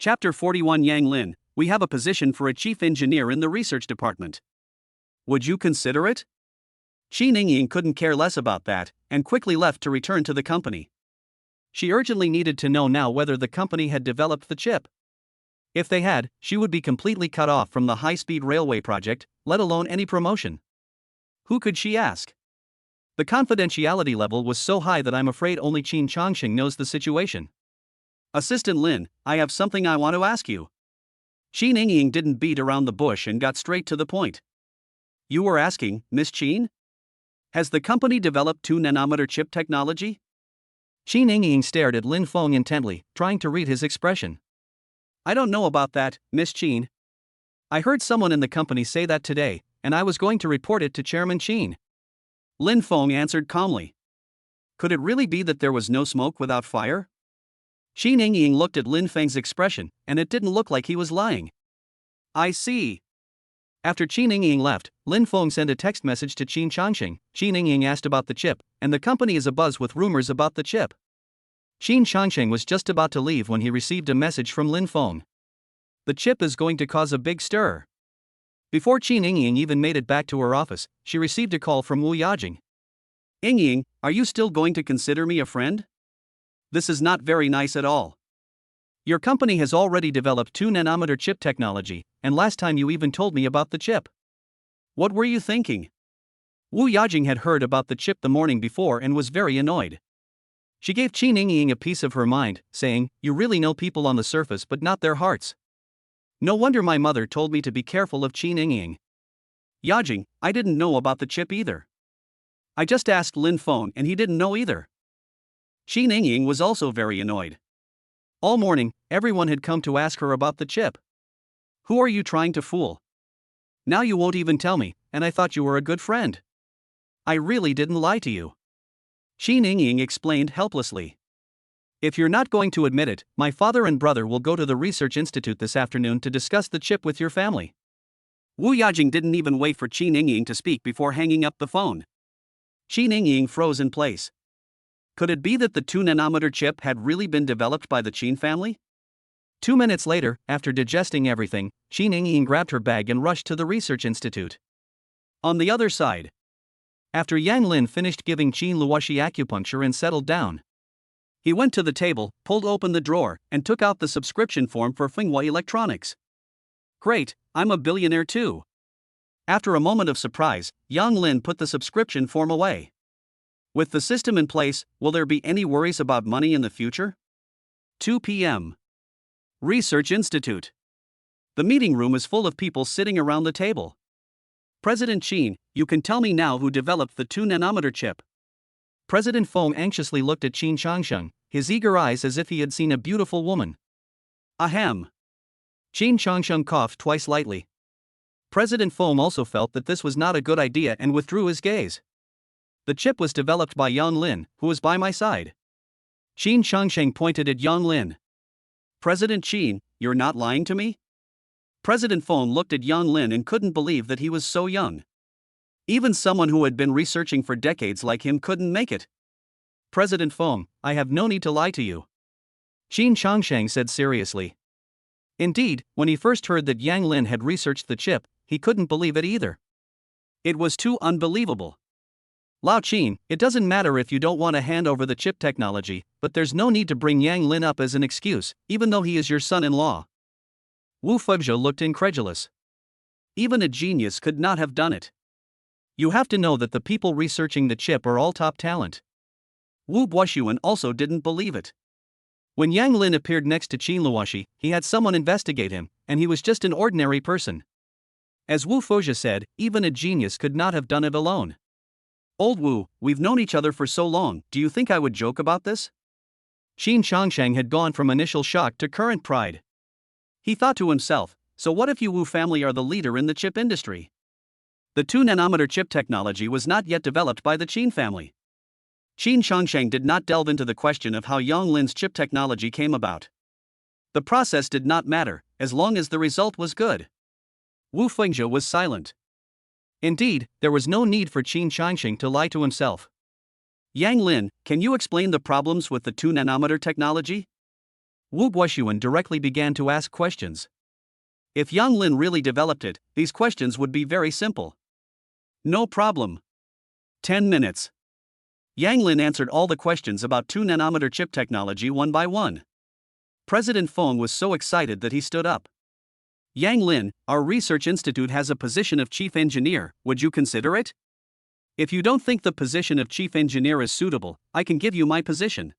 Chapter 41 Yang Lin, we have a position for a chief engineer in the research department. Would you consider it? Qi Ningying couldn't care less about that, and quickly left to return to the company. She urgently needed to know now whether the company had developed the chip. If they had, she would be completely cut off from the high-speed railway project, let alone any promotion. Who could she ask? The confidentiality level was so high that I'm afraid only Qin Changxing knows the situation. Assistant Lin, I have something I want to ask you. Qi Ningying didn't beat around the bush and got straight to the point. You were asking, Miss Qin? Has the company developed 2-nanometer chip technology? Qi Ningying stared at Lin Feng intently, trying to read his expression. I don't know about that, Miss Qin. I heard someone in the company say that today, and I was going to report it to Chairman Qin. Lin Feng answered calmly. Could it really be that there was no smoke without fire? Qi Ningying looked at Lin Feng's expression, and it didn't look like he was lying. I see. After Qi Ningying left, Lin Feng sent a text message to Qin Changxing. Qi Ningying asked about the chip, and the company is abuzz with rumors about the chip. Qin Changxing was just about to leave when he received a message from Lin Feng. The chip is going to cause a big stir. Before Qi Ningying even made it back to her office, she received a call from Wu Yajing. Yingying, are you still going to consider me a friend? This is not very nice at all. Your company has already developed 2-nanometer chip technology, and last time you even told me about the chip. What were you thinking? Wu Yajing had heard about the chip the morning before and was very annoyed. She gave Qi Ningying a piece of her mind, saying, You really know people on the surface but not their hearts. No wonder my mother told me to be careful of Qi Ningying. Yajing, I didn't know about the chip either. I just asked Lin Feng and he didn't know either. Qi Ningying was also very annoyed. All morning, everyone had come to ask her about the chip. Who are you trying to fool? Now you won't even tell me, and I thought you were a good friend. I really didn't lie to you. Qi Ningying explained helplessly. If you're not going to admit it, my father and brother will go to the research institute this afternoon to discuss the chip with your family. Wu Yajing didn't even wait for Qi Ningying to speak before hanging up the phone. Qi Ningying froze in place. Could it be that the 2-nanometer chip had really been developed by the Qin family? 2 minutes later, after digesting everything, Qi Ningying grabbed her bag and rushed to the research institute. On the other side, after Yang Lin finished giving Qin Luoxi acupuncture and settled down, he went to the table, pulled open the drawer, and took out the subscription form for Finghua Electronics. Great, I'm a billionaire too. After a moment of surprise, Yang Lin put the subscription form away. With the system in place, will there be any worries about money in the future? 2 p.m. Research Institute. The meeting room is full of people sitting around the table. President Qin, you can tell me now who developed the 2-nanometer chip. President Feng anxiously looked at Qin Changxing, his eager eyes as if he had seen a beautiful woman. Ahem. Qin Changxing coughed twice lightly. President Feng also felt that this was not a good idea and withdrew his gaze. The chip was developed by Yang Lin, who was by my side. Qin Changxing pointed at Yang Lin. President Qin, you're not lying to me? President Feng looked at Yang Lin and couldn't believe that he was so young. Even someone who had been researching for decades like him couldn't make it. President Feng, I have no need to lie to you. Qin Changxing said seriously. Indeed, when he first heard that Yang Lin had researched the chip, he couldn't believe it either. It was too unbelievable. Lao Qin, it doesn't matter if you don't want to hand over the chip technology, but there's no need to bring Yang Lin up as an excuse, even though he is your son-in-law. Wu Fengzhou looked incredulous. Even a genius could not have done it. You have to know that the people researching the chip are all top talent. Wu Buoxuan also didn't believe it. When Yang Lin appeared next to Qin Luoxi, he had someone investigate him, and he was just an ordinary person. As Wu Fengzhou said, even a genius could not have done it alone. Old Wu, we've known each other for so long, do you think I would joke about this? Qin Changxing had gone from initial shock to current pride. He thought to himself, so what if you Wu family are the leader in the chip industry? The 2-nanometer chip technology was not yet developed by the Qin family. Qin Changxing did not delve into the question of how Yang Lin's chip technology came about. The process did not matter, as long as the result was good. Wu Fengzhou was silent. Indeed, there was no need for Qin Changxing to lie to himself. Yang Lin, can you explain the problems with the 2-nanometer technology? Wu Guoxuan directly began to ask questions. If Yang Lin really developed it, these questions would be very simple. No problem. 10 minutes. Yang Lin answered all the questions about 2-nanometer chip technology one by one. President Feng was so excited that he stood up. Yang Lin, our research institute has a position of chief engineer, would you consider it? If you don't think the position of chief engineer is suitable, I can give you my position.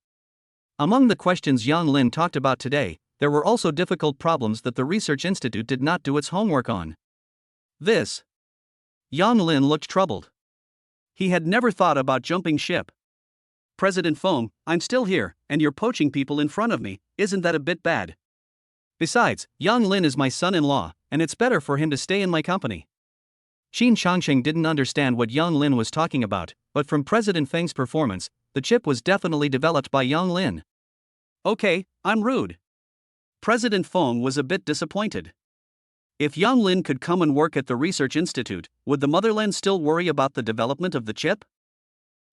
Among the questions Yang Lin talked about today, there were also difficult problems that the research institute did not do its homework on. Yang Lin looked troubled. He had never thought about jumping ship. President Feng, I'm still here, and you're poaching people in front of me, isn't that a bit bad? Besides, Yang Lin is my son-in-law, and it's better for him to stay in my company. Qin Changsheng didn't understand what Yang Lin was talking about, but from President Feng's performance, the chip was definitely developed by Yang Lin. Okay, I'm rude. President Feng was a bit disappointed. If Yang Lin could come and work at the research institute, would the motherland still worry about the development of the chip?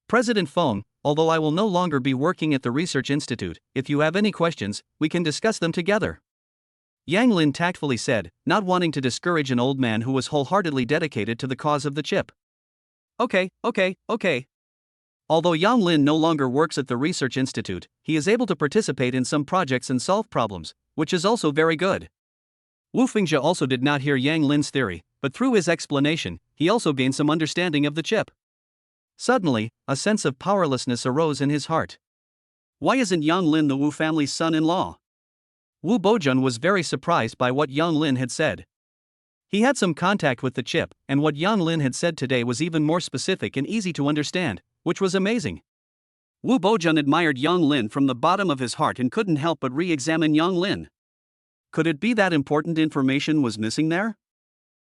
President Feng, although I will no longer be working at the research institute, if you have any questions, we can discuss them together. Yang Lin tactfully said, not wanting to discourage an old man who was wholeheartedly dedicated to the cause of the chip. Okay. Although Yang Lin no longer works at the research institute, he is able to participate in some projects and solve problems, which is also very good. Wu Fengzhe also did not hear Yang Lin's theory, but through his explanation, he also gained some understanding of the chip. Suddenly, a sense of powerlessness arose in his heart. Why isn't Yang Lin the Wu family's son-in-law? Wu Bojun was very surprised by what Yang Lin had said. He had some contact with the chip, and what Yang Lin had said today was even more specific and easy to understand, which was amazing. Wu Bojun admired Yang Lin from the bottom of his heart and couldn't help but re-examine Yang Lin. Could it be that important information was missing there?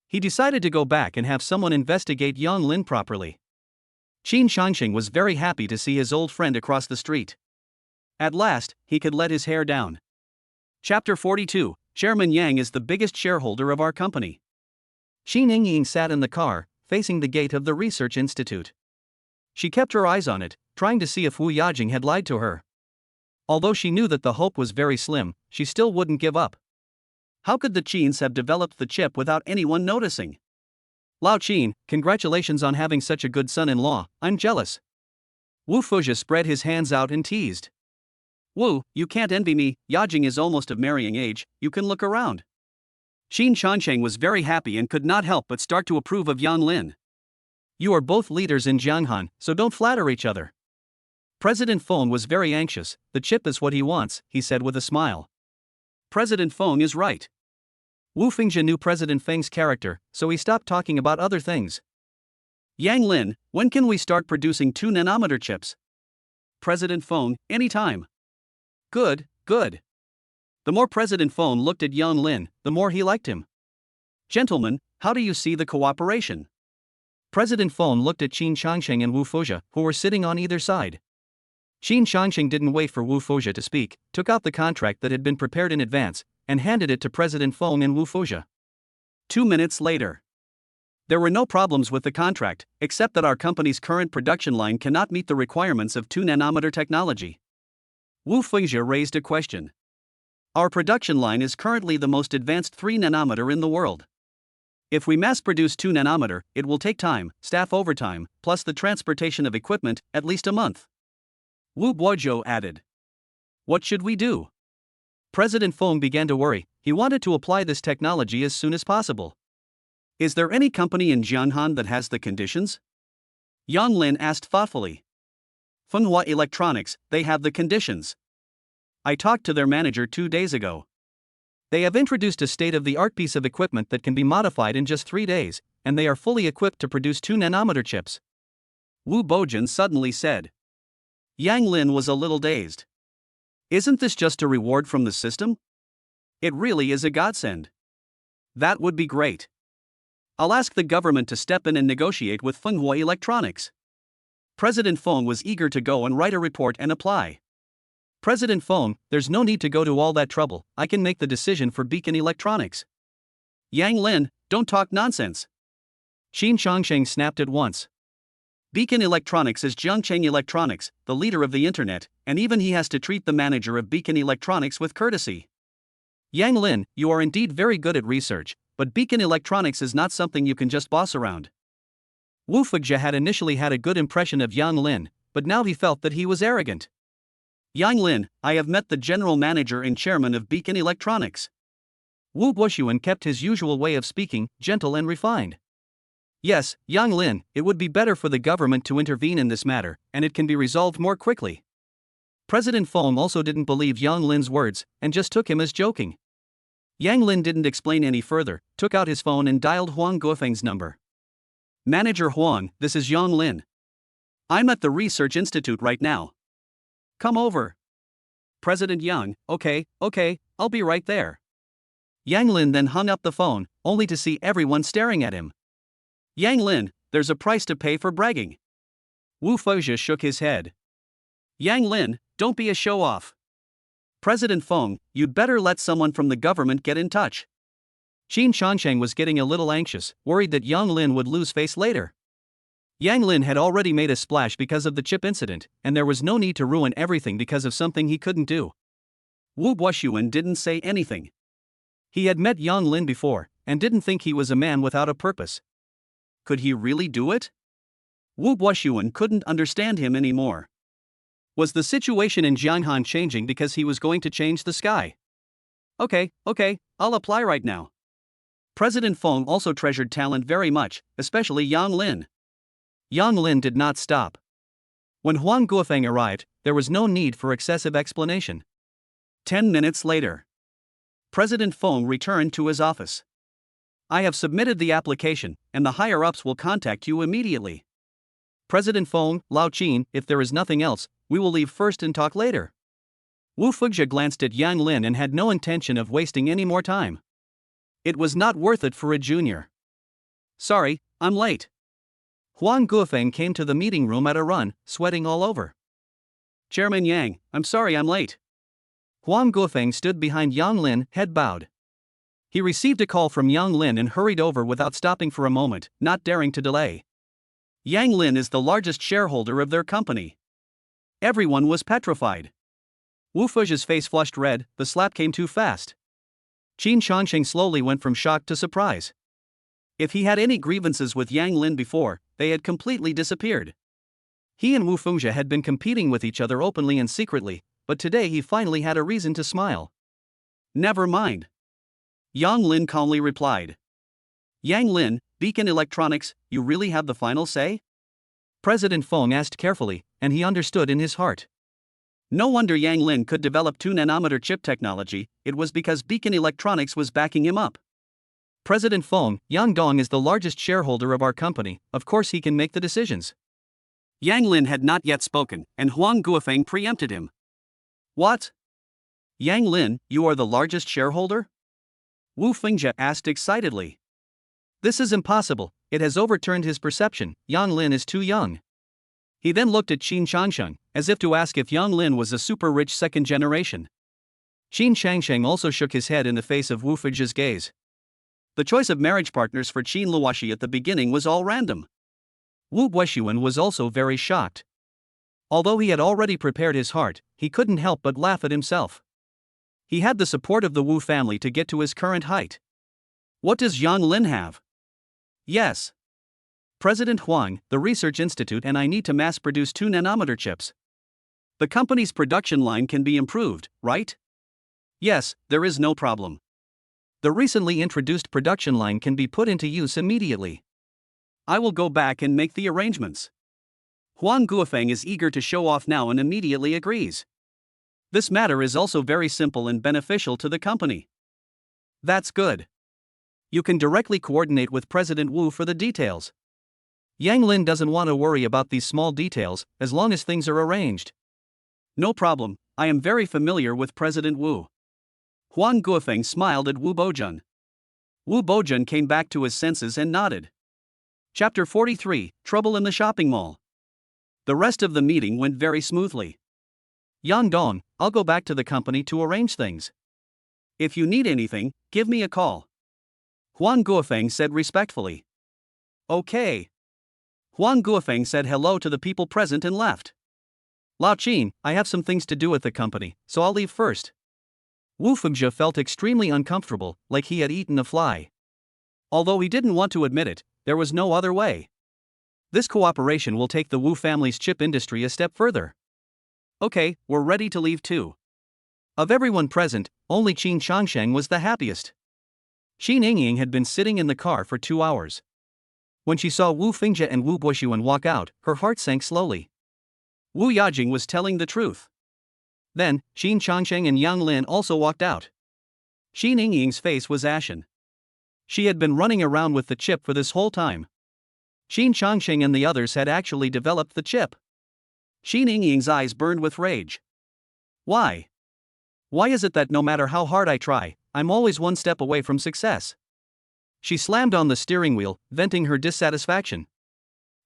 He decided to go back and have someone investigate Yang Lin properly. Qin Changsheng was very happy to see his old friend across the street. At last, he could let his hair down. Chapter 42, Chairman Yang is the biggest shareholder of our company. Qin Yingying sat in the car, facing the gate of the research institute. She kept her eyes on it, trying to see if Wu Yajing had lied to her. Although she knew that the hope was very slim, she still wouldn't give up. How could the Qins have developed the chip without anyone noticing? Lao Qin, congratulations on having such a good son-in-law, I'm jealous. Wu Fuzhe spread his hands out and teased. Wu, you can't envy me, Yajing is almost of marrying age, you can look around. Qin Changsheng was very happy and could not help but start to approve of Yang Lin. You are both leaders in Jianghan, so don't flatter each other. President Feng was very anxious, the chip is what he wants, he said with a smile. President Feng is right. Wu Fengzhe knew President Feng's character, so he stopped talking about other things. Yang Lin, when can we start producing 2-nanometer chips? President Feng, anytime. Good. The more President Feng looked at Yang Lin, the more he liked him. Gentlemen, how do you see the cooperation? President Feng looked at Qin Changsheng and Wu Fuzhe, who were sitting on either side. Qin Changsheng didn't wait for Wu Fuzhe to speak, took out the contract that had been prepared in advance, and handed it to President Feng and Wu Fuzhe. 2 minutes later. There were no problems with the contract, except that our company's current production line cannot meet the requirements of 2-nanometer technology. Wu Fuzhe raised a question. Our production line is currently the most advanced 3-nanometer in the world. If we mass-produce 2-nanometer, it will take time, staff overtime, plus the transportation of equipment, at least a month. Wu Guozhou added. What should we do? President Feng began to worry. He wanted to apply this technology as soon as possible. Is there any company in Jianghan that has the conditions? Yang Lin asked thoughtfully. Fenghua Electronics, they have the conditions. I talked to their manager 2 days ago. They have introduced a state-of-the-art piece of equipment that can be modified in just 3 days, and they are fully equipped to produce 2-nanometer chips. Wu Bojun suddenly said. Yang Lin was a little dazed. Isn't this just a reward from the system? It really is a godsend. That would be great. I'll ask the government to step in and negotiate with Fenghua Electronics. President Feng was eager to go and write a report and apply. President Feng, there's no need to go to all that trouble, I can make the decision for Beacon Electronics. Yang Lin, don't talk nonsense. Qin Changsheng snapped at once. Beacon Electronics is Jiangcheng Electronics, the leader of the internet, and even he has to treat the manager of Beacon Electronics with courtesy. Yang Lin, you are indeed very good at research, but Beacon Electronics is not something you can just boss around. Wu Fengzhe had initially had a good impression of Yang Lin, but now he felt that he was arrogant. Yang Lin, I have met the general manager and chairman of Beacon Electronics. Wu Guoxuan kept his usual way of speaking, gentle and refined. Yes, Yang Lin, it would be better for the government to intervene in this matter, and it can be resolved more quickly. President Feng also didn't believe Yang Lin's words, and just took him as joking. Yang Lin didn't explain any further, took out his phone and dialed Huang Guofeng's number. Manager Huang, this is Yang Lin. I'm at the Research Institute right now. Come over. President Yang, okay, I'll be right there. Yang Lin then hung up the phone, only to see everyone staring at him. Yang Lin, there's a price to pay for bragging. Wu Fengzhe shook his head. Yang Lin, don't be a show-off. President Feng, you'd better let someone from the government get in touch. Qin Shansheng was getting a little anxious, worried that Yang Lin would lose face later. Yang Lin had already made a splash because of the chip incident, and there was no need to ruin everything because of something he couldn't do. Wu Guoxuan didn't say anything. He had met Yang Lin before, and didn't think he was a man without a purpose. Could he really do it? Wu Guoxuan couldn't understand him anymore. Was the situation in Jianghan changing because he was going to change the sky? Okay, I'll apply right now. President Feng also treasured talent very much, especially Yang Lin. Yang Lin did not stop. When Huang Guofeng arrived, there was no need for excessive explanation. 10 minutes later, President Feng returned to his office. I have submitted the application, and the higher-ups will contact you immediately. President Feng, Lao Qin, if there is nothing else, we will leave first and talk later. Wu Fengzhe glanced at Yang Lin and had no intention of wasting any more time. It was not worth it for a junior. Sorry, I'm late. Huang Guofeng came to the meeting room at a run, sweating all over. Chairman Yang, I'm sorry I'm late. Huang Guofeng stood behind Yang Lin, head bowed. He received a call from Yang Lin and hurried over without stopping for a moment, not daring to delay. Yang Lin is the largest shareholder of their company. Everyone was petrified. Wu Fengzhe's face flushed red, the slap came too fast. Qin Shansheng slowly went from shock to surprise. If he had any grievances with Yang Lin before, they had completely disappeared. He and Wu Fengzhe had been competing with each other openly and secretly, but today he finally had a reason to smile. Never mind. Yang Lin calmly replied. Yang Lin, Beacon Electronics, you really have the final say? President Feng asked carefully, and he understood in his heart. No wonder Yang Lin could develop 2-nanometer chip technology, it was because Beacon Electronics was backing him up. President Feng, Yang Dong is the largest shareholder of our company, of course he can make the decisions. Yang Lin had not yet spoken, and Huang Guofeng preempted him. What? Yang Lin, you are the largest shareholder? Wu Fengzhe asked excitedly. This is impossible, it has overturned his perception, Yang Lin is too young. He then looked at Qin Shansheng, as if to ask if Yang Lin was a super-rich second generation. Qin Shansheng also shook his head in the face of Wu Fengzhe's gaze. The choice of marriage partners for Qin Luoxi at the beginning was all random. Wu Guoxuan was also very shocked. Although he had already prepared his heart, he couldn't help but laugh at himself. He had the support of the Wu family to get to his current height. What does Yang Lin have? Yes. President Huang, the Research Institute and I need to mass-produce 2-nanometer chips. The company's production line can be improved, right? Yes, there is no problem. The recently introduced production line can be put into use immediately. I will go back and make the arrangements. Huang Guofeng is eager to show off now and immediately agrees. This matter is also very simple and beneficial to the company. That's good. You can directly coordinate with President Wu for the details. Yang Lin doesn't want to worry about these small details, as long as things are arranged. No problem, I am very familiar with President Wu. Huang Guofeng smiled at Wu Bojun. Wu Bojun came back to his senses and nodded. Chapter 43, Trouble in the Shopping Mall. The rest of the meeting went very smoothly. Yang Dong, I'll go back to the company to arrange things. If you need anything, give me a call. Huang Guofeng said respectfully. Okay. Huang Guofeng said hello to the people present and left. Lao Qin, I have some things to do at the company, so I'll leave first. Wu Fengzhe felt extremely uncomfortable, like he had eaten a fly. Although he didn't want to admit it, there was no other way. This cooperation will take the Wu family's chip industry a step further. Okay, we're ready to leave too. Of everyone present, only Qin Changsheng was the happiest. Qin Yingying had been sitting in the car for 2 hours. When she saw Wu Fengzhe and Wu Guoxuan walk out, her heart sank slowly. Wu Yajing was telling the truth. Then, Qin Changsheng and Yang Lin also walked out. Qin Yingying's face was ashen. She had been running around with the chip for this whole time. Qin Changsheng and the others had actually developed the chip. Qin Yingying's eyes burned with rage. Why? Why is it that no matter how hard I try, I'm always one step away from success? She slammed on the steering wheel, venting her dissatisfaction.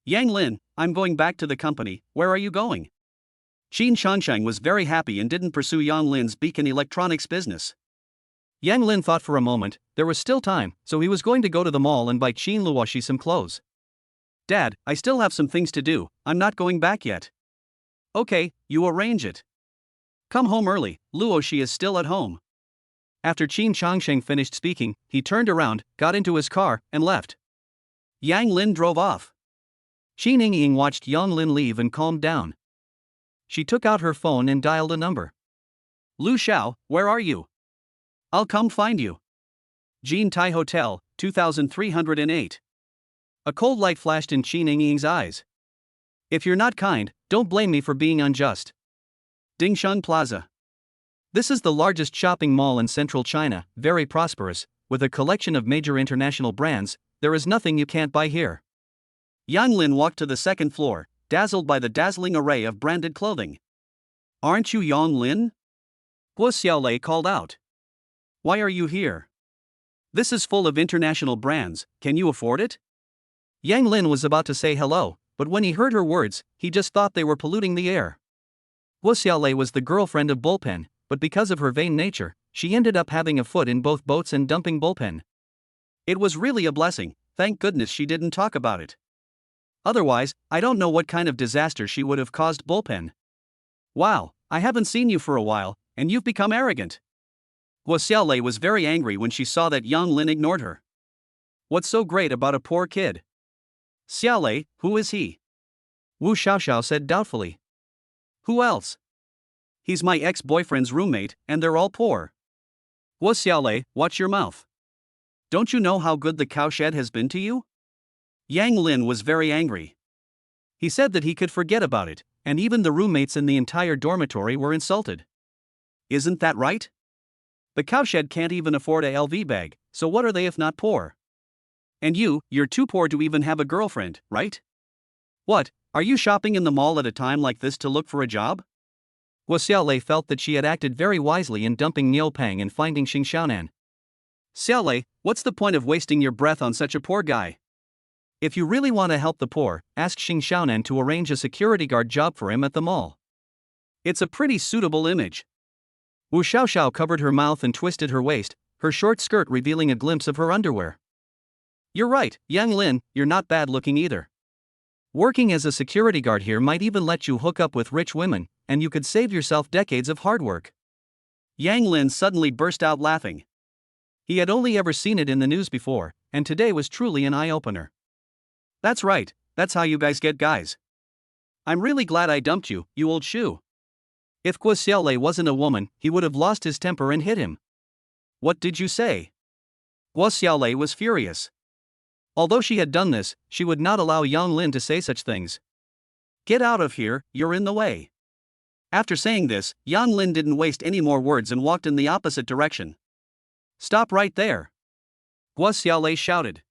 Yang Lin, I'm going back to the company, where are you going? Qin Changsheng was very happy and didn't pursue Yang Lin's beacon electronics business. Yang Lin thought for a moment, there was still time, so he was going to go to the mall and buy Qin Luoxi some clothes. Dad, I still have some things to do, I'm not going back yet. Okay, you arrange it. Come home early, Luoxi is still at home. After Qin Changsheng finished speaking, he turned around, got into his car, and left. Yang Lin drove off. Qin Yingying watched Yang Lin leave and calmed down. She took out her phone and dialed a number. Lu Xiao, where are you? I'll come find you. Jean Tai Hotel, 2308. A cold light flashed in Qin Yingying's eyes. If you're not kind, don't blame me for being unjust. Dingsheng Plaza. This is the largest shopping mall in central China, very prosperous, with a collection of major international brands. There is nothing you can't buy here. Yang Lin walked to the second floor, dazzled by the dazzling array of branded clothing. Aren't you Yang Lin? Guo Xiaolei called out. Why are you here? This is full of international brands, can you afford it? Yang Lin was about to say hello, but when he heard her words, he just thought they were polluting the air. Guo Xiaolei was the girlfriend of Bullpen, but because of her vain nature, she ended up having a foot in both boats and dumping Bullpen. It was really a blessing, thank goodness she didn't talk about it. Otherwise, I don't know what kind of disaster she would have caused Bullpen. Wow, I haven't seen you for a while, and you've become arrogant. Guo Xiaolei was very angry when she saw that Yang Lin ignored her. What's so great about a poor kid? Xiaolei, who is he? Wu Xiaoxiao said doubtfully. Who else? He's my ex-boyfriend's roommate, and they're all poor. Guo Xiaolei, watch your mouth. Don't you know how good the cowshed has been to you? Yang Lin was very angry. He said that he could forget about it, and even the roommates in the entire dormitory were insulted. Isn't that right? The cowshed can't even afford a LV bag, so what are they if not poor? And you're too poor to even have a girlfriend, right? What, are you shopping in the mall at a time like this to look for a job? Guo Xiaolei felt that she had acted very wisely in dumping Niu Peng and finding Xing Xiaonan. Xiaolei, what's the point of wasting your breath on such a poor guy? If you really want to help the poor, ask Xing Xiaonan to arrange a security guard job for him at the mall. It's a pretty suitable image. Wu Xiaoxiao covered her mouth and twisted her waist, her short skirt revealing a glimpse of her underwear. You're right, Yang Lin, you're not bad looking either. Working as a security guard here might even let you hook up with rich women, and you could save yourself decades of hard work. Yang Lin suddenly burst out laughing. He had only ever seen it in the news before, and today was truly an eye-opener. That's right, that's how you guys get guys. I'm really glad I dumped you, you old shoe. If Guo Xiaolei wasn't a woman, he would have lost his temper and hit him. What did you say? Guo Xiaolei was furious. Although she had done this, she would not allow Yang Lin to say such things. Get out of here, you're in the way. After saying this, Yang Lin didn't waste any more words and walked in the opposite direction. Stop right there. Guo Xiaolei shouted.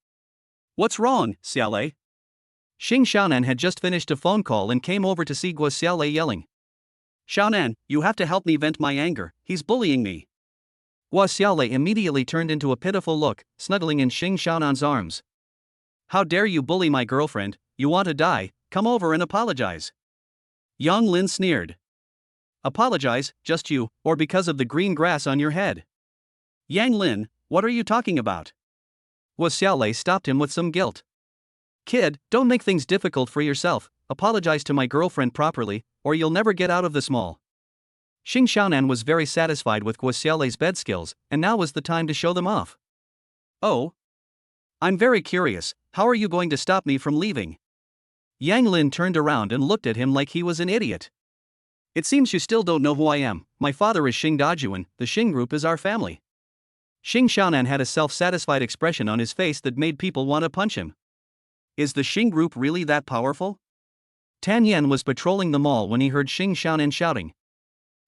What's wrong, Xiaolei? Xing Xiaonan had just finished a phone call and came over to see Guo Xiaolei yelling. Xiaonan, you have to help me vent my anger, he's bullying me. Guo Xiaolei immediately turned into a pitiful look, snuggling in Xing Xiaonan's arms. How dare you bully my girlfriend, you want to die, come over and apologize. Yang Lin sneered. Apologize, just you, or because of the green grass on your head? Yang Lin, what are you talking about? Guo Xiaolei stopped him with some guilt. Kid, don't make things difficult for yourself, apologize to my girlfriend properly, or you'll never get out of this mall. Xing Xiaonan was very satisfied with Guo Xiaolei's bed skills, and now was the time to show them off. Oh? I'm very curious, how are you going to stop me from leaving? Yang Lin turned around and looked at him like he was an idiot. It seems you still don't know who I am. My father is Xing Dajuan, the Xing group is our family. Xing Xiaonan had a self-satisfied expression on his face that made people want to punch him. Is the Xing group really that powerful? Tan Yan was patrolling the mall when he heard Xing Xiaonan shouting.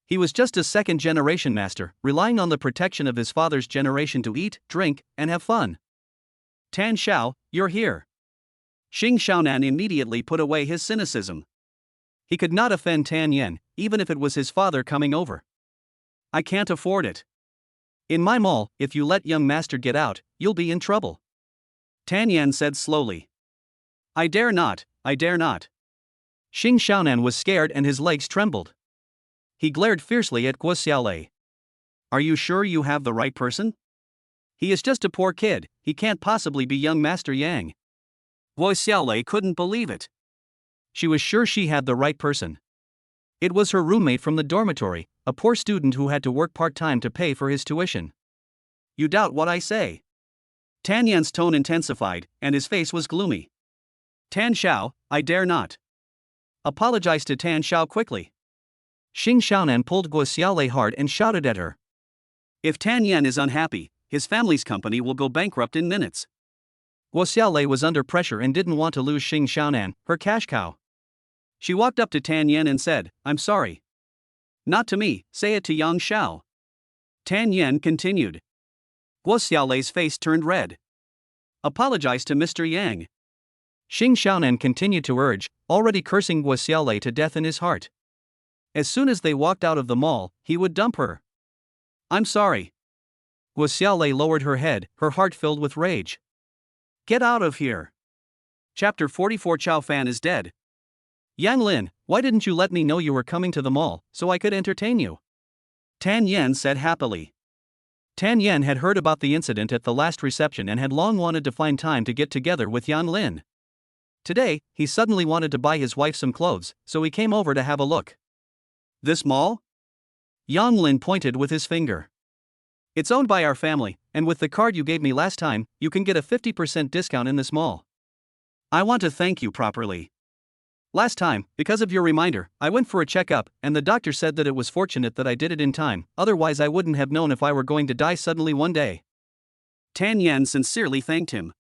He was just a second-generation master, relying on the protection of his father's generation to eat, drink, and have fun. Tan Xiao, you're here. Xing Xiaonan immediately put away his cynicism. He could not offend Tan Yan, even if it was his father coming over. I can't afford it. In my mall, if you let young master get out, you'll be in trouble. Tan Yan said slowly. I dare not, I dare not. Xing Xiaonan was scared and his legs trembled. He glared fiercely at Guo Xiaolei. Are you sure you have the right person? He is just a poor kid, he can't possibly be young Master Yang. Guo Xiaolei couldn't believe it. She was sure she had the right person. It was her roommate from the dormitory, a poor student who had to work part-time to pay for his tuition. You doubt what I say? Tan Yan's tone intensified, and his face was gloomy. Tan Xiao, I dare not. Apologize to Tan Xiao quickly. Xing Xiaonan pulled Guo Xiaolei hard and shouted at her. If Tan Yan is unhappy, his family's company will go bankrupt in minutes. Guo Xiaolei was under pressure and didn't want to lose Xing Xiaonan, her cash cow. She walked up to Tan Yan and said, I'm sorry. Not to me, say it to Yang Xiao. Tan Yan continued. Guo Xiaolei's face turned red. Apologize to Mr. Yang. Xing Xiaonan continued to urge, already cursing Guo Xiaolei to death in his heart. As soon as they walked out of the mall, he would dump her. I'm sorry. Guo Xiaolei lowered her head, her heart filled with rage. Get out of here. Chapter 44 Chao Fan is dead. Yang Lin, why didn't you let me know you were coming to the mall, so I could entertain you? Tan Yan said happily. Tan Yan had heard about the incident at the last reception and had long wanted to find time to get together with Yang Lin. Today, he suddenly wanted to buy his wife some clothes, so he came over to have a look. This mall? Yang Lin pointed with his finger. It's owned by our family, and with the card you gave me last time, you can get a 50% discount in this mall. I want to thank you properly. Last time, because of your reminder, I went for a checkup, and the doctor said that it was fortunate that I did it in time, otherwise I wouldn't have known if I were going to die suddenly one day. Tan Yan sincerely thanked him.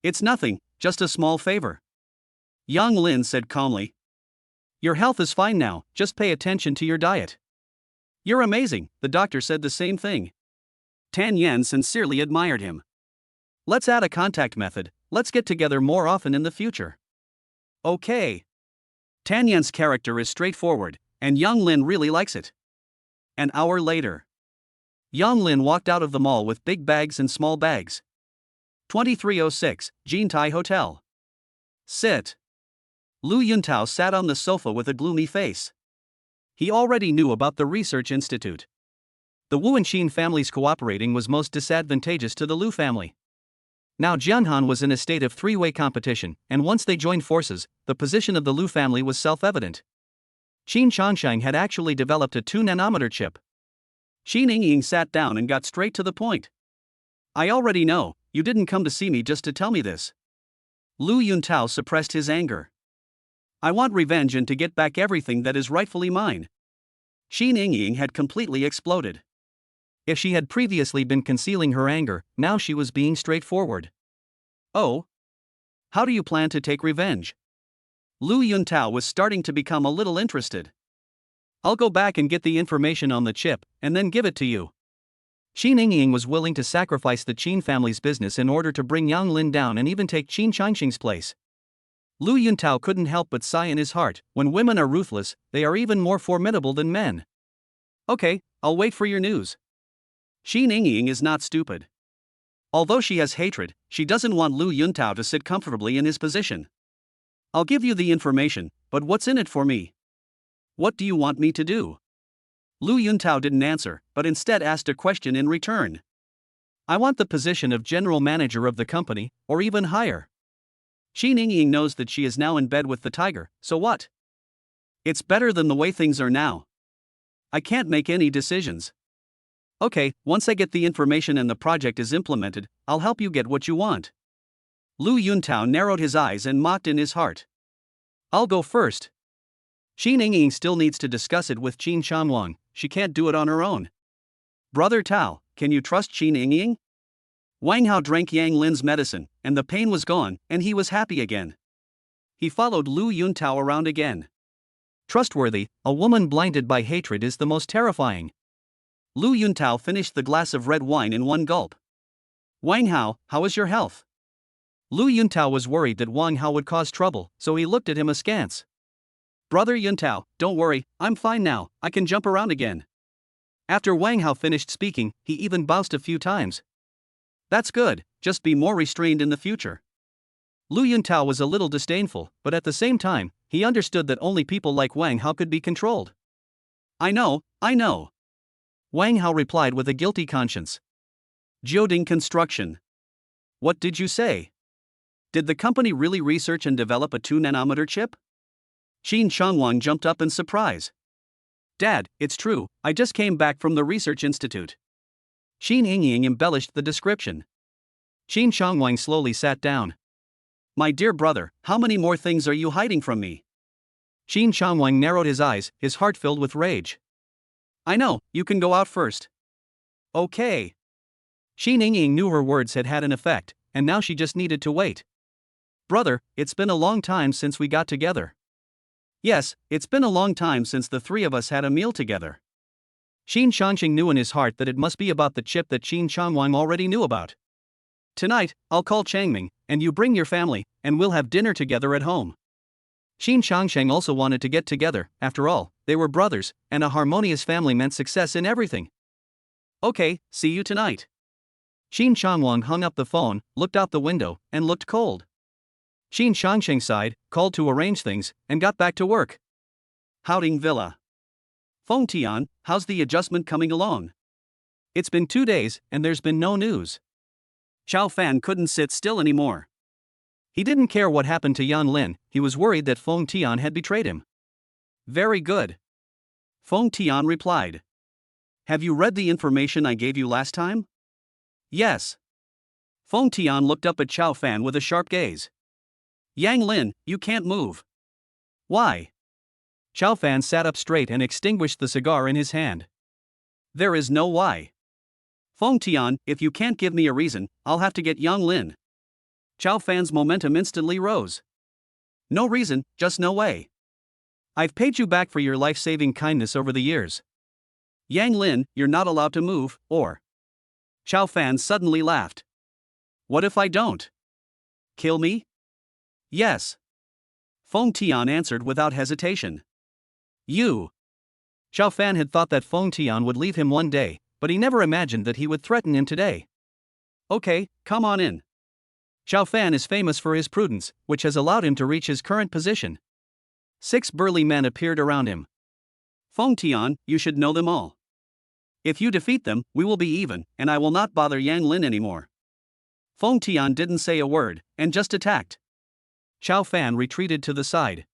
It's nothing, just a small favor. Yang Lin said calmly. Your health is fine now, just pay attention to your diet. You're amazing, the doctor said the same thing. Tan Yan sincerely admired him. Let's add a contact method, let's get together more often in the future. Okay. Tan Yan's character is straightforward, and Yang Lin really likes it. An hour later. Yang Lin walked out of the mall with big bags and small bags. 2306, Jintai Hotel. Sit. Lu Yuntao sat on the sofa with a gloomy face. He already knew about the research institute. The Wu and Qin families cooperating was most disadvantageous to the Lu family. Now Jianhan was in a state of three-way competition, and once they joined forces, the position of the Lu family was self-evident. Qin Changsheng had actually developed a 2-nanometer chip. Qin Yingying sat down and got straight to the point. I already know, you didn't come to see me just to tell me this. Lu Yuntao suppressed his anger. I want revenge and to get back everything that is rightfully mine. Qin Yingying had completely exploded. If she had previously been concealing her anger, now she was being straightforward. Oh? How do you plan to take revenge? Lu Yuntao was starting to become a little interested. I'll go back and get the information on the chip, and then give it to you. Qin Yingying was willing to sacrifice the Qin family's business in order to bring Yang Lin down and even take Qin Changxing's place. Lu Yuntao couldn't help but sigh in his heart. When women are ruthless, they are even more formidable than men. Okay, I'll wait for your news. Qin Yingying is not stupid. Although she has hatred, she doesn't want Lu Yuntao to sit comfortably in his position. I'll give you the information, but what's in it for me? What do you want me to do? Lu Yuntao didn't answer, but instead asked a question in return. I want the position of general manager of the company, or even higher. Qi Ningying knows that she is now in bed with the tiger, so what? It's better than the way things are now. I can't make any decisions. Okay, once I get the information and the project is implemented, I'll help you get what you want. Lu Yuntao narrowed his eyes and mocked in his heart. I'll go first. Qi Ningying still needs to discuss it with Qin Shangwang, she can't do it on her own. Brother Tao, can you trust Qi Ningying? Wang Hao drank Yang Lin's medicine, and the pain was gone, and he was happy again. He followed Lu Yuntao around again. Trustworthy, a woman blinded by hatred is the most terrifying. Lu Yuntao finished the glass of red wine in one gulp. Wang Hao, how is your health? Lu Yuntao was worried that Wang Hao would cause trouble, so he looked at him askance. Brother Yuntao, don't worry, I'm fine now, I can jump around again. After Wang Hao finished speaking, he even bounced a few times. That's good, just be more restrained in the future. Lu Yuntao was a little disdainful, but at the same time, he understood that only people like Wang Hao could be controlled. I know. Wang Hao replied with a guilty conscience. Jioding Construction. What did you say? Did the company really research and develop a 2-nanometer chip? Qin Shangwang jumped up in surprise. Dad, it's true, I just came back from the research institute. Qi Ningying embellished the description. Qin Shangwang slowly sat down. My dear brother, how many more things are you hiding from me? Qin Shangwang narrowed his eyes, his heart filled with rage. I know, you can go out first. Okay. Qi Ningying knew her words had had an effect, and now she just needed to wait. Brother, it's been a long time since we got together. Yes, it's been a long time since the three of us had a meal together. Qin Shangxing knew in his heart that it must be about the chip that Qin Shangwang already knew about. Tonight, I'll call Changming, and you bring your family, and we'll have dinner together at home. Qin Shangsheng also wanted to get together, after all, they were brothers, and a harmonious family meant success in everything. Okay, see you tonight. Qin Shangwang hung up the phone, looked out the window, and looked cold. Qin Shangsheng sighed, called to arrange things, and got back to work. Houting Villa. Feng Tian, how's the adjustment coming along? It's been 2 days, and there's been no news. Xiao Fan couldn't sit still anymore. He didn't care what happened to Yan Lin, he was worried that Feng Tian had betrayed him. Very good. Feng Tian replied. Have you read the information I gave you last time? Yes. Feng Tian looked up at Xiao Fan with a sharp gaze. Yang Lin, you can't move. Why? Xiao Fan sat up straight and extinguished the cigar in his hand. There is no why. Feng Tian, if you can't give me a reason, I'll have to get Yang Lin. Xiao Fan's momentum instantly rose. No reason, just no way. I've paid you back for your life-saving kindness over the years. Yang Lin, you're not allowed to move, or... Xiao Fan suddenly laughed. What if I don't? Kill me? Yes. Feng Tian answered without hesitation. You. Xiao Fan had thought that Feng Tian would leave him one day, but he never imagined that he would threaten him today. Okay, come on in. Xiao Fan is famous for his prudence, which has allowed him to reach his current position. 6 burly men appeared around him. Feng Tian, you should know them all. If you defeat them, we will be even, and I will not bother Yang Lin anymore. Feng Tian didn't say a word, and just attacked. Xiao Fan retreated to the side.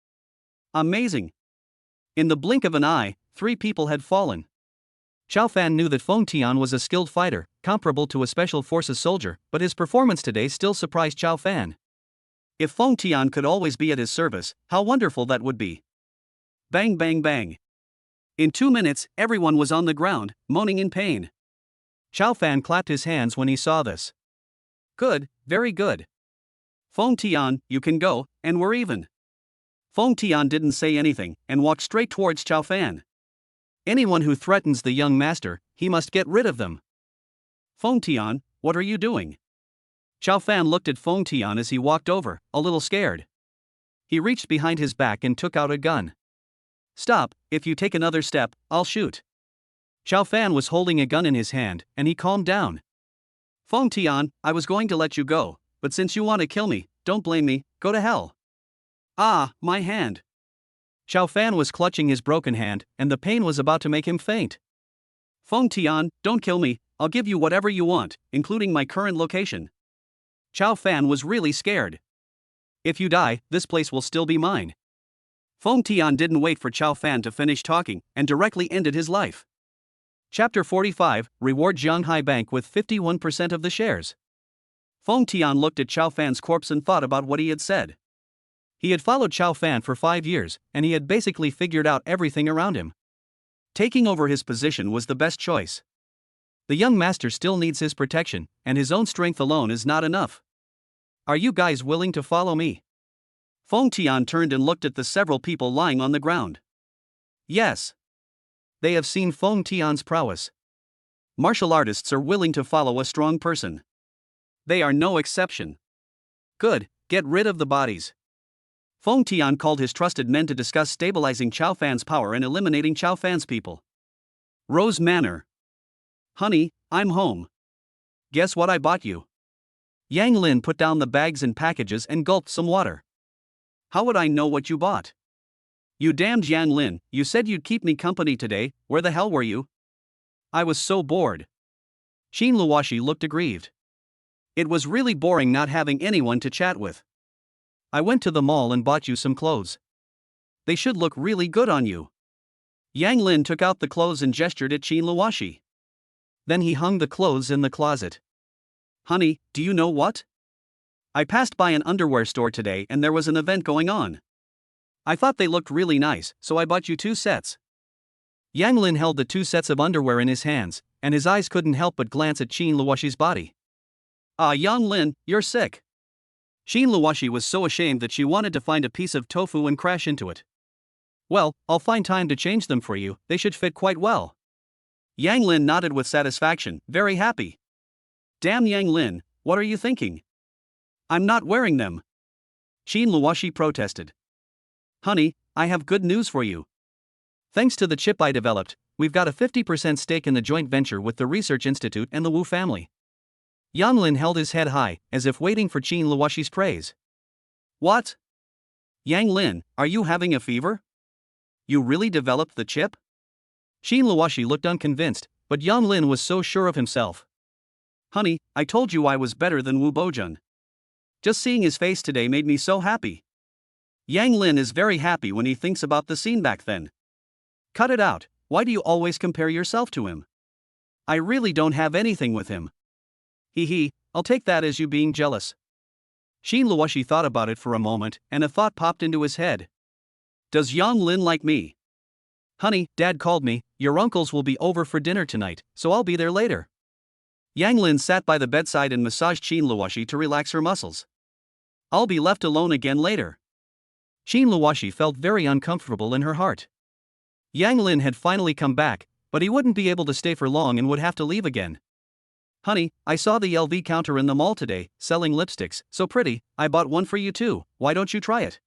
Amazing. In the blink of an eye, 3 people had fallen. Xiao Fan knew that Feng Tian was a skilled fighter, comparable to a special forces soldier, but his performance today still surprised Xiao Fan. If Feng Tian could always be at his service, how wonderful that would be. Bang bang bang. In 2 minutes, everyone was on the ground, moaning in pain. Xiao Fan clapped his hands when he saw this. Good, very good. Feng Tian, you can go, and we're even. Feng Tian didn't say anything, and walked straight towards Xiao Fan. Anyone who threatens the young master, he must get rid of them. Feng Tian, what are you doing? Xiao Fan looked at Feng Tian as he walked over, a little scared. He reached behind his back and took out a gun. Stop, if you take another step, I'll shoot. Xiao Fan was holding a gun in his hand, and he calmed down. Feng Tian, I was going to let you go, but since you want to kill me, don't blame me, go to hell. Ah, my hand. Xiao Fan was clutching his broken hand, and the pain was about to make him faint. Feng Tian, don't kill me, I'll give you whatever you want, including my current location. Xiao Fan was really scared. If you die, this place will still be mine. Feng Tian didn't wait for Chao Fan to finish talking and directly ended his life. Chapter 45, Reward Jianghai Bank with 51% of the shares. Feng Tian looked at Chao Fan's corpse and thought about what he had said. He had followed Chao Fan for 5 years, and he had basically figured out everything around him. Taking over his position was the best choice. The young master still needs his protection, and his own strength alone is not enough. Are you guys willing to follow me? Feng Tian turned and looked at the several people lying on the ground. Yes. They have seen Feng Tian's prowess. Martial artists are willing to follow a strong person. They are no exception. Good, get rid of the bodies. Feng Tian called his trusted men to discuss stabilizing Chao Fan's power and eliminating Chao Fan's people. Rose Manor. Honey, I'm home. Guess what I bought you? Yang Lin put down the bags and packages and gulped some water. How would I know what you bought? You damned Yang Lin, you said you'd keep me company today, where the hell were you? I was so bored. Qin Luoshi looked aggrieved. It was really boring not having anyone to chat with. I went to the mall and bought you some clothes. They should look really good on you. Yang Lin took out the clothes and gestured at Qin Luoshi. Then he hung the clothes in the closet. Honey, do you know what? I passed by an underwear store today and there was an event going on. I thought they looked really nice, so I bought you 2 sets. Yang Lin held the 2 sets of underwear in his hands, and his eyes couldn't help but glance at Qin Luoshi's body. Ah, Yang Lin, you're sick. Qin Luoshi was so ashamed that she wanted to find a piece of tofu and crash into it. Well, I'll find time to change them for you, they should fit quite well. Yang Lin nodded with satisfaction, very happy. Damn Yang Lin, what are you thinking? I'm not wearing them. Qin Luoshi protested. Honey, I have good news for you. Thanks to the chip I developed, we've got a 50% stake in the joint venture with the Research Institute and the Wu family. Yang Lin held his head high, as if waiting for Qin Luoshi's praise. What? Yang Lin, are you having a fever? You really developed the chip? Qin Luoshi looked unconvinced, but Yang Lin was so sure of himself. Honey, I told you I was better than Wu Bojun. Just seeing his face today made me so happy. Yang Lin is very happy when he thinks about the scene back then. Cut it out, why do you always compare yourself to him? I really don't have anything with him. I'll take that as you being jealous. Qin Luoshi thought about it for a moment, and a thought popped into his head. Does Yang Lin like me? Honey, Dad called me, your uncles will be over for dinner tonight, so I'll be there later. Yang Lin sat by the bedside and massaged Qin Luoshi to relax her muscles. I'll be left alone again later. Qin Luoshi felt very uncomfortable in her heart. Yang Lin had finally come back, but he wouldn't be able to stay for long and would have to leave again. Honey, I saw the LV counter in the mall today, selling lipsticks, so pretty, I bought one for you too, why don't you try it?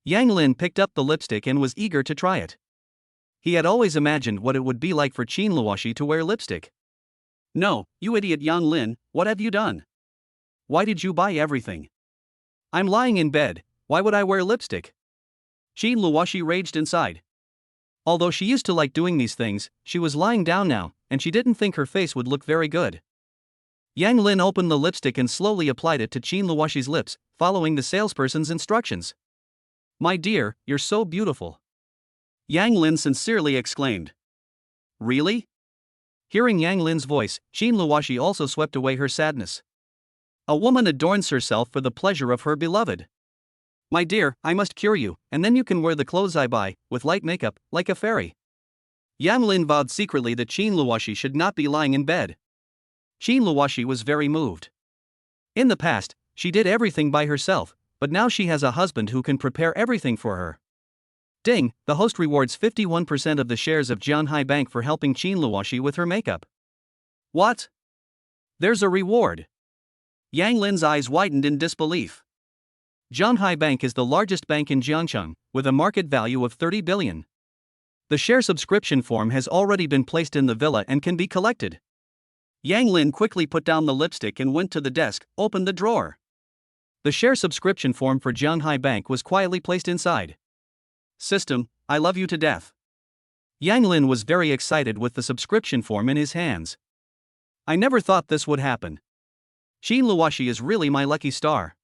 Yang Lin picked up the lipstick and was eager to try it. He had always imagined what it would be like for Qin Luoshi to wear lipstick. No, you idiot Yang Lin, what have you done? Why did you buy everything? I'm lying in bed, why would I wear lipstick? Qin Luoshi raged inside. Although she used to like doing these things, she was lying down now, and she didn't think her face would look very good. Yang Lin opened the lipstick and slowly applied it to Qin Luoshi's lips, following the salesperson's instructions. My dear, you're so beautiful. Yang Lin sincerely exclaimed. Really? Hearing Yang Lin's voice, Qin Luoshi also swept away her sadness. A woman adorns herself for the pleasure of her beloved. My dear, I must cure you, and then you can wear the clothes I buy, with light makeup, like a fairy. Yang Lin vowed secretly that Qin Luoshi should not be lying in bed. Qin Luoshi was very moved. In the past, she did everything by herself, but now she has a husband who can prepare everything for her. Ding, the host rewards 51% of the shares of Jianghai Bank for helping Qin Luoshi with her makeup. What? There's a reward. Yang Lin's eyes widened in disbelief. Jianghai Bank is the largest bank in Jiangcheng, with a market value of 30 billion. The share subscription form has already been placed in the villa and can be collected. Yang Lin quickly put down the lipstick and went to the desk, opened the drawer. The share subscription form for Jianghai Bank was quietly placed inside. System, I love you to death. Yang Lin was very excited with the subscription form in his hands. I never thought this would happen. Qin Luoshi is really my lucky star.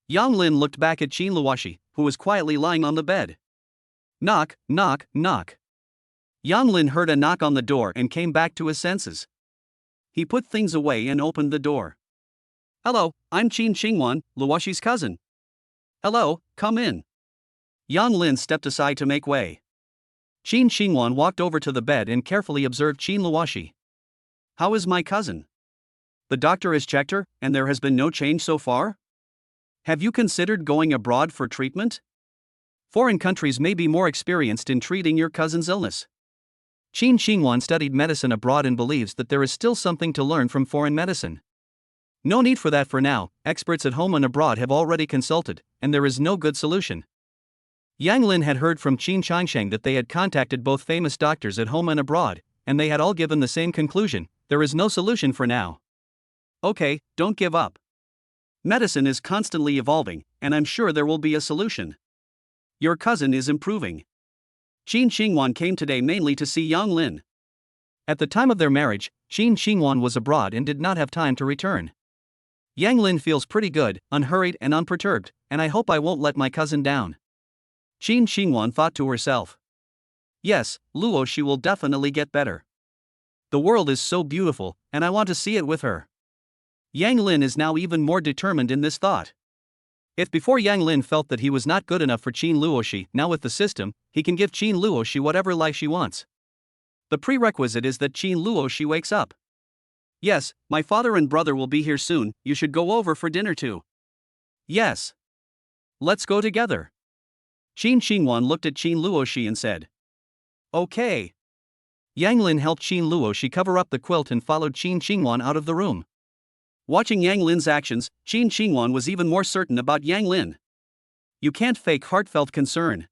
Yang Lin looked back at Qin Luoshi, who was quietly lying on the bed. Knock, knock, knock. Yang Lin heard a knock on the door and came back to his senses. He put things away and opened the door. Hello, I'm Qin Xingwan, Luoshi's cousin. Hello, come in. Yang Lin stepped aside to make way. Qin Xingwan walked over to the bed and carefully observed Qin Luoshi. How is my cousin? The doctor has checked her, and there has been no change so far? Have you considered going abroad for treatment? Foreign countries may be more experienced in treating your cousin's illness. Qin Xingwan studied medicine abroad and believes that there is still something to learn from foreign medicine. No need for that for now, experts at home and abroad have already consulted, and there is no good solution. Yang Lin had heard from Qin Changsheng that they had contacted both famous doctors at home and abroad, and they had all given the same conclusion: there is no solution for now. Okay, don't give up. Medicine is constantly evolving, and I'm sure there will be a solution. Your cousin is improving. Qin Xingwan came today mainly to see Yang Lin. At the time of their marriage, Qin Xingwan was abroad and did not have time to return. Yang Lin feels pretty good, unhurried and unperturbed, and I hope I won't let my cousin down. Qin Xingwan thought to herself. Yes, Luoshi will definitely get better. The world is so beautiful, and I want to see it with her. Yang Lin is now even more determined in this thought. If before Yang Lin felt that he was not good enough for Qin Luoshi, now with the system, he can give Qin Luoshi whatever life she wants. The prerequisite is that Qin Luoshi wakes up. Yes, my father and brother will be here soon, you should go over for dinner too. Yes. Let's go together. Qin Xingwan looked at Qin Luoshi and said. Okay. Yang Lin helped Qin Luoshi cover up the quilt and followed Qin Xingwan out of the room. Watching Yang Lin's actions, Qin Xingwan was even more certain about Yang Lin. You can't fake heartfelt concern.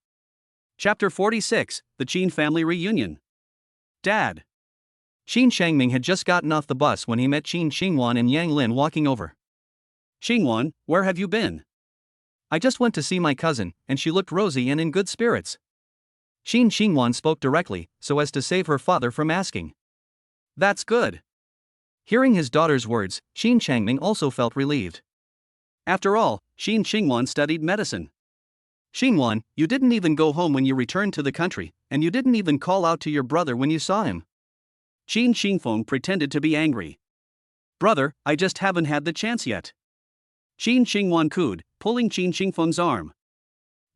Chapter 46, The Qin Family Reunion. Dad. Qin Shangming had just gotten off the bus when he met Qin Xingwan and Yang Lin walking over. Xingwan, where have you been? I just went to see my cousin, and she looked rosy and in good spirits. Qin Xingwan spoke directly, so as to save her father from asking. That's good. Hearing his daughter's words, Qin Changming also felt relieved. After all, Qin Xingwan studied medicine. Xingwan, you didn't even go home when you returned to the country, and you didn't even call out to your brother when you saw him. Qin Xingfeng pretended to be angry. Brother, I just haven't had the chance yet. Qin Xingwan cooed, pulling Qin Xingfeng's arm.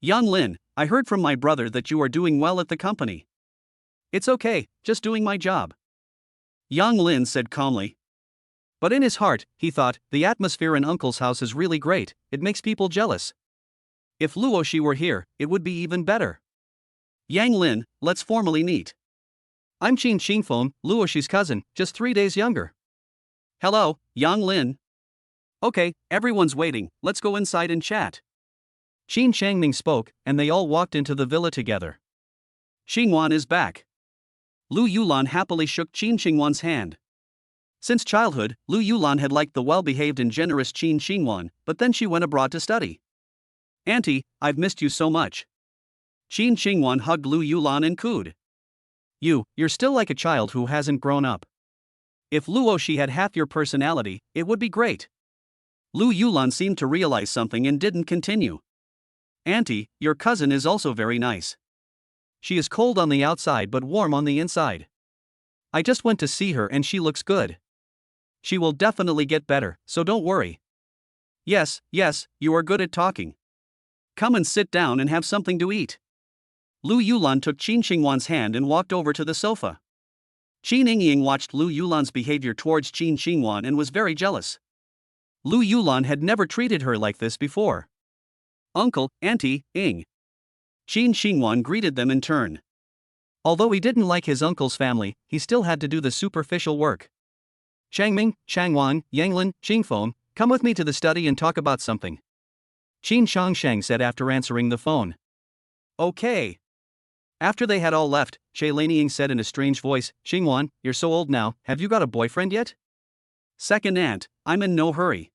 Yang Lin, I heard from my brother that you are doing well at the company. It's okay, just doing my job. Yang Lin said calmly. But in his heart, he thought, the atmosphere in Uncle's house is really great, it makes people jealous. If Luoshi were here, it would be even better. Yang Lin, let's formally meet. I'm Qin Xingfeng, Luoshi's cousin, just 3 days younger. Hello, Yang Lin. Okay, everyone's waiting, let's go inside and chat. Qin Changming spoke, and they all walked into the villa together. Xingwan is back. Lu Yulan happily shook Qin Xingwan's hand. Since childhood, Lu Yulan had liked the well-behaved and generous Qin Xingwan, but then she went abroad to study. Auntie, I've missed you so much. Qin Xingwan hugged Lu Yulan and cooed. You're still like a child who hasn't grown up. If Luoshi had half your personality, it would be great. Lu Yulan seemed to realize something and didn't continue. Auntie, your cousin is also very nice. She is cold on the outside but warm on the inside. I just went to see her and she looks good. She will definitely get better, so don't worry. Yes, you are good at talking. Come and sit down and have something to eat. Lu Yulan took Qin Xingwan's hand and walked over to the sofa. Qin Yingying watched Lu Yulan's behavior towards Qin Xingwan and was very jealous. Lu Yulan had never treated her like this before. Uncle, Auntie, Ying. Qin Xingwan greeted them in turn. Although he didn't like his uncle's family, he still had to do the superficial work. Changming, Changwan, Yanglin, Xingfeng, come with me to the study and talk about something. Qin Changsheng said after answering the phone. Okay. After they had all left, Che Laniying said in a strange voice, Xingwan, you're so old now, have you got a boyfriend yet? Second aunt, I'm in no hurry.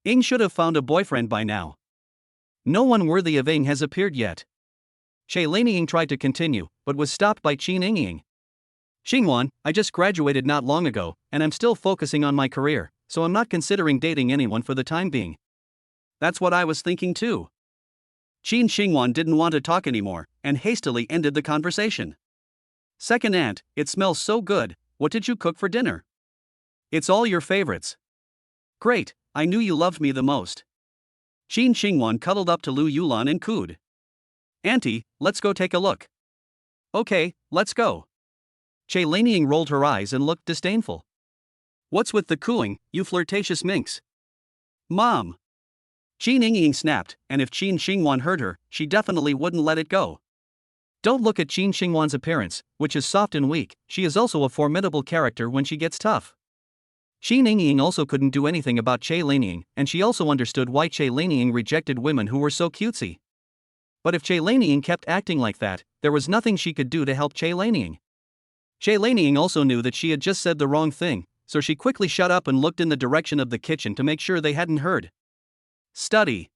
Ying should have found a boyfriend by now. No one worthy of Ying has appeared yet. Che Laniying tried to continue, but was stopped by Qin Yingying. Xingwan, I just graduated not long ago, and I'm still focusing on my career, so I'm not considering dating anyone for the time being. That's what I was thinking too. Qin Xingwan didn't want to talk anymore, and hastily ended the conversation. Second aunt, it smells so good, what did you cook for dinner? It's all your favorites. Great, I knew you loved me the most. Qin Xingwan cuddled up to Lu Yulan and cooed. Auntie, let's go take a look. Okay, let's go. Che Lanying rolled her eyes and looked disdainful. What's with the cooing, you flirtatious minx? Mom! Qin Ying snapped, and if Qin Xingwan heard her, she definitely wouldn't let it go. Don't look at Qin Xingwan's appearance, which is soft and weak, she is also a formidable character when she gets tough. Qin Ying also couldn't do anything about Che Lanying, and she also understood why Che Lanying rejected women who were so cutesy. But if Che Lanying kept acting like that, there was nothing she could do to help Che Lanying. Che Lanying also knew that she had just said the wrong thing, so she quickly shut up and looked in the direction of the kitchen to make sure they hadn't heard. Study.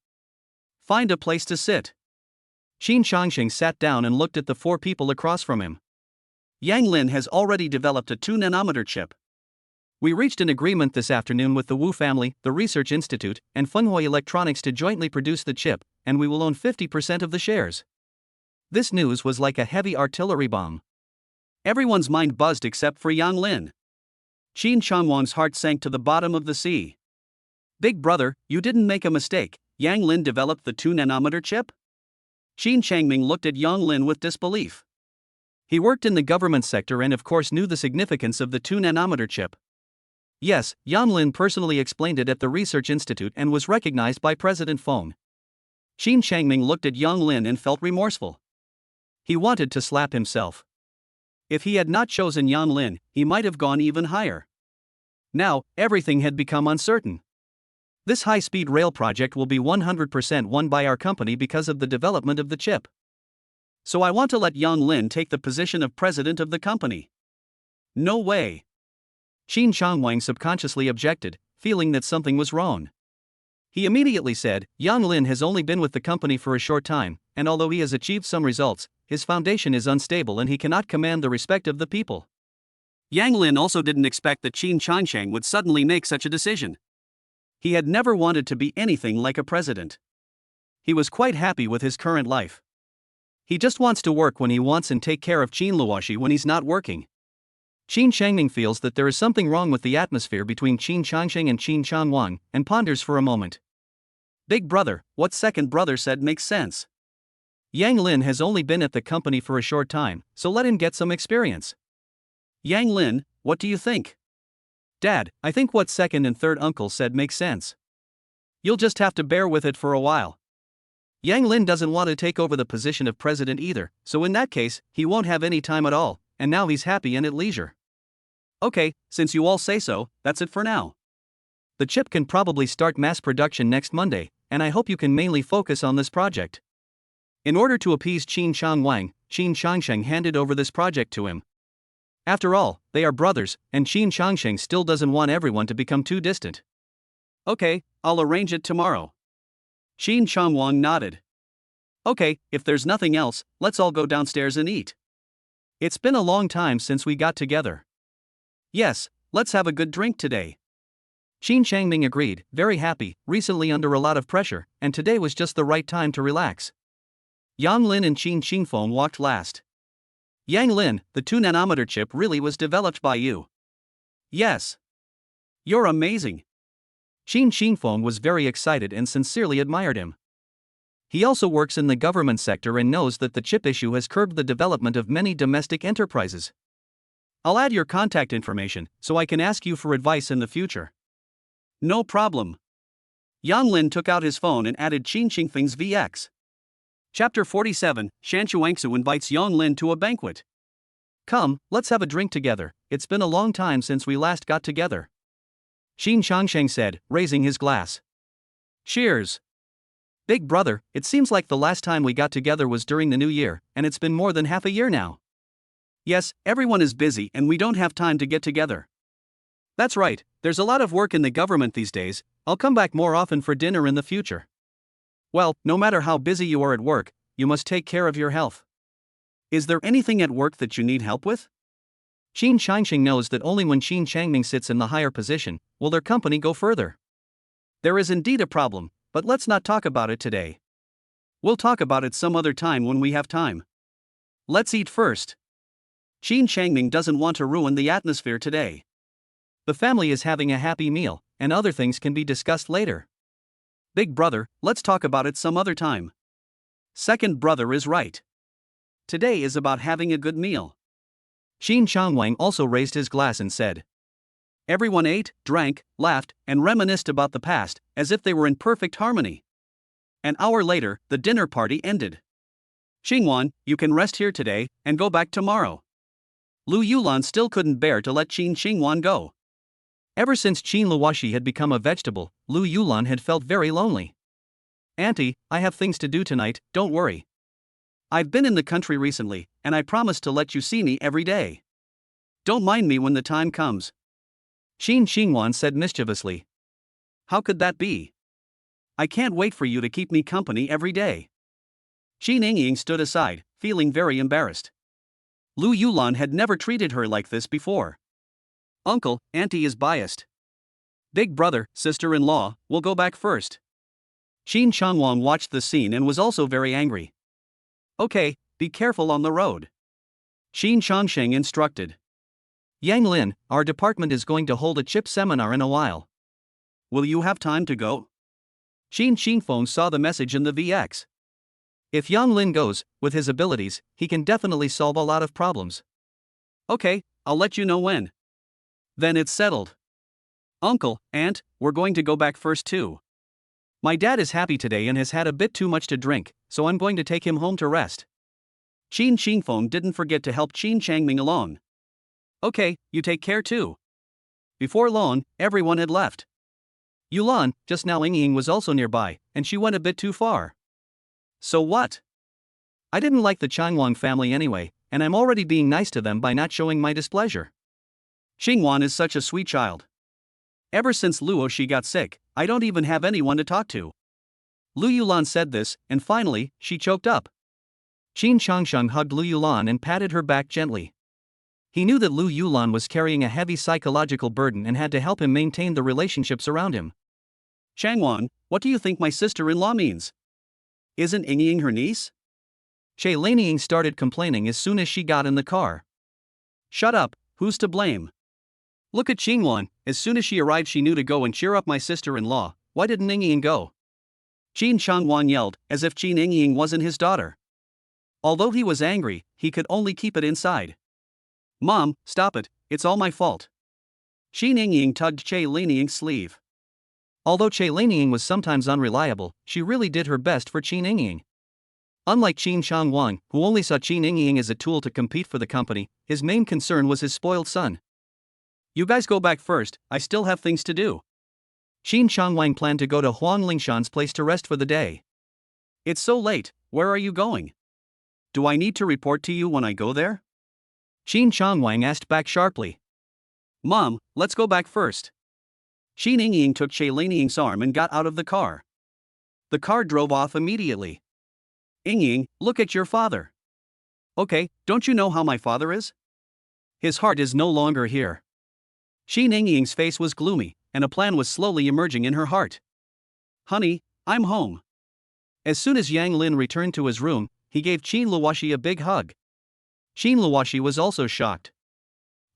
Find a place to sit. Qin Changsheng sat down and looked at the 4 people across from him. Yang Lin has already developed a 2-nanometer chip. We reached an agreement this afternoon with the Wu family, the Research Institute, and Fenghui Electronics to jointly produce the chip, and we will own 50% of the shares. This news was like a heavy artillery bomb. Everyone's mind buzzed except for Yang Lin. Qin Changwang's heart sank to the bottom of the sea. Big brother, you didn't make a mistake, Yang Lin developed the 2-nanometer chip? Qin Changming looked at Yang Lin with disbelief. He worked in the government sector and of course knew the significance of the 2-nanometer chip. Yes, Yang Lin personally explained it at the Research Institute and was recognized by President Feng. Qin Changming looked at Yang Lin and felt remorseful. He wanted to slap himself. If he had not chosen Yang Lin, he might have gone even higher. Now, everything had become uncertain. This high-speed rail project will be 100% won by our company because of the development of the chip. So I want to let Yang Lin take the position of president of the company. No way. Qin Changwang subconsciously objected, feeling that something was wrong. He immediately said, Yang Lin has only been with the company for a short time, and although he has achieved some results, his foundation is unstable and he cannot command the respect of the people. Yang Lin also didn't expect that Qin Changsheng would suddenly make such a decision. He had never wanted to be anything like a president. He was quite happy with his current life. He just wants to work when he wants and take care of Qin Luoshi when he's not working. Qin Changming feels that there is something wrong with the atmosphere between Qin Changsheng and Qin Changwang, and ponders for a moment. Big brother, what second brother said makes sense. Yang Lin has only been at the company for a short time, so let him get some experience. Yang Lin, what do you think? Dad, I think what second and third uncle said makes sense. You'll just have to bear with it for a while. Yang Lin doesn't want to take over the position of president either, so in that case, he won't have any time at all, and now he's happy and at leisure. Okay, since you all say so, that's it for now. The chip can probably start mass production next Monday, and I hope you can mainly focus on this project. In order to appease Qin Changwang, Qin Changsheng handed over this project to him. After all, they are brothers, and Qin Changsheng still doesn't want everyone to become too distant. Okay, I'll arrange it tomorrow. Qin Changwang nodded. Okay, if there's nothing else, let's all go downstairs and eat. It's been a long time since we got together. Yes, let's have a good drink today. Qin Changming agreed, very happy, recently under a lot of pressure, and today was just the right time to relax. Yang Lin and Qin Qingfeng walked last. Yang Lin, the 2-nanometer chip really was developed by you. Yes. You're amazing. Qin Qingfeng was very excited and sincerely admired him. He also works in the government sector and knows that the chip issue has curbed the development of many domestic enterprises. I'll add your contact information so I can ask you for advice in the future. No problem. Yang Lin took out his phone and added Qin Qingfeng's VX. Chapter 47, Shan Chuangsu invites Yang Lin to a banquet. Come, let's have a drink together, it's been a long time since we last got together. Qin Changsheng said, raising his glass. Cheers. Big brother, it seems like the last time we got together was during the new year, and it's been more than half a year now. Yes, everyone is busy and we don't have time to get together. That's right, there's a lot of work in the government these days, I'll come back more often for dinner in the future. Well, no matter how busy you are at work, you must take care of your health. Is there anything at work that you need help with? Qin Changsheng knows that only when Qin Changming sits in the higher position will their company go further. There is indeed a problem, but let's not talk about it today. We'll talk about it some other time when we have time. Let's eat first. Qin Changming doesn't want to ruin the atmosphere today. The family is having a happy meal, and other things can be discussed later. Big brother, let's talk about it some other time. Second brother is right. Today is about having a good meal. Qin Changwang also raised his glass and said. Everyone ate, drank, laughed, and reminisced about the past, as if they were in perfect harmony. An hour later, the dinner party ended. Qingwan, you can rest here today, and go back tomorrow. Lu Yulan still couldn't bear to let Qin Qingwan go. Ever since Qin Luoxi had become a vegetable, Lu Yulan had felt very lonely. Auntie, I have things to do tonight, don't worry. I've been in the country recently, and I promise to let you see me every day. Don't mind me when the time comes. Qin Qingwan said mischievously. How could that be? I can't wait for you to keep me company every day. Qin Yingying stood aside, feeling very embarrassed. Lu Yulan had never treated her like this before. Uncle, auntie is biased. Big brother, sister-in-law, will go back first. Qin Changwang watched the scene and was also very angry. Okay, be careful on the road. Qin Changsheng instructed. Yang Lin, our department is going to hold a chip seminar in a while. Will you have time to go? Qin Qingfeng saw the message in the VX. If Yang Lin goes, with his abilities, he can definitely solve a lot of problems. Okay, I'll let you know when. Then it's settled. Uncle, aunt, we're going to go back first too. My dad is happy today and has had a bit too much to drink, so I'm going to take him home to rest. Qin Qingfeng didn't forget to help Qin Changming along. Okay, you take care too. Before long, everyone had left. Yulan, just now Yingying was also nearby, and she went a bit too far. So what? I didn't like the Changwang family anyway, and I'm already being nice to them by not showing my displeasure. Xingwan is such a sweet child. Ever since Luoxi got sick, I don't even have anyone to talk to. Lu Yulan said this, and finally, she choked up. Qin Changsheng hugged Lu Yulan and patted her back gently. He knew that Lu Yulan was carrying a heavy psychological burden and had to help him maintain the relationships around him. Changwan, what do you think my sister-in-law means? Isn't Yingying her niece? Che Lanying started complaining as soon as she got in the car. Shut up, who's to blame? Look at Qingwan, as soon as she arrived she knew to go and cheer up my sister-in-law, why didn't Yingying go? Qin Changwan yelled, as if Qin Yingying wasn't his daughter. Although he was angry, he could only keep it inside. Mom, stop it, it's all my fault. Qin Yingying tugged Che Lanying's sleeve. Although Che Lanying was sometimes unreliable, she really did her best for Qin Yingying. Unlike Qin Changwang, who only saw Qin Yingying as a tool to compete for the company, his main concern was his spoiled son. You guys go back first, I still have things to do. Qin Changwang planned to go to Huang Lingshan's place to rest for the day. It's so late, where are you going? Do I need to report to you when I go there? Qin Changwang asked back sharply. Mom, let's go back first. Qin Yingying took Che Lanying's arm and got out of the car. The car drove off immediately. Yingying, look at your father. Okay, don't you know how my father is? His heart is no longer here. Qin Yingying's face was gloomy, and a plan was slowly emerging in her heart. Honey, I'm home. As soon as Yang Lin returned to his room, he gave Qin Luoxi a big hug. Qin Luoxi was also shocked.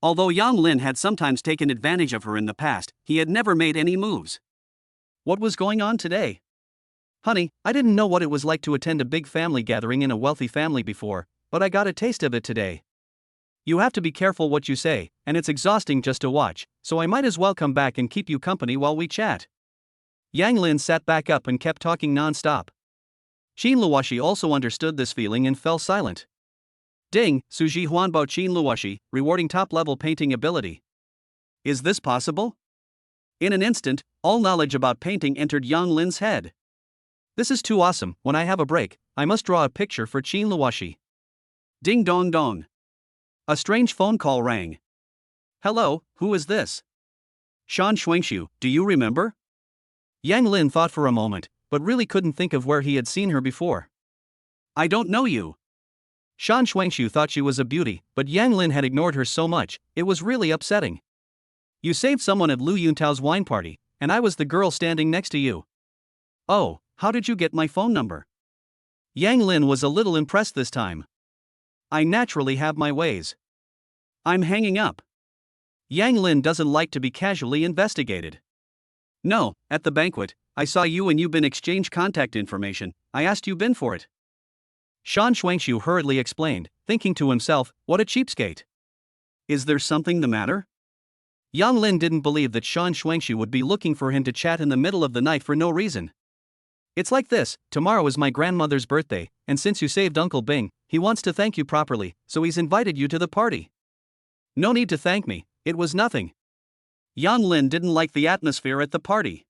Although Yang Lin had sometimes taken advantage of her in the past, he had never made any moves. What was going on today? Honey, I didn't know what it was like to attend a big family gathering in a wealthy family before, but I got a taste of it today. You have to be careful what you say, and it's exhausting just to watch, so I might as well come back and keep you company while we chat. Yang Lin sat back up and kept talking non-stop. Qin Luoxi also understood this feeling and fell silent. Ding, Suji Huanbao Qin Luoxi, rewarding top-level painting ability. Is this possible? In an instant, all knowledge about painting entered Yang Lin's head. This is too awesome, when I have a break, I must draw a picture for Qin Luoxi. Ding dong dong. A strange phone call rang. Hello, who is this? Shan Shuangshu, do you remember? Yang Lin thought for a moment, but really couldn't think of where he had seen her before. I don't know you. Shan Shuangshu thought she was a beauty, but Yang Lin had ignored her so much, it was really upsetting. You saved someone at Lu Yuntao's wine party, and I was the girl standing next to you. Oh, how did you get my phone number? Yang Lin was a little impressed this time. I naturally have my ways. I'm hanging up. Yang Lin doesn't like to be casually investigated. No, at the banquet, I saw you and Yubin exchange contact information. I asked Yubin for it. Shan Shuangshu hurriedly explained, thinking to himself, what a cheapskate. Is there something the matter? Yang Lin didn't believe that Shan Shuangshu would be looking for him to chat in the middle of the night for no reason. It's like this, tomorrow is my grandmother's birthday, and since you saved Uncle Bing, he wants to thank you properly, so he's invited you to the party. No need to thank me, it was nothing. Yang Lin didn't like the atmosphere at the party.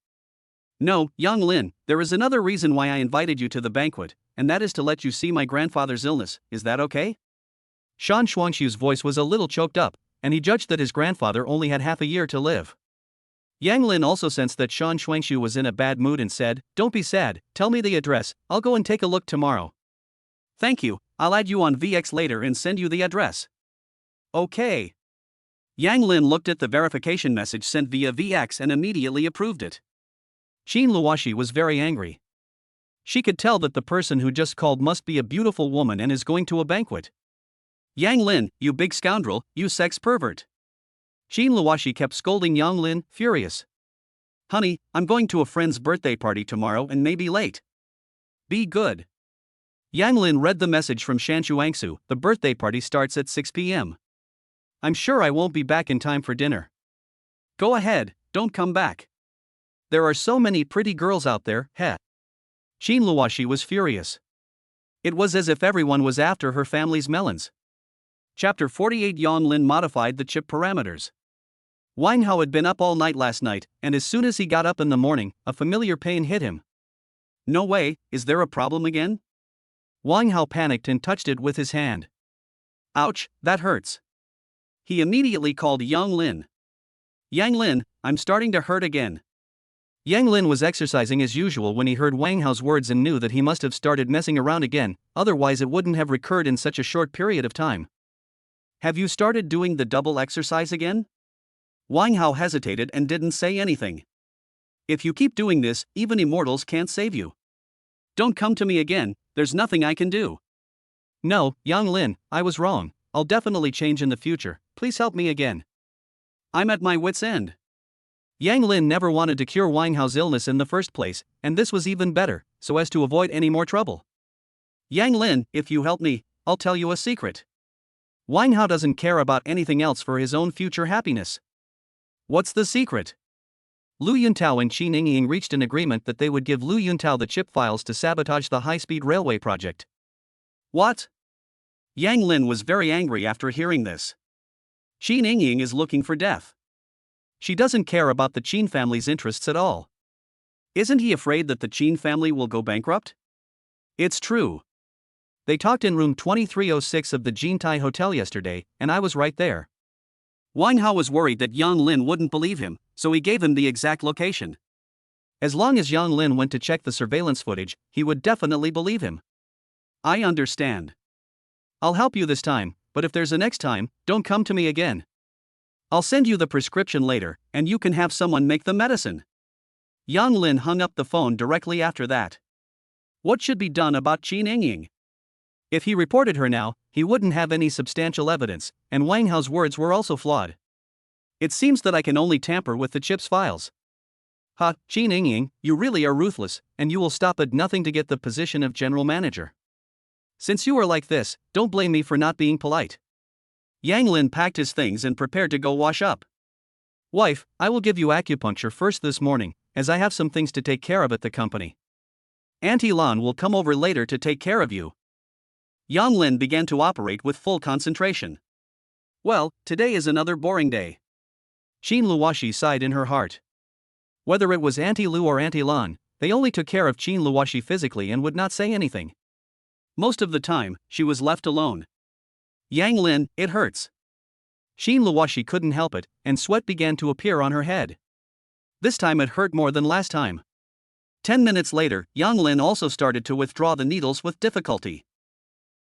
No, Yang Lin, there is another reason why I invited you to the banquet, and that is to let you see my grandfather's illness, is that okay? Shan Shuangshu's voice was a little choked up, and he judged that his grandfather only had half a year to live. Yang Lin also sensed that Shan Shuangshu was in a bad mood and said, don't be sad, tell me the address, I'll go and take a look tomorrow. Thank you, I'll add you on VX later and send you the address. Okay. Yang Lin looked at the verification message sent via VX and immediately approved it. Qin Luoshi was very angry. She could tell that the person who just called must be a beautiful woman and is going to a banquet. Yang Lin, you big scoundrel, you sex pervert. Qin Luoshi kept scolding Yang Lin, furious. Honey, I'm going to a friend's birthday party tomorrow and may be late. Be good. Yang Lin read the message from Shan Shuangsu, the birthday party starts at 6 p.m. I'm sure I won't be back in time for dinner. Go ahead, don't come back. There are so many pretty girls out there, heh. Qin Luoshi was furious. It was as if everyone was after her family's melons. Chapter 48 Yang Lin modified the chip parameters. Wang Hao had been up all night last night, and as soon as he got up in the morning, a familiar pain hit him. No way, is there a problem again? Wang Hao panicked and touched it with his hand. Ouch, that hurts. He immediately called Yang Lin. Yang Lin, I'm starting to hurt again. Yang Lin was exercising as usual when he heard Wang Hao's words and knew that he must have started messing around again, otherwise it wouldn't have recurred in such a short period of time. Have you started doing the double exercise again? Wang Hao hesitated and didn't say anything. If you keep doing this, even immortals can't save you. Don't come to me again, there's nothing I can do. No, Yang Lin, I was wrong, I'll definitely change in the future, please help me again. I'm at my wit's end. Yang Lin never wanted to cure Wang Hao's illness in the first place, and this was even better, so as to avoid any more trouble. Yang Lin, if you help me, I'll tell you a secret. Wang Hao doesn't care about anything else for his own future happiness. What's the secret? Lu Yuntao and Qin Yingying reached an agreement that they would give Lu Yuntao the chip files to sabotage the high-speed railway project. What? Yang Lin was very angry after hearing this. Qin Yingying is looking for death. She doesn't care about the Qin family's interests at all. Isn't he afraid that the Qin family will go bankrupt? It's true. They talked in room 2306 of the Jintai Hotel yesterday, and I was right there. Wang Hao was worried that Yang Lin wouldn't believe him, so he gave him the exact location. As long as Yang Lin went to check the surveillance footage, he would definitely believe him. I understand. I'll help you this time, but if there's a next time, don't come to me again. I'll send you the prescription later, and you can have someone make the medicine. Yang Lin hung up the phone directly after that. What should be done about Qin Yingying? If he reported her now, he wouldn't have any substantial evidence, and Wang Hao's words were also flawed. It seems that I can only tamper with the chip's files. Ha, Qin Yingying, you really are ruthless, and you will stop at nothing to get the position of general manager. Since you are like this, don't blame me for not being polite. Yang Lin packed his things and prepared to go wash up. Wife, I will give you acupuncture first this morning, as I have some things to take care of at the company. Auntie Lan will come over later to take care of you. Yang Lin began to operate with full concentration. Well, today is another boring day. Qin Luoshi sighed in her heart. Whether it was Auntie Lu or Auntie Lan, they only took care of Qin Luoshi physically and would not say anything. Most of the time, she was left alone. Yang Lin, it hurts. Qin Luoshi couldn't help it, and sweat began to appear on her head. This time it hurt more than last time. 10 minutes later, Yang Lin also started to withdraw the needles with difficulty.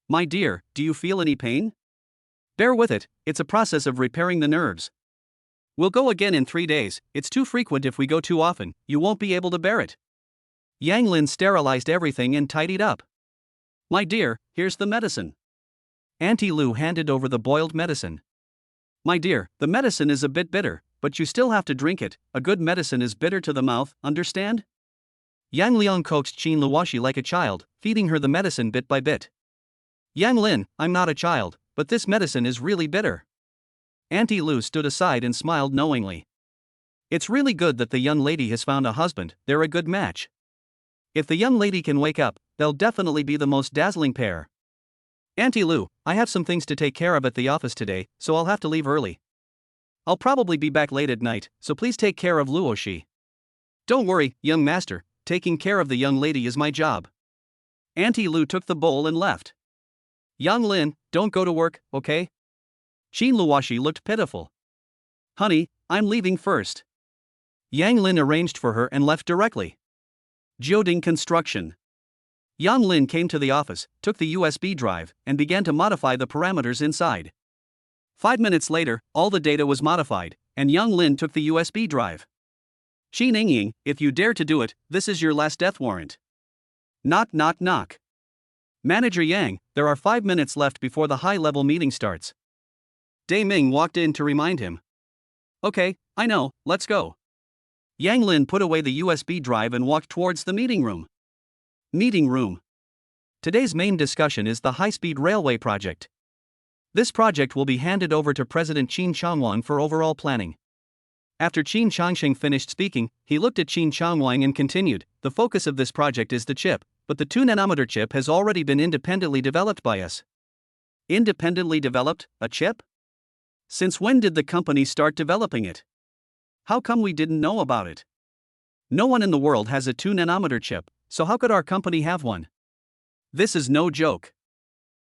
My dear, do you feel any pain? Bear with it, it's a process of repairing the nerves. We'll go again in 3 days, it's too frequent if we go too often, you won't be able to bear it. Yang Lin sterilized everything and tidied up. My dear, here's the medicine. Auntie Lu handed over the boiled medicine. My dear, the medicine is a bit bitter, but you still have to drink it. A good medicine is bitter to the mouth, understand? Yang Liang coaxed Qin Luoshi like a child, feeding her the medicine bit by bit. Yang Lin, I'm not a child, but this medicine is really bitter. Auntie Lu stood aside and smiled knowingly. It's really good that the young lady has found a husband, they're a good match. If the young lady can wake up, they'll definitely be the most dazzling pair. Auntie Lu, I have some things to take care of at the office today, so I'll have to leave early. I'll probably be back late at night, so please take care of Luoshi. Don't worry, young master, taking care of the young lady is my job. Auntie Lu took the bowl and left. Yang Lin, don't go to work, okay? Qin Luoshi looked pitiful. Honey, I'm leaving first. Yang Lin arranged for her and left directly. Jioding Construction. Yang Lin came to the office, took the USB drive, and began to modify the parameters inside. 5 minutes later, all the data was modified, and Yang Lin took the USB drive. Qin Yingying, if you dare to do it, this is your last death warrant. Knock knock knock. Manager Yang, there are 5 minutes left before the high-level meeting starts. Dai Ming walked in to remind him. Okay, I know, let's go. Yang Lin put away the USB drive and walked towards the meeting room. Meeting room. Today's main discussion is the high-speed railway project. This project will be handed over to President Qin Changwang for overall planning. After Qin Changsheng finished speaking, he looked at Qin Changwang and continued, the focus of this project is the chip, but the 2-nanometer chip has already been independently developed by us. Independently developed, a chip? Since when did the company start developing it? How come we didn't know about it? No one in the world has a 2-nanometer chip, so how could our company have one? This is no joke.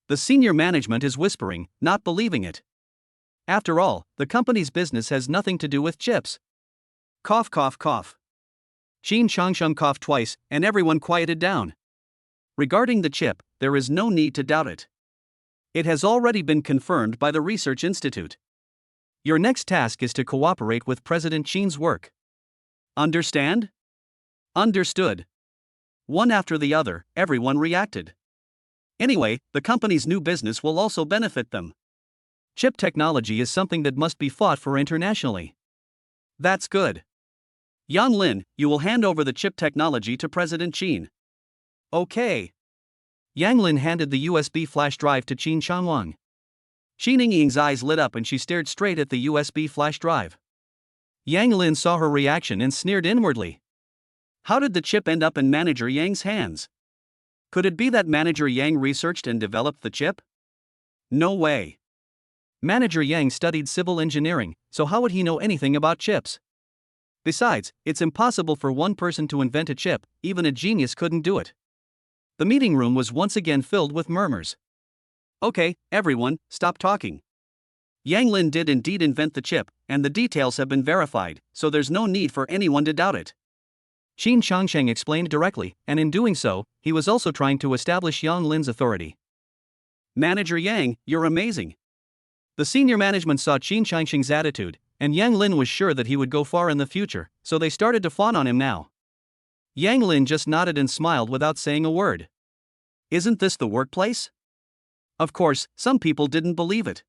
The senior management is whispering, not believing it. After all, the company's business has nothing to do with chips. Cough cough cough. Qin Changsheng coughed twice, and everyone quieted down. Regarding the chip, there is no need to doubt it. It has already been confirmed by the Research Institute. Your next task is to cooperate with President Qin's work. Understand? Understood. One after the other, everyone reacted. Anyway, the company's new business will also benefit them. Chip technology is something that must be fought for internationally. That's good. Yang Lin, you will hand over the chip technology to President Qin. Okay. Yang Lin handed the USB flash drive to Qin Changwang. Qin Yingying's eyes lit up and she stared straight at the USB flash drive. Yang Lin saw her reaction and sneered inwardly. How did the chip end up in Manager Yang's hands? Could it be that Manager Yang researched and developed the chip? No way. Manager Yang studied civil engineering, so how would he know anything about chips? Besides, it's impossible for one person to invent a chip, even a genius couldn't do it. The meeting room was once again filled with murmurs. Okay, everyone, stop talking. Yang Lin did indeed invent the chip, and the details have been verified, so there's no need for anyone to doubt it. Qin Changsheng explained directly, and in doing so, he was also trying to establish Yang Lin's authority. Manager Yang, you're amazing. The senior management saw Qin Changsheng's attitude, and Yang Lin was sure that he would go far in the future, so they started to fawn on him now. Yang Lin just nodded and smiled without saying a word. Isn't this the workplace? Of course, some people didn't believe it.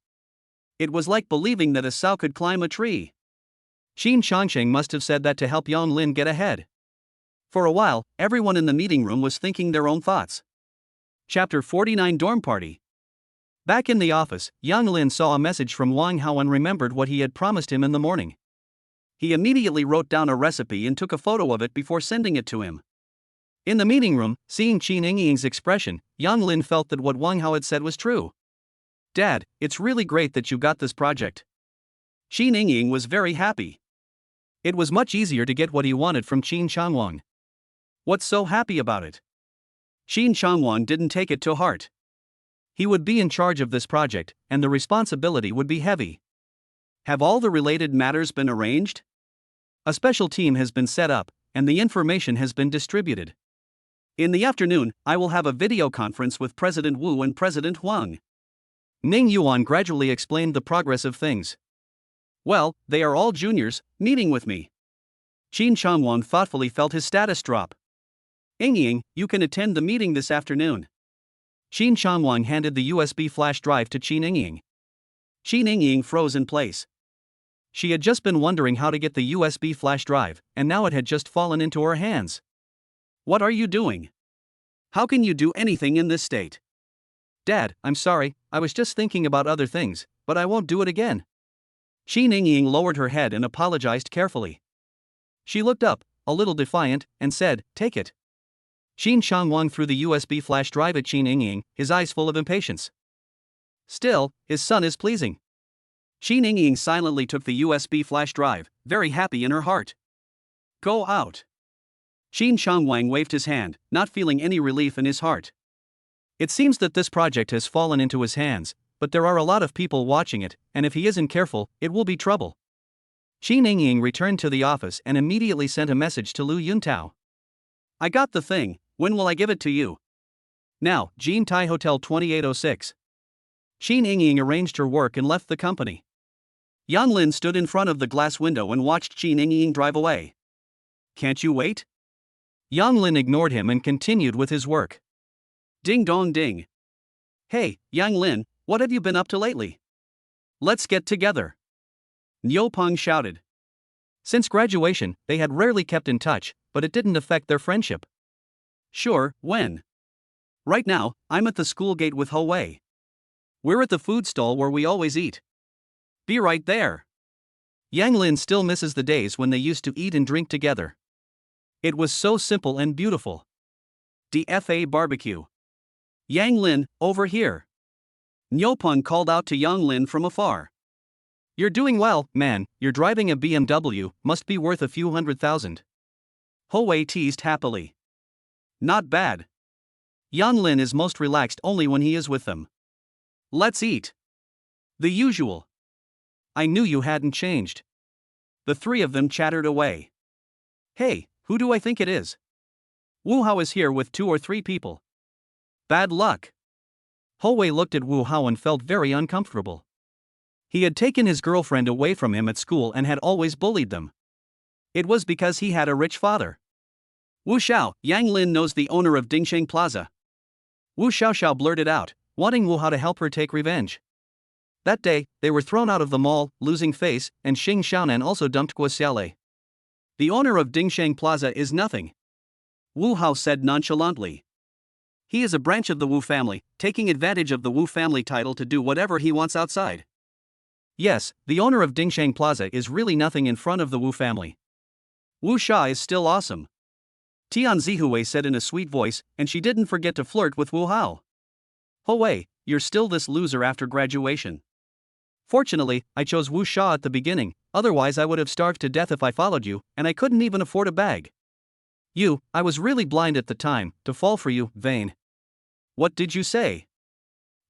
It was like believing that a sow could climb a tree. Qin Changsheng must have said that to help Yang Lin get ahead. For a while, everyone in the meeting room was thinking their own thoughts. Chapter 49 Dorm Party. Back in the office, Yang Lin saw a message from Wang Hao and remembered what he had promised him in the morning. He immediately wrote down a recipe and took a photo of it before sending it to him. In the meeting room, seeing Qin Yingying's expression, Yang Lin felt that what Wang Hao had said was true. Dad, it's really great that you got this project. Qin Yingying was very happy. It was much easier to get what he wanted from Qin Changwang. What's so happy about it? Qin Changwang didn't take it to heart. He would be in charge of this project, and the responsibility would be heavy. Have all the related matters been arranged? A special team has been set up, and the information has been distributed. In the afternoon, I will have a video conference with President Wu and President Huang. Ning Yuan gradually explained the progress of things. Well, they are all juniors, meeting with me. Qin Changwang thoughtfully felt his status drop. Ying, you can attend the meeting this afternoon. Qin Changwang handed the USB flash drive to Qin Ying. Qin Ying froze in place. She had just been wondering how to get the USB flash drive, and now it had just fallen into her hands. What are you doing? How can you do anything in this state? Dad, I'm sorry, I was just thinking about other things, but I won't do it again. Qin Ying lowered her head and apologized carefully. She looked up, a little defiant, and said, "Take it." Qin Changwang threw the USB flash drive at Qin Ying, his eyes full of impatience. Still, his son is pleasing. Qin Ying silently took the USB flash drive, very happy in her heart. Go out. Qin Changwang waved his hand, not feeling any relief in his heart. It seems that this project has fallen into his hands, but there are a lot of people watching it, and if he isn't careful, it will be trouble. Qin Ying returned to the office and immediately sent a message to Lu Yuntao. I got the thing, when will I give it to you? Now, Jean Tai Hotel 2806. Qin Ying arranged her work and left the company. Yang Lin stood in front of the glass window and watched Qin Ying drive away. Can't you wait? Yang Lin ignored him and continued with his work. Ding dong ding. Hey, Yang Lin, what have you been up to lately? Let's get together. Niu Peng shouted. Since graduation, they had rarely kept in touch, but it didn't affect their friendship. Sure, when? Right now, I'm at the school gate with Ho Wei. We're at the food stall where we always eat. Be right there. Yang Lin still misses the days when they used to eat and drink together. It was so simple and beautiful. DFA barbecue. Yang Lin, over here. Niu Peng called out to Yang Lin from afar. You're doing well, man, you're driving a BMW, must be worth a few $100,000. Ho Wei teased happily. Not bad. Yang Lin is most relaxed only when he is with them. Let's eat. The usual. I knew you hadn't changed. The three of them chattered away. Hey, who do I think it is? Wu Hao is here with 2 or 3 people. Bad luck. Ho Wei looked at Wu Hao and felt very uncomfortable. He had taken his girlfriend away from him at school and had always bullied them. It was because he had a rich father. Wu Xiao, Yang Lin knows the owner of Dingsheng Plaza. Wu Xiao blurted out, wanting Wu Hao to help her take revenge. That day, they were thrown out of the mall, losing face, and Xing Xiaonan also dumped Guo Xiaolei. The owner of Dingsheng Plaza is nothing. Wu Hao said nonchalantly. He is a branch of the Wu family, taking advantage of the Wu family title to do whatever he wants outside. Yes, the owner of Dingsheng Plaza is really nothing in front of the Wu family. Wu Sha is still awesome. Tian Zihui said in a sweet voice, and she didn't forget to flirt with Wu Hao. Ho Wei, you're still this loser after graduation. Fortunately, I chose Wu Sha at the beginning, otherwise I would have starved to death if I followed you, and I couldn't even afford a bag. I was really blind at the time, to fall for you, vain. What did you say?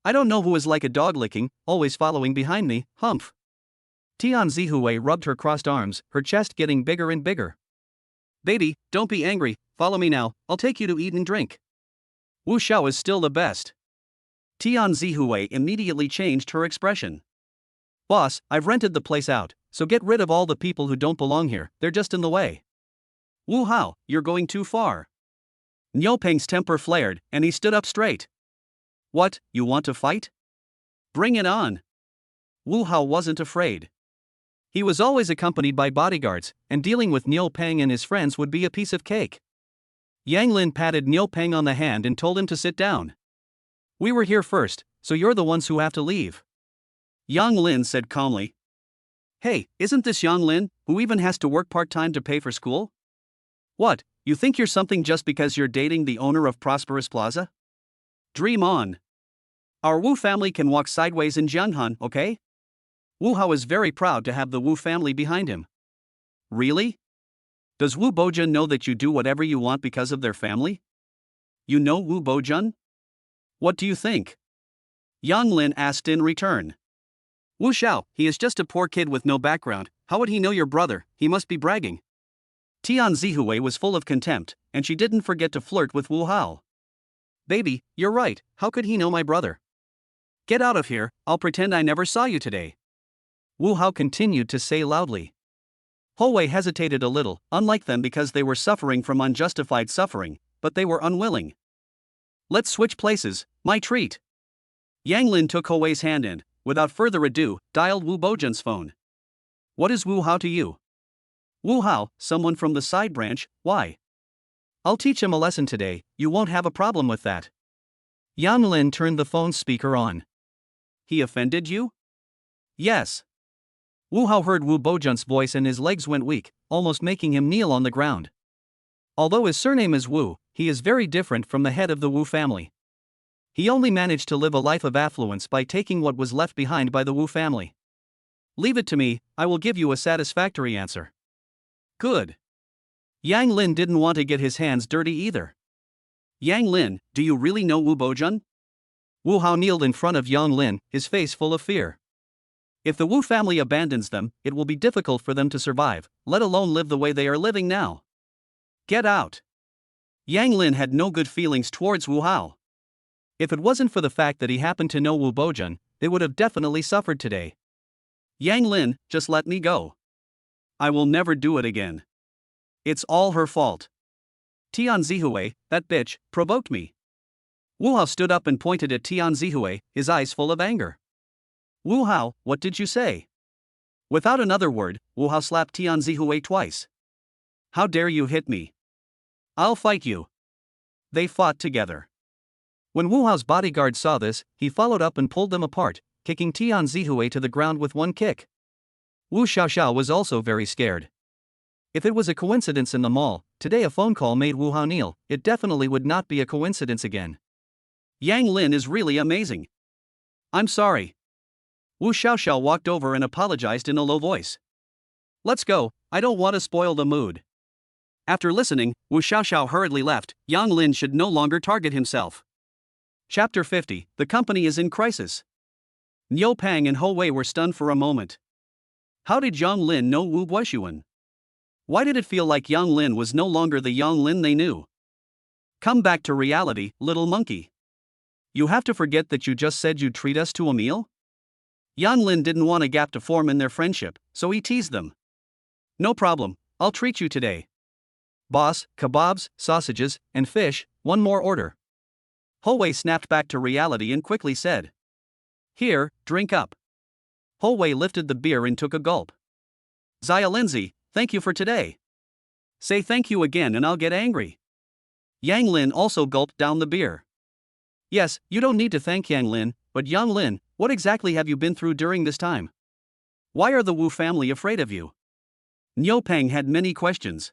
I don't know who is like a dog licking, always following behind me, humph. Tian Zihui rubbed her crossed arms, her chest getting bigger and bigger. Baby, don't be angry, follow me now, I'll take you to eat and drink. Wu Xiao is still the best. Tian Zihui immediately changed her expression. Boss, I've rented the place out, so get rid of all the people who don't belong here, they're just in the way. Wu Hao, you're going too far. Niu Peng's temper flared, and he stood up straight. What, you want to fight? Bring it on. Wu Hao wasn't afraid. He was always accompanied by bodyguards, and dealing with Niu Peng and his friends would be a piece of cake. Yang Lin patted Niu Peng on the hand and told him to sit down. We were here first, so you're the ones who have to leave. Yang Lin said calmly. Hey, isn't this Yang Lin, who even has to work part-time to pay for school? What, you think you're something just because you're dating the owner of Prosperous Plaza? Dream on. Our Wu family can walk sideways in Jianghan, okay? Wu Hao is very proud to have the Wu family behind him. Really? Does Wu Boujun know that you do whatever you want because of their family? You know Wu Boujun? What do you think? Yang Lin asked in return. Wu Xiao, he is just a poor kid with no background, how would he know your brother, he must be bragging. Tian Zihui was full of contempt, and she didn't forget to flirt with Wu Hao. Baby, you're right, how could he know my brother? Get out of here, I'll pretend I never saw you today. Wu Hao continued to say loudly. Ho Wei hesitated a little, unlike them because they were suffering from unjustified suffering, but they were unwilling. Let's switch places, my treat. Yang Lin took Ho Wei's hand and, without further ado, dialed Wu Bojan's phone. What is Wu Hao to you? Wu Hao, someone from the side branch, why? I'll teach him a lesson today, you won't have a problem with that. Yang Lin turned the phone speaker on. He offended you? Yes. Wu Hao heard Wu Bojan's voice and his legs went weak, almost making him kneel on the ground. Although his surname is Wu, he is very different from the head of the Wu family. He only managed to live a life of affluence by taking what was left behind by the Wu family. Leave it to me, I will give you a satisfactory answer. Good. Yang Lin didn't want to get his hands dirty either. Yang Lin, do you really know Wu Bojan? Wu Hao kneeled in front of Yang Lin, his face full of fear. If the Wu family abandons them, it will be difficult for them to survive, let alone live the way they are living now. Get out. Yang Lin had no good feelings towards Wu Hao. If it wasn't for the fact that he happened to know Wu Bojan, they would have definitely suffered today. Yang Lin, just let me go. I will never do it again. It's all her fault. Tian Zihui, that bitch, provoked me. Wu Hao stood up and pointed at Tian Zihui, his eyes full of anger. Wu Hao, what did you say? Without another word, Wu Hao slapped Tian Zihui twice. How dare you hit me? I'll fight you. They fought together. When Wu Hao's bodyguard saw this, he followed up and pulled them apart, kicking Tian Zihui to the ground with one kick. Wu Xiaoxiao was also very scared. If it was a coincidence in the mall, today a phone call made Wu Hao kneel, it definitely would not be a coincidence again. Yang Lin is really amazing. I'm sorry. Wu Xiaoxiao walked over and apologized in a low voice. Let's go, I don't want to spoil the mood. After listening, Wu Xiaoxiao hurriedly left. Yang Lin should no longer target himself. Chapter 50, the company is in crisis. Niu Pang and Ho Wei were stunned for a moment. How did Yang Lin know Wu Guoxuan? Why did it feel like Yang Lin was no longer the Yang Lin they knew? Come back to reality, little monkey. You have to forget that you just said you'd treat us to a meal? Yang Lin didn't want a gap to form in their friendship, so he teased them. No problem, I'll treat you today. Boss, kebabs, sausages, and fish, one more order. Ho Wei snapped back to reality and quickly said. Here, drink up. Ho Wei lifted the beer and took a gulp. Zia Lindsay, thank you for today. Say thank you again and I'll get angry. Yang Lin also gulped down the beer. Yes, you don't need to thank Yang Lin, but Yang Lin, what exactly have you been through during this time? Why are the Wu family afraid of you? Niu Pang had many questions.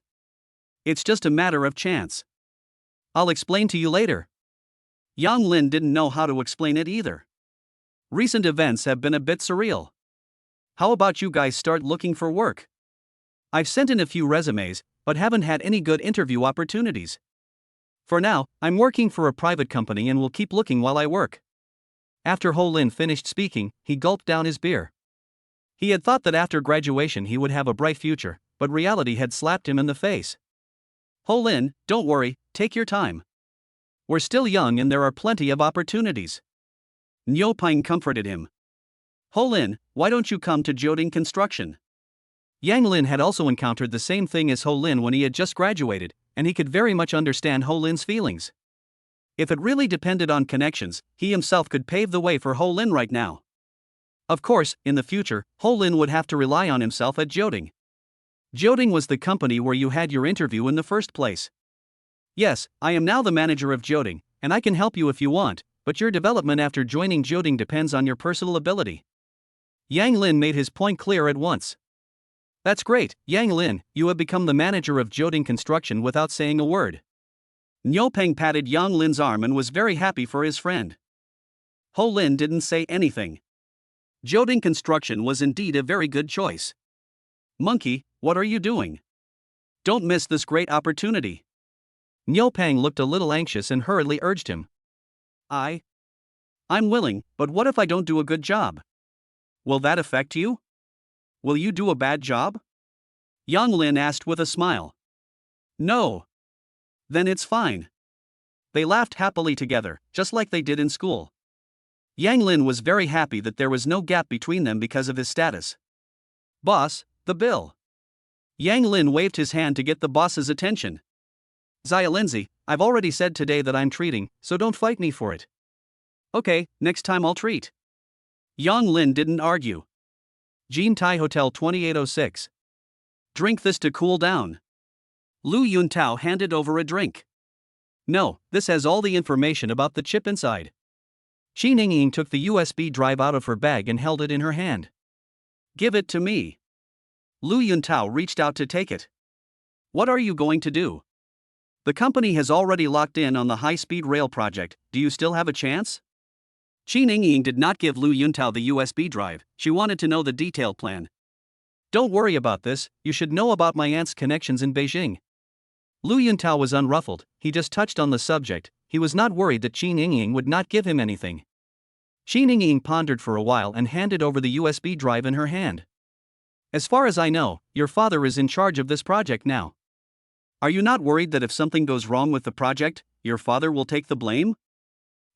It's just a matter of chance. I'll explain to you later. Yang Lin didn't know how to explain it either. Recent events have been a bit surreal. How about you guys start looking for work? I've sent in a few resumes, but haven't had any good interview opportunities. For now, I'm working for a private company and will keep looking while I work. After Ho Lin finished speaking, he gulped down his beer. He had thought that after graduation he would have a bright future, but reality had slapped him in the face. Ho Lin, don't worry, take your time. We're still young and there are plenty of opportunities. Niu Pang comforted him. Ho Lin, why don't you come to Jioding Construction? Yang Lin had also encountered the same thing as Ho Lin when he had just graduated, and he could very much understand Ho Lin's feelings. If it really depended on connections, he himself could pave the way for Ho Lin right now. Of course, in the future, Ho Lin would have to rely on himself at Jioding. Jioding was the company where you had your interview in the first place. Yes, I am now the manager of Jioding, and I can help you if you want, but your development after joining Jioding depends on your personal ability. Yang Lin made his point clear at once. That's great, Yang Lin, you have become the manager of Jioding Construction without saying a word. Niu Pang patted Yang Lin's arm and was very happy for his friend. Ho Lin didn't say anything. Jioding Construction was indeed a very good choice. Monkey, what are you doing? Don't miss this great opportunity. Niu Pang looked a little anxious and hurriedly urged him. I'm willing, but what if I don't do a good job? Will that affect you? Will you do a bad job? Yang Lin asked with a smile. No. Then it's fine. They laughed happily together, just like they did in school. Yang Lin was very happy that there was no gap between them because of his status. Boss, the bill. Yang Lin waved his hand to get the boss's attention. Zia Lindsay, I've already said today that I'm treating, so don't fight me for it. Okay, next time I'll treat. Yang Lin didn't argue. Jean Tai Hotel 2806. Drink this to cool down. Lu Yuntao handed over a drink. No, this has all the information about the chip inside. Qi Ningying took the USB drive out of her bag and held it in her hand. Give it to me. Lu Yuntao reached out to take it. What are you going to do? The company has already locked in on the high-speed rail project, do you still have a chance? Qi Ningying did not give Lu Yuntao the USB drive, she wanted to know the detailed plan. Don't worry about this, you should know about my aunt's connections in Beijing. Lu Yuntao was unruffled, he just touched on the subject, he was not worried that Qi Ningying would not give him anything. Qi Ningying pondered for a while and handed over the USB drive in her hand. As far as I know, your father is in charge of this project now. Are you not worried that if something goes wrong with the project, your father will take the blame?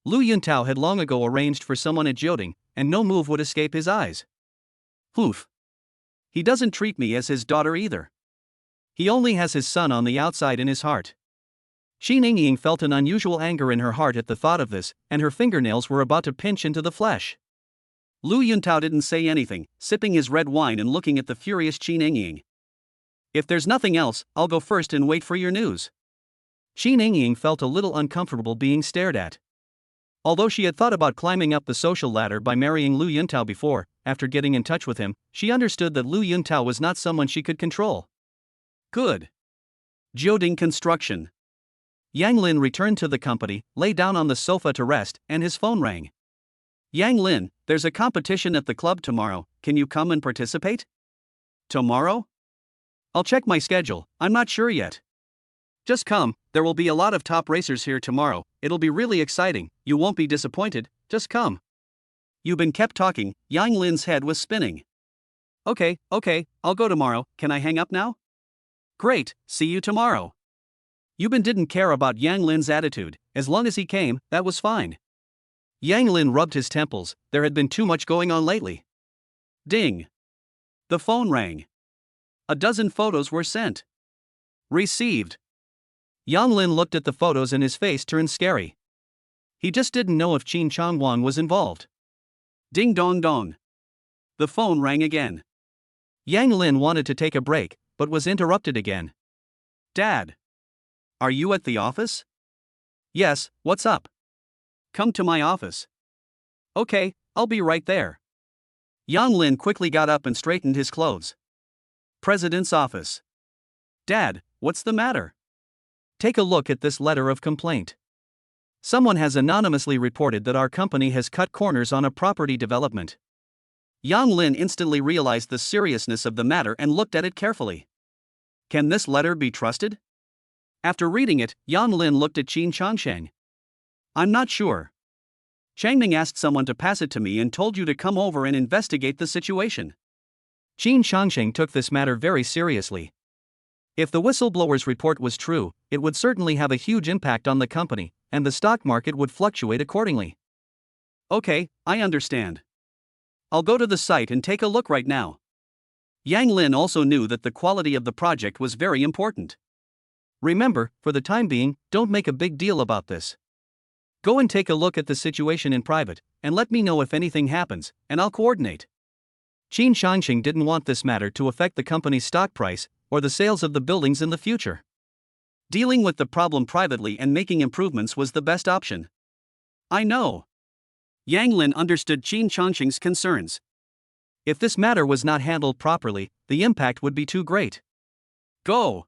Lu Yuntao had long ago arranged for someone at Jioding, and no move would escape his eyes. Oof. He doesn't treat me as his daughter either. He only has his son on the outside in his heart. Qi Ningying felt an unusual anger in her heart at the thought of this, and her fingernails were about to pinch into the flesh. Lu Yuntao didn't say anything, sipping his red wine and looking at the furious Qi Ningying. If there's nothing else, I'll go first and wait for your news. Qi Ningying felt a little uncomfortable being stared at. Although she had thought about climbing up the social ladder by marrying Lu Yuntao before, after getting in touch with him, she understood that Lu Yuntao was not someone she could control. Good. Jioding Construction. Yang Lin returned to the company, lay down on the sofa to rest, and his phone rang. Yang Lin, there's a competition at the club tomorrow, can you come and participate? Tomorrow? I'll check my schedule, I'm not sure yet. Just come, there will be a lot of top racers here tomorrow, it'll be really exciting, you won't be disappointed, just come. You've been kept talking, Yang Lin's head was spinning. Okay, I'll go tomorrow, can I hang up now? Great, see you tomorrow. Yubin didn't care about Yang Lin's attitude, as long as he came, that was fine. Yang Lin rubbed his temples, there had been too much going on lately. Ding. The phone rang. A dozen photos were sent. Received. Yang Lin looked at the photos and his face turned scary. He just didn't know if Qin Changwang was involved. Ding dong dong. The phone rang again. Yang Lin wanted to take a break, but was interrupted again. Dad. Are you at the office? Yes, what's up? Come to my office. Okay, I'll be right there. Yang Lin quickly got up and straightened his clothes. President's office. Dad, what's the matter? Take a look at this letter of complaint. Someone has anonymously reported that our company has cut corners on a property development. Yang Lin instantly realized the seriousness of the matter and looked at it carefully. Can this letter be trusted? After reading it, Yang Lin looked at Qin Changsheng. I'm not sure. Changming asked someone to pass it to me and told you to come over and investigate the situation. Qin Changsheng took this matter very seriously. If the whistleblower's report was true, it would certainly have a huge impact on the company, and the stock market would fluctuate accordingly. Okay, I understand. I'll go to the site and take a look right now. Yang Lin also knew that the quality of the project was very important. Remember, for the time being, don't make a big deal about this. Go and take a look at the situation in private, and let me know if anything happens, and I'll coordinate. Qin Changsheng didn't want this matter to affect the company's stock price, or the sales of the buildings in the future. Dealing with the problem privately and making improvements was the best option. I know. Yang Lin understood Qin Changsheng's concerns. If this matter was not handled properly, the impact would be too great. Go!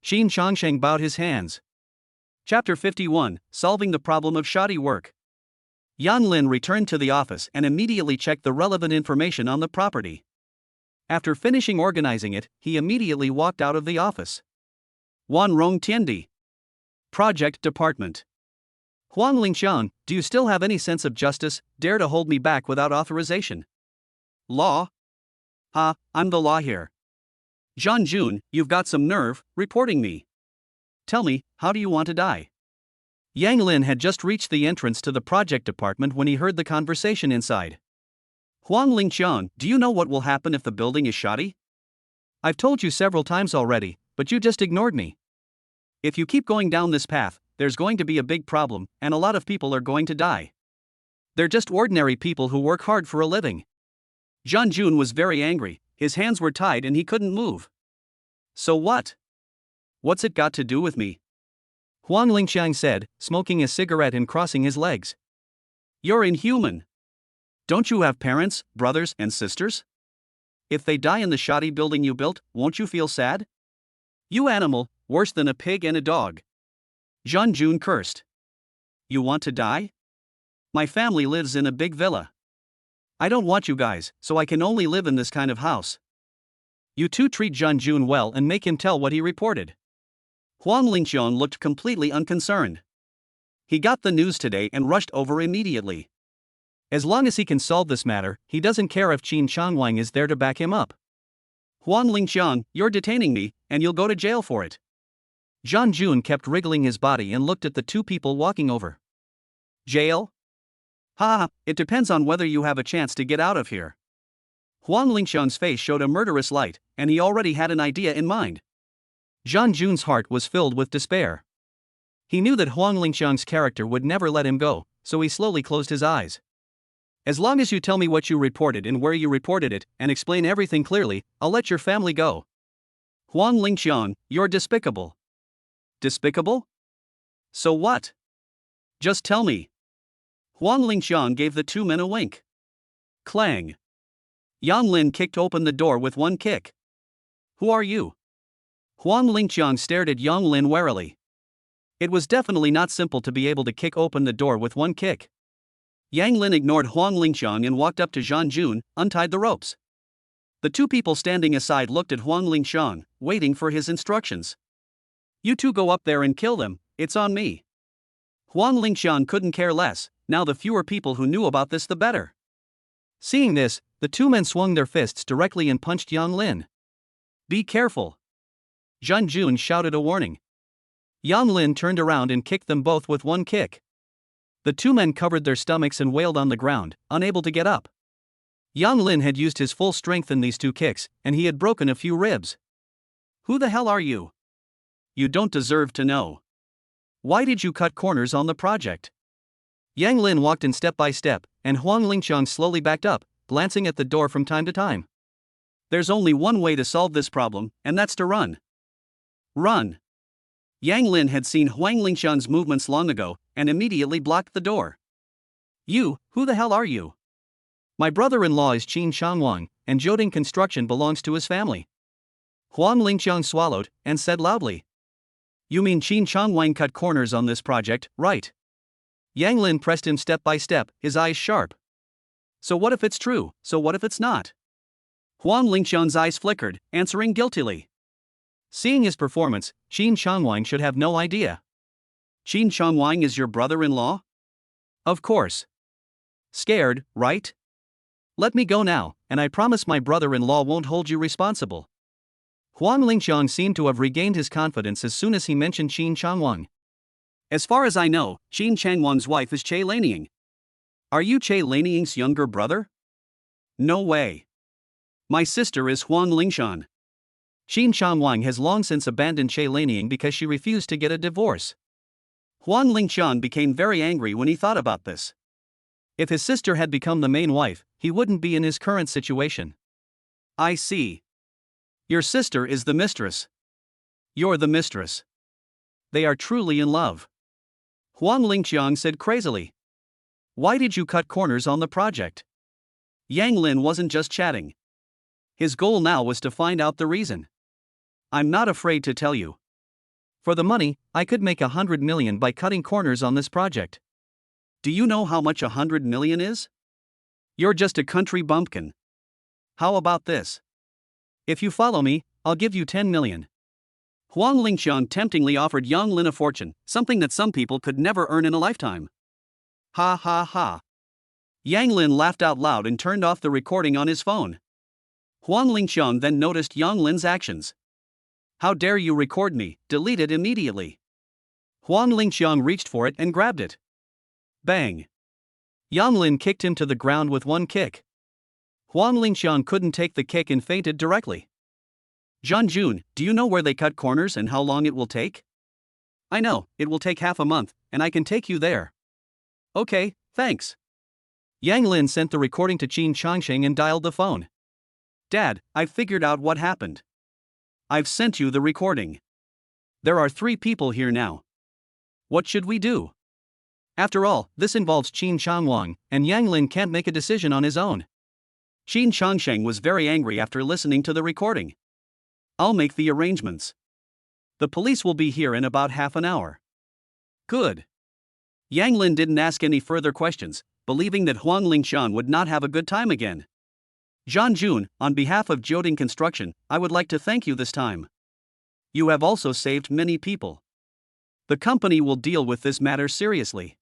Qin Changsheng bowed his hands. Chapter 51, Solving the Problem of Shoddy Work. Yang Lin returned to the office and immediately checked the relevant information on the property. After finishing organizing it, he immediately walked out of the office. Wanrong Tiandi. Project Department. Huang Lingxiang, do you still have any sense of justice, dare to hold me back without authorization? Law? I'm the law here. Zhang Jun, you've got some nerve, reporting me. Tell me, how do you want to die? Yang Lin had just reached the entrance to the project department when he heard the conversation inside. Huang Lingxiang, do you know what will happen if the building is shoddy? I've told you several times already, but you just ignored me. If you keep going down this path, there's going to be a big problem, and a lot of people are going to die. They're just ordinary people who work hard for a living. Jun was very angry, his hands were tied and he couldn't move. So what? What's it got to do with me? Huang Lingxiang said, smoking a cigarette and crossing his legs. You're inhuman. Don't you have parents, brothers, and sisters? If they die in the shoddy building you built, won't you feel sad? You animal, worse than a pig and a dog. Jun cursed. You want to die? My family lives in a big villa. I don't want you guys, so I can only live in this kind of house. You two treat Jun well and make him tell what he reported. Huang Lingxiang looked completely unconcerned. He got the news today and rushed over immediately. As long as he can solve this matter, he doesn't care if Qin Changwang is there to back him up. Huang Lingxiang, you're detaining me, and you'll go to jail for it. Jun kept wriggling his body and looked at the two people walking over. Jail? Ha, it depends on whether you have a chance to get out of here. Huang Lingxiang's face showed a murderous light, and he already had an idea in mind. Jun's heart was filled with despair. He knew that Huang Lingxiang's character would never let him go, so he slowly closed his eyes. As long as you tell me what you reported and where you reported it, and explain everything clearly, I'll let your family go. Huang Lingxiang, you're despicable. Despicable? So what? Just tell me. Huang Lingxiang gave the two men a wink. Clang. Yang Lin kicked open the door with one kick. Who are you? Huang Lingxiang stared at Yang Lin warily. It was definitely not simple to be able to kick open the door with one kick. Yang Lin ignored Huang Lingxiang and walked up to Jun, untied the ropes. The two people standing aside looked at Huang Lingxiang, waiting for his instructions. You two go up there and kill them, it's on me. Huang Lingxiang couldn't care less, now the fewer people who knew about this the better. Seeing this, the two men swung their fists directly and punched Yang Lin. Be careful. Jun shouted a warning. Yang Lin turned around and kicked them both with one kick. The two men covered their stomachs and wailed on the ground, unable to get up. Yang Lin had used his full strength in these two kicks, and he had broken a few ribs. Who the hell are you? You don't deserve to know. Why did you cut corners on the project? Yang Lin walked in step by step, and Huang Lingxiang slowly backed up, glancing at the door from time to time. There's only one way to solve this problem, and that's to run. Run. Yang Lin had seen Huang Lingxiang's movements long ago, and immediately blocked the door. You, who the hell are you? My brother-in-law is Qin Changwang, and Jiuding Construction belongs to his family. Huang Lingxiang swallowed, and said loudly. You mean Qin Changwang cut corners on this project, right? Yang Lin pressed him step by step, his eyes sharp. So what if it's true, so what if it's not? Huang Lingxiang's eyes flickered, answering guiltily. Seeing his performance, Qin Changwang should have no idea. Qin Changwang is your brother-in-law? Of course. Scared, right? Let me go now, and I promise my brother-in-law won't hold you responsible. Huang Lingxiang seemed to have regained his confidence as soon as he mentioned Qin Changwang. As far as I know, Qin Changwang's wife is Che Lanying. Are you Che Lanying's younger brother? No way. My sister is Huang Lingxiang. Qin Changwang has long since abandoned Che Lanying because she refused to get a divorce. Huang Lingxiang became very angry when he thought about this. If his sister had become the main wife, he wouldn't be in his current situation. I see. Your sister is the mistress. You're the mistress. They are truly in love. Huang Lingxiang said crazily. Why did you cut corners on the project? Yang Lin wasn't just chatting. His goal now was to find out the reason. I'm not afraid to tell you. For the money, I could make 100 million by cutting corners on this project. Do you know how much 100 million is? You're just a country bumpkin. How about this? If you follow me, I'll give you 10 million. Huang Lingxiang temptingly offered Yang Lin a fortune, something that some people could never earn in a lifetime. Ha ha ha. Yang Lin laughed out loud and turned off the recording on his phone. Huang Lingxiang then noticed Yang Lin's actions. How dare you record me, delete it immediately. Huang Lingxiang reached for it and grabbed it. Bang. Yang Lin kicked him to the ground with one kick. Huang Lingxiang couldn't take the kick and fainted directly. Jun, do you know where they cut corners and how long it will take? I know, it will take half a month, and I can take you there. Okay, thanks. Yang Lin sent the recording to Qin Changsheng and dialed the phone. Dad, I've figured out what happened. I've sent you the recording. There are 3 people here now. What should we do? After all, this involves Qin Changwang, and Yang Lin can't make a decision on his own. Qin Changsheng was very angry after listening to the recording. I'll make the arrangements. The police will be here in about half an hour. Good. Yang Lin didn't ask any further questions, believing that Huang Lingshan would not have a good time again. Zhan Jun, on behalf of Jioding Construction, I would like to thank you this time. You have also saved many people. The company will deal with this matter seriously.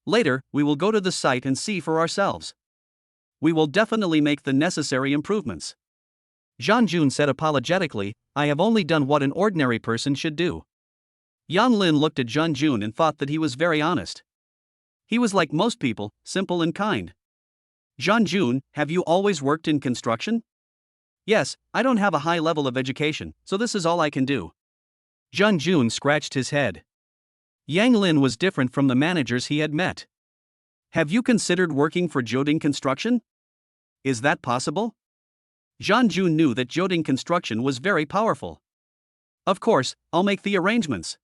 Later, we will go to the site and see for ourselves. We will definitely make the necessary improvements. Zhan Jun said apologetically, I have only done what an ordinary person should do. Yang Lin looked at Zhan Jun and thought that he was very honest. He was like most people, simple and kind. Zhan Jun, have you always worked in construction? Yes, I don't have a high level of education, so this is all I can do. Zhan Jun scratched his head. Yang Lin was different from the managers he had met. Have you considered working for Jioding Construction? Is that possible? Zhan Jun knew that Jioding Construction was very powerful. Of course, I'll make the arrangements.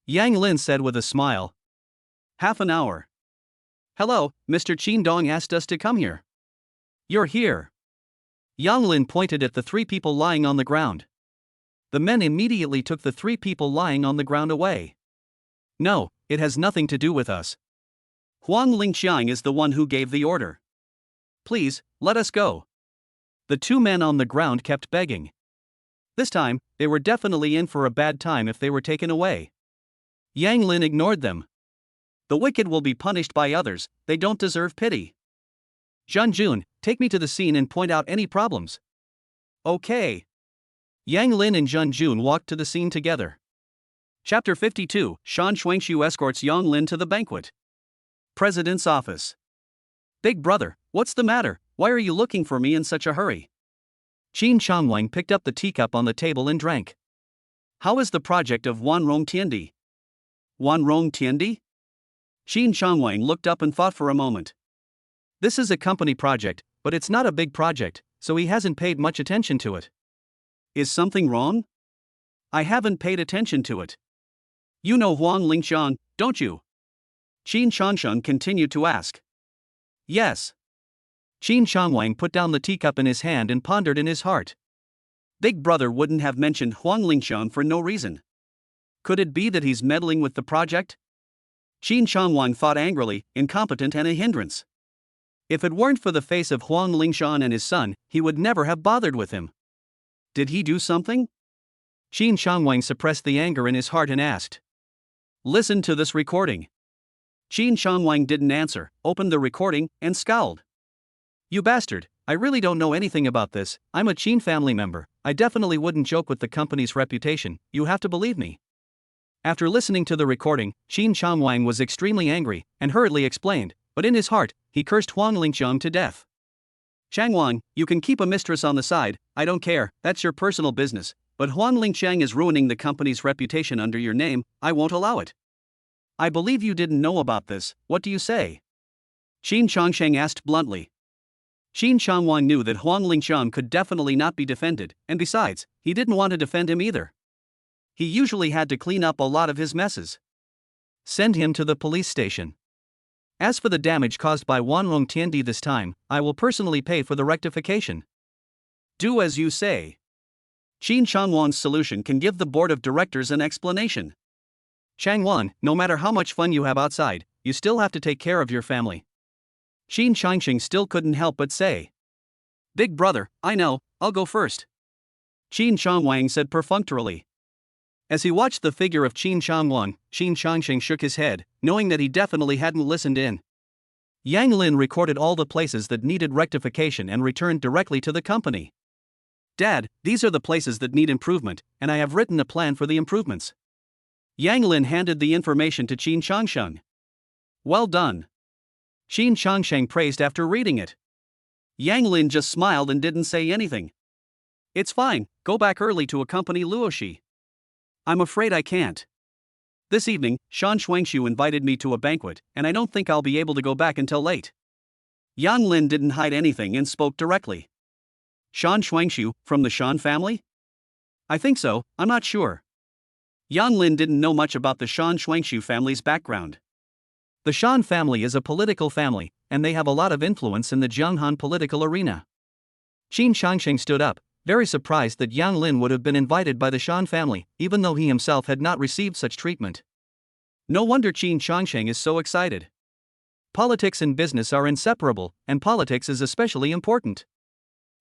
Yang Lin said with a smile. Half an hour. Hello, Mr. Qin Dong asked us to come here. You're here. Yang Lin pointed at the 3 people lying on the ground. The men immediately took the 3 people lying on the ground away. No, it has nothing to do with us. Huang Lingxiang is the one who gave the order. Please, let us go. The 2 men on the ground kept begging. This time, they were definitely in for a bad time if they were taken away. Yang Lin ignored them. The wicked will be punished by others, they don't deserve pity. Zhan Jun, take me to the scene and point out any problems. Okay. Yang Lin and Zhan Jun walked to the scene together. Chapter 52, Shan Shuangshu escorts Yang Lin to the banquet. President's office. Big brother, what's the matter? Why are you looking for me in such a hurry? Qin Changwang picked up the teacup on the table and drank. How is the project of Wanrong Tiandi? Wanrong Tiandi? Qin Changwang looked up and thought for a moment. This is a company project, but it's not a big project, so he hasn't paid much attention to it. Is something wrong? I haven't paid attention to it. You know Huang Lingshan, don't you? Qin Changsheng continued to ask. Yes. Qin Changwang put down the teacup in his hand and pondered in his heart. Big brother wouldn't have mentioned Huang Lingshan for no reason. Could it be that he's meddling with the project? Qin Changwang thought angrily, incompetent and a hindrance. If it weren't for the face of Huang Lingshan and his son, he would never have bothered with him. Did he do something? Qin Changwang suppressed the anger in his heart and asked. Listen to this recording. Qin Changwang didn't answer, opened the recording, and scowled. You bastard, I really don't know anything about this, I'm a Qin family member, I definitely wouldn't joke with the company's reputation, you have to believe me. After listening to the recording, Qin Changwang was extremely angry, and hurriedly explained, but in his heart, he cursed Huang Lingxiang to death. Changwang, you can keep a mistress on the side, I don't care, that's your personal business, but Huang Lingxiang is ruining the company's reputation under your name, I won't allow it. I believe you didn't know about this, what do you say? Qin Changsheng asked bluntly. Qin Changwang knew that Huang Lingxiang could definitely not be defended, and besides, he didn't want to defend him either. He usually had to clean up a lot of his messes. Send him to the police station. As for the damage caused by Wanrong Tiandi this time, I will personally pay for the rectification. Do as you say. Qin Changwang's solution can give the board of directors an explanation. Changwan, no matter how much fun you have outside, you still have to take care of your family. Qin Changsheng still couldn't help but say. Big brother, I know, I'll go first. Qin Changwang said perfunctorily. As he watched the figure of Qin Changwang, Qin Changsheng shook his head, knowing that he definitely hadn't listened in. Yang Lin recorded all the places that needed rectification and returned directly to the company. Dad, these are the places that need improvement, and I have written a plan for the improvements. Yang Lin handed the information to Qin Changsheng. Well done. Qin Changsheng praised after reading it. Yang Lin just smiled and didn't say anything. It's fine, go back early to accompany Luoshi. I'm afraid I can't. This evening, Shan Shuangshu invited me to a banquet, and I don't think I'll be able to go back until late. Yang Lin didn't hide anything and spoke directly. Shan Shuangshu, from the Shan family? I think so, I'm not sure. Yang Lin didn't know much about the Shan Shuangshu family's background. The Shan family is a political family, and they have a lot of influence in the Jianghan political arena. Qin Shangsheng stood up, very surprised that Yang Lin would have been invited by the Shan family, even though he himself had not received such treatment. No wonder Qin Shangsheng is so excited. Politics and business are inseparable, and politics is especially important.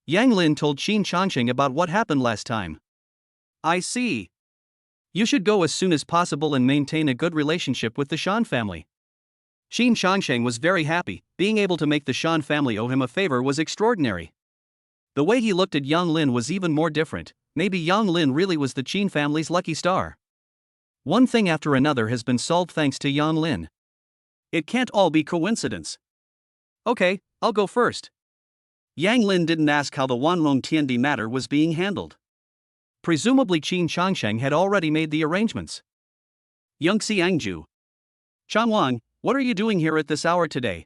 Yang Lin told Qin Shangsheng about what happened last time. I see. You should go as soon as possible and maintain a good relationship with the Shan family. Qin Shangsheng was very happy. Being able to make the Shan family owe him a favor was extraordinary. The way he looked at Yang Lin was even more different. Maybe Yang Lin really was the Qin family's lucky star. One thing after another has been solved thanks to Yang Lin. It can't all be coincidence. Okay, I'll go first. Yang Lin didn't ask how the Wanlong Tiandi matter was being handled. Presumably Qin Shangsheng had already made the arrangements. Yangxi Angju. Changwang, what are you doing here at this hour today?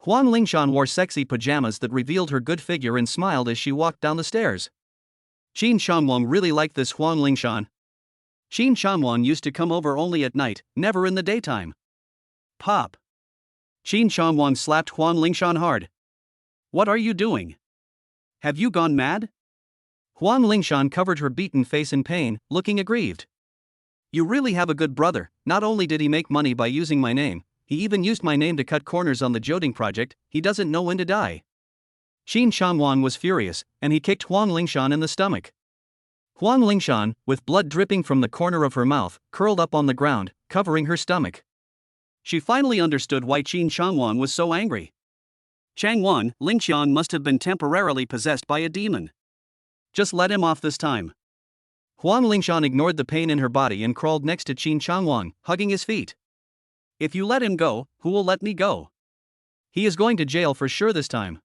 Huang Lingshan wore sexy pajamas that revealed her good figure and smiled as she walked down the stairs. Qin Shangwang really liked this Huang Lingshan. Qin Shangwang used to come over only at night, never in the daytime. Pop. Qin Shangwang slapped Huang Lingshan hard. What are you doing? Have you gone mad? Huang Lingshan covered her beaten face in pain, looking aggrieved. You really have a good brother. Not only did he make money by using my name, he even used my name to cut corners on the Joding project. He doesn't know when to die. Qin Shangwang was furious, and he kicked Huang Lingshan in the stomach. Huang Lingshan, with blood dripping from the corner of her mouth, curled up on the ground, covering her stomach. She finally understood why Qin Shangwang was so angry. Changwang, Lingshan must have been temporarily possessed by a demon. Just let him off this time. Huang Lingshan ignored the pain in her body and crawled next to Qin Shangwang, hugging his feet. If you let him go, who will let me go? He is going to jail for sure this time.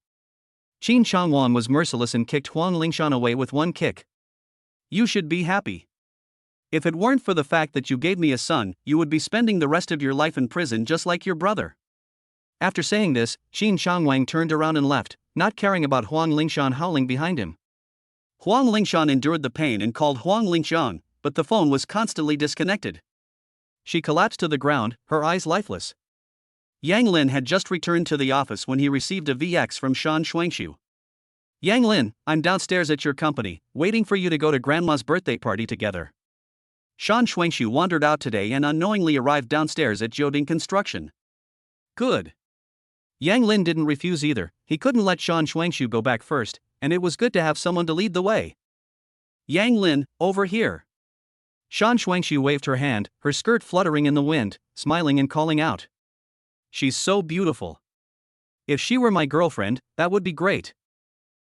Qin Shangwang was merciless and kicked Huang Lingshan away with one kick. You should be happy. If it weren't for the fact that you gave me a son, you would be spending the rest of your life in prison just like your brother. After saying this, Qin Shangwang turned around and left, not caring about Huang Lingshan howling behind him. Huang Lingshan endured the pain and called Huang Lingshan, but the phone was constantly disconnected. She collapsed to the ground, her eyes lifeless. Yang Lin had just returned to the office when he received a VX from Shan Shuangshu. Yang Lin, I'm downstairs at your company, waiting for you to go to Grandma's birthday party together. Shan Shuangshu wandered out today and unknowingly arrived downstairs at Joding Construction. Good. Yang Lin didn't refuse either. He couldn't let Shan Shuangshu go back first, and it was good to have someone to lead the way. Yang Lin, over here. Shan Shuangshu waved her hand, her skirt fluttering in the wind, smiling and calling out. She's so beautiful. If she were my girlfriend, that would be great.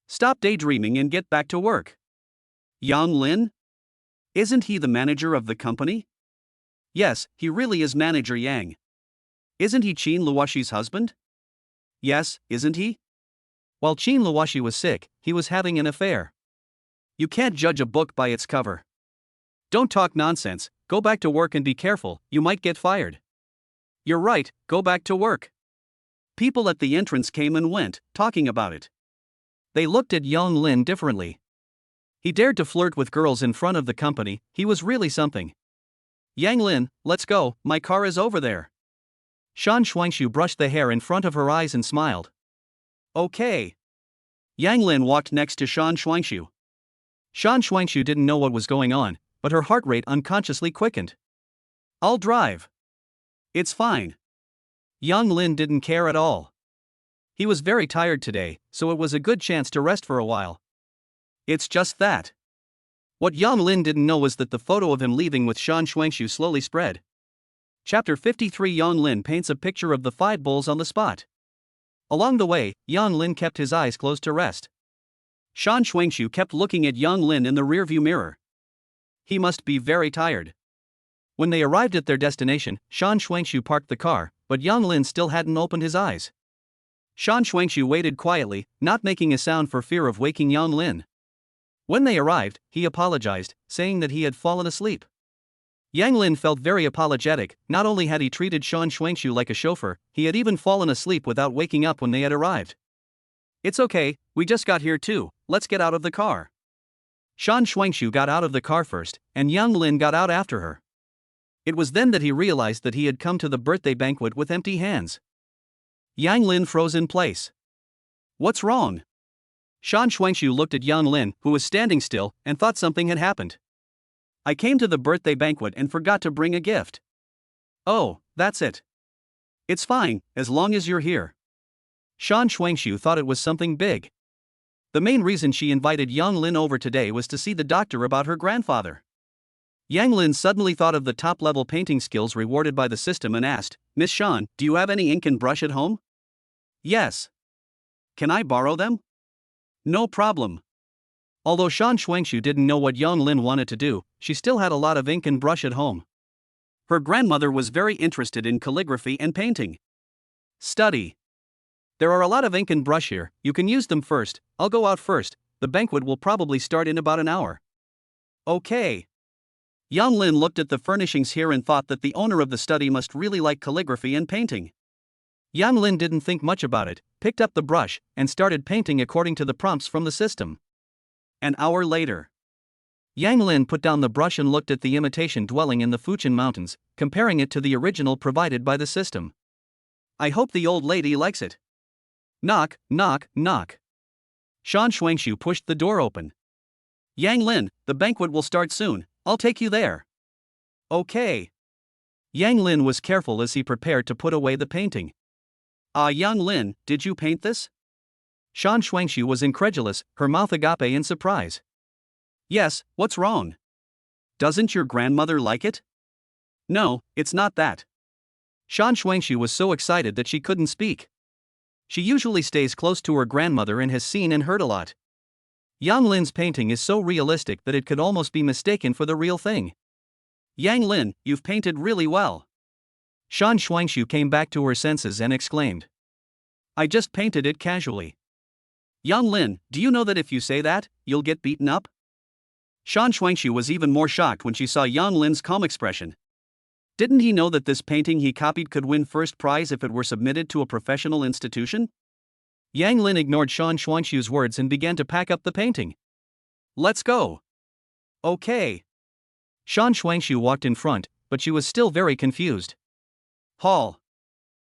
Stop daydreaming and get back to work. Yang Lin? Isn't he the manager of the company? Yes, he really is Manager Yang. Isn't he Qin Luoshi's husband? Yes, isn't he? While Qin Luoshi was sick, he was having an affair. You can't judge a book by its cover. Don't talk nonsense, go back to work and be careful, you might get fired. You're right, go back to work. People at the entrance came and went, talking about it. They looked at Yang Lin differently. He dared to flirt with girls in front of the company, he was really something. Yang Lin, let's go, my car is over there. Shan Shuangshu brushed the hair in front of her eyes and smiled. Okay. Yang Lin walked next to Shan Shuangshu. Shan Shuangshu didn't know what was going on, but her heart rate unconsciously quickened. I'll drive. It's fine. Yang Lin didn't care at all. He was very tired today, so it was a good chance to rest for a while. It's just that. What Yang Lin didn't know was that the photo of him leaving with Shan Shuangshu slowly spread. Chapter 53 Yang Lin paints a picture of the 5 bulls on the spot. Along the way, Yang Lin kept his eyes closed to rest. Shan Shuangshu kept looking at Yang Lin in the rearview mirror. He must be very tired. When they arrived at their destination, Shan Shuangshu parked the car, but Yang Lin still hadn't opened his eyes. Shan Shuangshu waited quietly, not making a sound for fear of waking Yang Lin. When they arrived, he apologized, saying that he had fallen asleep. Yang Lin felt very apologetic. Not only had he treated Shan Shuangshu like a chauffeur, he had even fallen asleep without waking up when they had arrived. It's okay, we just got here too, let's get out of the car. Shan Shuangshu got out of the car first, and Yang Lin got out after her. It was then that he realized that he had come to the birthday banquet with empty hands. Yang Lin froze in place. What's wrong? Shan Shuangshu looked at Yang Lin, who was standing still, and thought something had happened. I came to the birthday banquet and forgot to bring a gift. Oh, that's it. It's fine, as long as you're here. Shan Shuangshu thought it was something big. The main reason she invited Yang Lin over today was to see the doctor about her grandfather. Yang Lin suddenly thought of the top-level painting skills rewarded by the system and asked, Miss Shan, do you have any ink and brush at home? Yes. Can I borrow them? No problem. Although Shan Shuangshu didn't know what Yang Lin wanted to do, she still had a lot of ink and brush at home. Her grandmother was very interested in calligraphy and painting. Study. There are a lot of ink and brush here, you can use them first, I'll go out first, the banquet will probably start in about an hour. Okay. Yang Lin looked at the furnishings here and thought that the owner of the study must really like calligraphy and painting. Yang Lin didn't think much about it, picked up the brush, and started painting according to the prompts from the system. An hour later. Yang Lin put down the brush and looked at the imitation dwelling in the Fujian Mountains, comparing it to the original provided by the system. I hope the old lady likes it. Knock, knock, knock. Shan Shuangshu pushed the door open. Yang Lin, the banquet will start soon, I'll take you there. Okay. Yang Lin was careful as he prepared to put away the painting. Yang Lin, did you paint this? Shan Shuangshu was incredulous, her mouth agape in surprise. Yes, what's wrong? Doesn't your grandmother like it? No, it's not that. Shan Shuangshu was so excited that she couldn't speak. She usually stays close to her grandmother and has seen and heard a lot. Yang Lin's painting is so realistic that it could almost be mistaken for the real thing. Yang Lin, you've painted really well. Shan Shuangshu came back to her senses and exclaimed. I just painted it casually. Yang Lin, do you know that if you say that, you'll get beaten up? Shan Shuangshu was even more shocked when she saw Yang Lin's calm expression. Didn't he know that this painting he copied could win first prize if it were submitted to a professional institution? Yang Lin ignored Shan Shuangshu's words and began to pack up the painting. Let's go. Okay. Shan Shuangshu walked in front, but she was still very confused. Hall.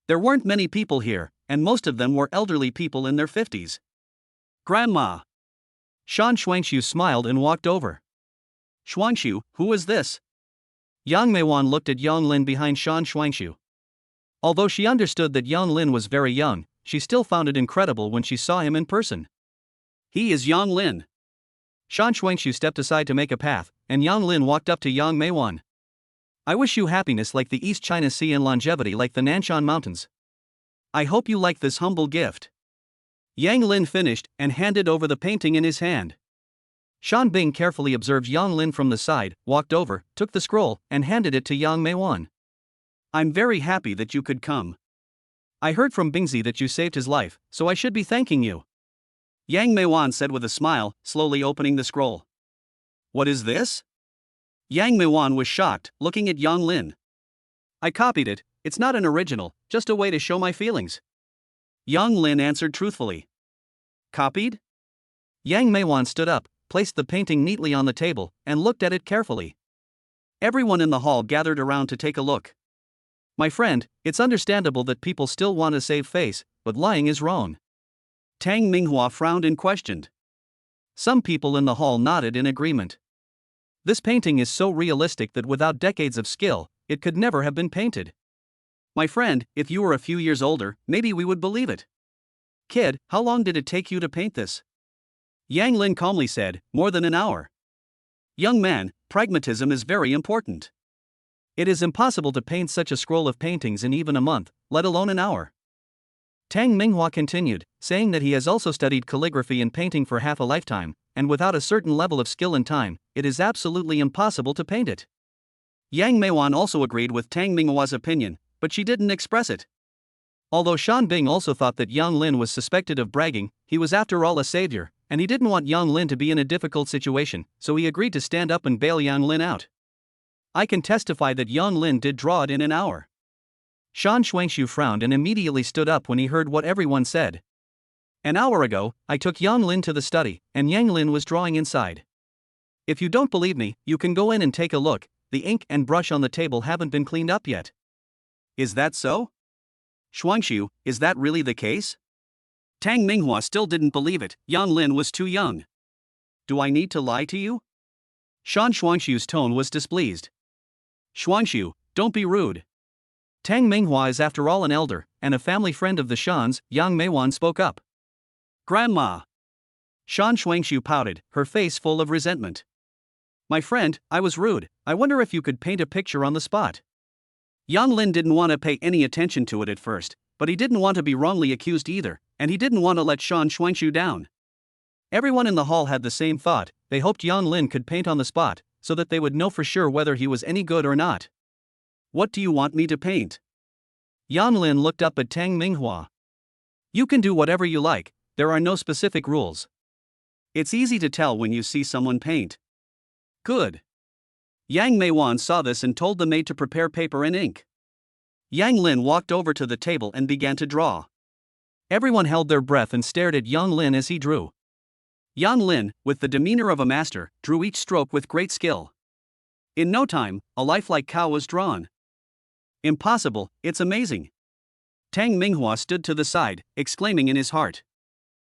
There weren't many people here, and most of them were elderly people in their 50s. Grandma. Shan Shuangshu smiled and walked over. Shuangshu, who is this? Yang Meiwan looked at Yang Lin behind Shan Shuangshu. Although she understood that Yang Lin was very young, she still found it incredible when she saw him in person. He is Yang Lin. Shan Shuangshu stepped aside to make a path, and Yang Lin walked up to Yang Meiwan. I wish you happiness like the East China Sea and longevity like the Nanshan Mountains. I hope you like this humble gift. Yang Lin finished and handed over the painting in his hand. Shan Bing carefully observed Yang Lin from the side, walked over, took the scroll, and handed it to Yang Meiwan. I'm very happy that you could come. I heard from Bingzi that you saved his life, so I should be thanking you. Yang Meiwan said with a smile, slowly opening the scroll. What is this? Yang Meiwan was shocked, looking at Yang Lin. I copied it, it's not an original, just a way to show my feelings. Yang Lin answered truthfully. Copied? Yang Meiwan stood up, placed the painting neatly on the table, and looked at it carefully. Everyone in the hall gathered around to take a look. My friend, it's understandable that people still want to save face, but lying is wrong. Tang Minghua frowned and questioned. Some people in the hall nodded in agreement. This painting is so realistic that without decades of skill, it could never have been painted. My friend, if you were a few years older, maybe we would believe it. Kid, how long did it take you to paint this? Yang Lin calmly said, more than an hour. Young man, pragmatism is very important. It is impossible to paint such a scroll of paintings in even a month, let alone an hour. Tang Minghua continued, saying that he has also studied calligraphy and painting for half a lifetime, and without a certain level of skill and time, it is absolutely impossible to paint it. Yang Meiwan also agreed with Tang Minghua's opinion, but she didn't express it. Although Shan Bing also thought that Yang Lin was suspected of bragging, he was after all a savior, and he didn't want Yang Lin to be in a difficult situation, so he agreed to stand up and bail Yang Lin out. I can testify that Yang Lin did draw it in an hour. Shan Shuangshu frowned and immediately stood up when he heard what everyone said. An hour ago, I took Yang Lin to the study, and Yang Lin was drawing inside. If you don't believe me, you can go in and take a look. The ink and brush on the table haven't been cleaned up yet. Is that so? Shuangshu, is that really the case? Tang Minghua still didn't believe it. Yang Lin was too young. Do I need to lie to you? Shan Shuangshu's tone was displeased. Shuangshu, don't be rude. Tang Minghua is after all an elder, and a family friend of the Shan's. Yang Meiwan spoke up. Grandma. Shan Shuangshu pouted, her face full of resentment. My friend, I was rude. I wonder if you could paint a picture on the spot. Yang Lin didn't want to pay any attention to it at first, but he didn't want to be wrongly accused either, and he didn't want to let Shan Shuangshu down. Everyone in the hall had the same thought. They hoped Yang Lin could paint on the spot, so that they would know for sure whether he was any good or not. What do you want me to paint? Yang Lin looked up at Tang Minghua. You can do whatever you like, there are no specific rules. It's easy to tell when you see someone paint. Good. Yang Meiwan saw this and told the maid to prepare paper and ink. Yang Lin walked over to the table and began to draw. Everyone held their breath and stared at Yang Lin as he drew. Yang Lin, with the demeanor of a master, drew each stroke with great skill. In no time, a lifelike cow was drawn. Impossible, it's amazing. Tang Minghua stood to the side, exclaiming in his heart.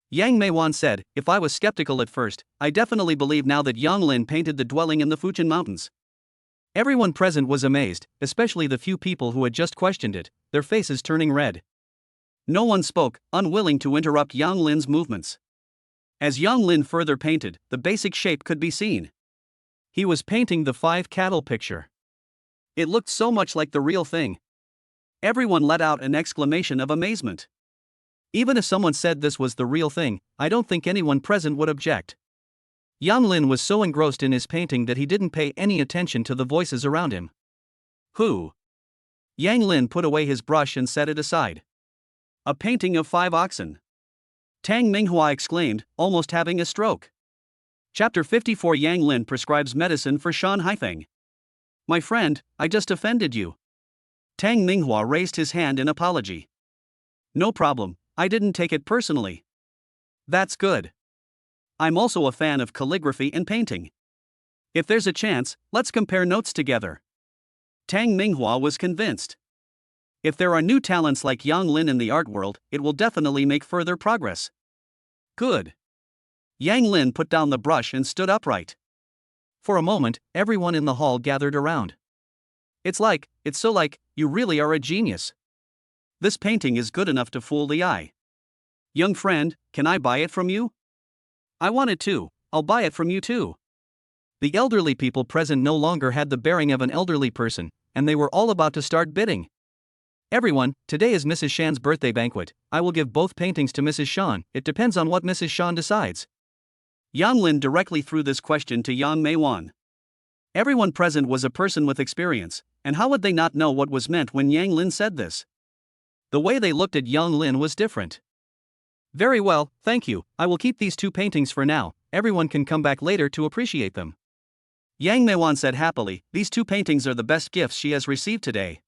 Yang Meiwan said, if I was skeptical at first, I definitely believe now that Yang Lin painted the dwelling in the Fujian Mountains. Everyone present was amazed, especially the few people who had just questioned it, their faces turning red. No one spoke, unwilling to interrupt Yang Lin's movements. As Yang Lin further painted, the basic shape could be seen. He was painting the 5 cattle picture. It looked so much like the real thing. Everyone let out an exclamation of amazement. Even if someone said this was the real thing, I don't think anyone present would object. Yang Lin was so engrossed in his painting that he didn't pay any attention to the voices around him. Who? Yang Lin put away his brush and set it aside. A painting of 5 oxen. Tang Minghua exclaimed, almost having a stroke. Chapter 54 Yang Lin prescribes medicine for Shan Haifeng. My friend, I just offended you. Tang Minghua raised his hand in apology. No problem, I didn't take it personally. That's good. I'm also a fan of calligraphy and painting. If there's a chance, let's compare notes together. Tang Minghua was convinced. If there are new talents like Yang Lin in the art world, it will definitely make further progress. Good. Yang Lin put down the brush and stood upright. For a moment, everyone in the hall gathered around. It's so like, you really are a genius. This painting is good enough to fool the eye. Young friend, can I buy it from you? I want it too, I'll buy it from you too. The elderly people present no longer had the bearing of an elderly person, and they were all about to start bidding. Everyone, today is Mrs. Shan's birthday banquet. I will give both paintings to Mrs. Shan. It depends on what Mrs. Shan decides. Yang Lin directly threw this question to Yang Meiwan. Everyone present was a person with experience, and how would they not know what was meant when Yang Lin said this? The way they looked at Yang Lin was different. Very well, thank you, I will keep these 2 paintings for now, everyone can come back later to appreciate them. Yang Meiwan said happily, these 2 paintings are the best gifts she has received today.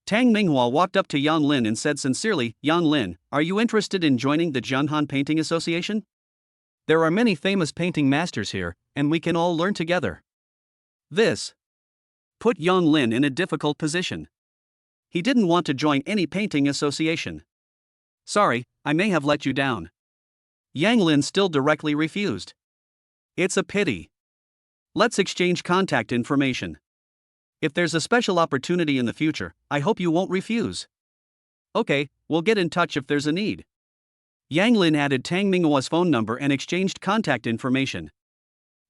Tang Minghua walked up to Yang Lin and said sincerely, Yang Lin, are you interested in joining the Jianhan Painting Association? There are many famous painting masters here, and we can all learn together. This put Yang Lin in a difficult position. He didn't want to join any painting association. Sorry, I may have let you down. Yang Lin still directly refused. It's a pity. Let's exchange contact information. If there's a special opportunity in the future, I hope you won't refuse. Okay, we'll get in touch if there's a need. Yang Lin added Tang Minghua's phone number and exchanged contact information.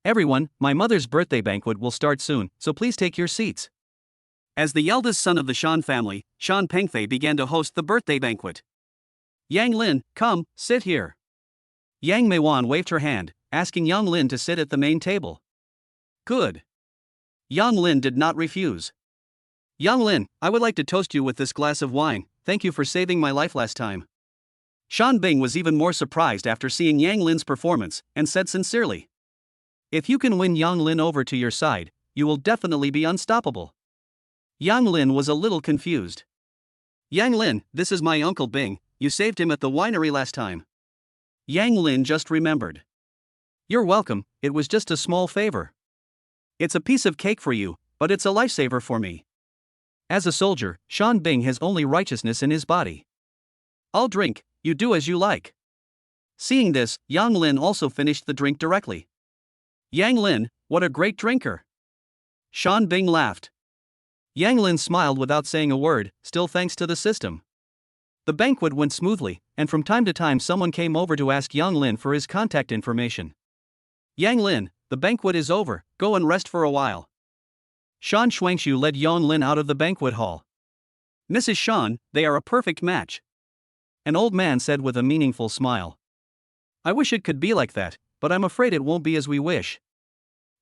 Everyone, my mother's birthday banquet will start soon, so please take your seats. As the eldest son of the Shan family, Shan Pengfei began to host the birthday banquet. Yang Lin, come, sit here. Yang Meiwan waved her hand, asking Yang Lin to sit at the main table. Good. Yang Lin did not refuse. Yang Lin, I would like to toast you with this glass of wine. Thank you for saving my life last time. Shan Bing was even more surprised after seeing Yang Lin's performance, and said sincerely, if you can win Yang Lin over to your side, you will definitely be unstoppable. Yang Lin was a little confused. Yang Lin, this is my Uncle Bing, you saved him at the winery last time. Yang Lin just remembered. You're welcome, it was just a small favor. It's a piece of cake for you, but it's a lifesaver for me. As a soldier, Sean Bing has only righteousness in his body. I'll drink, you do as you like. Seeing this, Yang Lin also finished the drink directly. Yang Lin, what a great drinker. Sean Bing laughed. Yang Lin smiled without saying a word, still thanks to the system. The banquet went smoothly, and from time to time someone came over to ask Yang Lin for his contact information. Yang Lin, the banquet is over, go and rest for a while. Shan Shuangshu led Yang Lin out of the banquet hall. Mrs. Shan, they are a perfect match. An old man said with a meaningful smile. I wish it could be like that, but I'm afraid it won't be as we wish.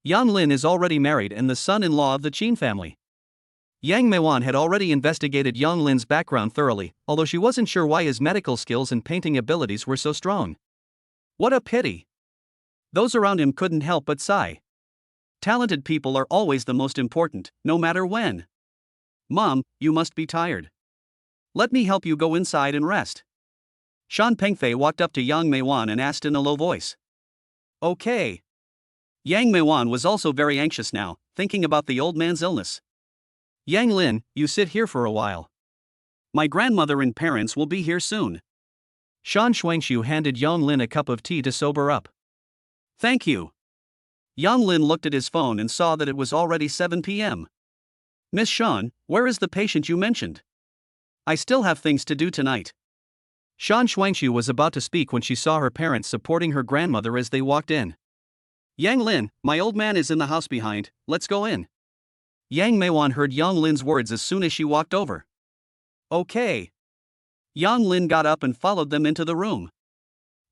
Yang Lin is already married and the son-in-law of the Qin family. Yang Meiwan had already investigated Yang Lin's background thoroughly, although she wasn't sure why his medical skills and painting abilities were so strong. What a pity! Those around him couldn't help but sigh. Talented people are always the most important, no matter when. Mom, you must be tired. Let me help you go inside and rest. Shan Pengfei walked up to Yang Meiwan and asked in a low voice. Okay. Yang Meiwan was also very anxious now, thinking about the old man's illness. Yang Lin, you sit here for a while. My grandmother and parents will be here soon. Shan Shuangshu handed Yang Lin a cup of tea to sober up. Thank you. Yang Lin looked at his phone and saw that it was already 7 p.m. Miss Shan, where is the patient you mentioned? I still have things to do tonight. Shan Shuangshu was about to speak when she saw her parents supporting her grandmother as they walked in. Yang Lin, my old man is in the house behind, let's go in. Yang Meiwan heard Yang Lin's words as soon as she walked over. Okay. Yang Lin got up and followed them into the room.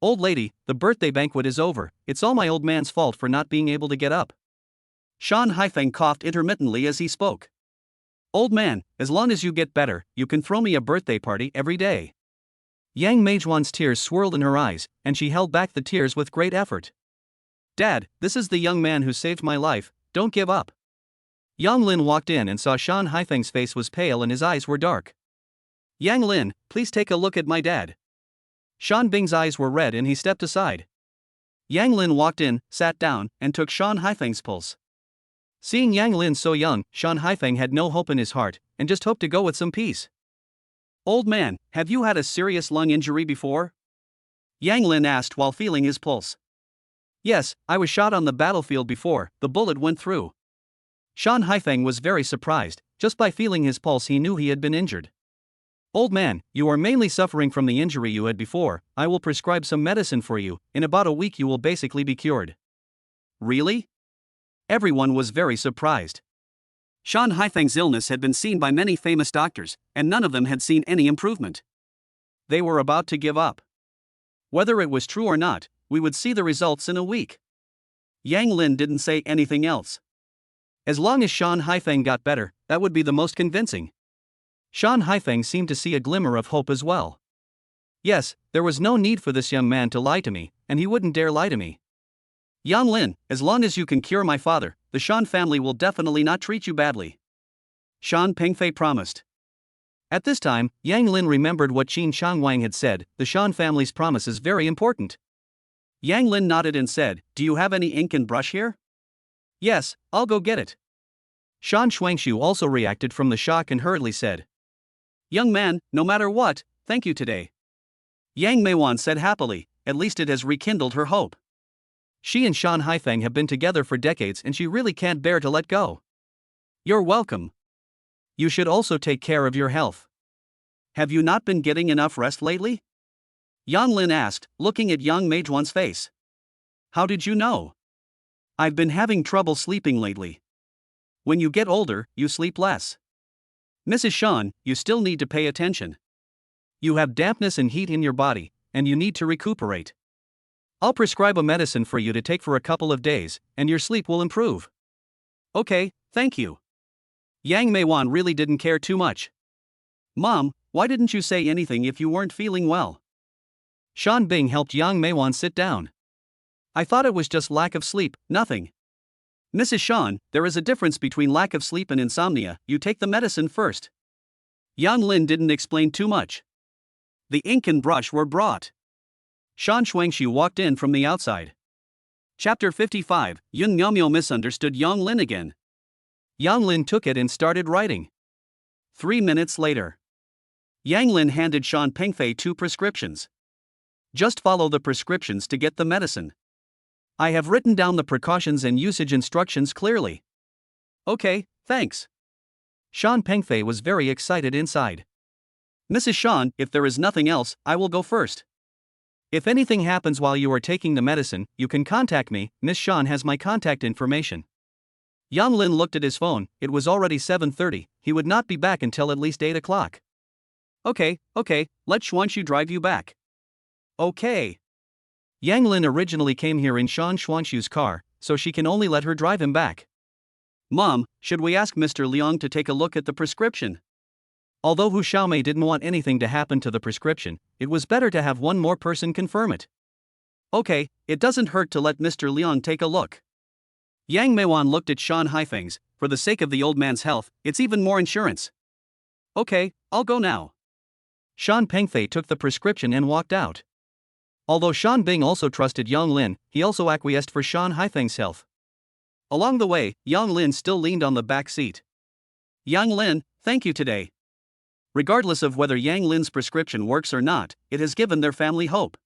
Old lady, the birthday banquet is over, it's all my old man's fault for not being able to get up. Shan Haifeng coughed intermittently as he spoke. Old man, as long as you get better, you can throw me a birthday party every day. Yang Meijuan's tears swirled in her eyes, and she held back the tears with great effort. Dad, this is the young man who saved my life, don't give up. Yang Lin walked in and saw Shan Haifeng's face was pale and his eyes were dark. Yang Lin, please take a look at my dad. Shan Bing's eyes were red and he stepped aside. Yang Lin walked in, sat down, and took Shan Haifeng's pulse. Seeing Yang Lin so young, Shan Haifeng had no hope in his heart, and just hoped to go with some peace. Old man, have you had a serious lung injury before? Yang Lin asked while feeling his pulse. Yes, I was shot on the battlefield before, the bullet went through. Shan Haifeng was very surprised, just by feeling his pulse he knew he had been injured. Old man, you are mainly suffering from the injury you had before, I will prescribe some medicine for you, in about a week you will basically be cured. Really? Everyone was very surprised. Shan Haifeng's illness had been seen by many famous doctors, and none of them had seen any improvement. They were about to give up. Whether it was true or not, we would see the results in a week. Yang Lin didn't say anything else. As long as Shan Haifeng got better, that would be the most convincing. Shan Haifeng seemed to see a glimmer of hope as well. Yes, there was no need for this young man to lie to me, and he wouldn't dare lie to me. Yang Lin, as long as you can cure my father, the Shan family will definitely not treat you badly. Shan Pengfei promised. At this time, Yang Lin remembered what Qin Shangwang had said, the Shan family's promise is very important. Yang Lin nodded and said, do you have any ink and brush here? Yes, I'll go get it. Shan Shuangshu also reacted from the shock and hurriedly said. Young man, no matter what, thank you today. Yang Meiwan said happily, at least it has rekindled her hope. She and Shan Haifeng have been together for decades and she really can't bear to let go. You're welcome. You should also take care of your health. Have you not been getting enough rest lately? Yang Lin asked, looking at Yang Meijuan's face. How did you know? I've been having trouble sleeping lately. When you get older, you sleep less. Mrs. Shan, you still need to pay attention. You have dampness and heat in your body, and you need to recuperate. I'll prescribe a medicine for you to take for a couple of days, and your sleep will improve. Okay, thank you. Yang Meiwan really didn't care too much. Mom, why didn't you say anything if you weren't feeling well? Shan Bing helped Yang Meiwan sit down. I thought it was just lack of sleep, nothing. Mrs. Shan, there is a difference between lack of sleep and insomnia, you take the medicine first. Yang Lin didn't explain too much. The ink and brush were brought. Shan Shuangshu walked in from the outside. Chapter 55, Yun Nyamyo misunderstood Yang Lin again. Yang Lin took it and started writing. 3 minutes later. Yang Lin handed Shan Pengfei 2 prescriptions. Just follow the prescriptions to get the medicine. I have written down the precautions and usage instructions clearly. Okay, thanks. Shan Pengfei was very excited inside. Mrs. Shan, if there is nothing else, I will go first. If anything happens while you are taking the medicine, you can contact me. Miss Shan has my contact information. Yang Lin looked at his phone. It was already 7:30, he would not be back until at least 8 o'clock. Okay, let Shuangshu drive you back. Okay. Yang Lin originally came here in Shan Shuangshu's car, so she can only let her drive him back. Mom, should we ask Mr. Liang to take a look at the prescription? Although Hu Xiaomei didn't want anything to happen to the prescription, it was better to have one more person confirm it. Okay, it doesn't hurt to let Mr. Liang take a look. Yang Meiwan looked at Shan Haifeng's. For the sake of the old man's health, it's even more insurance. Okay, I'll go now. Shan Pengfei took the prescription and walked out. Although Shan Bing also trusted Yang Lin, he also acquiesced for Shan Haifeng's health. Along the way, Yang Lin still leaned on the back seat. Yang Lin, thank you today. Regardless of whether Yang Lin's prescription works or not, it has given their family hope.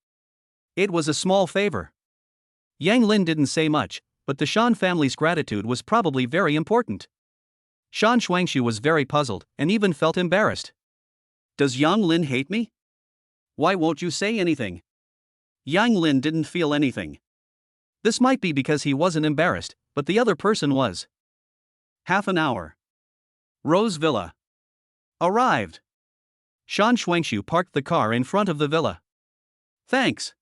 It was a small favor. Yang Lin didn't say much, but the Shan family's gratitude was probably very important. Shan Shuangshu was very puzzled, and even felt embarrassed. Does Yang Lin hate me? Why won't you say anything? Yang Lin didn't feel anything. This might be because he wasn't embarrassed, but the other person was. Half an hour. Rose Villa. Arrived. Shan Shuangshu parked the car in front of the villa. Thanks.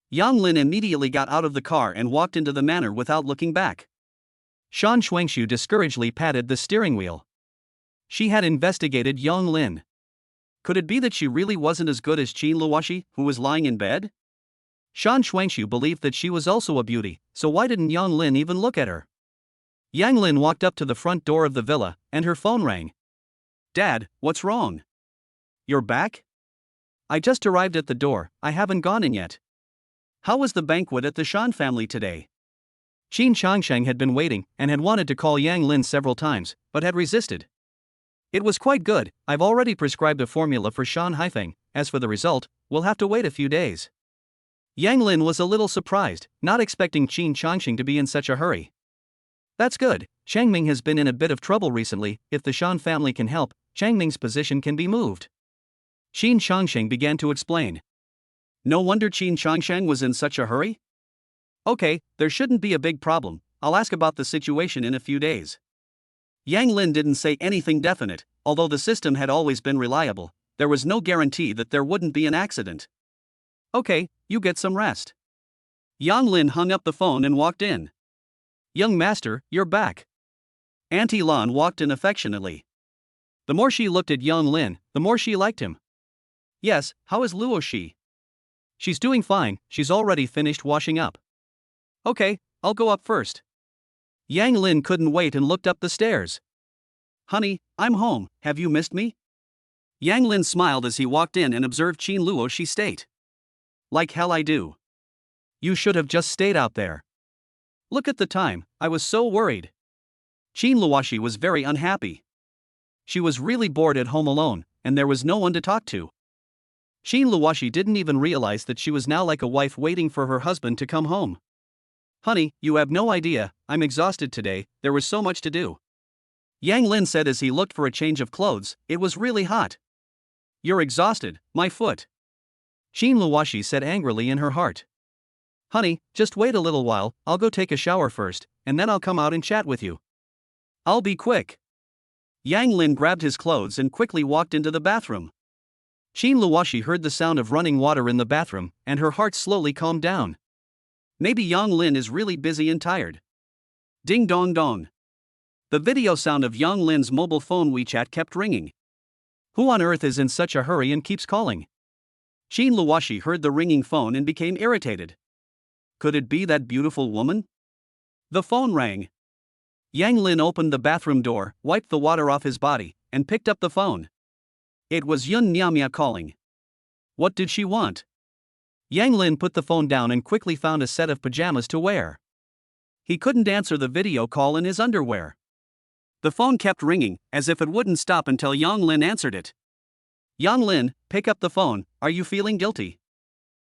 Yang Lin immediately got out of the car and walked into the manor without looking back. Shan Shuangshu discouragedly patted the steering wheel. She had investigated Yang Lin. Could it be that she really wasn't as good as Qin Luoshi, who was lying in bed? Shan Shuangshu believed that she was also a beauty, so why didn't Yang Lin even look at her? Yang Lin walked up to the front door of the villa, and her phone rang. Dad, what's wrong? You're back? I just arrived at the door, I haven't gone in yet. How was the banquet at the Shan family today? Qin Changsheng had been waiting and had wanted to call Yang Lin several times, but had resisted. It was quite good. I've already prescribed a formula for Shan Haifeng. As for the result, we'll have to wait a few days. Yang Lin was a little surprised, not expecting Qin Changsheng to be in such a hurry. That's good. Changming has been in a bit of trouble recently. If the Shan family can help, Changming's position can be moved. Qin Changsheng began to explain. No wonder Qin Changsheng was in such a hurry? Okay, there shouldn't be a big problem. I'll ask about the situation in a few days. Yang Lin didn't say anything definite. Although the system had always been reliable, there was no guarantee that there wouldn't be an accident. Okay, you get some rest. Yang Lin hung up the phone and walked in. Young master, you're back. Auntie Lan walked in affectionately. The more she looked at Yang Lin, the more she liked him. Yes, how is Luo Shi? She's doing fine, she's already finished washing up. Okay, I'll go up first. Yang Lin couldn't wait and looked up the stairs. Honey, I'm home, have you missed me? Yang Lin smiled as he walked in and observed Qin Luo Shi state. Like hell I do. You should have just stayed out there. Look at the time, I was so worried. Qin Luoshi was very unhappy. She was really bored at home alone, and there was no one to talk to. Qin Luoshi didn't even realize that she was now like a wife waiting for her husband to come home. Honey, you have no idea, I'm exhausted today, there was so much to do. Yang Lin said as he looked for a change of clothes, it was really hot. You're exhausted, my foot. Qin Luoshi said angrily in her heart. Honey, just wait a little while, I'll go take a shower first, and then I'll come out and chat with you. I'll be quick. Yang Lin grabbed his clothes and quickly walked into the bathroom. Qin Luoshi heard the sound of running water in the bathroom, and her heart slowly calmed down. Maybe Yang Lin is really busy and tired. Ding dong dong. The video sound of Yang Lin's mobile phone WeChat kept ringing. Who on earth is in such a hurry and keeps calling? Qin Luoshi heard the ringing phone and became irritated. Could it be that beautiful woman? The phone rang. Yang Lin opened the bathroom door, wiped the water off his body, and picked up the phone. It was Yun Miaomia calling. What did she want? Yang Lin put the phone down and quickly found a set of pajamas to wear. He couldn't answer the video call in his underwear. The phone kept ringing, as if it wouldn't stop until Yang Lin answered it. Yang Lin, pick up the phone, are you feeling guilty?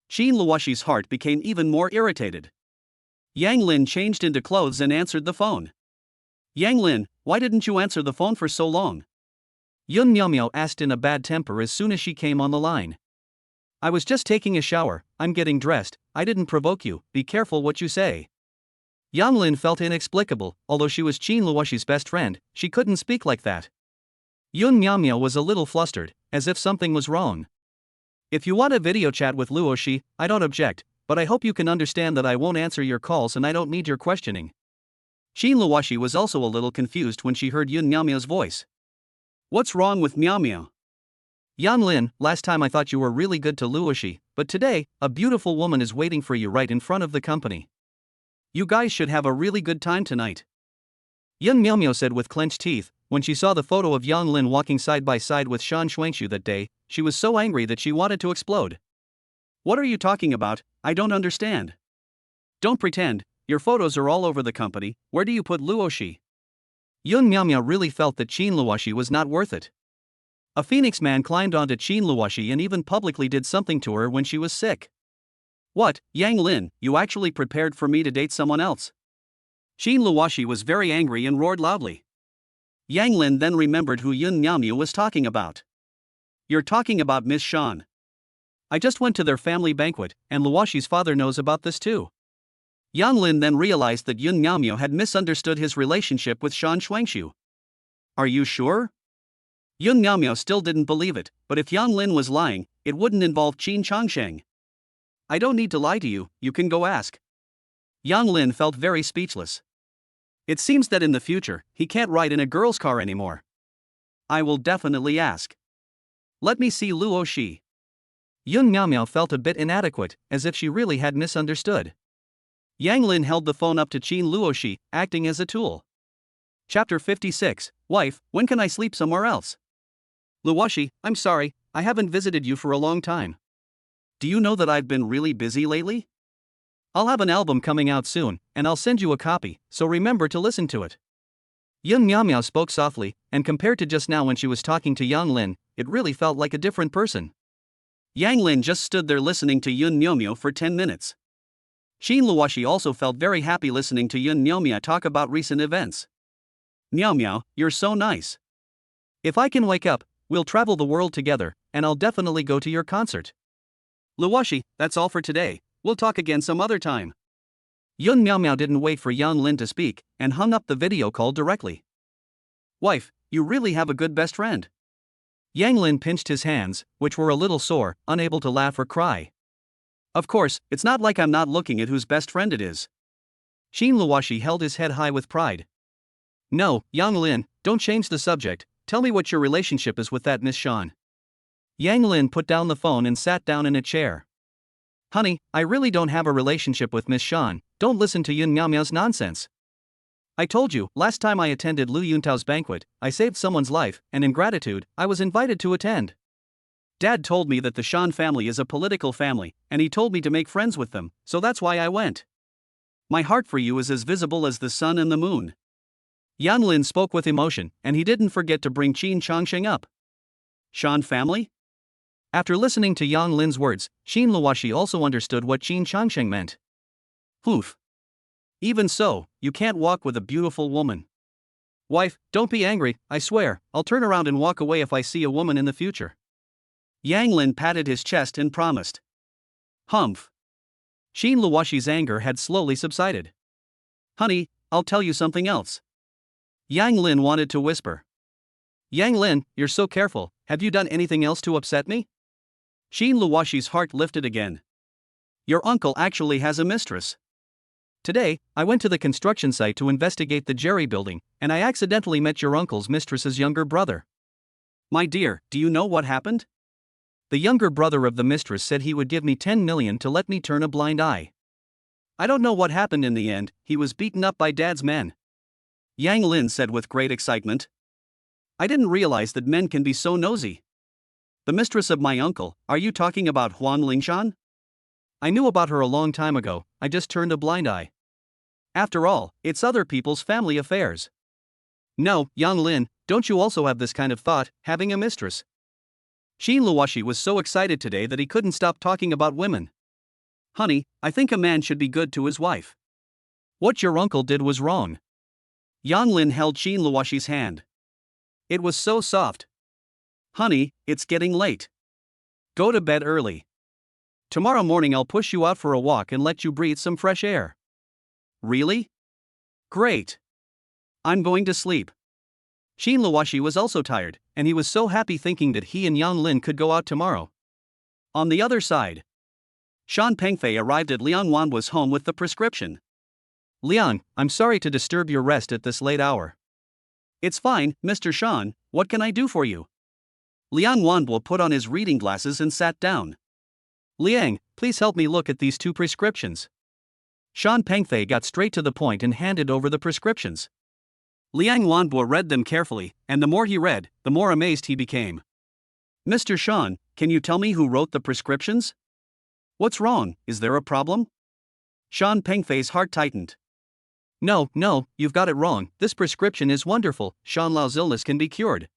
Qin Luoxi's heart became even more irritated. Yang Lin changed into clothes and answered the phone. Yang Lin, why didn't you answer the phone for so long? Yun Miaomia asked in a bad temper as soon as she came on the line. I was just taking a shower, I'm getting dressed, I didn't provoke you, be careful what you say. Yang Lin felt inexplicable, although she was Qin Luoxi's best friend, she couldn't speak like that. Yun Miaomia was a little flustered, as if something was wrong. If you want a video chat with Luoxi, I don't object, but I hope you can understand that I won't answer your calls and I don't need your questioning. Qin Luoxi was also a little confused when she heard Yun Miaomia's voice. What's wrong with Miaomia? Yang Lin, last time I thought you were really good to Luoxi, but today, a beautiful woman is waiting for you right in front of the company. You guys should have a really good time tonight. Yun Miaomia said with clenched teeth. When she saw the photo of Yang Lin walking side by side with Shan Shuangshu that day, she was so angry that she wanted to explode. What are you talking about? I don't understand. Don't pretend, your photos are all over the company, where do you put Luoxi? Yun Miaomia really felt that Qin Luoxi was not worth it. A phoenix man climbed onto Qin Luoxi and even publicly did something to her when she was sick. What, Yang Lin, you actually prepared for me to date someone else? Qin Luoxi was very angry and roared loudly. Yang Lin then remembered who Yun Miaomia was talking about. You're talking about Miss Shan. I just went to their family banquet, and Luoxi's father knows about this too. Yang Lin then realized that Yun Miaomia had misunderstood his relationship with Shan Shuangshu. Are you sure? Yun Miaomia still didn't believe it, but if Yang Lin was lying, it wouldn't involve Qin Changsheng. I don't need to lie to you, you can go ask. Yang Lin felt very speechless. It seems that in the future, he can't ride in a girl's car anymore. I will definitely ask. Let me see Luoxi. Yun Miaomia felt a bit inadequate, as if she really had misunderstood. Yang Lin held the phone up to Qin Luoxi, acting as a tool. Chapter 56, Wife, when can I sleep somewhere else? Luoxi, I'm sorry, I haven't visited you for a long time. Do you know that I've been really busy lately? I'll have an album coming out soon, and I'll send you a copy, so remember to listen to it. Yun Miaomia spoke softly, and compared to just now when she was talking to Yang Lin, it really felt like a different person. Yang Lin just stood there listening to Yun Miaomia for 10 minutes. Qin Luoxi also felt very happy listening to Yun Miaomia talk about recent events. Miaomia, you're so nice. If I can wake up, we'll travel the world together, and I'll definitely go to your concert. Luoxi, that's all for today. We'll talk again some other time. Yun Miaomia didn't wait for Yang Lin to speak, and hung up the video call directly. Wife, you really have a good best friend. Yang Lin pinched his hands, which were a little sore, unable to laugh or cry. Of course, it's not like I'm not looking at whose best friend it is. Qin Luoxi held his head high with pride. No, Yang Lin, don't change the subject, tell me what your relationship is with that Miss Shan. Yang Lin put down the phone and sat down in a chair. Honey, I really don't have a relationship with Miss Shan, don't listen to Yun Miaomia's nonsense. I told you, last time I attended Lu Yuntao's banquet, I saved someone's life, and in gratitude, I was invited to attend. Dad told me that the Shan family is a political family, and he told me to make friends with them, so that's why I went. My heart for you is as visible as the sun and the moon. Yang Lin spoke with emotion, and he didn't forget to bring Qin Changsheng up. Shan family? After listening to Yang Lin's words, Qin Luoxi also understood what Qin Changsheng meant. Oof. Even so, you can't walk with a beautiful woman. Wife, don't be angry, I swear, I'll turn around and walk away if I see a woman in the future. Yang Lin patted his chest and promised. Humph. Qin Luoxi's anger had slowly subsided. Honey, I'll tell you something else. Yang Lin wanted to whisper. Yang Lin, you're so careful, have you done anything else to upset me? Qin Luoxi's heart lifted again. Your uncle actually has a mistress. Today, I went to the construction site to investigate the Jerry building, and I accidentally met your uncle's mistress's younger brother. My dear, do you know what happened? The younger brother of the mistress said he would give me 10 million to let me turn a blind eye. I don't know what happened in the end, he was beaten up by Dad's men. Yang Lin said with great excitement. I didn't realize that men can be so nosy. The mistress of my uncle, are you talking about Huang Lingshan? I knew about her a long time ago, I just turned a blind eye. After all, it's other people's family affairs. No, Yang Lin, don't you also have this kind of thought, having a mistress? Xin Luoshi was so excited today that he couldn't stop talking about women. Honey, I think a man should be good to his wife. What your uncle did was wrong. Yang Lin held Xin Luoshi's hand. It was so soft. Honey, it's getting late. Go to bed early. Tomorrow morning I'll push you out for a walk and let you breathe some fresh air. Really? Great. I'm going to sleep. Xin Luoshi was also tired, and he was so happy thinking that he and Yang Lin could go out tomorrow. On the other side, Shan Pengfei arrived at Liang Wanbo's home with the prescription. Liang, I'm sorry to disturb your rest at this late hour. It's fine, Mr. Shan, what can I do for you? Liang Wanbo put on his reading glasses and sat down. Liang, please help me look at these 2 prescriptions. Shan Pengfei got straight to the point and handed over the prescriptions. Liang Wanbo read them carefully, and the more he read, the more amazed he became. Mr. Shan, can you tell me who wrote the prescriptions? What's wrong, is there a problem? Shan Pengfei's heart tightened. No, you've got it wrong, this prescription is wonderful, Shan Lao's illness can be cured.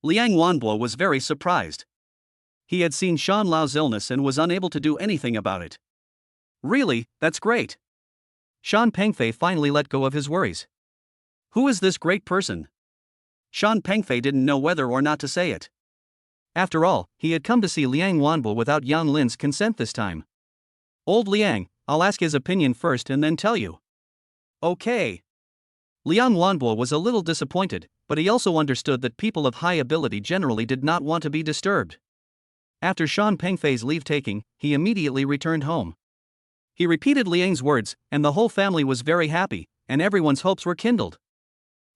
Liang Wanbo was very surprised. He had seen Shan Lao's illness and was unable to do anything about it. Really, that's great. Shan Pengfei finally let go of his worries. Who is this great person? Shan Pengfei didn't know whether or not to say it. After all, he had come to see Liang Wanbo without Yang Lin's consent this time. Old Liang, I'll ask his opinion first and then tell you. Okay. Liang Wanbo was a little disappointed, but he also understood that people of high ability generally did not want to be disturbed. After Shan Pengfei's leave-taking, he immediately returned home. He repeated Liang's words, and the whole family was very happy, and everyone's hopes were kindled.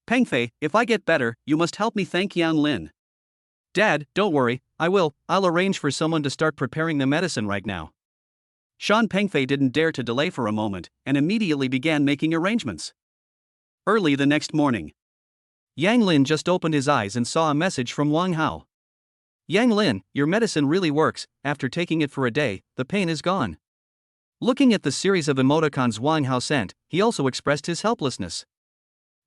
Pengfei, if I get better, you must help me thank Yang Lin. Dad, don't worry, I'll arrange for someone to start preparing the medicine right now. Shan Pengfei didn't dare to delay for a moment, and immediately began making arrangements. Early the next morning, Yang Lin just opened his eyes and saw a message from Wang Hao. Yang Lin, your medicine really works, after taking it for a day, the pain is gone. Looking at the series of emoticons Wang Hao sent, he also expressed his helplessness.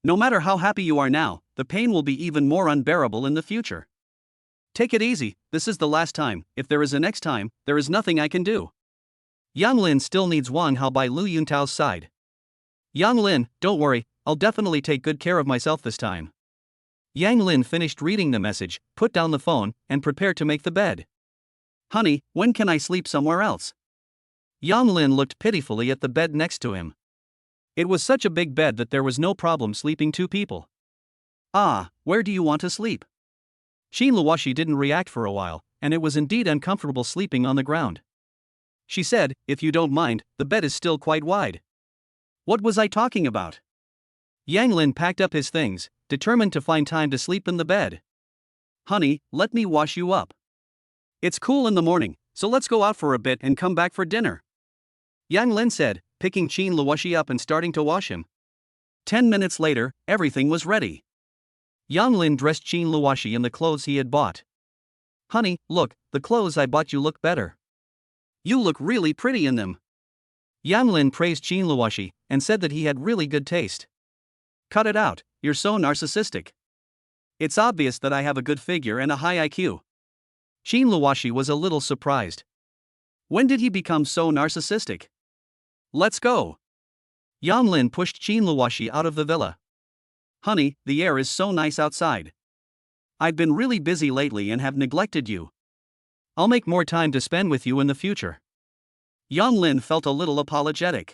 No matter how happy you are now, the pain will be even more unbearable in the future. Take it easy, this is the last time, if there is a next time, there is nothing I can do. Yang Lin still needs Wang Hao by Lu Yuntao's side. Yang Lin, don't worry, I'll definitely take good care of myself this time. Yang Lin finished reading the message, put down the phone, and prepared to make the bed. Honey, when can I sleep somewhere else? Yang Lin looked pitifully at the bed next to him. It was such a big bed that there was no problem sleeping 2 people. Ah, where do you want to sleep? Xin Luoshi didn't react for a while, and it was indeed uncomfortable sleeping on the ground. She said, if you don't mind, the bed is still quite wide. What was I talking about? Yang Lin packed up his things, determined to find time to sleep in the bed. Honey, let me wash you up. It's cool in the morning, so let's go out for a bit and come back for dinner. Yang Lin said, picking Xin Luoshi up and starting to wash him. 10 minutes later, everything was ready. Yang Lin dressed Xin Luoshi in the clothes he had bought. Honey, look, the clothes I bought you look better. You look really pretty in them. Yang Lin praised Xin Luoshi and said that he had really good taste. Cut it out, you're so narcissistic. It's obvious that I have a good figure and a high IQ. Xin Luoshi was a little surprised. When did he become so narcissistic? Let's go. Yang Lin pushed Xin Luoshi out of the villa. Honey, the air is so nice outside. I've been really busy lately and have neglected you. I'll make more time to spend with you in the future. Yang Lin felt a little apologetic.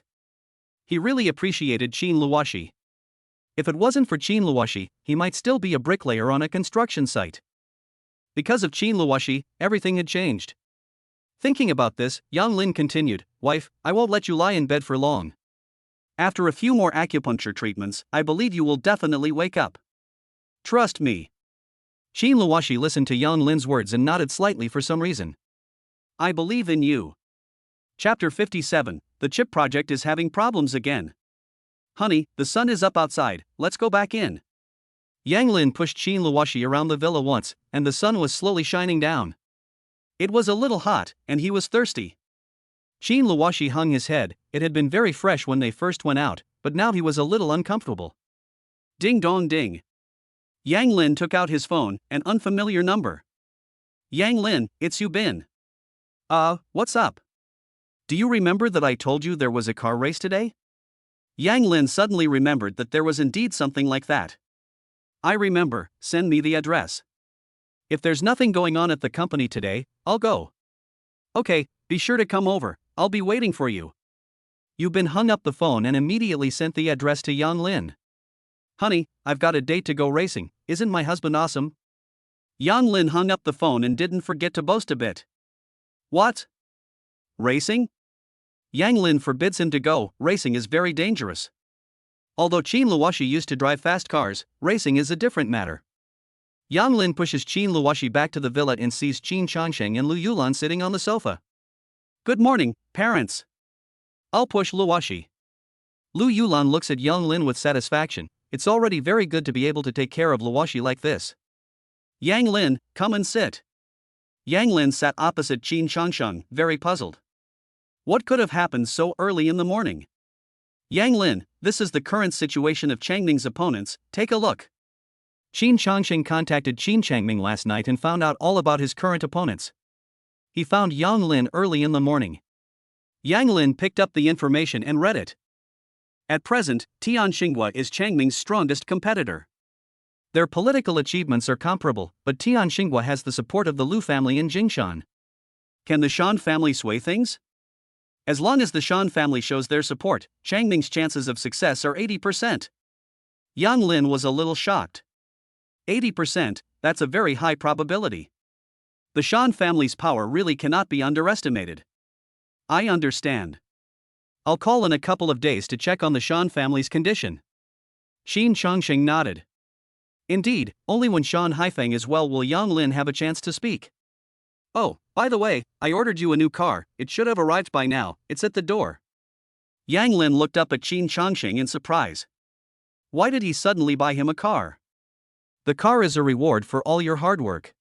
He really appreciated Xin Luoshi. If it wasn't for Xin Luoshi, he might still be a bricklayer on a construction site. Because of Xin Luoshi, everything had changed. Thinking about this, Yang Lin continued, Wife, I won't let you lie in bed for long. After a few more acupuncture treatments, I believe you will definitely wake up. Trust me. Xin Luoshi listened to Yang Lin's words and nodded slightly for some reason. I believe in you. Chapter 57, The Chip Project is having problems again. Honey, the sun is up outside, let's go back in. Yang Lin pushed Qin Luoshi around the villa once, and the sun was slowly shining down. It was a little hot, and he was thirsty. Qin Luoshi hung his head. It had been very fresh when they first went out, but now he was a little uncomfortable. Ding dong ding. Yang Lin took out his phone, an unfamiliar number. Yang Lin, it's you Bin. What's up? Do you remember that I told you there was a car race today? Yang Lin suddenly remembered that there was indeed something like that. I remember, send me the address. If there's nothing going on at the company today, I'll go. Okay, be sure to come over, I'll be waiting for you. Yu Bin hung up the phone and immediately sent the address to Yang Lin. Honey, I've got a date to go racing, isn't my husband awesome? Yang Lin hung up the phone and didn't forget to boast a bit. What? Racing? Yang Lin forbids him to go, racing is very dangerous. Although Qin Luoshi used to drive fast cars, racing is a different matter. Yang Lin pushes Qin Luoshi back to the villa and sees Qin Changsheng and Lu Yulan sitting on the sofa. Good morning, parents. I'll push Luoshi. Lu Yulan looks at Yang Lin with satisfaction. It's already very good to be able to take care of Luoshi like this. Yang Lin, come and sit. Yang Lin sat opposite Qin Changsheng, very puzzled. What could have happened so early in the morning? Yang Lin, this is the current situation of Changning's opponents, take a look. Qin Changsheng contacted Qin Changming last night and found out all about his current opponents. He found Yang Lin early in the morning. Yang Lin picked up the information and read it. At present, Tian Xinghua is Changming's strongest competitor. Their political achievements are comparable, but Tian Xinghua has the support of the Lu family in Jingshan. Can the Shan family sway things? As long as the Shan family shows their support, Changming's chances of success are 80%. Yang Lin was a little shocked. 80%, that's a very high probability. The Shan family's power really cannot be underestimated. I understand. I'll call in a couple of days to check on the Shan family's condition. Qin Changsheng nodded. Indeed, only when Shan Haifeng is well will Yang Lin have a chance to speak. Oh, by the way, I ordered you a new car, it should have arrived by now, it's at the door. Yang Lin looked up at Qin Changsheng in surprise. Why did he suddenly buy him a car? The car is a reward for all your hard work.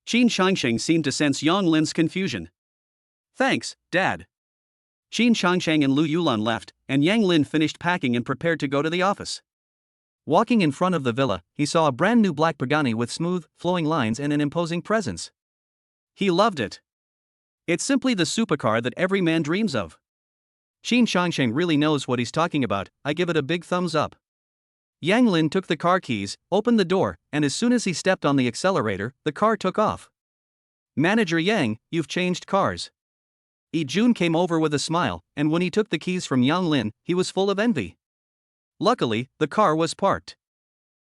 Qin Changsheng seemed to sense Yang Lin's confusion. Thanks, Dad. Qin Changsheng and Lu Yulan left, and Yang Lin finished packing and prepared to go to the office. Walking in front of the villa, he saw a brand new black Pagani with smooth, flowing lines and an imposing presence. He loved it. It's simply the supercar that every man dreams of. Qin Changsheng really knows what he's talking about, I give it a big thumbs up. Yang Lin took the car keys, opened the door, and as soon as he stepped on the accelerator, the car took off. Manager Yang, you've changed cars. Yi Jun came over with a smile, and when he took the keys from Yang Lin, he was full of envy. Luckily, the car was parked.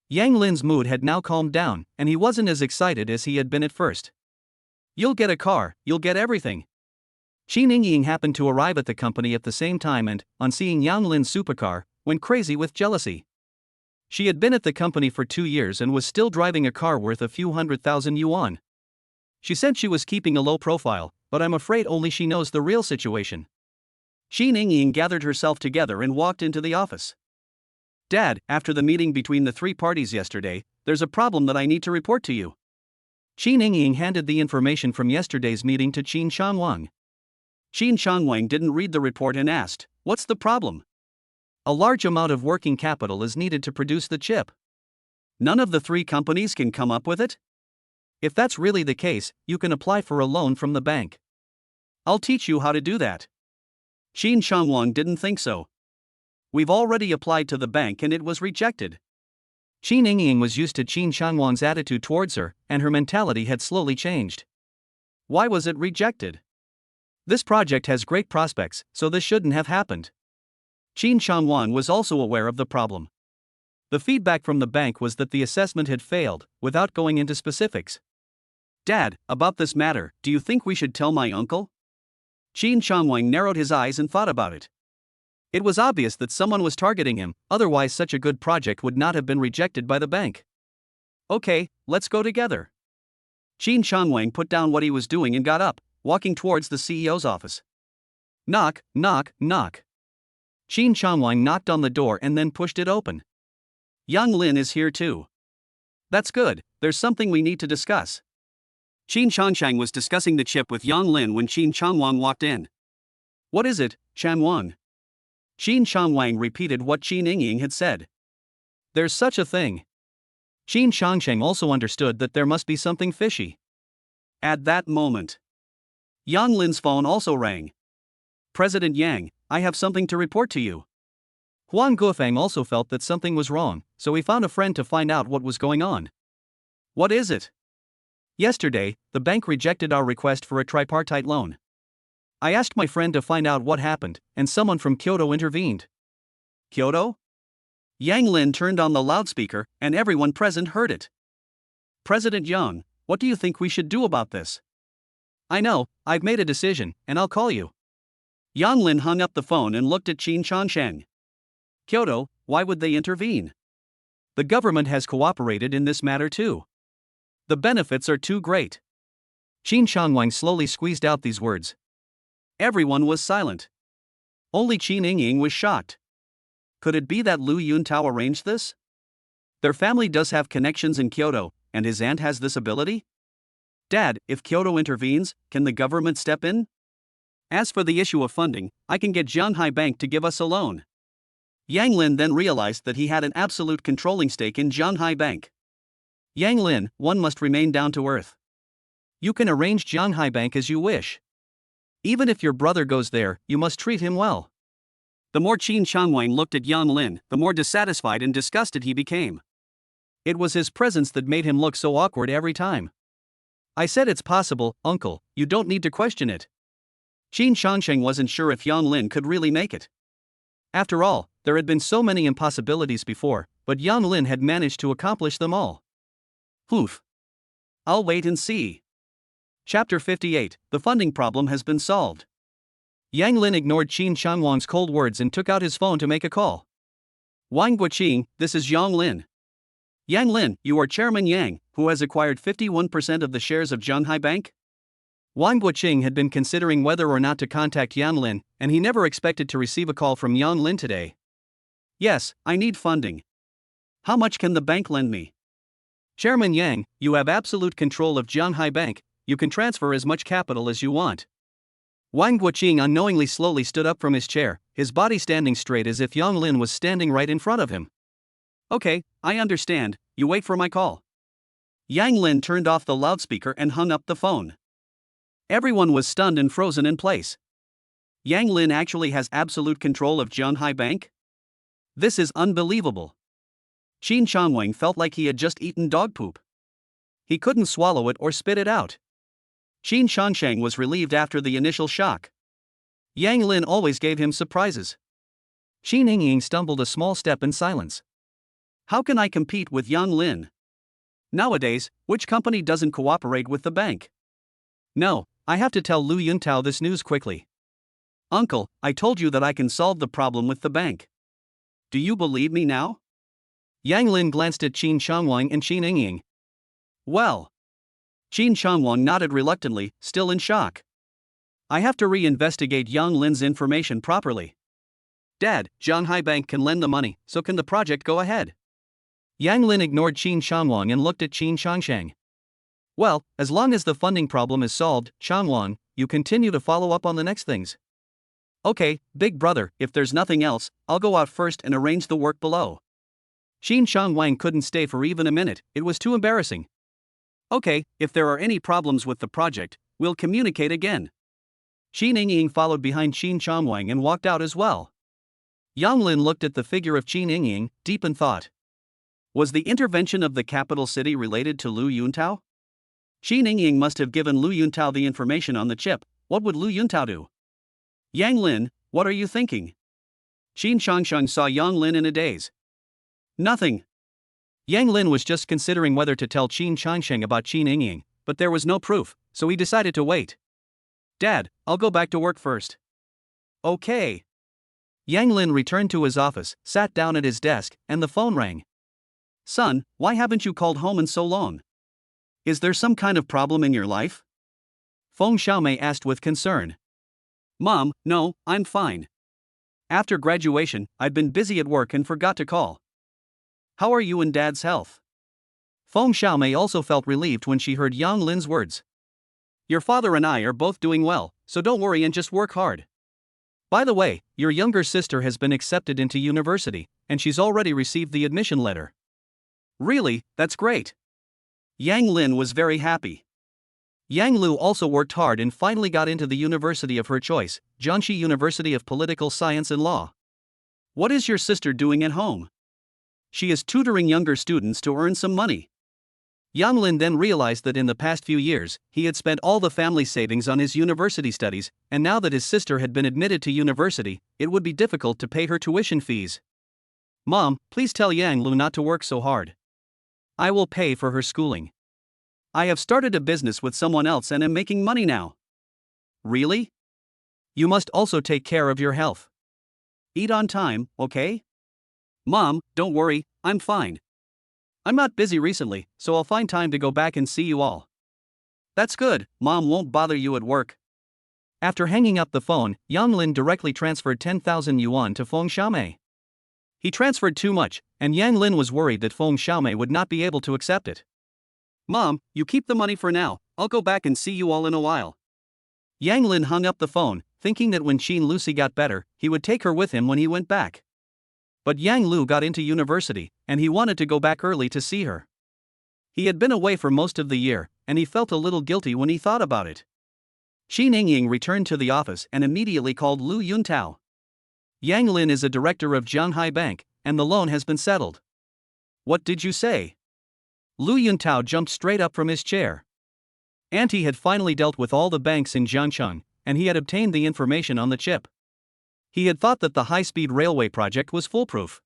Yang Lin's mood had now calmed down, and he wasn't as excited as he had been at first. You'll get a car, you'll get everything. Qin Yingying happened to arrive at the company at the same time and, on seeing Yang Lin's supercar, went crazy with jealousy. She had been at the company for 2 years and was still driving a car worth a few $100,000. She said she was keeping a low profile, but I'm afraid only she knows the real situation. Qin Yingying gathered herself together and walked into the office. Dad, after the meeting between the 3 parties yesterday, there's a problem that I need to report to you. Qin Yingying handed the information from yesterday's meeting to Qin Changwang. Qin Changwang didn't read the report and asked, what's the problem? A large amount of working capital is needed to produce the chip. None of the 3 companies can come up with it? If that's really the case, you can apply for a loan from the bank. I'll teach you how to do that. Qin Changwang didn't think so. We've already applied to the bank and it was rejected. Qin Yingying was used to Qin Changwang's attitude towards her, and her mentality had slowly changed. Why was it rejected? This project has great prospects, so this shouldn't have happened. Qin Changwang was also aware of the problem. The feedback from the bank was that the assessment had failed, without going into specifics. Dad, about this matter, do you think we should tell my uncle? Qin Changwang narrowed his eyes and thought about it. It was obvious that someone was targeting him, otherwise such a good project would not have been rejected by the bank. Okay, let's go together. Qin Changwang put down what he was doing and got up, walking towards the CEO's office. Knock, knock, knock. Qin Changwang knocked on the door and then pushed it open. Yang Lin is here too. That's good, there's something we need to discuss. Qin Changshang was discussing the chip with Yang Lin when Qin Changwang walked in. What is it, Changwang? Qin Changwang repeated what Qin Yingying had said. There's such a thing. Qin Changsheng also understood that there must be something fishy. At that moment, Yang Lin's phone also rang. President Yang, I have something to report to you. Huang Guofeng also felt that something was wrong, so he found a friend to find out what was going on. What is it? Yesterday, the bank rejected our request for a tripartite loan. I asked my friend to find out what happened, and someone from Kyoto intervened. Kyoto? Yang Lin turned on the loudspeaker, and everyone present heard it. President Yang, what do you think we should do about this? I know, I've made a decision, and I'll call you. Yang Lin hung up the phone and looked at Qin Changsheng. Kyoto, why would they intervene? The government has cooperated in this matter too. The benefits are too great. Qin Changwang slowly squeezed out these words. Everyone was silent. Only Qin Yingying was shocked. Could it be that Lu Yuntao arranged this? Their family does have connections in Kyoto, and his aunt has this ability? Dad, if Kyoto intervenes, can the government step in? As for the issue of funding, I can get Jianghai Bank to give us a loan. Yang Lin then realized that he had an absolute controlling stake in Jianghai Bank. Yang Lin, one must remain down to earth. You can arrange Jianghai Bank as you wish. Even if your brother goes there, you must treat him well. The more Qin Changwang looked at Yang Lin, the more dissatisfied and disgusted he became. It was his presence that made him look so awkward every time. I said it's possible, uncle, you don't need to question it. Qin Changsheng wasn't sure if Yang Lin could really make it. After all, there had been so many impossibilities before, but Yang Lin had managed to accomplish them all. Oof. I'll wait and see. Chapter 58, the funding problem has been solved. Yang Lin ignored Qin Changwang's cold words and took out his phone to make a call. Wang Guoqing, this is Yang Lin. Yang Lin, you are Chairman Yang, who has acquired 51% of the shares of Jianghai Bank? Wang Guoqing had been considering whether or not to contact Yang Lin, and he never expected to receive a call from Yang Lin today. Yes, I need funding. How much can the bank lend me? Chairman Yang, you have absolute control of Jianghai Bank, you can transfer as much capital as you want. Wang Guoqing unknowingly slowly stood up from his chair, his body standing straight as if Yang Lin was standing right in front of him. Okay, I understand, you wait for my call. Yang Lin turned off the loudspeaker and hung up the phone. Everyone was stunned and frozen in place. Yang Lin actually has absolute control of Jianghai Bank? This is unbelievable. Qin Changwang felt like he had just eaten dog poop. He couldn't swallow it or spit it out. Qin Changsheng was relieved after the initial shock. Yang Lin always gave him surprises. Qin Yingying stumbled a small step in silence. How can I compete with Yang Lin? Nowadays, which company doesn't cooperate with the bank? No, I have to tell Lu Yuntao this news quickly. Uncle, I told you that I can solve the problem with the bank. Do you believe me now? Yang Lin glanced at Qin Changwang and Qin Yingying. Well. Qin Changwang nodded reluctantly, still in shock. I have to re-investigate Yang Lin's information properly. Dad, Jianghai Bank can lend the money, so can the project go ahead? Yang Lin ignored Qin Changwang and looked at Qin Changsheng. Well, as long as the funding problem is solved, Changwang, you continue to follow up on the next things. Okay, big brother, if there's nothing else, I'll go out first and arrange the work below. Qin Changwang couldn't stay for even a minute, it was too embarrassing. Okay, if there are any problems with the project, we'll communicate again. Qin Yingying followed behind Qin Changwang and walked out as well. Yang Lin looked at the figure of Qin Yingying, deep in thought. Was the intervention of the capital city related to Lu Yuntao? Qin Yingying must have given Lu Yuntao the information on the chip. What would Lu Yuntao do? Yang Lin, what are you thinking? Qin Changsheng saw Yang Lin in a daze. Nothing. Yang Lin was just considering whether to tell Qin Changsheng about Qin Yingying, but there was no proof, so he decided to wait. Dad, I'll go back to work first. Okay. Yang Lin returned to his office, sat down at his desk, and the phone rang. Son, why haven't you called home in so long? Is there some kind of problem in your life? Feng Xiaomei asked with concern. Mom, no, I'm fine. After graduation, I'd been busy at work and forgot to call. How are you and Dad's health? Feng Xiaomei also felt relieved when she heard Yang Lin's words. Your father and I are both doing well, so don't worry and just work hard. By the way, your younger sister has been accepted into university, and she's already received the admission letter. Really, that's great. Yang Lin was very happy. Yang Lu also worked hard and finally got into the university of her choice, Jiangxi University of Political Science and Law. What is your sister doing at home? She is tutoring younger students to earn some money. Yang Lin then realized that in the past few years, he had spent all the family savings on his university studies, and now that his sister had been admitted to university, it would be difficult to pay her tuition fees. Mom, please tell Yang Lu not to work so hard. I will pay for her schooling. I have started a business with someone else and am making money now. Really? You must also take care of your health. Eat on time, okay? Mom, don't worry, I'm fine. I'm not busy recently, so I'll find time to go back and see you all. That's good, Mom won't bother you at work. After hanging up the phone, Yang Lin directly transferred 10,000 yuan to Feng Xiaomei. He transferred too much, and Yang Lin was worried that Feng Xiaomei would not be able to accept it. Mom, you keep the money for now, I'll go back and see you all in a while. Yang Lin hung up the phone, thinking that when Qin Lucy got better, he would take her with him when he went back. But Yang Lu got into university, and he wanted to go back early to see her. He had been away for most of the year, and he felt a little guilty when he thought about it. Qin Yingying returned to the office and immediately called Lu Yuntao. Yang Lin is a director of Jianghai Bank, and the loan has been settled. What did you say? Lu Yuntao jumped straight up from his chair. Auntie had finally dealt with all the banks in Jiangcheng, and he had obtained the information on the chip. He had thought that the high-speed railway project was foolproof.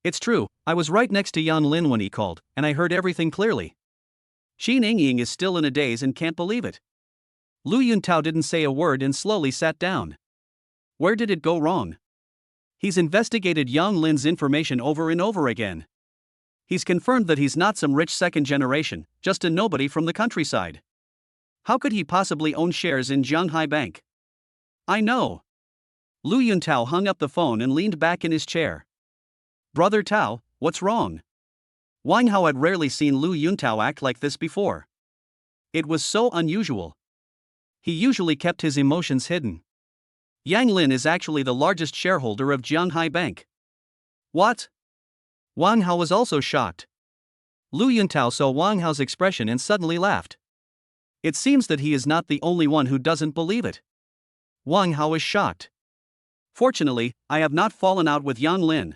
It's true, I was right next to Yang Lin when he called, and I heard everything clearly. Qin Yingying is still in a daze and can't believe it. Lu Yuntao didn't say a word and slowly sat down. Where did it go wrong? He's investigated Yang Lin's information over and over again. He's confirmed that he's not some rich second generation, just a nobody from the countryside. How could he possibly own shares in Jianghai Bank? I know. Lu Yuntao hung up the phone and leaned back in his chair. Brother Tao, what's wrong? Wang Hao had rarely seen Lu Yuntao act like this before. It was so unusual. He usually kept his emotions hidden. Yang Lin is actually the largest shareholder of Jianghai Bank. What? Wang Hao was also shocked. Lu Yuntao saw Wang Hao's expression and suddenly laughed. It seems that he is not the only one who doesn't believe it. Wang Hao is shocked. Fortunately, I have not fallen out with Yang Lin.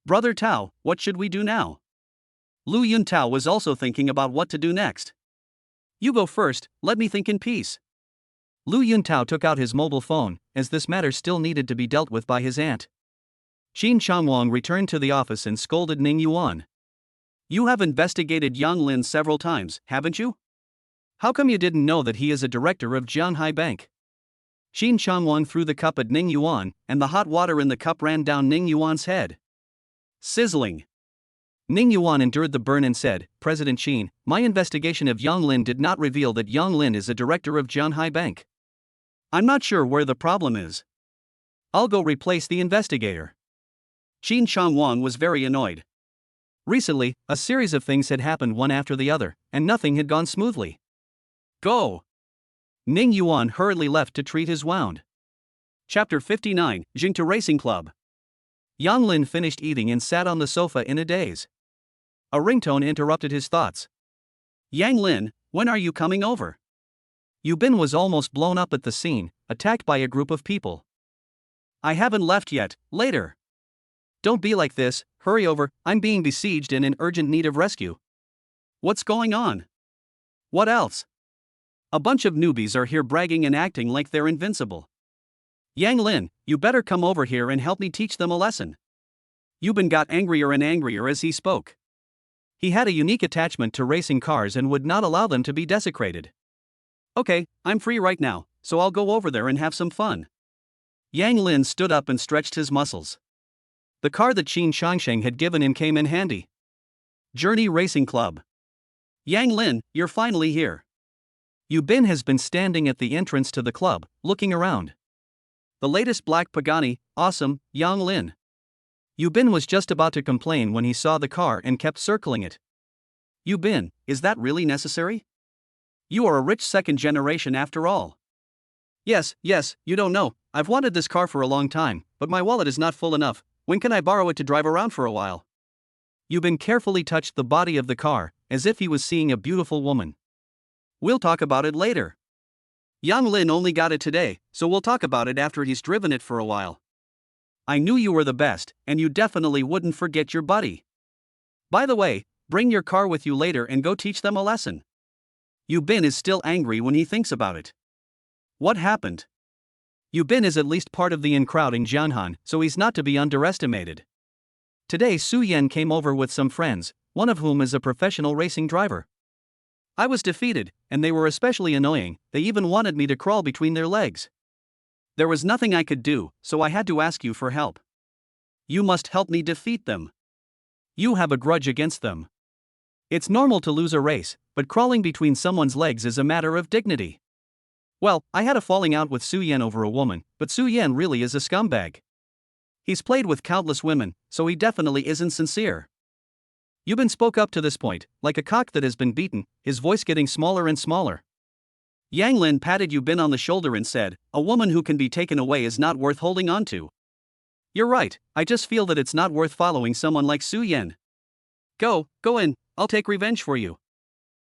Brother Tao, what should we do now? Lu Yuntao was also thinking about what to do next. You go first, let me think in peace. Lu Yuntao took out his mobile phone, as this matter still needed to be dealt with by his aunt. Qin Changwang returned to the office and scolded Ning Yuan. You have investigated Yang Lin several times, haven't you? How come you didn't know that he is a director of Jianghai Bank? Qin Changwang threw the cup at Ning Yuan, and the hot water in the cup ran down Ning Yuan's head. Sizzling. Ning Yuan endured the burn and said, President Qin, my investigation of Yang Lin did not reveal that Yang Lin is a director of Jianghai Bank. I'm not sure where the problem is. I'll go replace the investigator. Qin Changwang was very annoyed. Recently, a series of things had happened one after the other, and nothing had gone smoothly. Go! Ning Yuan hurriedly left to treat his wound. Chapter 59, Jingta Racing Club. Yang Lin finished eating and sat on the sofa in a daze. A ringtone interrupted his thoughts. Yang Lin, when are you coming over? Yubin was almost blown up at the scene, attacked by a group of people. I haven't left yet, later. Don't be like this, hurry over, I'm being besieged and in urgent need of rescue. What's going on? What else? A bunch of newbies are here bragging and acting like they're invincible. Yang Lin, you better come over here and help me teach them a lesson. Yubin got angrier and angrier as he spoke. He had a unique attachment to racing cars and would not allow them to be desecrated. Okay, I'm free right now, so I'll go over there and have some fun. Yang Lin stood up and stretched his muscles. The car that Qin Shangsheng had given him came in handy. Journey Racing Club. Yang Lin, you're finally here. Yubin has been standing at the entrance to the club, looking around. the latest black Pagani, awesome, Yang Lin. Yu Bin was just about to complain when he saw the car and kept circling it. Yu Bin, is that really necessary? You are a rich second generation after all. Yes, you don't know, I've wanted this car for a long time, but my wallet is not full enough. When can I borrow it to drive around for a while? Yu Bin carefully touched the body of the car, as if he was seeing a beautiful woman. We'll talk about it later. Yang Lin only got it today, so we'll talk about it after he's driven it for a while. I knew you were the best, and you definitely wouldn't forget your buddy. By the way, bring your car with you later and go teach them a lesson. Yu Bin is still angry when he thinks about it. What happened? Yu Bin is at least part of the in crowd in Jianhan, so he's not to be underestimated. Today Su Yan came over with some friends, one of whom is a professional racing driver. I was defeated, and they were especially annoying. They even wanted me to crawl between their legs. There was nothing I could do, so I had to ask you for help. You must help me defeat them. You have a grudge against them. It's normal to lose a race, but crawling between someone's legs is a matter of dignity. Well, I had a falling out with Su Yan over a woman, but Su Yan really is a scumbag. He's played with countless women, so he definitely isn't sincere. Yu Bin spoke up to this point, like a cock that has been beaten, his voice getting smaller and smaller. Yang Lin patted Yu Bin on the shoulder and said, a woman who can be taken away is not worth holding on to. You're right, I just feel that it's not worth following someone like Su Yan. Go in, I'll take revenge for you.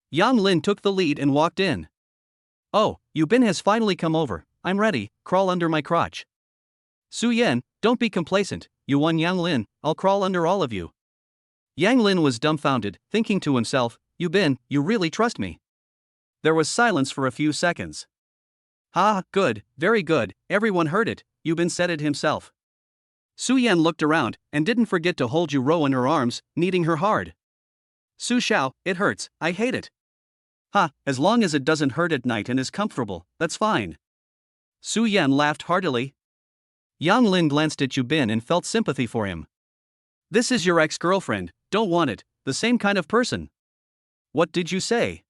Yang Lin took the lead and walked in. Oh, Yu Bin has finally come over, I'm ready, crawl under my crotch. Su Yan, don't be complacent, you won Yang Lin, I'll crawl under all of you. Yang Lin was dumbfounded, thinking to himself, Yu Bin, you really trust me? There was silence for a few seconds. Good, very good, everyone heard it, Yu Bin said it himself. Su Yan looked around, and didn't forget to hold Yu Rou in her arms, kneading her hard. Su Xiao, it hurts, I hate it. As long as it doesn't hurt at night and is comfortable, that's fine. Su Yan laughed heartily. Yang Lin glanced at Yu Bin and felt sympathy for him. This is your ex-girlfriend, don't want it, the same kind of person. What did you say?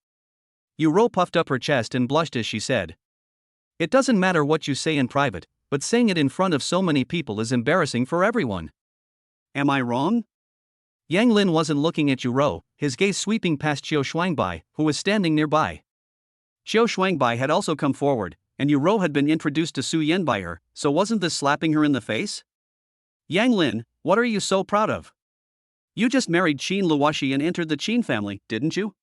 Yu Rou puffed up her chest and blushed as she said. It doesn't matter what you say in private, but saying it in front of so many people is embarrassing for everyone. Am I wrong? Yang Lin wasn't looking at Yu Rou, his gaze sweeping past Qiu Shuangbai, who was standing nearby. Qiu Shuangbai had also come forward, and Yu Rou had been introduced to Su Yan by her, so wasn't this slapping her in the face? Yang Lin, what are you so proud of? You just married Qin Luoxi and entered the Qin family, didn't you?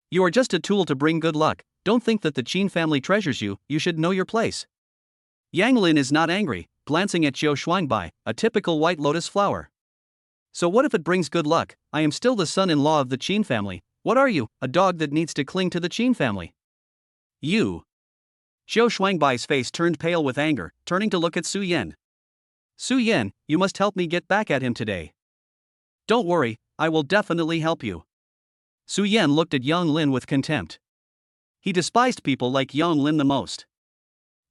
You are just a tool to bring good luck, don't think that the Qin family treasures you, you should know your place. Yang Lin is not angry, glancing at Qiu Shuangbai, a typical white lotus flower. So what if it brings good luck? I am still the son-in-law of the Qin family. What are you, a dog that needs to cling to the Qin family? You. Qiu Shuangbai's face turned pale with anger, turning to look at Su Yan. Su Yan, you must help me get back at him today. Don't worry, I will definitely help you. Su Yan looked at Yang Lin with contempt. He despised people like Yang Lin the most.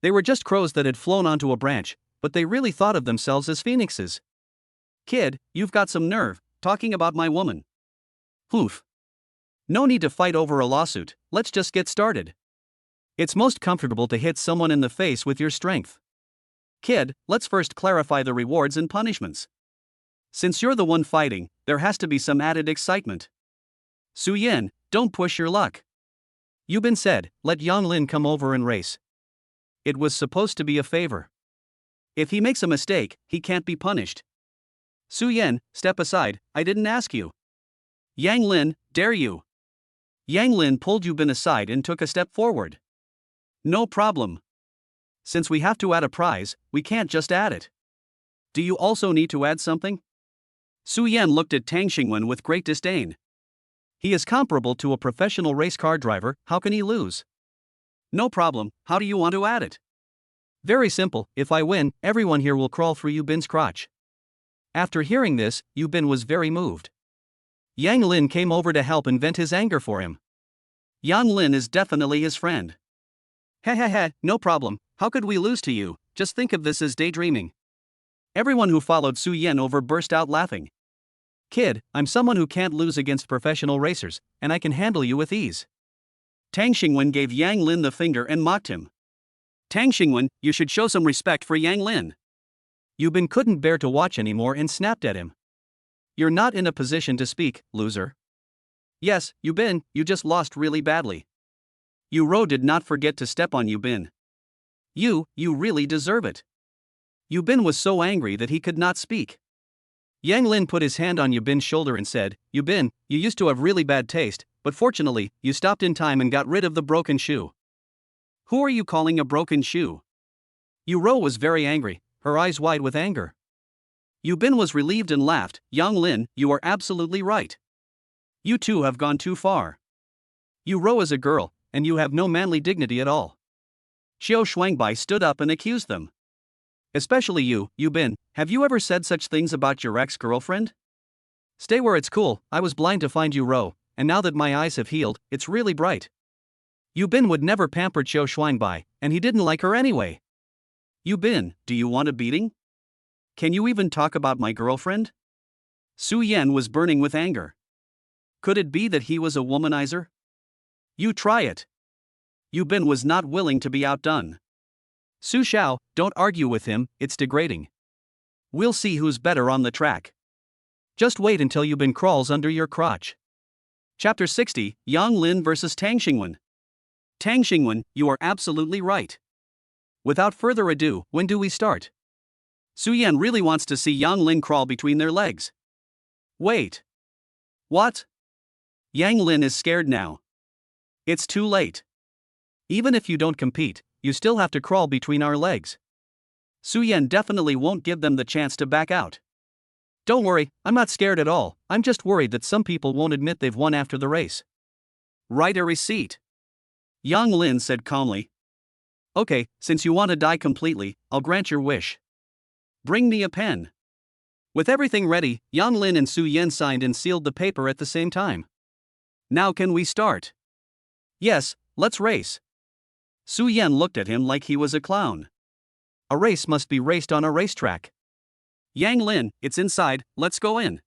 They were just crows that had flown onto a branch, but they really thought of themselves as phoenixes. Kid, you've got some nerve, talking about my woman. Oof. No need to fight over a lawsuit, let's just get started. It's most comfortable to hit someone in the face with your strength. Kid, let's first clarify the rewards and punishments. Since you're the one fighting, there has to be some added excitement. Su Yan, don't push your luck. Yu Bin said, let Yang Lin come over and race. It was supposed to be a favor. If he makes a mistake, he can't be punished. Su Yan, step aside, I didn't ask you. Yang Lin, dare you? Yang Lin pulled Yu Bin aside and took a step forward. No problem. Since we have to add a prize, we can't just add it. Do you also need to add something? Su Yan looked at Tang Xingwen with great disdain. He is comparable to a professional race car driver, how can he lose? No problem, how do you want to add it? Very simple, if I win, everyone here will crawl through Yu Bin's crotch. After hearing this, Yu Bin was very moved. Yang Lin came over to help and vent his anger for him. Yang Lin is definitely his friend. No problem, how could we lose to you, just think of this as daydreaming. Everyone who followed Su Yan over burst out laughing. Kid, I'm someone who can't lose against professional racers, and I can handle you with ease. Tang Xingwen gave Yang Lin the finger and mocked him. Tang Xingwen, you should show some respect for Yang Lin. Yu Bin couldn't bear to watch anymore and snapped at him. You're not in a position to speak, loser. Yes, Yu Bin, you just lost really badly. Yu Rou did not forget to step on Yu Bin. You really deserve it. Yu Bin was so angry that he could not speak. Yang Lin put his hand on Yu Bin's shoulder and said, Yu Bin, you used to have really bad taste, but fortunately, you stopped in time and got rid of the broken shoe. Who are you calling a broken shoe? Yu Rou was very angry, her eyes wide with anger. Yu Bin was relieved and laughed. Yang Lin, you are absolutely right. You two have gone too far. Yu Rou is a girl, and you have no manly dignity at all. Xiao Shuangbai stood up and accused them. Especially you, Yu Bin, have you ever said such things about your ex-girlfriend? Stay where it's cool. I was blind to find Yu Rou, and now that my eyes have healed, it's really bright. Yu Bin would never pamper Xiao Shuangbai, and he didn't like her anyway. Yu Bin, do you want a beating? Can you even talk about my girlfriend? Su Yan was burning with anger. Could it be that he was a womanizer? You try it. Yu Bin was not willing to be outdone. Su Xiao, don't argue with him, it's degrading. We'll see who's better on the track. Just wait until Yu Bin crawls under your crotch. Chapter 60, Yang Lin vs Tang Xingwen. Tang Xingwen, you are absolutely right. Without further ado, when do we start? Su Yan really wants to see Yang Lin crawl between their legs. Wait. What? Yang Lin is scared now. It's too late. Even if you don't compete, you still have to crawl between our legs. Su Yan definitely won't give them the chance to back out. Don't worry, I'm not scared at all, I'm just worried that some people won't admit they've won after the race. Write a receipt. Yang Lin said calmly. Okay, since you want to die completely, I'll grant your wish. Bring me a pen. With everything ready, Yang Lin and Su Yan signed and sealed the paper at the same time. Now can we start? Yes, let's race. Su Yan looked at him like he was a clown. A race must be raced on a racetrack. Yang Lin, it's inside, let's go in.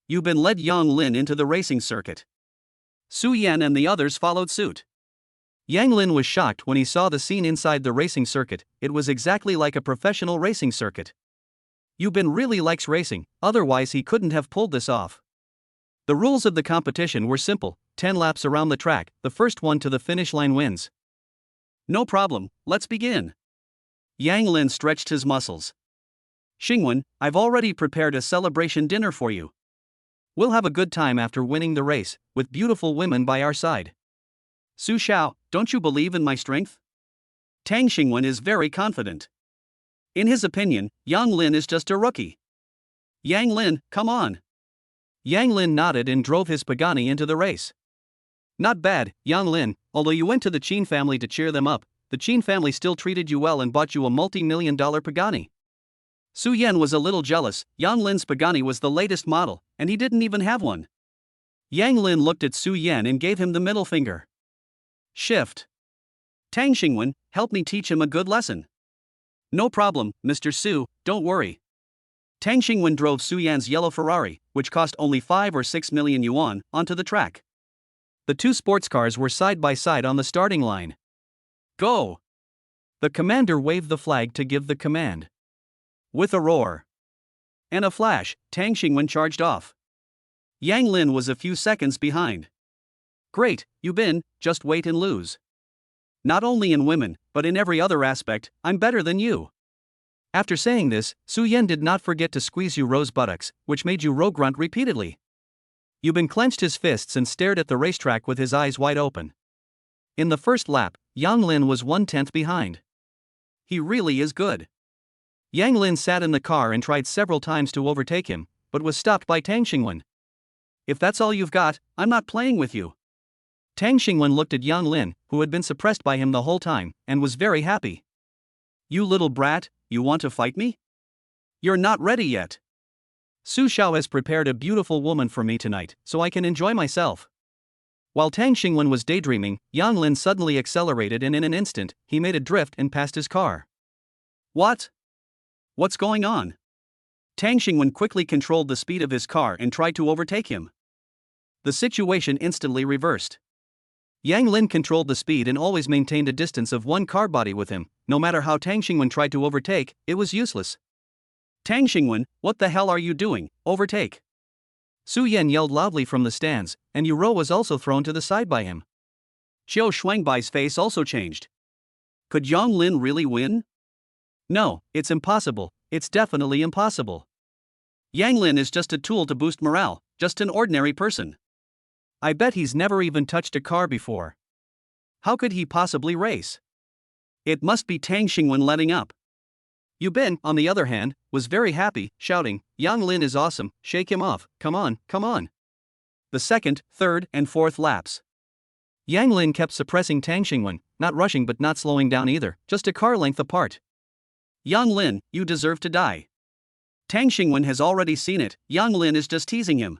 Yu Bin led Yang Lin into the racing circuit. Su Yan and the others followed suit. Yang Lin was shocked when he saw the scene inside the racing circuit. It was exactly like a professional racing circuit. Yu Bin really likes racing, otherwise he couldn't have pulled this off. The rules of the competition were simple: 10 laps around the track, the first one to the finish line wins. No problem, let's begin. Yang Lin stretched his muscles. Xingwen, I've already prepared a celebration dinner for you. We'll have a good time after winning the race, with beautiful women by our side. Su Xiao, don't you believe in my strength? Tang Xingwen is very confident. In his opinion, Yang Lin is just a rookie. Yang Lin, come on. Yang Lin nodded and drove his Pagani into the race. Not bad, Yang Lin, although you went to the Qin family to cheer them up, the Qin family still treated you well and bought you a multi-million-dollar Pagani. Su Yan was a little jealous. Yang Lin's Pagani was the latest model, and he didn't even have one. Yang Lin looked at Su Yan and gave him the middle finger. Shift. Tang Xingwen, help me teach him a good lesson. No problem, Mr. Su, don't worry. Tang Xingwen drove Su Yan's yellow Ferrari, which cost only 5 or 6 million yuan, onto the track. The two sports cars were side by side on the starting line. Go! The commander waved the flag to give the command. With a roar and a flash, Tang Xingwen charged off. Yang Lin was a few seconds behind. Great, Yu Bin, just wait and lose. Not only in women, but in every other aspect, I'm better than you. After saying this, Su Yan did not forget to squeeze Yu Rou's buttocks, which made Yu Rou grunt repeatedly. Yu Bin clenched his fists and stared at the racetrack with his eyes wide open. In the first lap, Yang Lin was 1/10 behind. He really is good. Yang Lin sat in the car and tried several times to overtake him, but was stopped by Tang Xingwen. If that's all you've got, I'm not playing with you. Tang Xingwen looked at Yang Lin, who had been suppressed by him the whole time, and was very happy. You little brat, you want to fight me? You're not ready yet. Su Xiao has prepared a beautiful woman for me tonight, so I can enjoy myself. While Tang Xingwen was daydreaming, Yang Lin suddenly accelerated and in an instant, he made a drift and passed his car. What? What's going on? Tang Xingwen quickly controlled the speed of his car and tried to overtake him. The situation instantly reversed. Yang Lin controlled the speed and always maintained a distance of one car body with him, no matter how Tang Xingwen tried to overtake, it was useless. Tang Xingwen, what the hell are you doing? Overtake! Su Yan yelled loudly from the stands, and Yu Rou was also thrown to the side by him. Qiu Shuangbai's face also changed. Could Yang Lin really win? No, it's impossible, it's definitely impossible. Yang Lin is just a tool to boost morale, just an ordinary person. I bet he's never even touched a car before. How could he possibly race? It must be Tang Xingwen letting up. Yu Bin, on the other hand, was very happy, shouting, Yang Lin is awesome, shake him off, come on, come on. The second, third, and fourth laps. Yang Lin kept suppressing Tang Xingwen, not rushing but not slowing down either, just a car length apart. Yang Lin, you deserve to die. Tang Xingwen has already seen it, Yang Lin is just teasing him.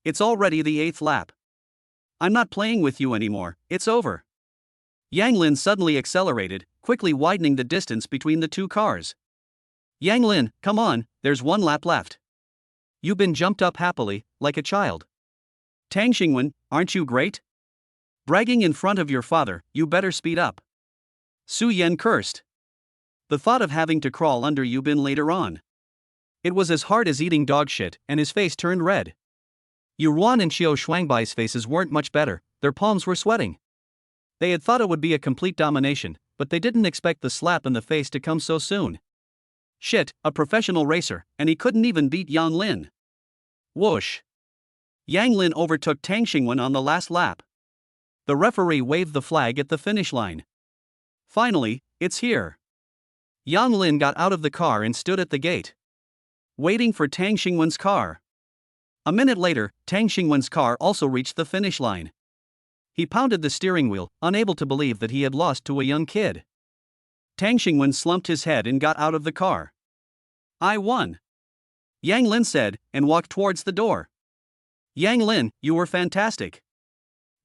It's already the 8th lap. I'm not playing with you anymore, it's over. Yang Lin suddenly accelerated, quickly widening the distance between the two cars. Yang Lin, come on, there's 1 lap left. Yu Bin jumped up happily, like a child. Tang Xingwen, aren't you great? Bragging in front of your father, you better speed up. Su Yan cursed. The thought of having to crawl under Yu Bin later on. It was as hard as eating dog shit, and his face turned red. Yu Ruan and Qiu Shuangbai's faces weren't much better, their palms were sweating. They had thought it would be a complete domination, but they didn't expect the slap in the face to come so soon. Shit, a professional racer, and he couldn't even beat Yang Lin. Whoosh. Yang Lin overtook Tang Xingwen on the last lap. The referee waved the flag at the finish line. Finally, it's here. Yang Lin got out of the car and stood at the gate, waiting for Tang Xingwen's car. A minute later, Tang Xingwen's car also reached the finish line. He pounded the steering wheel, unable to believe that he had lost to a young kid. Tang Xingwen slumped his head and got out of the car. I won, Yang Lin said, and walked towards the door. Yang Lin, you were fantastic.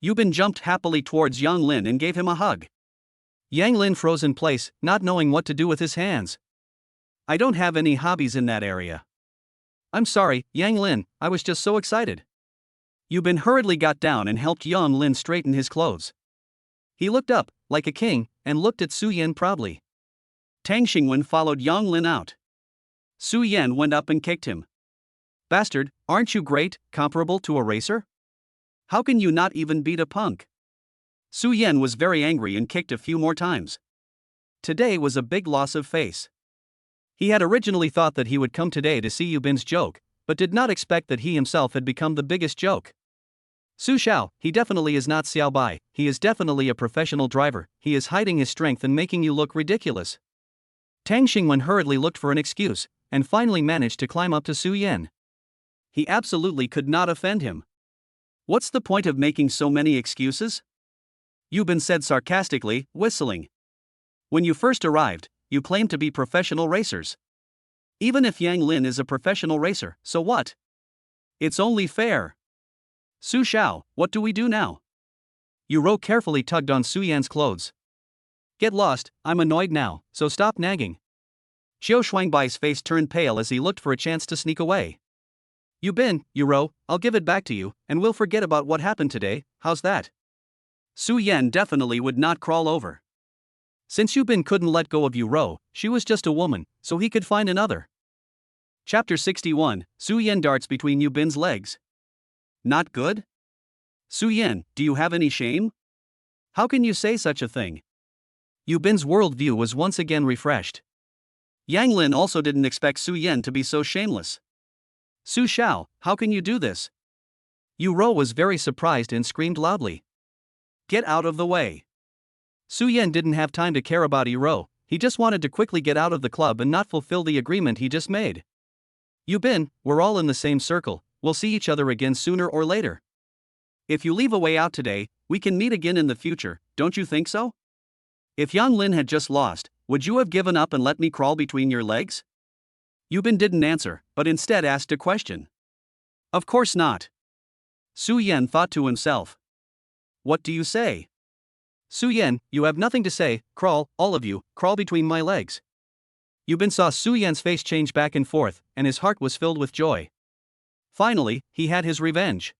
Yu Bin jumped happily towards Yang Lin and gave him a hug. Yang Lin froze in place, not knowing what to do with his hands. I don't have any hobbies in that area. I'm sorry, Yang Lin, I was just so excited. Yu Bin hurriedly got down and helped Yang Lin straighten his clothes. He looked up, like a king, and looked at Su Yan proudly. Tang Xingwen followed Yang Lin out. Su Yan went up and kicked him. Bastard, aren't you great, comparable to a racer? How can you not even beat a punk? Su Yan was very angry and kicked a few more times. Today was a big loss of face. He had originally thought that he would come today to see Yu Bin's joke, but did not expect that he himself had become the biggest joke. Su Xiao, he definitely is not Xiao Bai, he is definitely a professional driver, he is hiding his strength and making you look ridiculous. Tang Xingwen hurriedly looked for an excuse, and finally managed to climb up to Su Yan. He absolutely could not offend him. What's the point of making so many excuses? Yu Bin said sarcastically, whistling. When you first arrived, you claimed to be professional racers. Even if Yang Lin is a professional racer, so what? It's only fair. Su Xiao, what do we do now? Yu Rou carefully tugged on Su Yan's clothes. Get lost, I'm annoyed now, so stop nagging. Qiu Shuangbai's face turned pale as he looked for a chance to sneak away. Yu Bin, Yu Rou, I'll give it back to you, and we'll forget about what happened today, how's that? Su Yan definitely would not crawl over. Since Yu Bin couldn't let go of Yu Rou, she was just a woman, so he could find another. Chapter 61, Su Yan darts between Yu Bin's legs. Not good? Su Yan, do you have any shame? How can you say such a thing? Yu Bin's worldview was once again refreshed. Yang Lin also didn't expect Su Yan to be so shameless. Su Xiao, how can you do this? Yu Rou was very surprised and screamed loudly. Get out of the way. Su Yan didn't have time to care about Yu Rou, he just wanted to quickly get out of the club and not fulfill the agreement he just made. Yu Bin, we're all in the same circle, we'll see each other again sooner or later. If you leave a way out today, we can meet again in the future, don't you think so? If Yang Lin had just lost, would you have given up and let me crawl between your legs? Yu Bin didn't answer, but instead asked a question. Of course not. Su Yan thought to himself. What do you say? Su Yan, you have nothing to say, crawl, all of you, crawl between my legs. Yu Bin saw Su Yan's face change back and forth, and his heart was filled with joy. Finally, he had his revenge.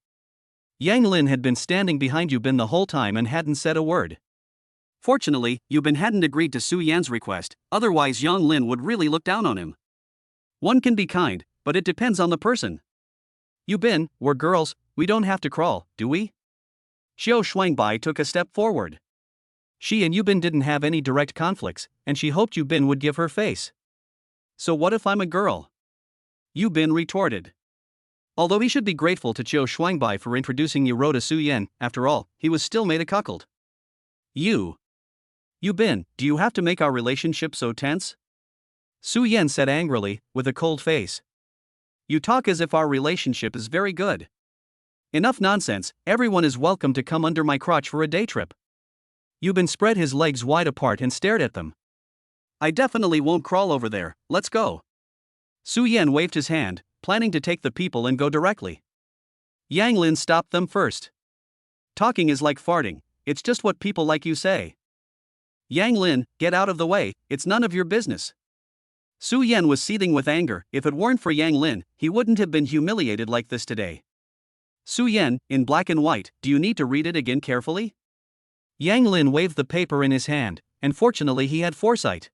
Yang Lin had been standing behind Yu Bin the whole time and hadn't said a word. Fortunately, Yu Bin hadn't agreed to Su Yan's request, otherwise Yang Lin would really look down on him. One can be kind, but it depends on the person. Yu Bin, we're girls, we don't have to crawl, do we? Xiao Shuangbai took a step forward. She and Yu Bin didn't have any direct conflicts, and she hoped Yu Bin would give her face. So what if I'm a girl? Yu Bin retorted. Although he should be grateful to Xiao Shuangbai for introducing Yu Rou to Su Yan, after all, he was still made a cuckold. Yu Bin, do you have to make our relationship so tense? Su Yan said angrily, with a cold face. You talk as if our relationship is very good. Enough nonsense, everyone is welcome to come under my crotch for a day trip. Yu Bin spread his legs wide apart and stared at them. I definitely won't crawl over there, let's go. Su Yan waved his hand, planning to take the people and go directly. Yang Lin stopped them first. Talking is like farting, it's just what people like you say. Yang Lin, get out of the way, it's none of your business. Su Yan was seething with anger. If it weren't for Yang Lin, he wouldn't have been humiliated like this today. Su Yan, in black and white, do you need to read it again carefully? Yang Lin waved the paper in his hand, and fortunately he had foresight.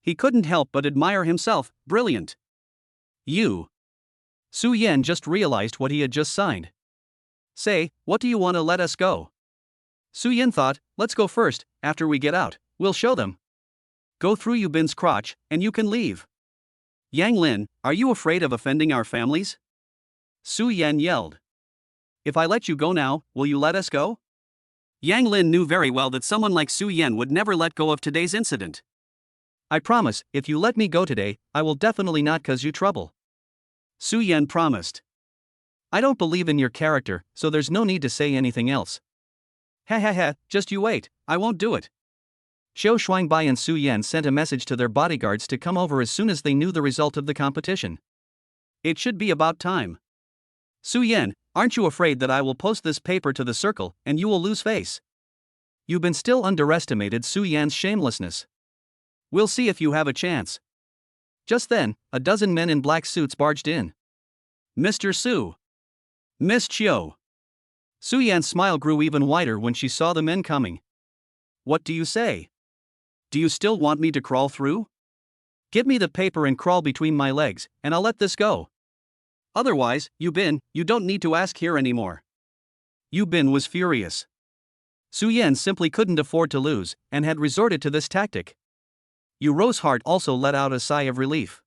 He couldn't help but admire himself, brilliant. Su Yan just realized what he had just signed. Say, what do you want to let us go? Su Yan thought, let's go first, after we get out, we'll show them. Go through Yu Bin's crotch, and you can leave. Yang Lin, are you afraid of offending our families? Su Yan yelled. If I let you go now, will you let us go? Yang Lin knew very well that someone like Su Yan would never let go of today's incident. I promise, if you let me go today, I will definitely not cause you trouble. Su Yan promised. I don't believe in your character, so there's no need to say anything else. Ha, just you wait, I won't do it. Xiao Shuangbai and Su Yan sent a message to their bodyguards to come over as soon as they knew the result of the competition. It should be about time. Su Yan, aren't you afraid that I will post this paper to the circle and you will lose face? Yu Bin still underestimated Su Yan's shamelessness. We'll see if you have a chance. Just then, a dozen men in black suits barged in. Mr. Su. Miss Qiu. Su Yan's smile grew even wider when she saw the men coming. What do you say? Do you still want me to crawl through? Give me the paper and crawl between my legs, and I'll let this go. Otherwise, Yu Bin, you don't need to ask here anymore. Yu Bin was furious. Su Yan simply couldn't afford to lose, and had resorted to this tactic. Yu Rou's heart also let out a sigh of relief.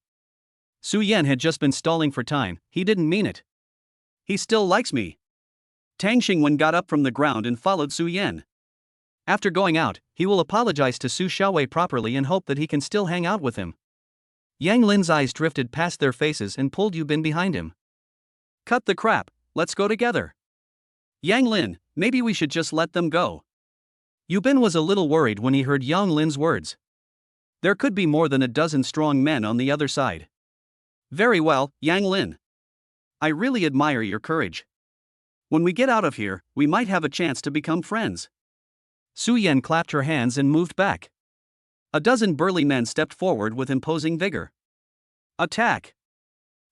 Su Yan had just been stalling for time, he didn't mean it. He still likes me. Tang Xingwen got up from the ground and followed Su Yan. After going out, he will apologize to Su Xiaowei properly and hope that he can still hang out with him. Yang Lin's eyes drifted past their faces and pulled Yu Bin behind him. Cut the crap, let's go together. Yang Lin, maybe we should just let them go. Yu Bin was a little worried when he heard Yang Lin's words. There could be more than a dozen strong men on the other side. Very well, Yang Lin. I really admire your courage. When we get out of here, we might have a chance to become friends. Su Yan clapped her hands and moved back. A dozen burly men stepped forward with imposing vigor. Attack!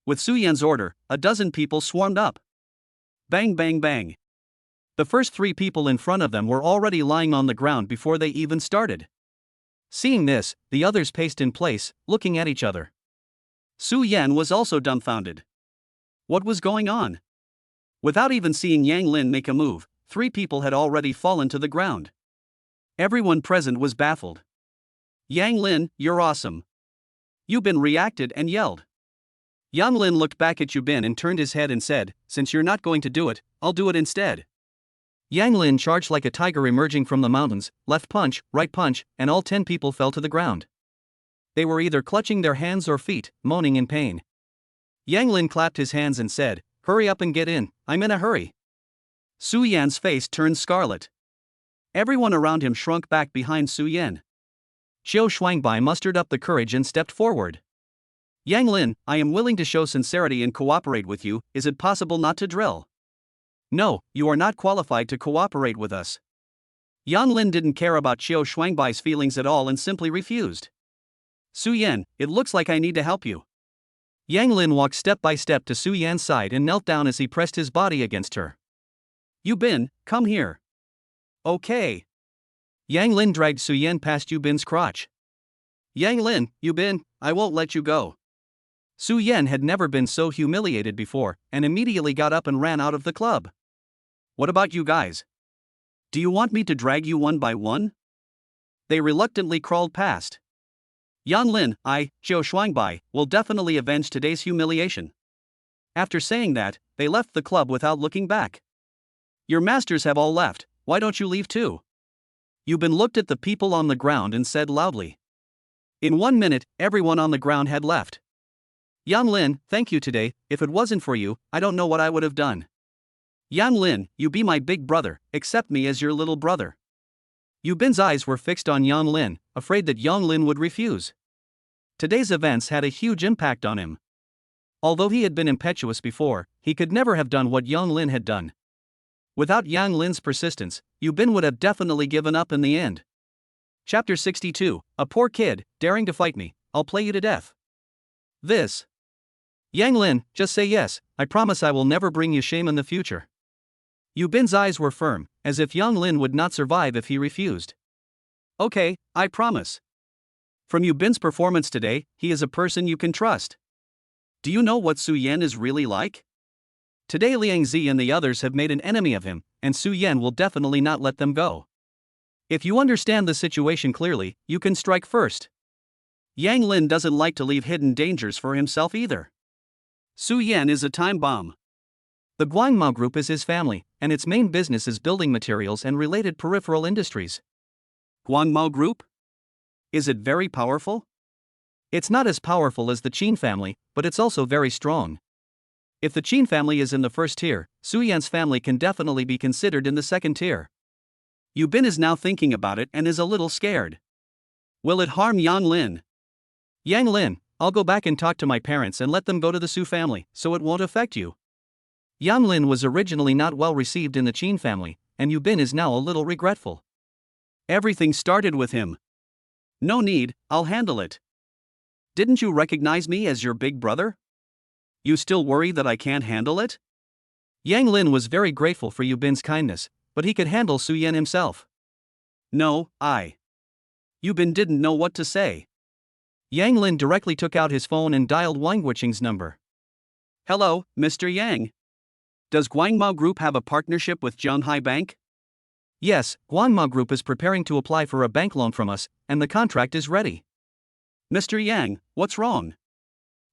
With Su Yan's order, a dozen people swarmed up. Bang bang bang. The first three people in front of them were already lying on the ground before they even started. Seeing this, the others paced in place, looking at each other. Su Yan was also dumbfounded. What was going on? Without even seeing Yang Lin make a move, three people had already fallen to the ground. Everyone present was baffled. Yang Lin, you're awesome. Yu Bin reacted and yelled. Yang Lin looked back at Yu Bin and turned his head and said, since you're not going to do it, I'll do it instead. Yang Lin charged like a tiger emerging from the mountains, left punch, right punch, and all 10 people fell to the ground. They were either clutching their hands or feet, moaning in pain. Yang Lin clapped his hands and said, hurry up and get in, I'm in a hurry. Su Yan's face turned scarlet. Everyone around him shrunk back behind Su Yan. Xiao Shuangbai mustered up the courage and stepped forward. Yang Lin, I am willing to show sincerity and cooperate with you, is it possible not to drill? No, you are not qualified to cooperate with us. Yang Lin didn't care about Xiao Shuangbai's feelings at all and simply refused. Su Yan, it looks like I need to help you. Yang Lin walked step by step to Su Yan's side and knelt down as he pressed his body against her. Yu Bin, come here. Okay. Yang Lin dragged Su Yan past Yu Bin's crotch. Yang Lin, Yu Bin, I won't let you go. Su Yan had never been so humiliated before and immediately got up and ran out of the club. What about you guys? Do you want me to drag you one by one? They reluctantly crawled past. Yang Lin, Zhou Shuangbai, will definitely avenge today's humiliation. After saying that, they left the club without looking back. Your masters have all left, why don't you leave too? Yu Bin looked at the people on the ground and said loudly. In 1 minute, everyone on the ground had left. Yang Lin, thank you today, if it wasn't for you, I don't know what I would have done. Yang Lin, you be my big brother, accept me as your little brother. Yu Bin's eyes were fixed on Yang Lin, afraid that Yang Lin would refuse. Today's events had a huge impact on him. Although he had been impetuous before, he could never have done what Yang Lin had done. Without Yang Lin's persistence, Yu Bin would have definitely given up in the end. Chapter 62, A Poor Kid, Daring to Fight Me, I'll Play You to Death. This. Yang Lin, just say yes, I promise I will never bring you shame in the future. Yu Bin's eyes were firm, as if Yang Lin would not survive if he refused. Okay, I promise. From Yu Bin's performance today, he is a person you can trust. Do you know what Su Yan is really like? Today Liang Zi and the others have made an enemy of him, and Su Yan will definitely not let them go. If you understand the situation clearly, you can strike first. Yang Lin doesn't like to leave hidden dangers for himself either. Su Yan is a time bomb. The Guangmao Group is his family, and its main business is building materials and related peripheral industries. Guangmao Group? Is it very powerful? It's not as powerful as the Qin family, but it's also very strong. If the Qin family is in the first tier, Su Yan's family can definitely be considered in the second tier. Yu Bin is now thinking about it and is a little scared. Will it harm Yang Lin? Yang Lin, I'll go back and talk to my parents and let them go to the Su family, so it won't affect you. Yang Lin was originally not well received in the Qin family, and Yu Bin is now a little regretful. Everything started with him. No need, I'll handle it. Didn't you recognize me as your big brother? You still worry that I can't handle it? Yang Lin was very grateful for Yu Bin's kindness, but he could handle Su Yan himself. No, Yu Bin didn't know what to say. Yang Lin directly took out his phone and dialed Wang Guiqing's number. Hello, Mr. Yang. Does Guangmao Group have a partnership with Zhonghai Bank? Yes, Guangmao Group is preparing to apply for a bank loan from us, and the contract is ready. Mr. Yang, what's wrong?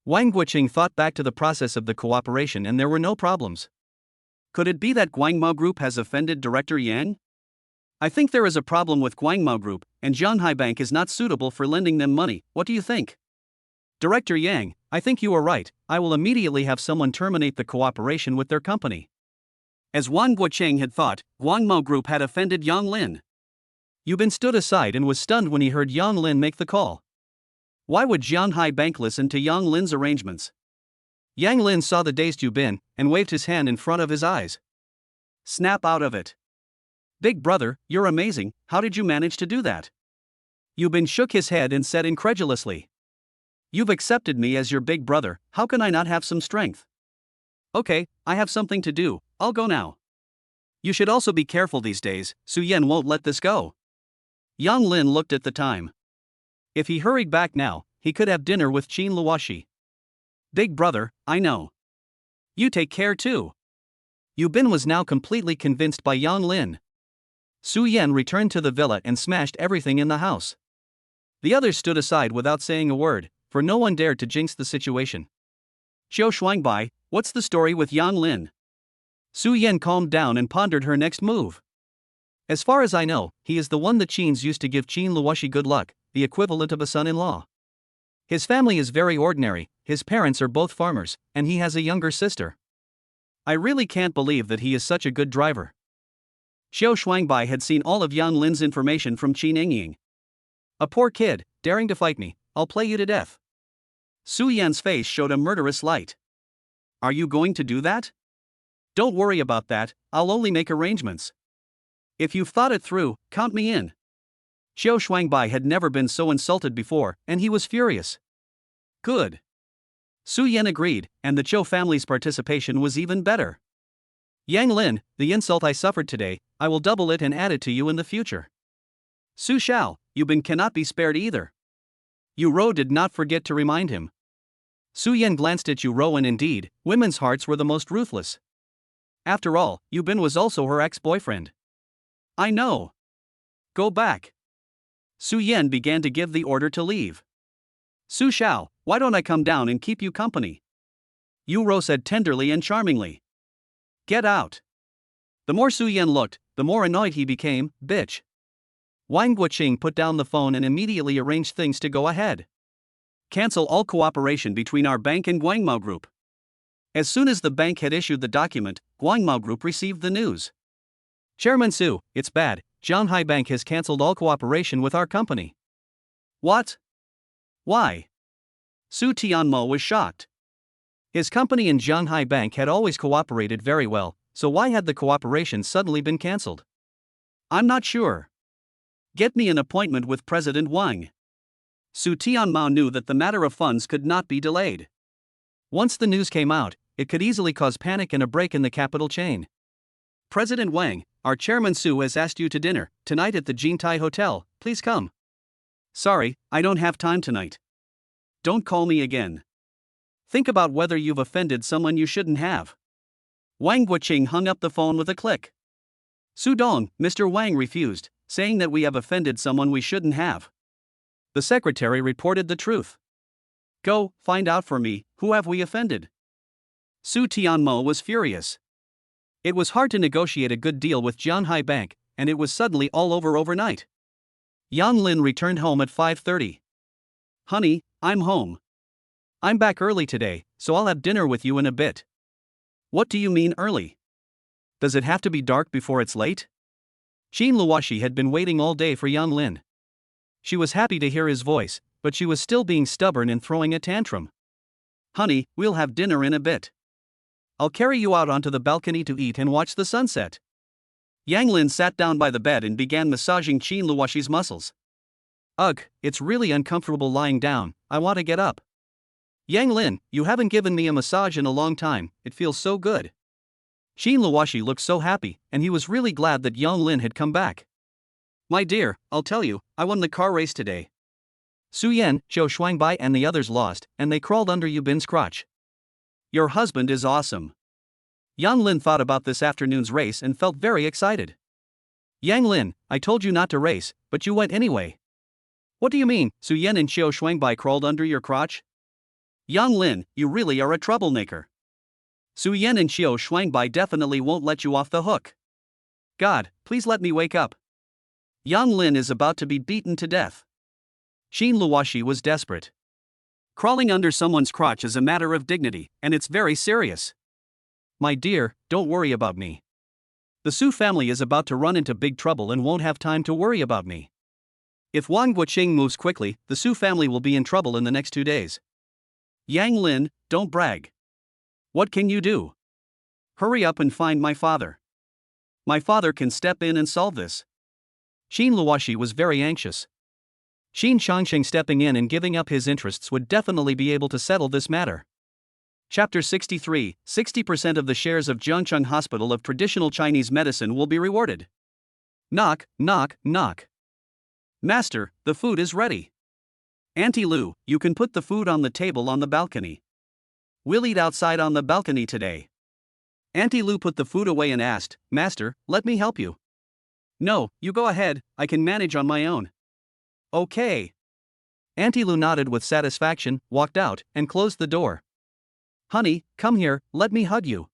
Wang Guiqing thought back to the process of the cooperation and there were no problems. Could it be that Guangmao Group has offended Director Yang? I think there is a problem with Guangmao Group, and Zhonghai Bank is not suitable for lending them money, what do you think? Director Yang, I think you are right, I will immediately have someone terminate the cooperation with their company. As Wang Guiqing had thought, Guangmao Group had offended Yang Lin. Yu Bin stood aside and was stunned when he heard Yang Lin make the call. Why would Zhonghai Bank listen to Yang Lin's arrangements? Yang Lin saw the dazed Yu Bin and waved his hand in front of his eyes. Snap out of it. Big brother, you're amazing, how did you manage to do that? Yu Bin shook his head and said incredulously. You've accepted me as your big brother, how can I not have some strength? Okay, I have something to do, I'll go now. You should also be careful these days, Su Yan won't let this go. Yang Lin looked at the time. If he hurried back now, he could have dinner with Qin Luoshi. Big brother, I know. You take care too. Yu Bin was now completely convinced by Yang Lin. Su Yan returned to the villa and smashed everything in the house. The others stood aside without saying a word, for no one dared to jinx the situation. Zhou Shuangbai, what's the story with Yang Lin? Su Yan calmed down and pondered her next move. As far as I know, he is the one the Qins used to give Qin Luoshi good luck, the equivalent of a son-in-law. His family is very ordinary, his parents are both farmers, and he has a younger sister. I really can't believe that he is such a good driver. Zhou Shuangbai had seen all of Yang Lin's information from Qin Engying. A poor kid, daring to fight me, I'll play you to death. Su Yan's face showed a murderous light. Are you going to do that? Don't worry about that, I'll only make arrangements. If you've thought it through, count me in. Zhou Shuangbai had never been so insulted before, and he was furious. Good. Su Yan agreed, and the Zhou family's participation was even better. Yang Lin, the insult I suffered today, I will double it and add it to you in the future. Su Xiao, Yubin cannot be spared either. Yu Rou did not forget to remind him. Su Yan glanced at Yu Rou, and indeed, women's hearts were the most ruthless. After all, Yubin was also her ex-boyfriend. I know. Go back. Su Yan began to give the order to leave. Su Xiao, why don't I come down and keep you company? Yu Rou said tenderly and charmingly. Get out. The more Su Yan looked, the more annoyed he became. Bitch. Wang Guoqing put down the phone and immediately arranged things to go ahead. Cancel all cooperation between our bank and Guangmao Group. As soon as the bank had issued the document, Guangmao Group received the news. Chairman Su, it's bad, Zhanghai Bank has cancelled all cooperation with our company. What? Why? Su Tianmo was shocked. His company and Zhanghai Bank had always cooperated very well, so why had the cooperation suddenly been cancelled? I'm not sure. Get me an appointment with President Wang. Su Tianmao knew that the matter of funds could not be delayed. Once the news came out, it could easily cause panic and a break in the capital chain. President Wang, our chairman Su has asked you to dinner tonight at the Jintai Hotel, please come. Sorry, I don't have time tonight. Don't call me again. Think about whether you've offended someone you shouldn't have. Wang Guoqing hung up the phone with a click. Su Dong, Mr. Wang refused, saying that we have offended someone we shouldn't have. The secretary reported the truth. Go, find out for me, who have we offended? Su Tianmo was furious. It was hard to negotiate a good deal with Zhanghai Bank, and it was suddenly all over overnight. Yang Lin returned home at 5:30. Honey, I'm home. I'm back early today, so I'll have dinner with you in a bit. What do you mean early? Does it have to be dark before it's late? Qin Luoshi had been waiting all day for Yang Lin. She was happy to hear his voice, but she was still being stubborn and throwing a tantrum. Honey, we'll have dinner in a bit. I'll carry you out onto the balcony to eat and watch the sunset. Yang Lin sat down by the bed and began massaging Qin Luoshi's muscles. Ugh, it's really uncomfortable lying down, I want to get up. Yang Lin, you haven't given me a massage in a long time, it feels so good. Qin Luoshi looked so happy, and he was really glad that Yang Lin had come back. My dear, I'll tell you, I won the car race today. Su Yan, Zhou Shuangbai and the others lost, and they crawled under Yubin's crotch. Your husband is awesome. Yang Lin thought about this afternoon's race and felt very excited. Yang Lin, I told you not to race, but you went anyway. What do you mean, Su Yan and Zhou Shuangbai crawled under your crotch? Yang Lin, you really are a troublemaker. Su Yan and Zhou Shuangbai definitely won't let you off the hook. God, please let me wake up. Yang Lin is about to be beaten to death. Qin Luoshi was desperate. Crawling under someone's crotch is a matter of dignity, and it's very serious. My dear, don't worry about me. The Su family is about to run into big trouble and won't have time to worry about me. If Wang Guoqing moves quickly, the Su family will be in trouble in the next 2 days. Yang Lin, don't brag. What can you do? Hurry up and find my father. My father can step in and solve this. Qin Luoshi was very anxious. Qin Changsheng stepping in and giving up his interests would definitely be able to settle this matter. Chapter 63, 60% of the shares of Jiangcheng Hospital of Traditional Chinese Medicine will be rewarded. Knock, knock, knock. Master, the food is ready. Auntie Lu, you can put the food on the table on the balcony. We'll eat outside on the balcony today. Auntie Lu put the food away and asked, Master, let me help you. No, you go ahead, I can manage on my own. Okay. Auntie Lu nodded with satisfaction, walked out, and closed the door. Honey, come here, let me hug you.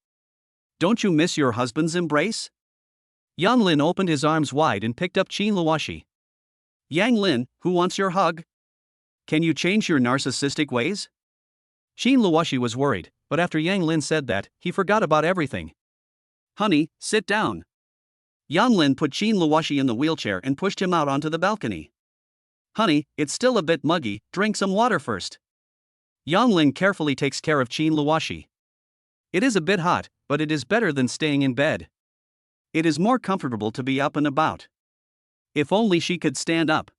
Don't you miss your husband's embrace? Yang Lin opened his arms wide and picked up Qin Luoshi. Yang Lin, who wants your hug? Can you change your narcissistic ways? Qin Luoshi was worried, but after Yang Lin said that, he forgot about everything. Honey, sit down. Yang Lin put Qin Luoshi in the wheelchair and pushed him out onto the balcony. Honey, it's still a bit muggy, drink some water first. Yang Lin carefully takes care of Qin Luoshi. It is a bit hot, but it is better than staying in bed. It is more comfortable to be up and about. If only she could stand up.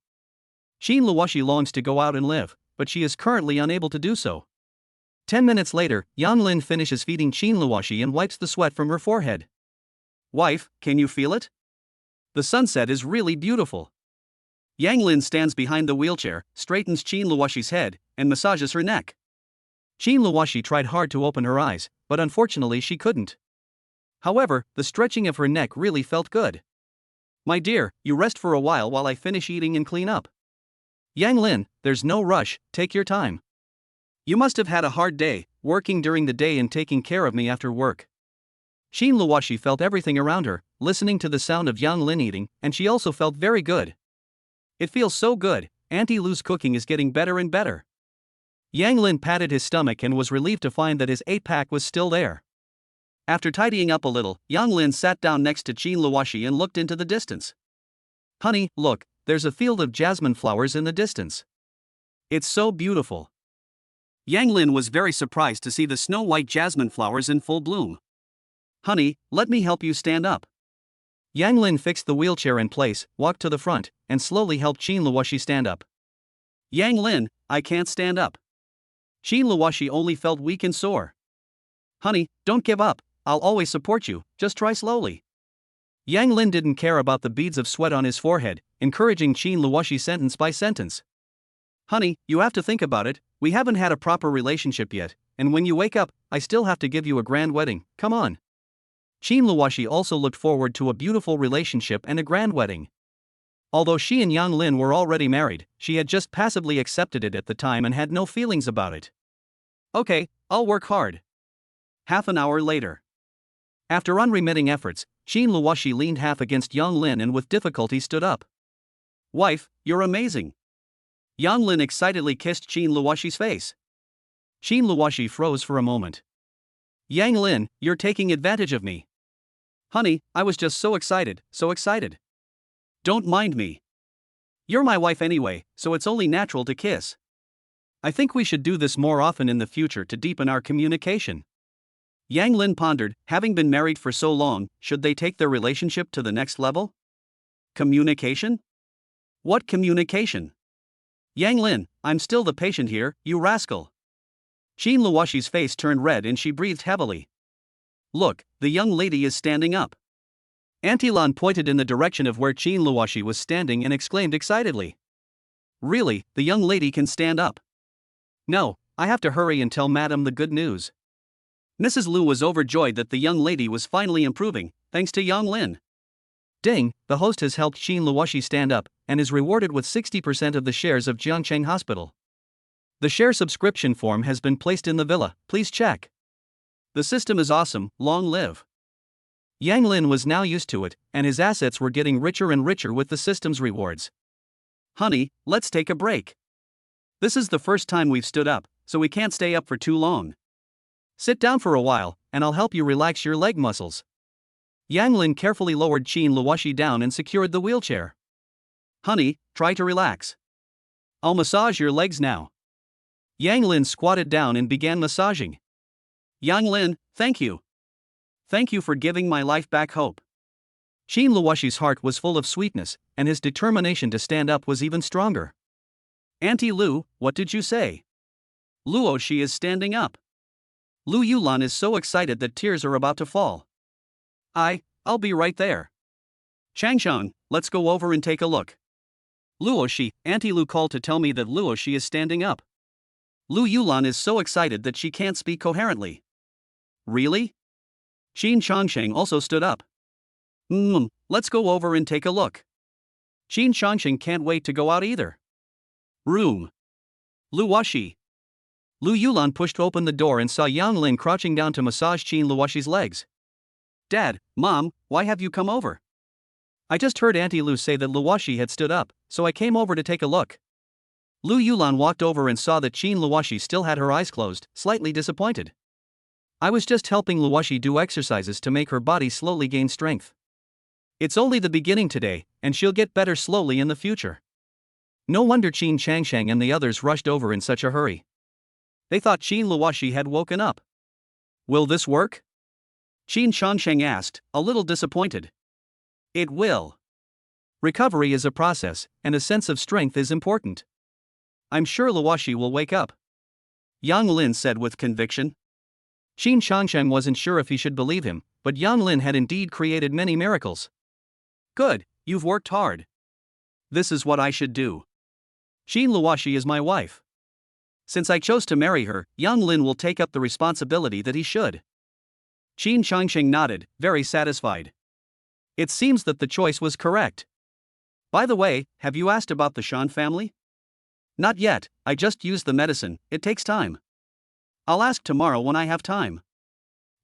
Qin Luoshi longs to go out and live, but she is currently unable to do so. 10 minutes later, Yang Lin finishes feeding Qin Luoshi and wipes the sweat from her forehead. Wife, can you feel it? The sunset is really beautiful. Yang Lin stands behind the wheelchair, straightens Qin Luoshi's head, and massages her neck. Qin Luoshi tried hard to open her eyes, but unfortunately she couldn't. However, the stretching of her neck really felt good. My dear, you rest for a while I finish eating and clean up. Yang Lin, there's no rush, take your time. You must have had a hard day, working during the day and taking care of me after work. Qin Luoshi felt everything around her, listening to the sound of Yang Lin eating, and she also felt very good. It feels so good, Auntie Lu's cooking is getting better and better. Yang Lin patted his stomach and was relieved to find that his 8-pack was still there. After tidying up a little, Yang Lin sat down next to Qin Luoshi and looked into the distance. Honey, look, there's a field of jasmine flowers in the distance. It's so beautiful. Yang Lin was very surprised to see the snow-white jasmine flowers in full bloom. Honey, let me help you stand up. Yang Lin fixed the wheelchair in place, walked to the front, and slowly helped Qin Luoshi stand up. Yang Lin, I can't stand up. Qin Luoshi only felt weak and sore. Honey, don't give up, I'll always support you, just try slowly. Yang Lin didn't care about the beads of sweat on his forehead, encouraging Qin Luoshi sentence by sentence. Honey, you have to think about it, we haven't had a proper relationship yet, and when you wake up, I still have to give you a grand wedding, come on. Qin Luoshi also looked forward to a beautiful relationship and a grand wedding. Although she and Yang Lin were already married, she had just passively accepted it at the time and had no feelings about it. Okay, I'll work hard. Half an hour later. After unremitting efforts, Qin Luoshi leaned half against Yang Lin and with difficulty stood up. Wife, you're amazing. Yang Lin excitedly kissed Qin Luoshi's face. Qin Luoshi froze for a moment. Yang Lin, you're taking advantage of me. Honey, I was just so excited, so excited. Don't mind me. You're my wife anyway, so it's only natural to kiss. I think we should do this more often in the future to deepen our communication. Yang Lin pondered, having been married for so long, should they take their relationship to the next level? Communication? What communication? Yang Lin, I'm still the patient here, you rascal. Qin Luoshi's face turned red and she breathed heavily. Look, the young lady is standing up. Auntie Lan pointed in the direction of where Qin Luoshi was standing and exclaimed excitedly. Really, the young lady can stand up. No, I have to hurry and tell Madam the good news. Mrs. Lu was overjoyed that the young lady was finally improving, thanks to Yang Lin. Ding, the host has helped Qin Luoshi stand up, and is rewarded with 60% of the shares of Jiangcheng Hospital. The share subscription form has been placed in the villa, please check. The system is awesome, long live. Yang Lin was now used to it, and his assets were getting richer and richer with the system's rewards. Honey, let's take a break. This is the first time we've stood up, so we can't stay up for too long. Sit down for a while, and I'll help you relax your leg muscles. Yang Lin carefully lowered Qin Luoshi down and secured the wheelchair. Honey, try to relax. I'll massage your legs now. Yang Lin squatted down and began massaging. Yang Lin, thank you. Thank you for giving my life back hope. Qin Luoshi's heart was full of sweetness, and his determination to stand up was even stronger. Auntie Lu, what did you say? Luoshi is standing up. Lu Yulan is so excited that tears are about to fall. I'll be right there. Changshan, let's go over and take a look. Luoshi, Auntie Lu called to tell me that Luoshi is standing up. Lu Yulan is so excited that she can't speak coherently. Really? Qin Changsheng also stood up. Let's go over and take a look. Qin Changsheng can't wait to go out either. Room. Luoshi. Lu Yulan pushed open the door and saw Yang Lin crouching down to massage Qin Luoshi's legs. Dad, Mom, why have you come over? I just heard Auntie Lu say that Luoshi had stood up, so I came over to take a look. Lu Yulan walked over and saw that Qin Luoshi still had her eyes closed, slightly disappointed. I was just helping Luoshi do exercises to make her body slowly gain strength. It's only the beginning today, and she'll get better slowly in the future. No wonder Qin Changsheng and the others rushed over in such a hurry. They thought Qin Luoshi had woken up. Will this work? Qin Changsheng asked, a little disappointed. It will. Recovery is a process, and a sense of strength is important. I'm sure Luoshi will wake up. Yang Lin said with conviction. Qin Changsheng wasn't sure if he should believe him, but Yang Lin had indeed created many miracles. Good, you've worked hard. This is what I should do. Qin Luoxi is my wife. Since I chose to marry her, Yang Lin will take up the responsibility that he should. Qin Changsheng nodded, very satisfied. It seems that the choice was correct. By the way, have you asked about the Shan family? Not yet, I just used the medicine, it takes time. I'll ask tomorrow when I have time.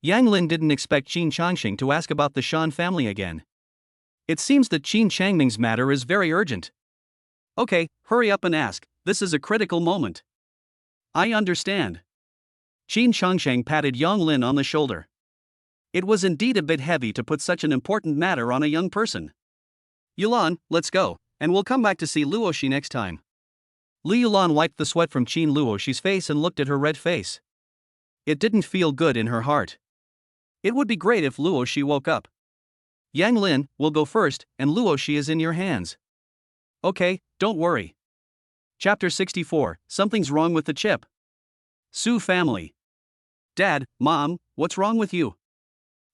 Yang Lin didn't expect Qin Changsheng to ask about the Shan family again. It seems that Qin Changming's matter is very urgent. Okay, hurry up and ask, this is a critical moment. I understand. Qin Changsheng patted Yang Lin on the shoulder. It was indeed a bit heavy to put such an important matter on a young person. Yulan, let's go, and we'll come back to see Luoxi next time. Li Yulan wiped the sweat from Qin Luoxi's face and looked at her red face. It didn't feel good in her heart. It would be great if Luoxi woke up. Yang Lin, we'll go first, and Luoxi is in your hands. Okay, don't worry. Chapter 64, Something's Wrong with the Chip. Su family. Dad, Mom, what's wrong with you?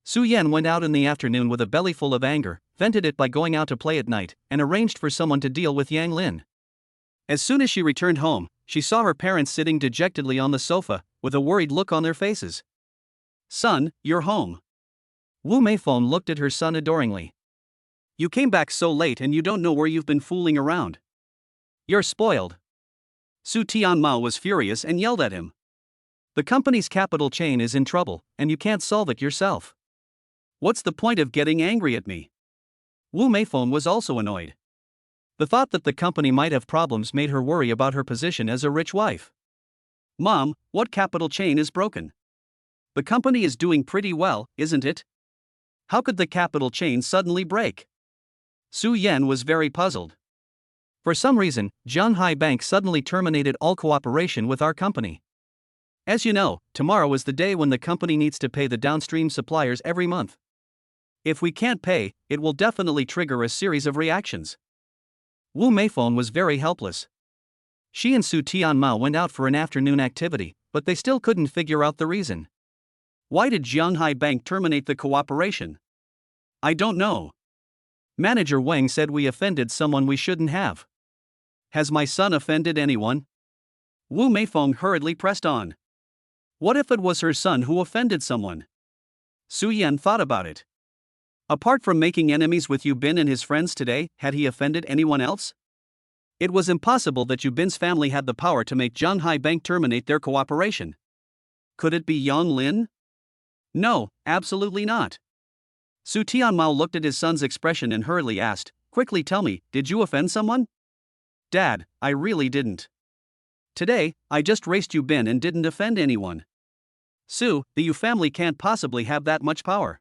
Su Yan went out in the afternoon with a belly full of anger, vented it by going out to play at night, and arranged for someone to deal with Yang Lin. As soon as she returned home, she saw her parents sitting dejectedly on the sofa, with a worried look on their faces. Son, you're home. Wu Meifeng looked at her son adoringly. You came back so late and you don't know where you've been fooling around. You're spoiled. Su Tianmao was furious and yelled at him. The company's capital chain is in trouble, and you can't solve it yourself. What's the point of getting angry at me? Wu Meifeng was also annoyed. The thought that the company might have problems made her worry about her position as a rich wife. Mom, what capital chain is broken? The company is doing pretty well, isn't it? How could the capital chain suddenly break? Su Yan was very puzzled. For some reason, Zhanghai Bank suddenly terminated all cooperation with our company. As you know, tomorrow is the day when the company needs to pay the downstream suppliers every month. If we can't pay, it will definitely trigger a series of reactions. Wu Meifeng was very helpless. She and Su Tianmao went out for an afternoon activity, but they still couldn't figure out the reason. Why did Zhanghai Bank terminate the cooperation? I don't know. Manager Wang said we offended someone we shouldn't have. Has my son offended anyone? Wu Meifeng hurriedly pressed on. What if it was her son who offended someone? Su Yan thought about it. Apart from making enemies with Yu Bin and his friends today, had he offended anyone else? It was impossible that Yu Bin's family had the power to make Zhanghai Bank terminate their cooperation. Could it be Yang Lin? No, absolutely not. Su Tianmao looked at his son's expression and hurriedly asked, quickly tell me, did you offend someone? Dad, I really didn't. Today, I just raced Yu Bin and didn't offend anyone. Su, the Yu family can't possibly have that much power.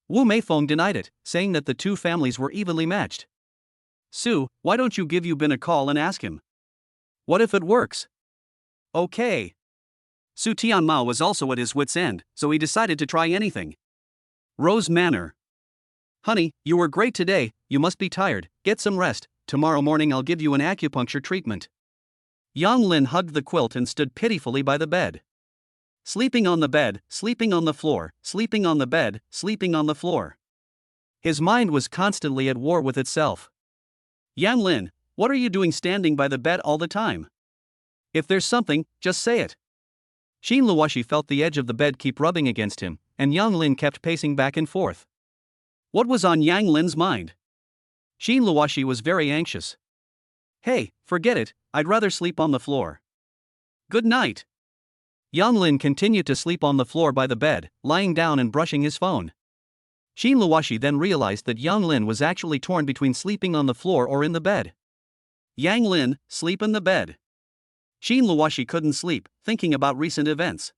Wu Meifeng denied it, saying that the two families were evenly matched. Su, why don't you give Yu Bin a call and ask him? What if it works? Okay. Su Tianmao was also at his wit's end, so he decided to try anything. Rose Manor. Honey, you were great today, you must be tired, get some rest, tomorrow morning I'll give you an acupuncture treatment. Yang Lin hugged the quilt and stood pitifully by the bed. Sleeping on the bed, sleeping on the floor, sleeping on the bed, sleeping on the floor. His mind was constantly at war with itself. Yang Lin, what are you doing standing by the bed all the time? If there's something, just say it. Qin Luoxi felt the edge of the bed keep rubbing against him, and Yang Lin kept pacing back and forth. What was on Yang Lin's mind? Qin Luoxi was very anxious. Hey, forget it, I'd rather sleep on the floor. Good night. Yang Lin continued to sleep on the floor by the bed, lying down and brushing his phone. Qin Luoxi then realized that Yang Lin was actually torn between sleeping on the floor or in the bed. Yang Lin, sleep in the bed. Qin Luoxi couldn't sleep, thinking about recent events.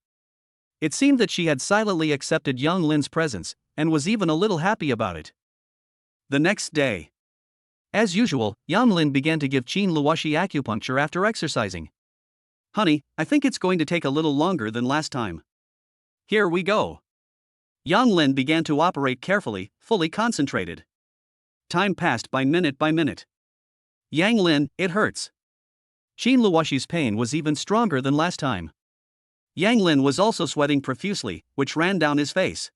It seemed that she had silently accepted Yang Lin's presence, and was even a little happy about it. The next day. As usual, Yang Lin began to give Qin Luoxi acupuncture after exercising. Honey, I think it's going to take a little longer than last time. Here we go. Yang Lin began to operate carefully, fully concentrated. Time passed by minute. Yang Lin, it hurts. Qin Luoxi's pain was even stronger than last time. Yang Lin was also sweating profusely, which ran down his face.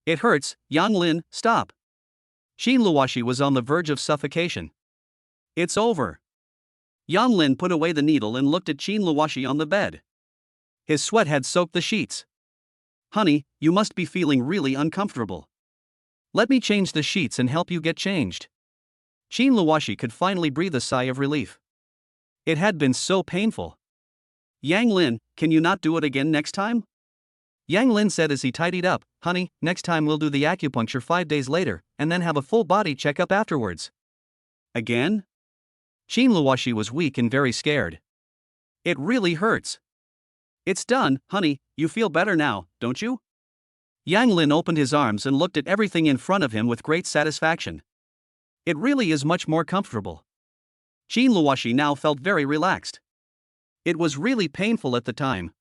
It hurts, Yang Lin, stop. Qin Luoxi was on the verge of suffocation. It's over. Yang Lin put away the needle and looked at Qin Luoshi on the bed. His sweat had soaked the sheets. Honey, you must be feeling really uncomfortable. Let me change the sheets and help you get changed. Qin Luoshi could finally breathe a sigh of relief. It had been so painful. Yang Lin, can you not do it again next time? Yang Lin said as he tidied up, honey, next time we'll do the acupuncture 5 days later, and then have a full body checkup afterwards. Again? Qin Luoshi was weak and very scared. It really hurts. It's done, honey, you feel better now, don't you? Yang Lin opened his arms and looked at everything in front of him with great satisfaction. It really is much more comfortable. Qin Luoshi now felt very relaxed. It was really painful at the time.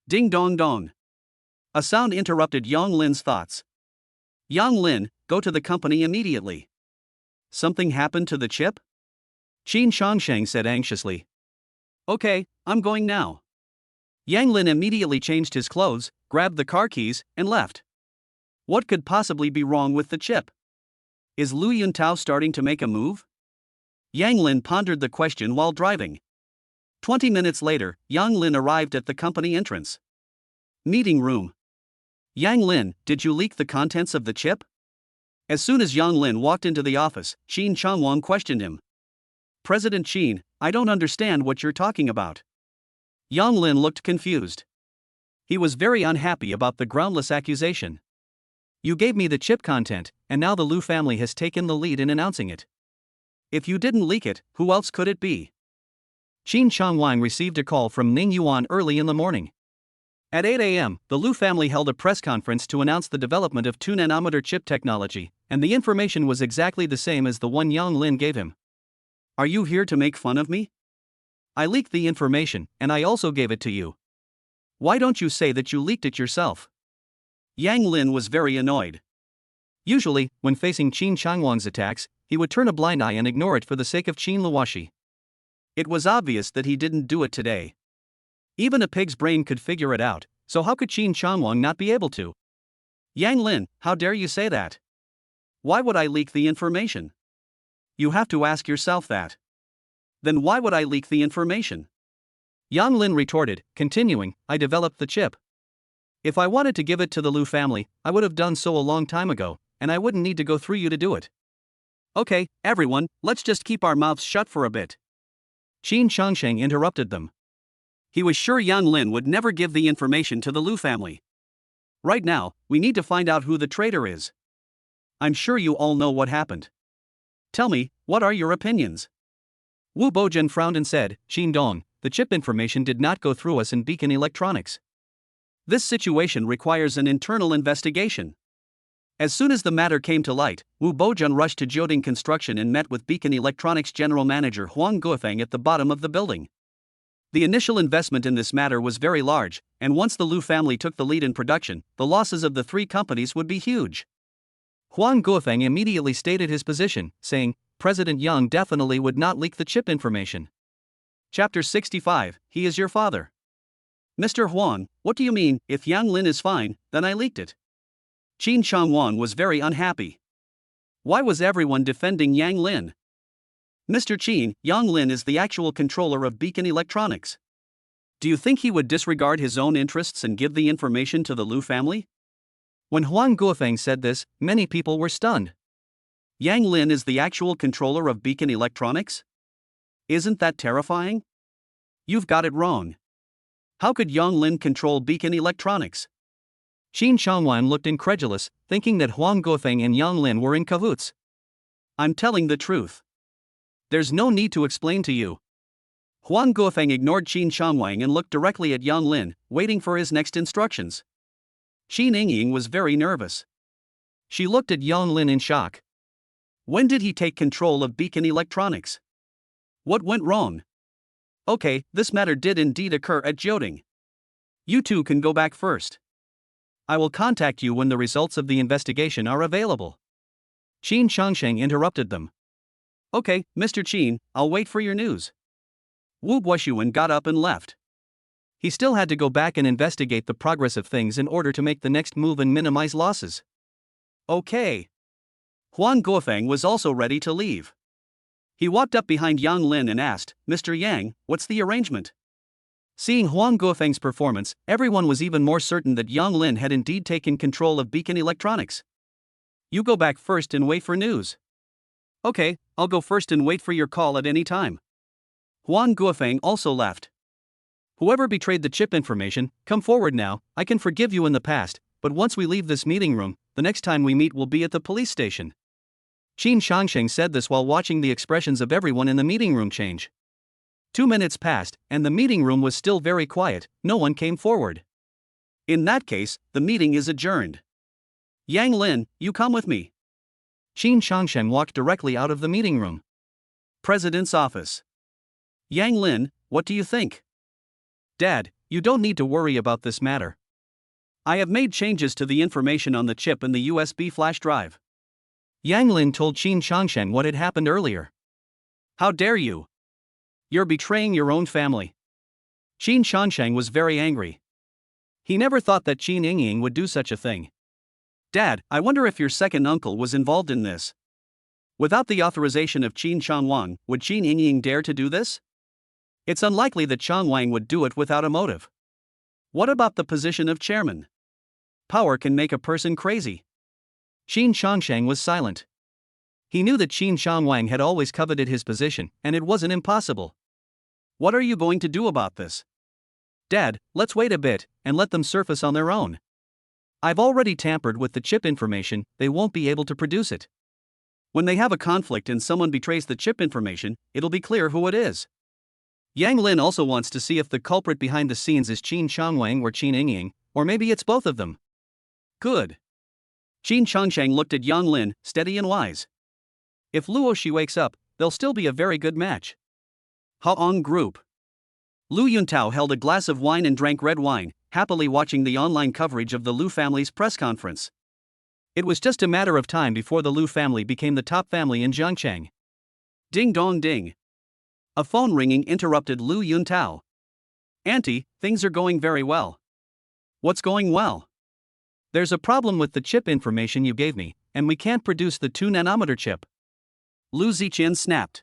Ding dong dong. A sound interrupted Yang Lin's thoughts. Yang Lin, go to the company immediately. Something happened to the chip? Qin Shangsheng said anxiously. Okay, I'm going now. Yang Lin immediately changed his clothes, grabbed the car keys, and left. What could possibly be wrong with the chip? Is Lu Yuntao starting to make a move? Yang Lin pondered the question while driving. 20 minutes later, Yang Lin arrived at the company entrance. Meeting room. Yang Lin, did you leak the contents of the chip? As soon as Yang Lin walked into the office, Qin Changwang questioned him. President Qin, I don't understand what you're talking about. Yang Lin looked confused. He was very unhappy about the groundless accusation. You gave me the chip content, and now the Lu family has taken the lead in announcing it. If you didn't leak it, who else could it be? Qin Changwang received a call from Ning Yuan early in the morning. At 8 a.m., the Lu family held a press conference to announce the development of 2-nanometer chip technology, and the information was exactly the same as the one Yang Lin gave him. Are you here to make fun of me? I leaked the information, and I also gave it to you. Why don't you say that you leaked it yourself? Yang Lin was very annoyed. Usually, when facing Qin Changwang's attacks, he would turn a blind eye and ignore it for the sake of Qin Luoshi. It was obvious that he didn't do it today. Even a pig's brain could figure it out, so how could Qin Changwang not be able to? Yang Lin, how dare you say that? Why would I leak the information? You have to ask yourself that. Then why would I leak the information? Yang Lin retorted, continuing, I developed the chip. If I wanted to give it to the Lu family, I would have done so a long time ago, and I wouldn't need to go through you to do it. Okay, everyone, let's just keep our mouths shut for a bit. Qin Shangsheng interrupted them. He was sure Yang Lin would never give the information to the Lu family. Right now, we need to find out who the traitor is. I'm sure you all know what happened. Tell me, what are your opinions? Wu Bojan frowned and said, Qin Dong, the chip information did not go through us in Beacon Electronics. This situation requires an internal investigation. As soon as the matter came to light, Wu Bojan rushed to Jioding Construction and met with Beacon Electronics General Manager Huang Guofeng at the bottom of the building. The initial investment in this matter was very large, and once the Lu family took the lead in production, the losses of the three companies would be huge. Huang Guofeng immediately stated his position, saying, President Yang definitely would not leak the chip information. Chapter 65, He is your father. Mr. Huang, what do you mean, if Yang Lin is fine, then I leaked it? Qin Changwang was very unhappy. Why was everyone defending Yang Lin? Mr. Qin, Yang Lin is the actual controller of Beacon Electronics. Do you think he would disregard his own interests and give the information to the Lu family? When Huang Guofeng said this, many people were stunned. Yang Lin is the actual controller of Beacon Electronics? Isn't that terrifying? You've got it wrong. How could Yang Lin control Beacon Electronics? Qin Changwan looked incredulous, thinking that Huang Guofeng and Yang Lin were in cahoots. I'm telling the truth. There's no need to explain to you. Huang Guofeng ignored Qin Changwang and looked directly at Yang Lin, waiting for his next instructions. Qin Yingying was very nervous. She looked at Yang Lin in shock. When did he take control of Beacon Electronics? What went wrong? Okay, this matter did indeed occur at Jioding. You two can go back first. I will contact you when the results of the investigation are available. Qin Shangsheng interrupted them. Okay, Mr. Qin, I'll wait for your news. Wu Buoxuan got up and left. He still had to go back and investigate the progress of things in order to make the next move and minimize losses. Okay. Huang Guofeng was also ready to leave. He walked up behind Yang Lin and asked, "Mr. Yang, what's the arrangement?" Seeing Huang Guofeng's performance, everyone was even more certain that Yang Lin had indeed taken control of Beacon Electronics. "You go back first and wait for news." "Okay, I'll go first and wait for your call at any time." Huang Guofeng also laughed. "Whoever betrayed the chip information, come forward now. I can forgive you in the past, but once we leave this meeting room, the next time we meet will be at the police station." Qin Shangsheng said this while watching the expressions of everyone in the meeting room change. 2 minutes passed, and the meeting room was still very quiet. No one came forward. "In that case, the meeting is adjourned. Yang Lin, you come with me." Qin Shangsheng walked directly out of the meeting room. President's office. "Yang Lin, what do you think?" "Dad, you don't need to worry about this matter. I have made changes to the information on the chip and the USB flash drive." Yang Lin told Qin Shangsheng what had happened earlier. "How dare you? You're betraying your own family." Qin Shangsheng was very angry. He never thought that Qin Yingying would do such a thing. "Dad, I wonder if your second uncle was involved in this. Without the authorization of Qin Changwang, would Qin Yingying dare to do this? It's unlikely that Changwang would do it without a motive. What about the position of chairman? Power can make a person crazy." Qin Shangsheng was silent. He knew that Qin Changwang had always coveted his position, and it wasn't impossible. "What are you going to do about this?" "Dad, let's wait a bit, and let them surface on their own. I've already tampered with the chip information, they won't be able to produce it. When they have a conflict and someone betrays the chip information, it'll be clear who it is." Yang Lin also wants to see if the culprit behind the scenes is Qin Changwang or Qin Yingying, or maybe it's both of them. "Good." Qin Changsheng looked at Yang Lin, steady and wise. "If Luo Shi wakes up, they'll still be a very good match." Haong Group. Lu Yuntao held a glass of wine and drank red wine, happily watching the online coverage of the Lu family's press conference. It was just a matter of time before the Lu family became the top family in Zhangchang. Ding dong ding. A phone ringing interrupted Lu Yuntao. "Auntie, things are going very well." "What's going well?" "There's a problem with the chip information you gave me, and we can't produce the 2-nanometer chip." Lu Ziqian snapped.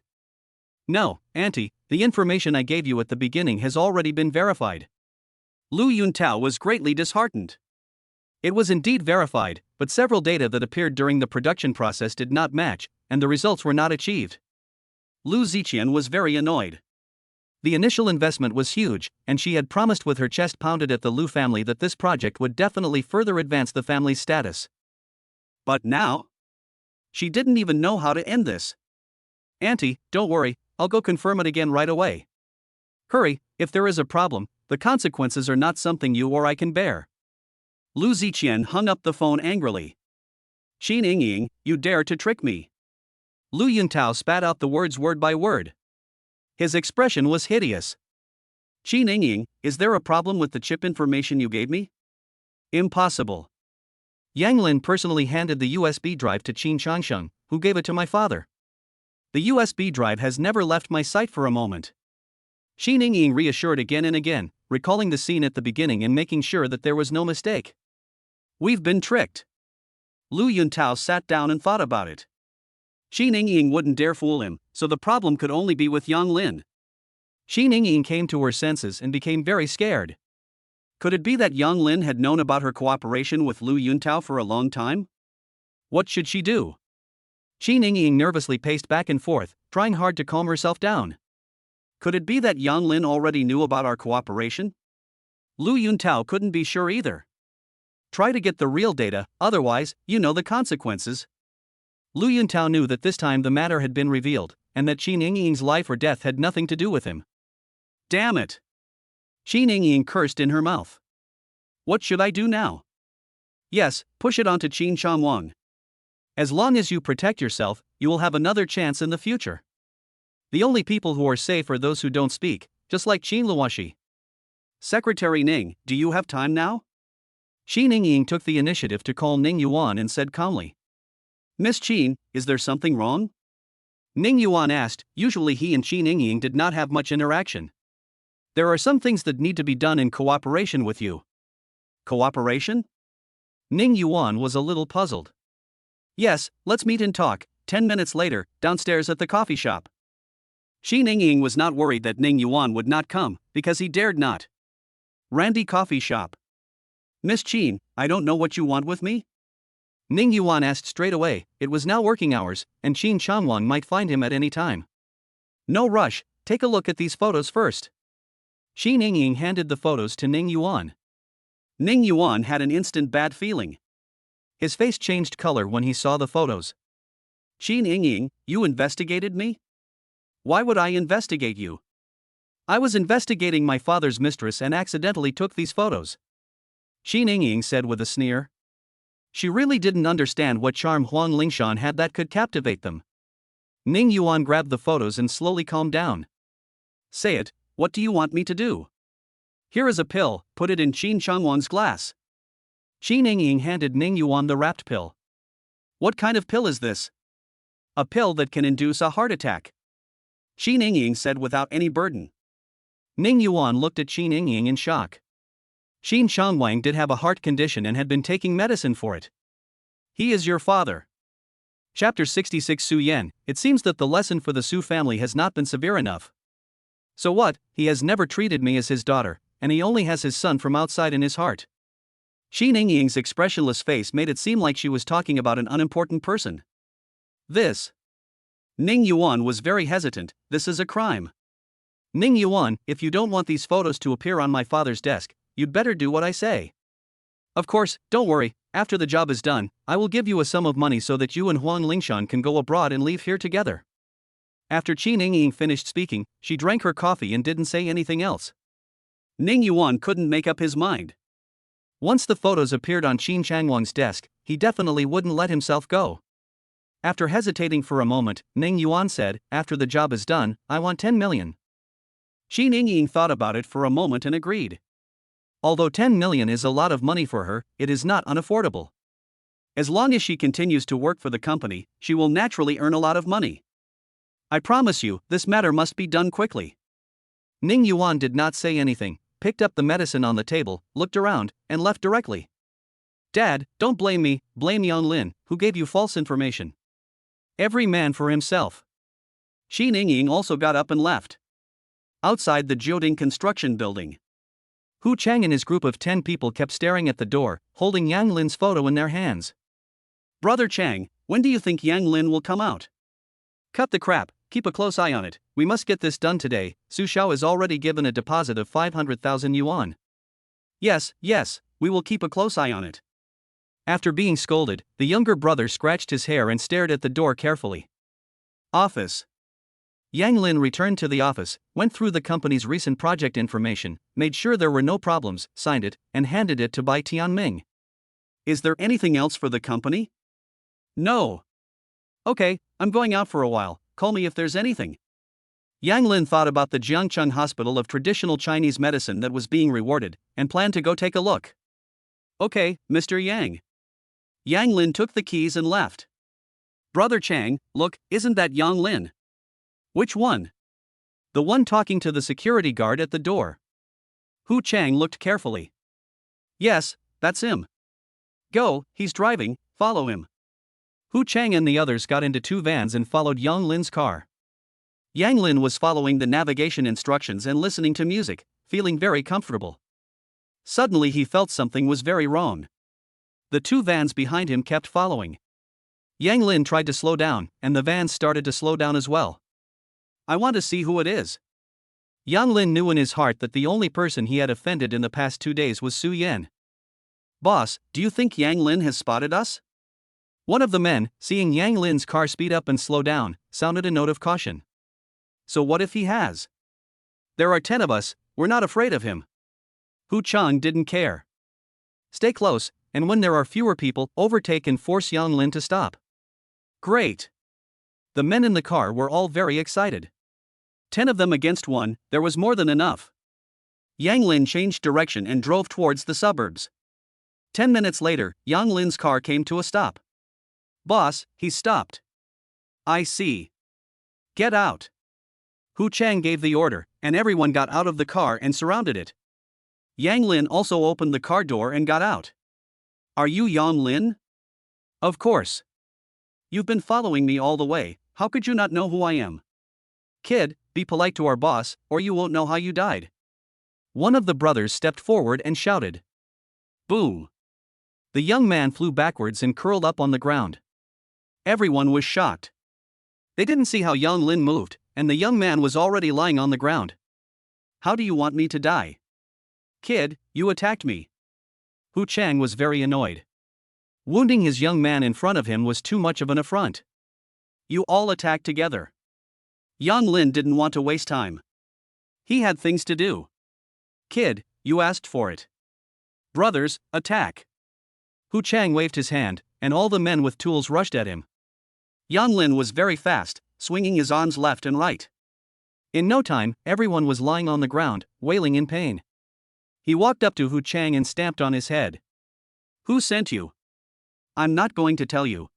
"No, Auntie, the information I gave you at the beginning has already been verified." Lu Yuntao was greatly disheartened. It was indeed verified, but several data that appeared during the production process did not match, and the results were not achieved. Lu Ziqian was very annoyed. The initial investment was huge, and she had promised with her chest pounded at the Lu family that this project would definitely further advance the family's status. But now? She didn't even know how to end this. "Auntie, don't worry, I'll go confirm it again right away." "Hurry, if there is a problem, the consequences are not something you or I can bear." Lu Ziqian hung up the phone angrily. "Qin Yingying, you dare to trick me." Lu Yuntao spat out the words word by word. His expression was hideous. "Qin Yingying, is there a problem with the chip information you gave me?" "Impossible. Yang Lin personally handed the USB drive to Qin Shangsheng, who gave it to my father. The USB drive has never left my sight for a moment." Qin Yingying reassured again and again, recalling the scene at the beginning and making sure that there was no mistake. "We've been tricked." Lu Yuntao sat down and thought about it. Qin Yingying wouldn't dare fool him, so the problem could only be with Yang Lin. Qin Yingying came to her senses and became very scared. Could it be that Yang Lin had known about her cooperation with Lu Yuntao for a long time? What should she do? Qin Yingying nervously paced back and forth, trying hard to calm herself down. Could it be that Yang Lin already knew about our cooperation? Lu Yuntao couldn't be sure either. Try to get the real data, otherwise, you know the consequences. Lu Yuntao knew that this time the matter had been revealed, and that Qin Yingying's life or death had nothing to do with him. Damn it! Qin Yingying cursed in her mouth. What should I do now? Yes, push it onto Qin Changwang. As long as you protect yourself, you will have another chance in the future. The only people who are safe are those who don't speak, just like Qin Luoshi. Secretary Ning, do you have time now? Qin Yingying took the initiative to call Ning Yuan and said calmly. Miss Qin, is there something wrong? Ning Yuan asked. Usually he and Qin Yingying did not have much interaction. There are some things that need to be done in cooperation with you. Cooperation? Ning Yuan was a little puzzled. Yes, let's meet and talk, 10 minutes later, downstairs at the coffee shop. Shi Ningying was not worried that Ning Yuan would not come, because he dared not. Randy Coffee Shop. Miss Qin, I don't know what you want with me? Ning Yuan asked straight away. It was now working hours, and Qin Changwang might find him at any time. No rush, take a look at these photos first. Shi Ningying handed the photos to Ning Yuan. Ning Yuan had an instant bad feeling. His face changed color when he saw the photos. Shi Ningying, you investigated me? Why would I investigate you? I was investigating my father's mistress and accidentally took these photos. Shi Ningying said with a sneer. She really didn't understand what charm Huang Lingshan had that could captivate them. Ning Yuan grabbed the photos and slowly calmed down. Say it, what do you want me to do? Here is a pill, put it in Qin Changwang's glass. Shi Ningying handed Ning Yuan the wrapped pill. What kind of pill is this? A pill that can induce a heart attack. Shi Ningying said without any burden. Ning Yuan looked at Shi Ningying in shock. Qin Changwang did have a heart condition and had been taking medicine for it. He is your father. Chapter 66 Su Yan. It seems that the lesson for the Su family has not been severe enough. So what, he has never treated me as his daughter, and he only has his son from outside in his heart. Shi Ningying's expressionless face made it seem like she was talking about an unimportant person. This. Ning Yuan was very hesitant. This is a crime. Ning Yuan, if you don't want these photos to appear on my father's desk, you'd better do what I say. Of course, don't worry, after the job is done, I will give you a sum of money so that you and Huang Lingshan can go abroad and leave here together. After Qi Ningying finished speaking, she drank her coffee and didn't say anything else. Ning Yuan couldn't make up his mind. Once the photos appeared on Qin Changwang's desk, he definitely wouldn't let himself go. After hesitating for a moment, Ning Yuan said, after the job is done, I want 10 million. Qi Ningying thought about it for a moment and agreed. Although 10 million is a lot of money for her, it is not unaffordable. As long as she continues to work for the company, she will naturally earn a lot of money. I promise you, this matter must be done quickly. Ning Yuan did not say anything, picked up the medicine on the table, looked around, and left directly. Dad, don't blame me, blame Yang Lin, who gave you false information. Every man for himself. Shi Ningying also got up and left. Outside the Jioding construction building, Hu Chang and his group of 10 people kept staring at the door, holding Yang Lin's photo in their hands. Brother Chang, when do you think Yang Lin will come out? Cut the crap, keep a close eye on it, we must get this done today. Su Xiao is already given a deposit of 500,000 yuan. Yes, we will keep a close eye on it. After being scolded, the younger brother scratched his hair and stared at the door carefully. Office. Yang Lin returned to the office, went through the company's recent project information, made sure there were no problems, signed it, and handed it to Bai Tianming. Is there anything else for the company? No. Okay, I'm going out for a while, call me if there's anything. Yang Lin thought about the Jiangcheng Hospital of Traditional Chinese Medicine that was being rewarded, and planned to go take a look. Okay, Mr. Yang. Yang Lin took the keys and left. Brother Chang, look, isn't that Yang Lin? Which one? The one talking to the security guard at the door. Hu Chang looked carefully. Yes, that's him. Go, he's driving, follow him. Hu Chang and the others got into 2 vans and followed Yang Lin's car. Yang Lin was following the navigation instructions and listening to music, feeling very comfortable. Suddenly he felt something was very wrong. The 2 vans behind him kept following. Yang Lin tried to slow down, and the vans started to slow down as well. I want to see who it is. Yang Lin knew in his heart that the only person he had offended in the past 2 days was Su Yan. Boss, do you think Yang Lin has spotted us? One of the men, seeing Yang Lin's car speed up and slow down, sounded a note of caution. So what if he has? There are 10 of us, we're not afraid of him. Hu Chang didn't care. Stay close, and when there are fewer people, overtake and force Yang Lin to stop. Great. The men in the car were all very excited. 10 of them against 1, there was more than enough. Yang Lin changed direction and drove towards the suburbs. 10 minutes later, Yang Lin's car came to a stop. Boss, he's stopped. I see. Get out. Hu Chang gave the order, and everyone got out of the car and surrounded it. Yang Lin also opened the car door and got out. Are you Yang Lin? Of course. You've been following me all the way, how could you not know who I am? Kid, be polite to our boss, or you won't know how you died. One of the brothers stepped forward and shouted. Boom! The young man flew backwards and curled up on the ground. Everyone was shocked. They didn't see how Yang Lin moved, and the young man was already lying on the ground. How do you want me to die? Kid, you attacked me. Hu Chang was very annoyed. Wounding his young man in front of him was too much of an affront. You all attacked together. Yang Lin didn't want to waste time. He had things to do. Kid, you asked for it. Brothers, attack. Hu Chang waved his hand, and all the men with tools rushed at him. Yang Lin was very fast, swinging his arms left and right. In no time, everyone was lying on the ground, wailing in pain. He walked up to Hu Chang and stamped on his head. Who sent you? I'm not going to tell you.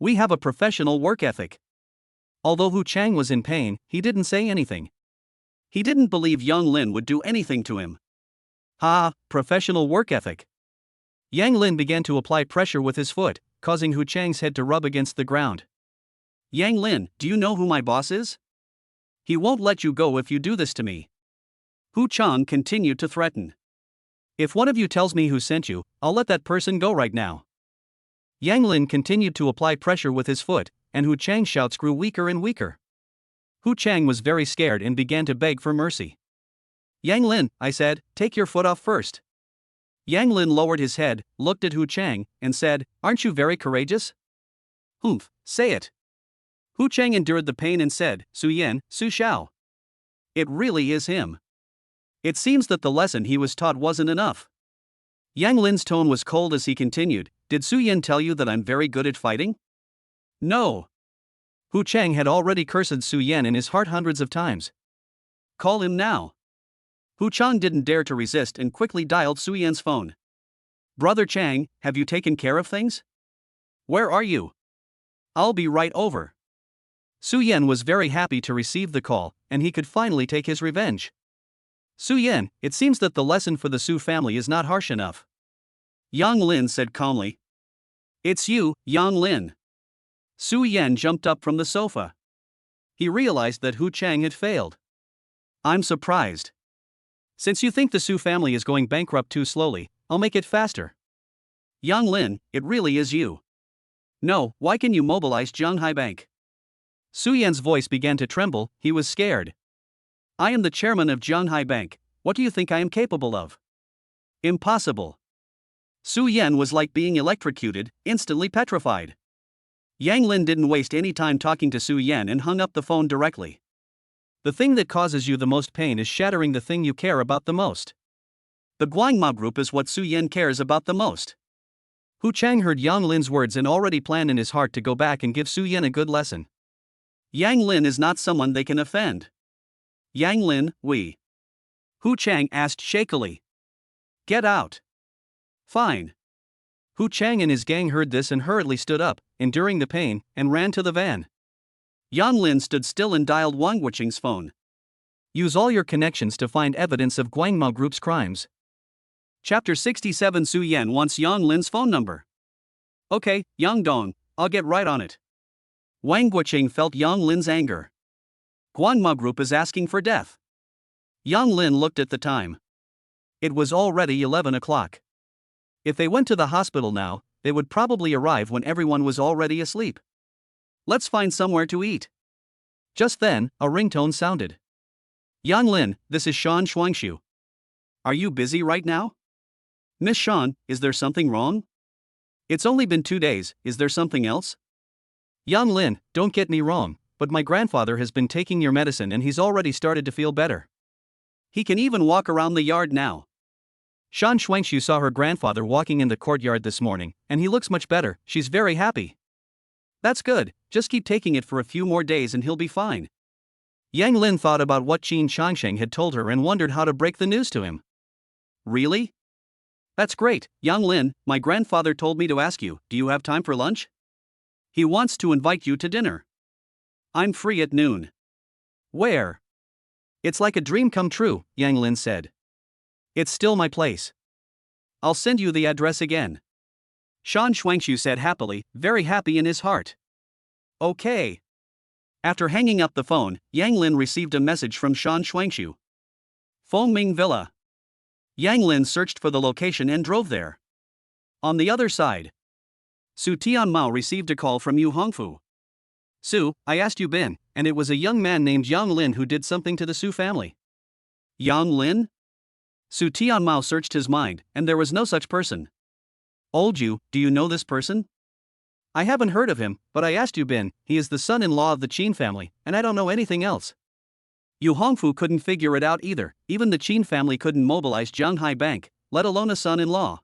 We have a professional work ethic. Although Hu Chang was in pain, he didn't say anything. He didn't believe Yang Lin would do anything to him. Ha, professional work ethic. Yang Lin began to apply pressure with his foot, causing Hu Chang's head to rub against the ground. Yang Lin, do you know who my boss is? He won't let you go if you do this to me. Hu Chang continued to threaten. If one of you tells me who sent you, I'll let that person go right now. Yang Lin continued to apply pressure with his foot, and Hu Chang's shouts grew weaker and weaker. Hu Chang was very scared and began to beg for mercy. Yang Lin, I said, take your foot off first. Yang Lin lowered his head, looked at Hu Chang, and said, aren't you very courageous? Humph, say it. Hu Chang endured the pain and said, Su Yan, Su Xiao. It really is him. It seems that the lesson he was taught wasn't enough. Yang Lin's tone was cold as he continued, did Su Yan tell you that I'm very good at fighting? No. Hu Chang had already cursed Su Yan in his heart hundreds of times. Call him now. Hu Chang didn't dare to resist and quickly dialed Su Yan's phone. Brother Chang, have you taken care of things? Where are you? I'll be right over. Su Yan was very happy to receive the call, and he could finally take his revenge. Su Yan, it seems that the lesson for the Su family is not harsh enough. Yang Lin said calmly. It's you, Yang Lin. Su Yan jumped up from the sofa. He realized that Hu Chang had failed. I'm surprised. Since you think the Su family is going bankrupt too slowly, I'll make it faster. Yang Lin, it really is you. No, why can you mobilize Zhanghai Bank? Su Yan's voice began to tremble, he was scared. I am the chairman of Zhanghai Bank, what do you think I am capable of? Impossible. Su Yan was like being electrocuted, instantly petrified. Yang Lin didn't waste any time talking to Su Yan and hung up the phone directly. The thing that causes you the most pain is shattering the thing you care about the most. The Guangma group is what Su Yan cares about the most. Hu Chang heard Yang Lin's words and already planned in his heart to go back and give Su Yan a good lesson. Yang Lin is not someone they can offend. Yang Lin, we. Hu Chang asked shakily. Get out. Fine. Hu Chang and his gang heard this and hurriedly stood up, enduring the pain, and ran to the van. Yang Lin stood still and dialed Wang Wuqing's phone. Use all your connections to find evidence of Guangma Group's crimes. Chapter 67 Su Yan wants Yang Lin's phone number. Okay, Yang Dong, I'll get right on it. Wang Wuqing felt Yang Lin's anger. Guangma Group is asking for death. Yang Lin looked at the time. It was already 11 o'clock. If they went to the hospital now, they would probably arrive when everyone was already asleep. Let's find somewhere to eat. Just then, a ringtone sounded. Yang Lin, this is Shan Shuangshu. Are you busy right now? Miss Shan, is there something wrong? It's only been 2 days, is there something else? Yang Lin, don't get me wrong, but my grandfather has been taking your medicine and he's already started to feel better. He can even walk around the yard now. Shan Shuangshu saw her grandfather walking in the courtyard this morning, and he looks much better, she's very happy. That's good, just keep taking it for a few more days and he'll be fine. Yang Lin thought about what Qin Changsheng had told her and wondered how to break the news to him. Really? That's great, Yang Lin, my grandfather told me to ask you, do you have time for lunch? He wants to invite you to dinner. I'm free at noon. Where? It's like a dream come true, Yang Lin said. It's still my place. I'll send you the address again. Shan Shuangshu said happily, very happy in his heart. Okay. After hanging up the phone, Yang Lin received a message from Shan Shuangshu. Fengming Villa. Yang Lin searched for the location and drove there. On the other side, Su Tianmao received a call from Yu Hongfu. Su, I asked Yu Bin, and it was a young man named Yang Lin who did something to the Su family. Yang Lin? Su Tianmao searched his mind, and there was no such person. Old Yu, do you know this person? I haven't heard of him, but I asked Yu Bin, he is the son-in-law of the Qin family, and I don't know anything else. Yu Hongfu couldn't figure it out either, even the Qin family couldn't mobilize Zhanghai Bank, let alone a son-in-law.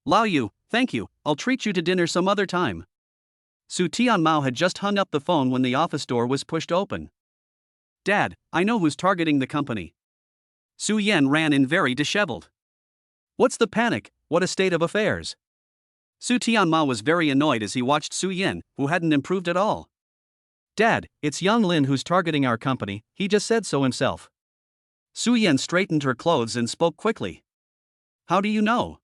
Lao Yu, thank you, I'll treat you to dinner some other time. Su Tianmao had just hung up the phone when the office door was pushed open. Dad, I know who's targeting the company. Su Yan ran in very disheveled. What's the panic, what a state of affairs? Su Tianmao was very annoyed as he watched Su Yan, who hadn't improved at all. Dad, it's Yang Lin who's targeting our company, he just said so himself. Su Yan straightened her clothes and spoke quickly. How do you know?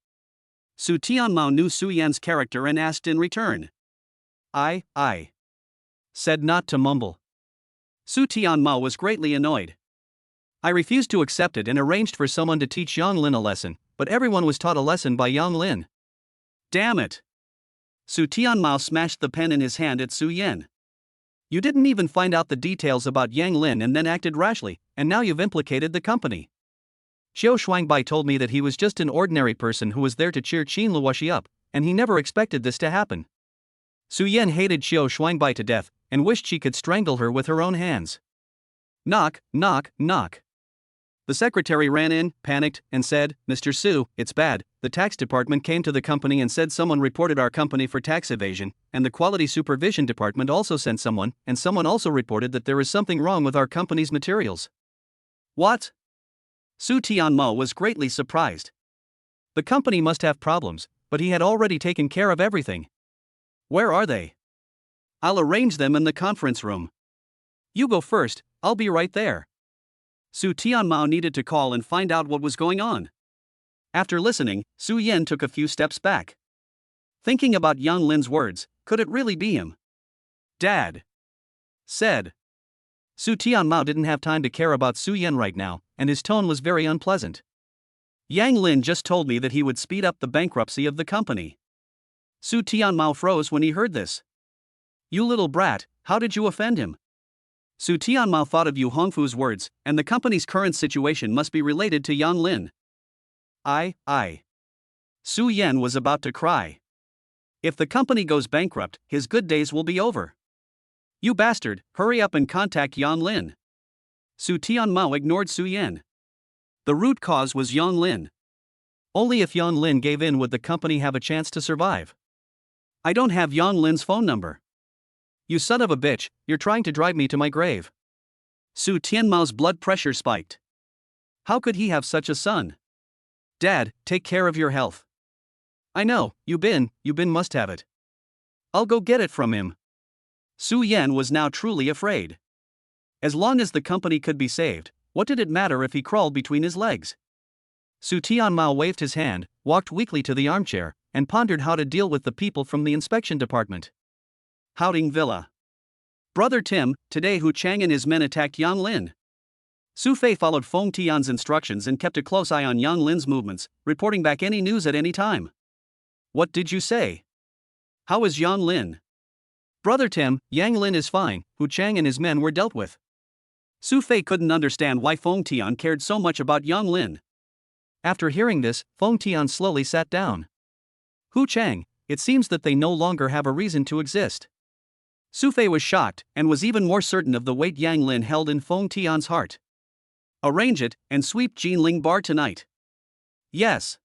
Su Tianmao knew Su Yan's character and asked in return. I said not to mumble. Su Tianmao was greatly annoyed. I refused to accept it and arranged for someone to teach Yang Lin a lesson, but everyone was taught a lesson by Yang Lin. Damn it! Su Tianmao smashed the pen in his hand at Su Yan. You didn't even find out the details about Yang Lin and then acted rashly, and now you've implicated the company. Xiao Shuangbai told me that he was just an ordinary person who was there to cheer Qin Luoxi up, and he never expected this to happen. Su Yan hated Xiao Shuangbai to death, and wished she could strangle her with her own hands. Knock, knock, knock. The secretary ran in, panicked, and said, Mr. Su, it's bad. The tax department came to the company and said someone reported our company for tax evasion, and the quality supervision department also sent someone, and someone also reported that there is something wrong with our company's materials. What? Su Tianmao was greatly surprised. The company must have problems, but he had already taken care of everything. Where are they? I'll arrange them in the conference room. You go first, I'll be right there. Su Tianmao needed to call and find out what was going on. After listening, Su Yan took a few steps back. Thinking about Yang Lin's words, could it really be him? Dad said. Su Tianmao didn't have time to care about Su Yan right now, and his tone was very unpleasant. Yang Lin just told me that he would speed up the bankruptcy of the company. Su Tianmao froze when he heard this. You little brat, how did you offend him? Su Tianmao thought of Yu Hongfu's words, and the company's current situation must be related to Yang Lin. Su Yan was about to cry. If the company goes bankrupt, his good days will be over. You bastard, hurry up and contact Yang Lin. Su Tianmao ignored Su Yan. The root cause was Yang Lin. Only if Yang Lin gave in would the company have a chance to survive. I don't have Yang Lin's phone number. You son of a bitch, you're trying to drive me to my grave. Su Tianmao's blood pressure spiked. How could he have such a son? Dad, take care of your health. I know, Yu Bin must have it. I'll go get it from him. Su Yan was now truly afraid. As long as the company could be saved, what did it matter if he crawled between his legs? Su Tianmao waved his hand, walked weakly to the armchair, and pondered how to deal with the people from the inspection department. Houting Villa. Brother Tim, today Hu Chang and his men attacked Yang Lin. Su Fei followed Feng Tian's instructions and kept a close eye on Yang Lin's movements, reporting back any news at any time. What did you say? How is Yang Lin? Brother Tim, Yang Lin is fine, Hu Chang and his men were dealt with. Su Fei couldn't understand why Feng Tian cared so much about Yang Lin. After hearing this, Feng Tian slowly sat down. Hu Chang, it seems that they no longer have a reason to exist. Su Fei was shocked, and was even more certain of the weight Yang Lin held in Feng Tian's heart. Arrange it, and sweep Jinling Bar tonight. Yes.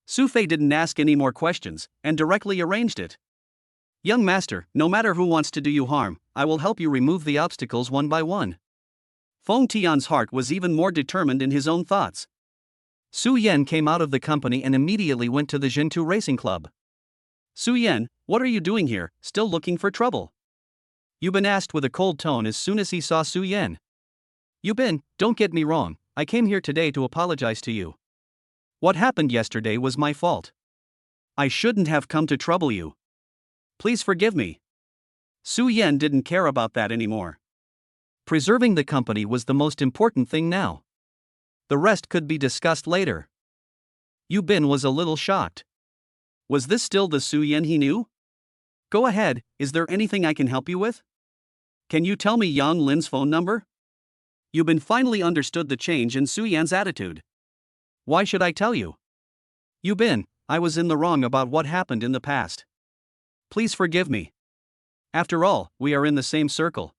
Su Fei didn't ask any more questions, and directly arranged it. Young master, no matter who wants to do you harm, I will help you remove the obstacles one by one. Feng Tian's heart was even more determined in his own thoughts. Su Yan came out of the company and immediately went to the Jintu Racing Club. Su Yan, what are you doing here, still looking for trouble? Yu Bin asked with a cold tone as soon as he saw Su Yan. Yu Bin, don't get me wrong, I came here today to apologize to you. What happened yesterday was my fault. I shouldn't have come to trouble you. Please forgive me. Su Yan didn't care about that anymore. Preserving the company was the most important thing now. The rest could be discussed later. Yu Bin was a little shocked. Was this still the Su Yan he knew? Go ahead, is there anything I can help you with? Can you tell me Yang Lin's phone number? Yu Bin finally understood the change in Su Yan's attitude. Why should I tell you? Yu Bin, I was in the wrong about what happened in the past. Please forgive me. After all, we are in the same circle.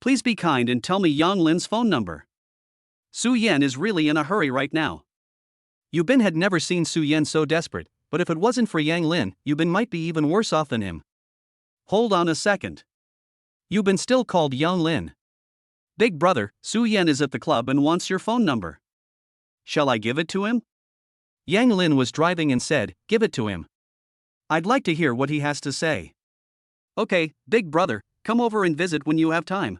Please be kind and tell me Yang Lin's phone number. Su Yan is really in a hurry right now. Yu Bin had never seen Su Yan so desperate, but if it wasn't for Yang Lin, Yu Bin might be even worse off than him. Hold on a second. Yu Bin still called Yang Lin. Big brother, Su Yan is at the club and wants your phone number. Shall I give it to him? Yang Lin was driving and said, give it to him. I'd like to hear what he has to say. Okay, big brother, come over and visit when you have time.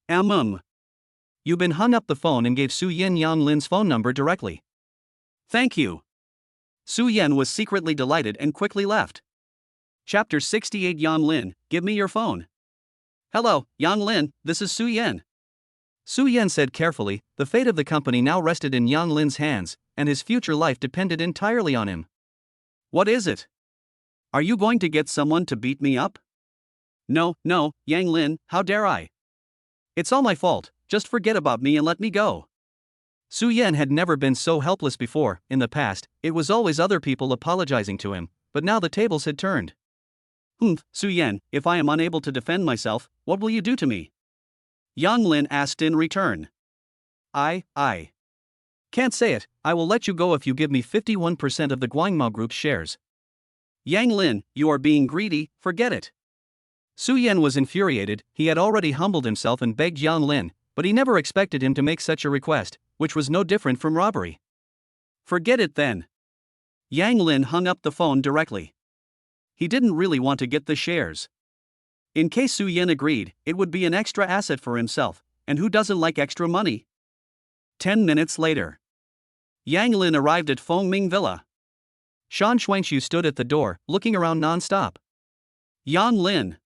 Yu Bin hung up the phone and gave Su Yan Yang Lin's phone number directly. Thank you. Su Yan was secretly delighted and quickly left. Chapter 68 Yang Lin, give me your phone. Hello, Yang Lin, this is Su Yan. Su Yan said carefully, the fate of the company now rested in Yang Lin's hands, and his future life depended entirely on him. What is it? Are you going to get someone to beat me up? No, Yang Lin, how dare I? It's all my fault, just forget about me and let me go. Su Yan had never been so helpless before. In the past, it was always other people apologizing to him, but now the tables had turned. Su Yan, if I am unable to defend myself, what will you do to me? Yang Lin asked in return. I can't say it. I will let you go if you give me 51% of the Guangmao Group's shares. Yang Lin, you are being greedy, forget it. Su Yan was infuriated. He had already humbled himself and begged Yang Lin, but he never expected him to make such a request, which was no different from robbery. Forget it then. Yang Lin hung up the phone directly. He didn't really want to get the shares. In case Su Yan agreed, it would be an extra asset for himself, and who doesn't like extra money? 10 minutes later. Yang Lin arrived at Fengming Villa. Shan Shuangshu stood at the door, looking around non-stop. Yang Lin.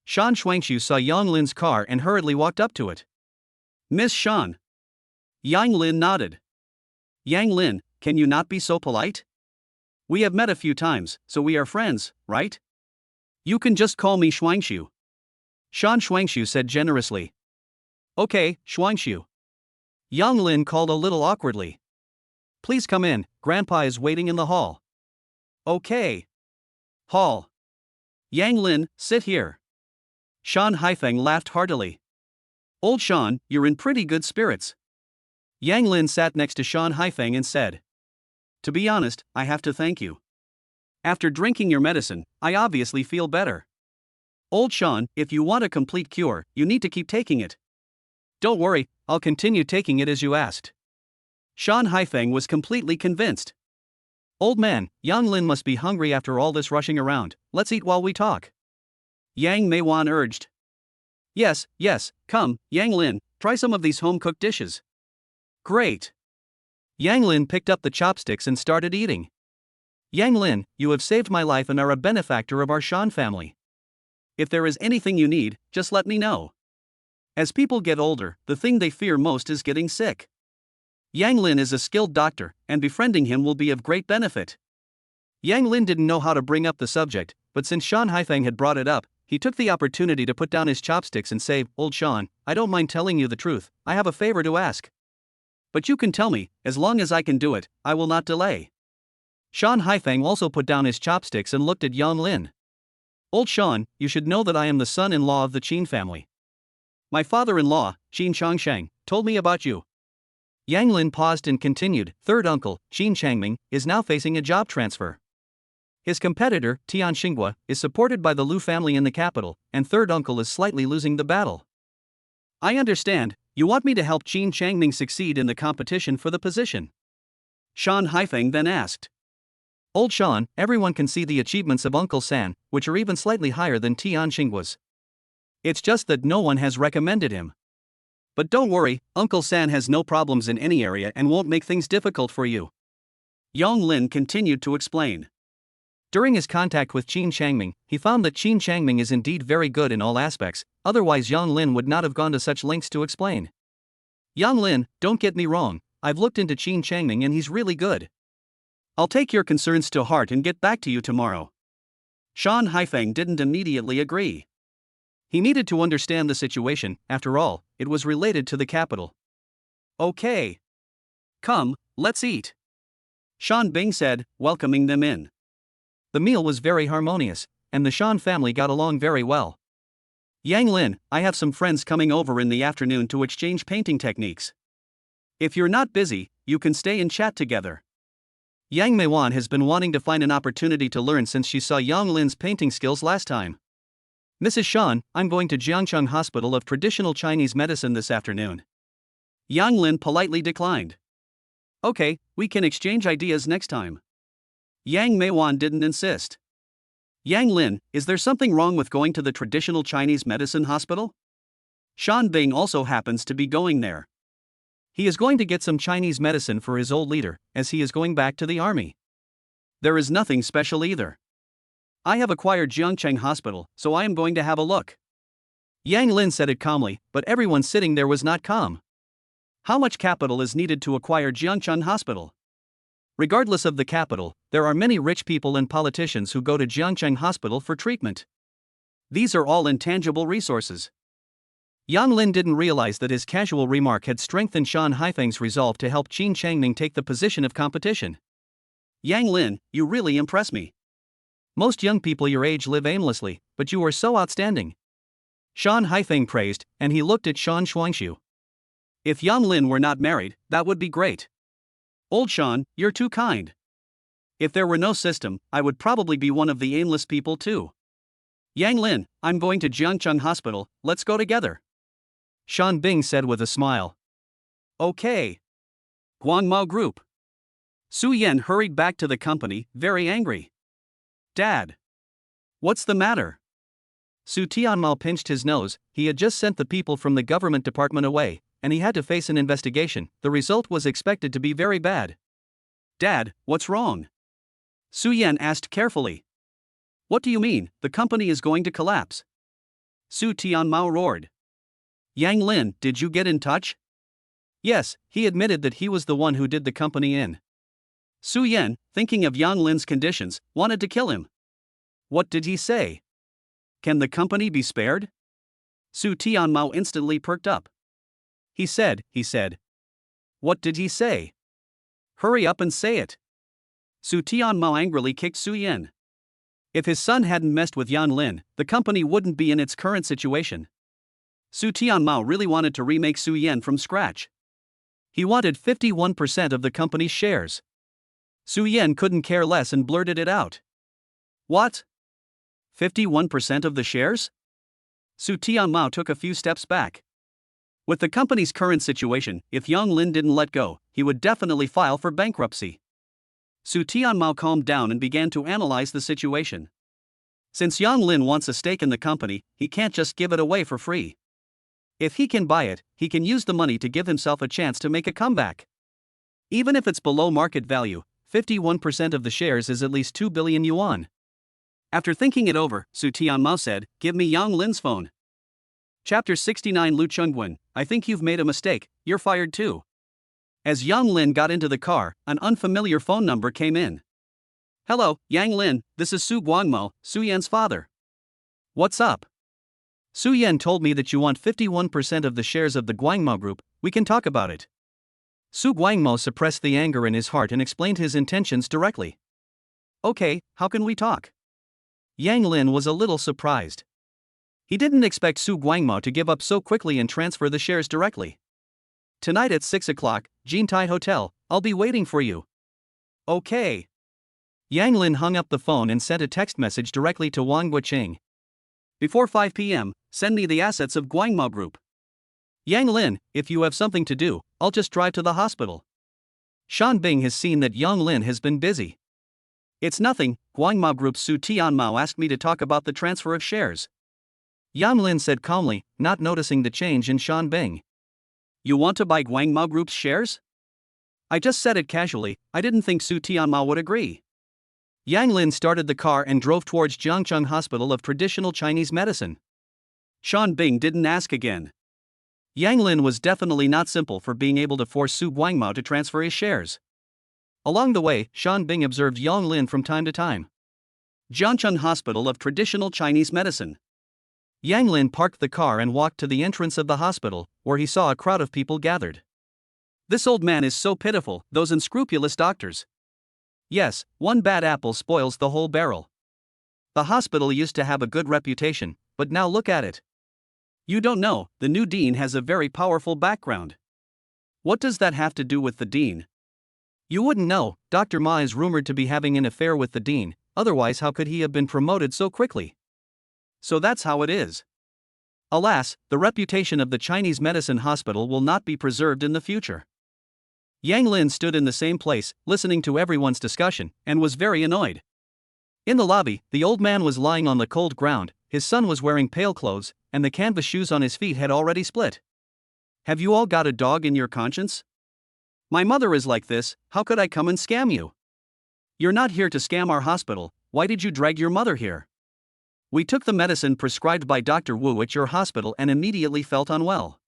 Shan Shuangshu saw Yang Lin's car and hurriedly walked up to it. Miss Shan. Yang Lin nodded. Yang Lin, can you not be so polite? We have met a few times, so we are friends, right? You can just call me Shuangshu. Shan Shuangshu said generously. Okay, Shuangshu. Yang Lin called a little awkwardly. Please come in, Grandpa is waiting in the hall. Okay. Hall. Yang Lin, sit here. Shan Haifeng laughed heartily. Old Shan, you're in pretty good spirits. Yang Lin sat next to Shan Haifeng and said. To be honest, I have to thank you. After drinking your medicine, I obviously feel better. Old Shan, if you want a complete cure, you need to keep taking it. Don't worry, I'll continue taking it as you asked. Shan Haifeng was completely convinced. Old man, Yang Lin must be hungry after all this rushing around, let's eat while we talk. Yang Meiwan urged. Yes, come, Yang Lin, try some of these home-cooked dishes. Great. Yang Lin picked up the chopsticks and started eating. Yang Lin, you have saved my life and are a benefactor of our Shan family. If there is anything you need, just let me know. As people get older, the thing they fear most is getting sick. Yang Lin is a skilled doctor, and befriending him will be of great benefit. Yang Lin didn't know how to bring up the subject, but since Shan Haifeng had brought it up, he took the opportunity to put down his chopsticks and say, Old Shan, I don't mind telling you the truth, I have a favor to ask. But you can tell me, as long as I can do it, I will not delay. Shan Haifeng also put down his chopsticks and looked at Yang Lin. Old Shan, you should know that I am the son-in-law of the Qin family. My father-in-law, Qin Changsheng, told me about you. Yang Lin paused and continued, third uncle, Qin Changming, is now facing a job transfer. His competitor, Tian Xinghua, is supported by the Lu family in the capital, and third uncle is slightly losing the battle. I understand, you want me to help Qin Changming succeed in the competition for the position. Shan Haifeng then asked. Old Shan, everyone can see the achievements of Uncle San, which are even slightly higher than Tian Xinghua's. It's just that no one has recommended him. But don't worry, Uncle San has no problems in any area and won't make things difficult for you. Yang Lin continued to explain. During his contact with Qin Changming, he found that Qin Changming is indeed very good in all aspects, otherwise Yang Lin would not have gone to such lengths to explain. Yang Lin, don't get me wrong, I've looked into Qin Changming and he's really good. I'll take your concerns to heart and get back to you tomorrow. Shan Haifeng didn't immediately agree. He needed to understand the situation, after all, it was related to the capital. Okay. Come, let's eat. Shan Bing said, welcoming them in. The meal was very harmonious, and the Shan family got along very well. Yang Lin, I have some friends coming over in the afternoon to exchange painting techniques. If you're not busy, you can stay and chat together. Yang Meiwan has been wanting to find an opportunity to learn since she saw Yang Lin's painting skills last time. Mrs. Shan, I'm going to Jiangcheng Hospital of Traditional Chinese Medicine this afternoon. Yang Lin politely declined. Okay, we can exchange ideas next time. Yang Meiwan didn't insist. Yang Lin, is there something wrong with going to the Traditional Chinese Medicine Hospital? Shan Bing also happens to be going there. He is going to get some Chinese medicine for his old leader, as he is going back to the army. There is nothing special either. I have acquired Jiangcheng Hospital, so I am going to have a look. Yang Lin said it calmly, but everyone sitting there was not calm. How much capital is needed to acquire Jiangcheng Hospital? Regardless of the capital, there are many rich people and politicians who go to Jiangcheng Hospital for treatment. These are all intangible resources. Yang Lin didn't realize that his casual remark had strengthened Shan Haifeng's resolve to help Qin Changming take the position of competition. Yang Lin, you really impress me. Most young people your age live aimlessly, but you are so outstanding. Shan Haifeng praised, and he looked at Shan Shuangshu. If Yang Lin were not married, that would be great. Old Shan, you're too kind. If there were no system, I would probably be one of the aimless people too. Yang Lin, I'm going to Jiangcheng Hospital, let's go together. Shan Bing said with a smile. Okay. Guangmao Group. Su Yan hurried back to the company, very angry. Dad. What's the matter? Su Tianmao pinched his nose, he had just sent the people from the government department away, and he had to face an investigation. The result was expected to be very bad. Dad, what's wrong? Su Yan asked carefully. What do you mean, the company is going to collapse? Su Tianmao roared. Yang Lin, did you get in touch? Yes, he admitted that he was the one who did the company in. Su Yan, thinking of Yang Lin's conditions, wanted to kill him. What did he say? Can the company be spared? Su Tianmao instantly perked up. He said. What did he say? Hurry up and say it. Su Tianmao angrily kicked Su Yan. If his son hadn't messed with Yang Lin, the company wouldn't be in its current situation. Su Tianmao really wanted to remake Su Yan from scratch. He wanted 51% of the company's shares. Su Yan couldn't care less and blurted it out. What? 51% of the shares? Su Tianmao took a few steps back. With the company's current situation, if Yang Lin didn't let go, he would definitely file for bankruptcy. Su Tianmao calmed down and began to analyze the situation. Since Yang Lin wants a stake in the company, he can't just give it away for free. If he can buy it, he can use the money to give himself a chance to make a comeback. Even if it's below market value, 51% of the shares is at least 2 billion yuan. After thinking it over, Su Tianmao said, give me Yang Lin's phone. Chapter 69 Lu Chengwen, I think you've made a mistake, you're fired too. As Yang Lin got into the car, an unfamiliar phone number came in. Hello, Yang Lin, this is Su Guangmao, Su Yan's father. What's up? Su Yan told me that you want 51% of the shares of the Guangmao Group, we can talk about it. Su Guangmao suppressed the anger in his heart and explained his intentions directly. Okay, how can we talk? Yang Lin was a little surprised. He didn't expect Su Guangmao to give up so quickly and transfer the shares directly. Tonight at 6 o'clock, Jintai Hotel, I'll be waiting for you. Okay. Yang Lin hung up the phone and sent a text message directly to Wang Guoqing. Before 5 p.m., send me the assets of Guangmao Group. Yang Lin, if you have something to do, I'll just drive to the hospital. Shan Bing has seen that Yang Lin has been busy. It's nothing, Guangmao Group's Su Tianmao asked me to talk about the transfer of shares. Yang Lin said calmly, not noticing the change in Shan Bing. You want to buy Guangmao Group's shares? I just said it casually, I didn't think Su Tianmao would agree. Yang Lin started the car and drove towards Jiangcheng Hospital of Traditional Chinese Medicine. Sean Bing didn't ask again. Yang Lin was definitely not simple for being able to force Su Guangmao to transfer his shares. Along the way, Sean Bing observed Yang Lin from time to time. Jiangcheng Hospital of Traditional Chinese Medicine. Yang Lin parked the car and walked to the entrance of the hospital, where he saw a crowd of people gathered. This old man is so pitiful, those unscrupulous doctors. Yes, one bad apple spoils the whole barrel. The hospital used to have a good reputation, but now look at it. You don't know, the new dean has a very powerful background. What does that have to do with the dean? You wouldn't know, Dr. Ma is rumored to be having an affair with the dean, otherwise how could he have been promoted so quickly? So that's how it is. Alas, the reputation of the Chinese medicine hospital will not be preserved in the future. Yang Lin stood in the same place, listening to everyone's discussion, and was very annoyed. In the lobby, the old man was lying on the cold ground, his son was wearing pale clothes, and the canvas shoes on his feet had already split. Have you all got a dog in your conscience? My mother is like this, how could I come and scam you? You're not here to scam our hospital, why did you drag your mother here? We took the medicine prescribed by Dr. Wu at your hospital and immediately felt unwell.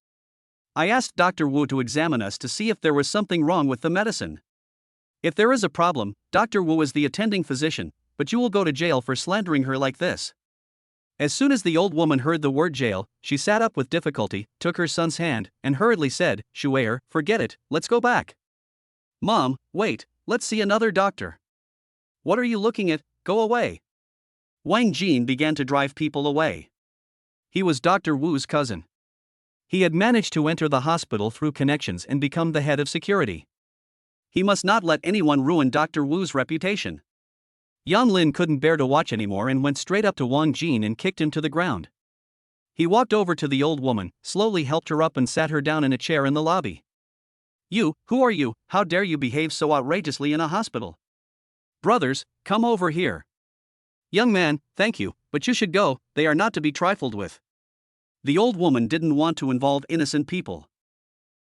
I asked Dr. Wu to examine us to see if there was something wrong with the medicine. If there is a problem, Dr. Wu is the attending physician, but you will go to jail for slandering her like this. As soon as the old woman heard the word jail, she sat up with difficulty, took her son's hand, and hurriedly said, Shuair, forget it, let's go back. Mom, wait, let's see another doctor. What are you looking at, go away. Wang Jin began to drive people away. He was Dr. Wu's cousin. He had managed to enter the hospital through connections and become the head of security. He must not let anyone ruin Dr. Wu's reputation. Yang Lin couldn't bear to watch anymore and went straight up to Wang Jin and kicked him to the ground. He walked over to the old woman, slowly helped her up and sat her down in a chair in the lobby. You, who are you, how dare you behave so outrageously in a hospital? Brothers, come over here. Young man, thank you, but you should go, they are not to be trifled with. The old woman didn't want to involve innocent people.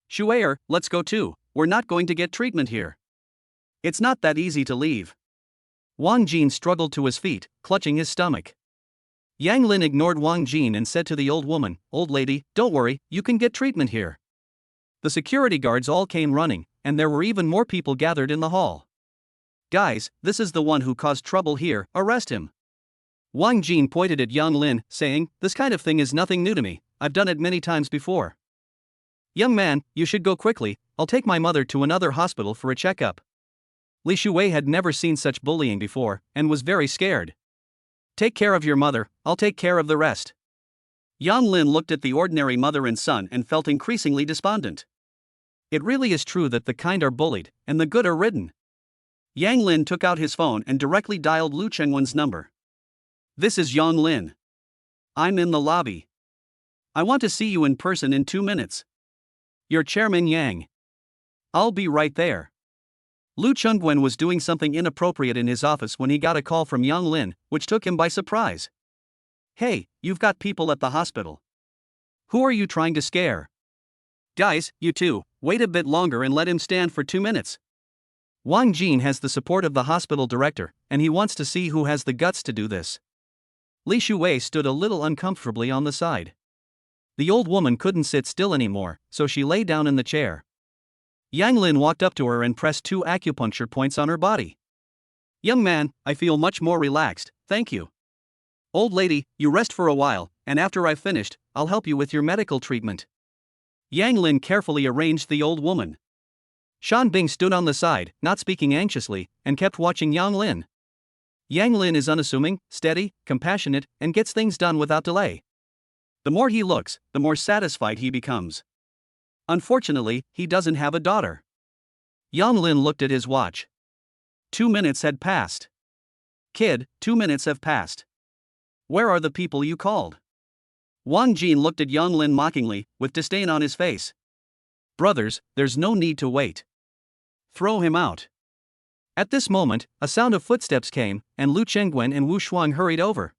Shuair, let's go too, we're not going to get treatment here. It's not that easy to leave. Wang Jin struggled to his feet, clutching his stomach. Yang Lin ignored Wang Jin and said to the old woman, Old lady, don't worry, you can get treatment here. The security guards all came running, and there were even more people gathered in the hall. Guys, this is the one who caused trouble here, arrest him. Wang Jin pointed at Yang Lin, saying, This kind of thing is nothing new to me, I've done it many times before. Young man, you should go quickly, I'll take my mother to another hospital for a checkup. Li Shuwei had never seen such bullying before, and was very scared. Take care of your mother, I'll take care of the rest. Yang Lin looked at the ordinary mother and son and felt increasingly despondent. It really is true that the kind are bullied, and the good are ridden. Yang Lin took out his phone and directly dialed Lu Chengwen's number. This is Yang Lin. I'm in the lobby. I want to see you in person in 2 minutes. Your chairman Yang. I'll be right there. Lu Chengwen was doing something inappropriate in his office when he got a call from Yang Lin, which took him by surprise. Hey, you've got people at the hospital. Who are you trying to scare? Guys, you two, wait a bit longer and let him stand for 2 minutes. Wang Jin has the support of the hospital director, and he wants to see who has the guts to do this. Li Shuwei stood a little uncomfortably on the side. The old woman couldn't sit still anymore, so she lay down in the chair. Yang Lin walked up to her and pressed 2 acupuncture points on her body. Young man, I feel much more relaxed, thank you. Old lady, you rest for a while, and after I've finished, I'll help you with your medical treatment. Yang Lin carefully arranged the old woman. Shan Bing stood on the side, not speaking anxiously, and kept watching Yang Lin. Yang Lin is unassuming, steady, compassionate, and gets things done without delay. The more he looks, the more satisfied he becomes. Unfortunately, he doesn't have a daughter. Yang Lin looked at his watch. 2 minutes had passed. Kid, 2 minutes have passed. Where are the people you called? Wang Jin looked at Yang Lin mockingly, with disdain on his face. Brothers, there's no need to wait. Throw him out. At this moment, a sound of footsteps came, and Lu Chengwen and Wu Shuang hurried over.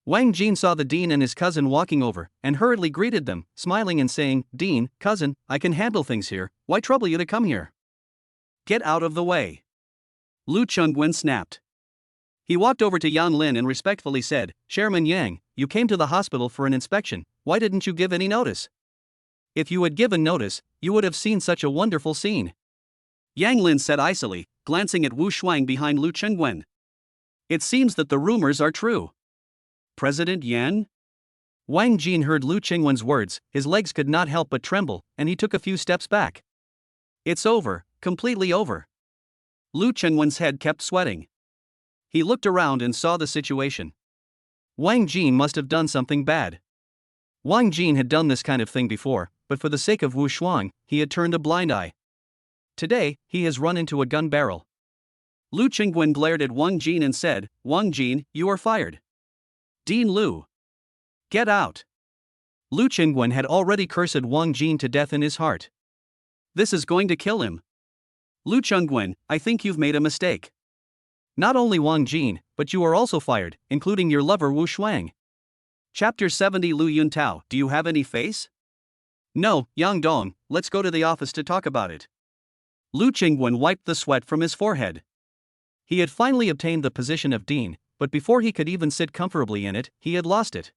Wang Jin saw the dean and his cousin walking over, and hurriedly greeted them, smiling and saying, Dean, cousin, I can handle things here, why trouble you to come here? Get out of the way. Lu Chengwen snapped. He walked over to Yang Lin and respectfully said, "Chairman Yang, you came to the hospital for an inspection, why didn't you give any notice? If you had given notice, you would have seen such a wonderful scene." Yang Lin said icily, glancing at Wu Shuang behind Lu Chengwen. "It seems that the rumors are true." "President Yan?" Wang Jin heard Lu Chengwen's words, his legs could not help but tremble, and he took a few steps back. "It's over, completely over." Lu Chengwen's head kept sweating. He looked around and saw the situation. Wang Jin must have done something bad. Wang Jin had done this kind of thing before, but for the sake of Wu Shuang, he had turned a blind eye. Today, he has run into a gun barrel. Lu Chengwen glared at Wang Jin and said, "Wang Jin, you are fired. Dean Lu. Get out." Lu Chengwen had already cursed Wang Jin to death in his heart. "This is going to kill him. Lu Chengwen, I think you've made a mistake. Not only Wang Jin, but you are also fired, including your lover Wu Shuang." Chapter 70. Lu Yuntao, do you have any face? "No, Yang Dong, let's go to the office to talk about it." Lu Chengwen wiped the sweat from his forehead. He had finally obtained the position of dean, but before he could even sit comfortably in it, he had lost it.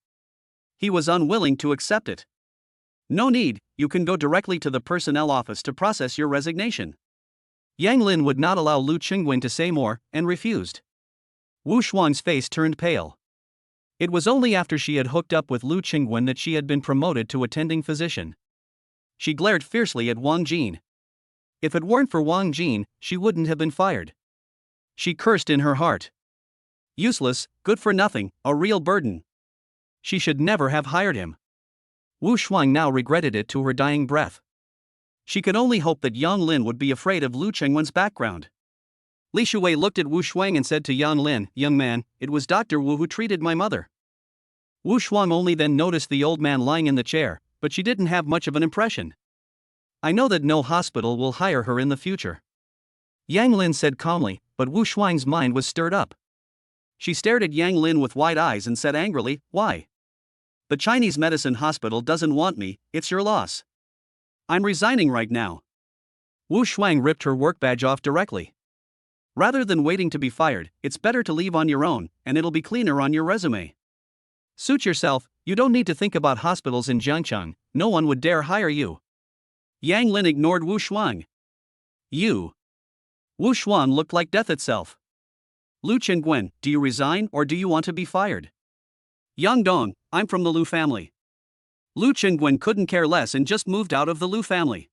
He was unwilling to accept it. "No need, you can go directly to the personnel office to process your resignation." Yang Lin would not allow Lu Chengwen to say more, and refused. Wu Shuang's face turned pale. It was only after she had hooked up with Lu Chengwen that she had been promoted to attending physician. She glared fiercely at Wang Jin. If it weren't for Wang Jin, she wouldn't have been fired. She cursed in her heart. Useless, good for nothing, a real burden. She should never have hired him. Wu Shuang now regretted it to her dying breath. She could only hope that Yang Lin would be afraid of Lu Chengwen's background. Li Shuwei looked at Wu Shuang and said to Yang Lin, "Young man, it was Dr. Wu who treated my mother." Wu Shuang only then noticed the old man lying in the chair, but she didn't have much of an impression. "I know that no hospital will hire her in the future," Yang Lin said calmly, but Wu Shuang's mind was stirred up. She stared at Yang Lin with wide eyes and said angrily, "Why? The Chinese medicine hospital doesn't want me, it's your loss. I'm resigning right now." Wu Shuang ripped her work badge off directly. "Rather than waiting to be fired, it's better to leave on your own, and it'll be cleaner on your resume. Suit yourself, you don't need to think about hospitals in Jiangcheng, no one would dare hire you." Yang Lin ignored Wu Shuang. "You." Wu Shuang looked like death itself. "Lu Chengwen, do you resign or do you want to be fired?" "Yang Dong, I'm from the Lu family." Lu Chengwen couldn't care less and just moved out of the Lu family.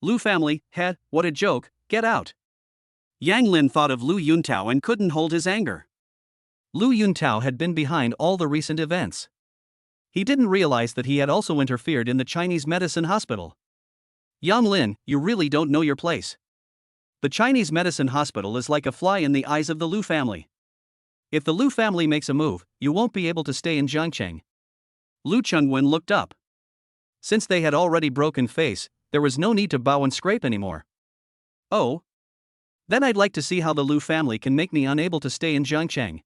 "Lu family, heh, what a joke, get out." Yang Lin thought of Lu Yuntao and couldn't hold his anger. Lu Yuntao had been behind all the recent events. He didn't realize that he had also interfered in the Chinese medicine hospital. "Yang Lin, you really don't know your place. The Chinese medicine hospital is like a fly in the eyes of the Lu family. If the Lu family makes a move, you won't be able to stay in Jiangcheng." Lu Chengwen looked up. Since they had already broken face, there was no need to bow and scrape anymore. "Oh? Then I'd like to see how the Lu family can make me unable to stay in Jiangcheng."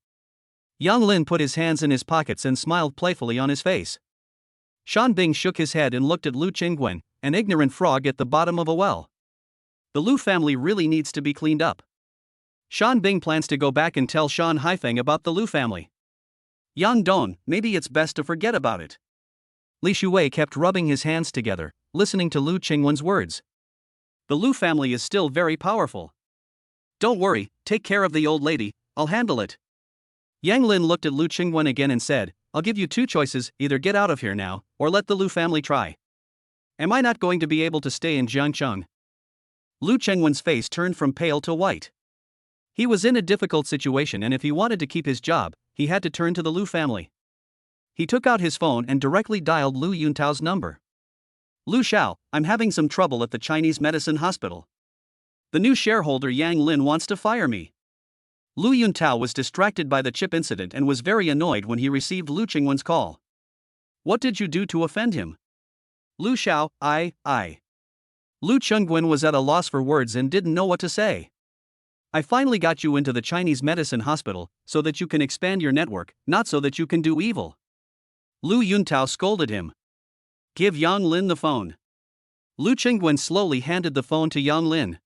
Yang Lin put his hands in his pockets and smiled playfully on his face. Shan Bing shook his head and looked at Lu Chengwen, an ignorant frog at the bottom of a well. The Lu family really needs to be cleaned up. Shan Bing plans to go back and tell Shan Haifeng about the Lu family. "Yang Dong, maybe it's best to forget about it." Li Shuwei kept rubbing his hands together, listening to Lu Chengwen's words. "The Lu family is still very powerful. Don't worry, take care of the old lady, I'll handle it." Yang Lin looked at Lu Chengwen again and said, "I'll give you two choices, either get out of here now, or let the Lu family try. Am I not going to be able to stay in Jiangcheng?" Lu Chengwen's face turned from pale to white. He was in a difficult situation, and if he wanted to keep his job, he had to turn to the Lu family. He took out his phone and directly dialed Lu Yuntao's number. "Lu Xiao, I'm having some trouble at the Chinese medicine hospital. The new shareholder Yang Lin wants to fire me." Lu Yuntao was distracted by the chip incident and was very annoyed when he received Lu Chengwen's call. "What did you do to offend him?" "Lu Xiao, I. Lu Chengwen was at a loss for words and didn't know what to say. "I finally got you into the Chinese medicine hospital, so that you can expand your network, not so that you can do evil." Lu Yuntao scolded him. "Give Yang Lin the phone." Lu Chengwen slowly handed the phone to Yang Lin.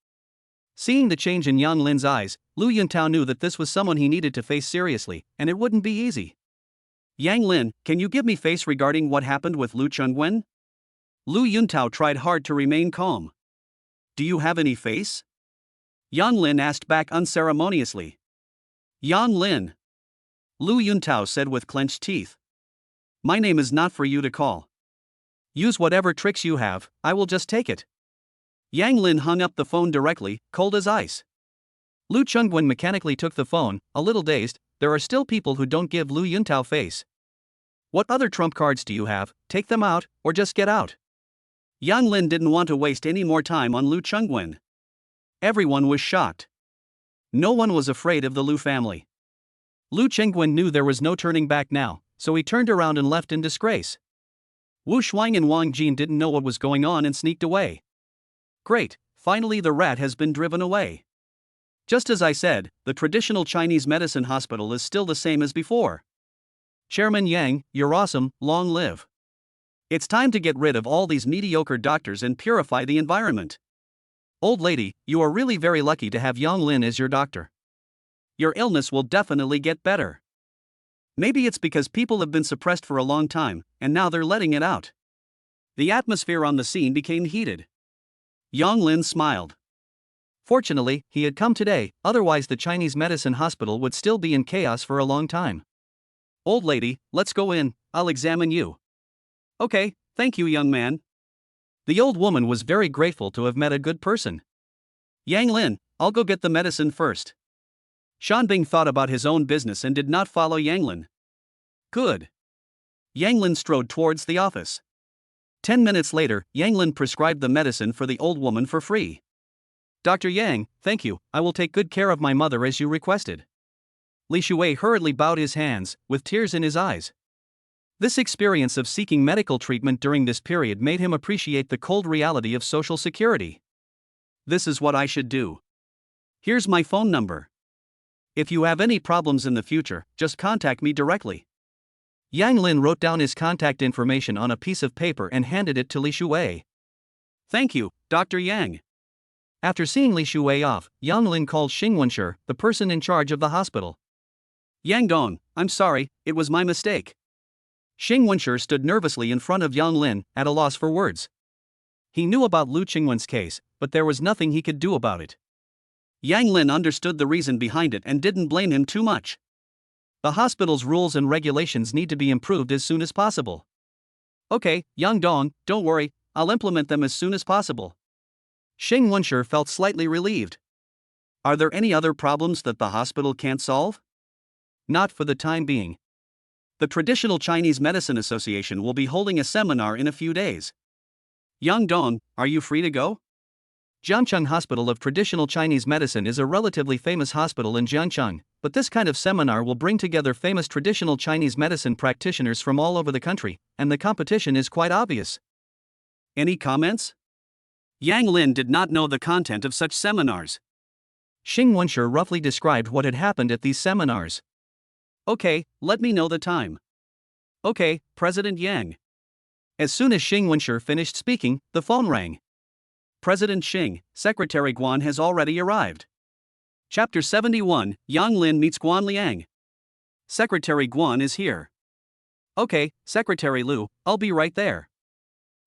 Seeing the change in Yang Lin's eyes, Lu Yuntao knew that this was someone he needed to face seriously, and it wouldn't be easy. Yang Lin, can you give me face regarding what happened with Lu Chengwen? Lu Yuntao tried hard to remain calm. Do you have any face? Yang Lin asked back unceremoniously. Yang Lin, Lu Yuntao said with clenched teeth. My name is not for you to call. Use whatever tricks you have, I will just take it. Yang Lin hung up the phone directly, cold as ice. Lu Chengwen mechanically took the phone, a little dazed. There are still people who don't give Lu Yuntao face. What other trump cards do you have? Take them out, or just get out. Yang Lin didn't want to waste any more time on Lu Chengwen. Everyone was shocked. No one was afraid of the Lu family. Lu Chengwen knew there was no turning back now, so he turned around and left in disgrace. Wu Shuang and Wang Jin didn't know what was going on and sneaked away. Great, finally the rat has been driven away. Just as I said, the traditional Chinese medicine hospital is still the same as before. Chairman Yang, you're awesome, long live. It's time to get rid of all these mediocre doctors and purify the environment. Old lady, you are really very lucky to have Yang Lin as your doctor. Your illness will definitely get better. Maybe it's because people have been suppressed for a long time, and now they're letting it out. The atmosphere on the scene became heated. Yang Lin smiled. Fortunately, he had come today, otherwise the Chinese medicine hospital would still be in chaos for a long time. Old lady, let's go in, I'll examine you. Okay, thank you, young man. The old woman was very grateful to have met a good person. Yang Lin, I'll go get the medicine first. Shanbing thought about his own business and did not follow Yang Lin. Good. Yang Lin strode towards the office. 10 minutes later, Yang Lin prescribed the medicine for the old woman for free. Dr. Yang, thank you, I will take good care of my mother as you requested. Li Shui hurriedly bowed his hands, with tears in his eyes. This experience of seeking medical treatment during this period made him appreciate the cold reality of social security. This is what I should do. Here's my phone number. If you have any problems in the future, just contact me directly. Yang Lin wrote down his contact information on a piece of paper and handed it to Li Shui. Thank you, Dr. Yang. After seeing Li Shui off, Yang Lin called Xing Wenshi, the person in charge of the hospital. Yang Dong, I'm sorry, it was my mistake. Xing Wenshi stood nervously in front of Yang Lin, at a loss for words. He knew about Lu Chengwen's case, but there was nothing he could do about it. Yang Lin understood the reason behind it and didn't blame him too much. The hospital's rules and regulations need to be improved as soon as possible. Okay, Yang Dong, don't worry, I'll implement them as soon as possible. Xing Wenshi felt slightly relieved. Are there any other problems that the hospital can't solve? Not for the time being. The Traditional Chinese Medicine Association will be holding a seminar in a few days. Yang Dong, are you free to go? Jiangcheng Hospital of Traditional Chinese Medicine is a relatively famous hospital in Jiangcheng, but this kind of seminar will bring together famous traditional Chinese medicine practitioners from all over the country, and the competition is quite obvious. Any comments? Yang Lin did not know the content of such seminars. Xing Wenshi roughly described what had happened at these seminars. Okay, let me know the time. Okay, President Yang. As soon as Xing Wenshi finished speaking, the phone rang. President Xing, Secretary Guan has already arrived. Chapter 71, Yang Lin meets Guan Liang. Secretary Guan is here. Okay, Secretary Lu, I'll be right there.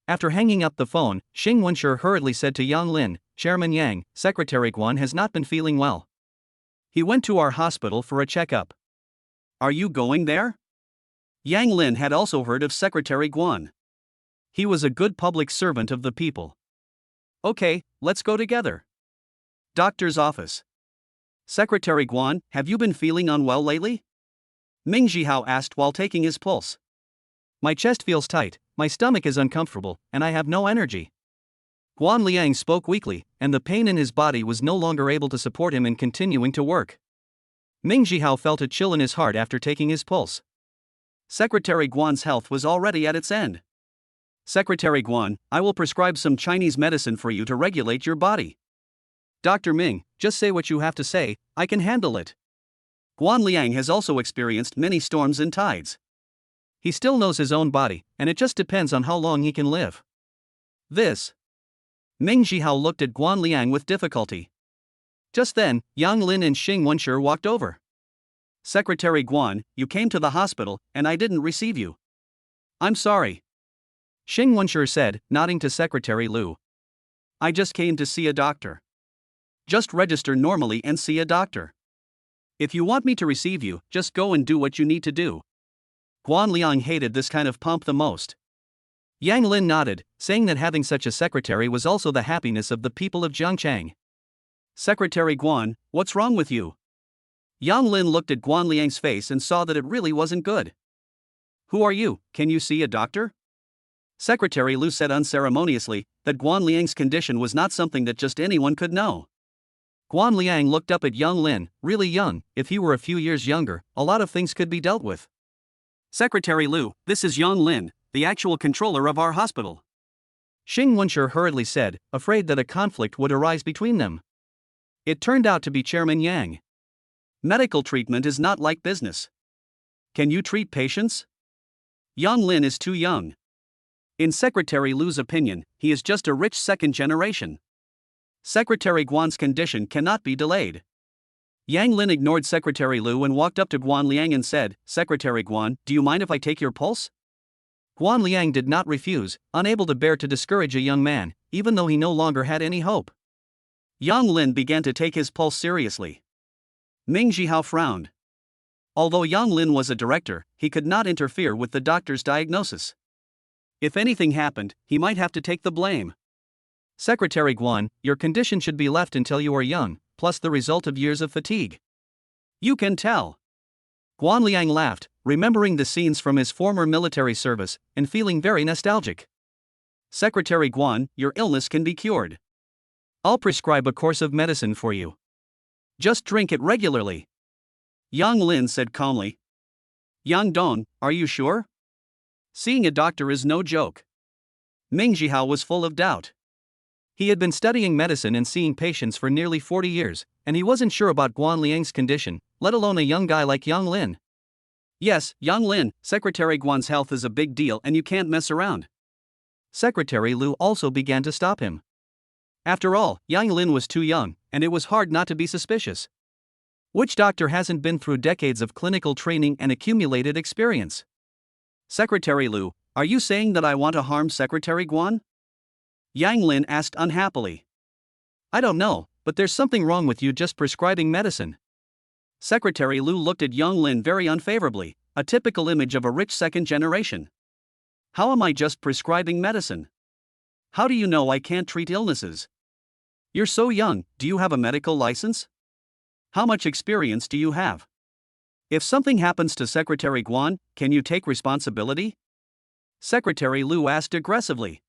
After hanging up the phone, Xing Wenshi hurriedly said to Yang Lin, Chairman Yang, Secretary Guan has not been feeling well. He went to our hospital for a checkup. Are you going there? Yang Lin had also heard of Secretary Guan. He was a good public servant of the people. Okay, let's go together. Doctor's office. Secretary Guan, have you been feeling unwell lately? Ming Zhihao asked while taking his pulse. My chest feels tight, my stomach is uncomfortable, and I have no energy. Guan Liang spoke weakly, and the pain in his body was no longer able to support him in continuing to work. Ming Zhihao felt a chill in his heart after taking his pulse. Secretary Guan's health was already at its end. Secretary Guan, I will prescribe some Chinese medicine for you to regulate your body. Dr. Ming, just say what you have to say, I can handle it. Guan Liang has also experienced many storms and tides. He still knows his own body, and it just depends on how long he can live. This. Ming Zhihao looked at Guan Liang with difficulty. Just then, Yang Lin and Xing Wenshi walked over. Secretary Guan, you came to the hospital, and I didn't receive you. I'm sorry. Xing Wenshi said, nodding to Secretary Lu. I just came to see a doctor. Just register normally and see a doctor. If you want me to receive you, just go and do what you need to do. Guan Liang hated this kind of pomp the most. Yang Lin nodded, saying that having such a secretary was also the happiness of the people of Jiangchang. Secretary Guan, what's wrong with you? Yang Lin looked at Guan Liang's face and saw that it really wasn't good. Who are you? Can you see a doctor? Secretary Lu said unceremoniously that Guan Liang's condition was not something that just anyone could know. Guan Liang looked up at Yang Lin, really young. If he were a few years younger, a lot of things could be dealt with. Secretary Lu, this is Yang Lin, the actual controller of our hospital. Xing Wenshi hurriedly said, afraid that a conflict would arise between them. It turned out to be Chairman Yang. Medical treatment is not like business. Can you treat patients? Yang Lin is too young. In Secretary Lu's opinion, he is just a rich second generation. Secretary Guan's condition cannot be delayed. Yang Lin ignored Secretary Lu and walked up to Guan Liang and said, Secretary Guan, do you mind if I take your pulse? Guan Liang did not refuse, unable to bear to discourage a young man, even though he no longer had any hope. Yang Lin began to take his pulse seriously. Ming Zhihao frowned. Although Yang Lin was a director, he could not interfere with the doctor's diagnosis. If anything happened, he might have to take the blame. Secretary Guan, your condition should be left until you are young, plus the result of years of fatigue. You can tell. Guan Liang laughed, remembering the scenes from his former military service, and feeling very nostalgic. Secretary Guan, your illness can be cured. I'll prescribe a course of medicine for you. Just drink it regularly. Yang Lin said calmly. Yang Dong, are you sure? Seeing a doctor is no joke. Ming Zhihao was full of doubt. He had been studying medicine and seeing patients for nearly 40 years, and he wasn't sure about Guan Liang's condition, let alone a young guy like Yang Lin. Yes, Yang Lin, Secretary Guan's health is a big deal and you can't mess around. Secretary Lu also began to stop him. After all, Yang Lin was too young, and it was hard not to be suspicious. Which doctor hasn't been through decades of clinical training and accumulated experience? Secretary Lu, are you saying that I want to harm Secretary Guan? Yang Lin asked unhappily. I don't know, but there's something wrong with you just prescribing medicine. Secretary Lu looked at Yang Lin very unfavorably, a typical image of a rich second generation. How am I just prescribing medicine? How do you know I can't treat illnesses? You're so young, do you have a medical license? How much experience do you have? If something happens to Secretary Guan, can you take responsibility? Secretary Lu asked aggressively.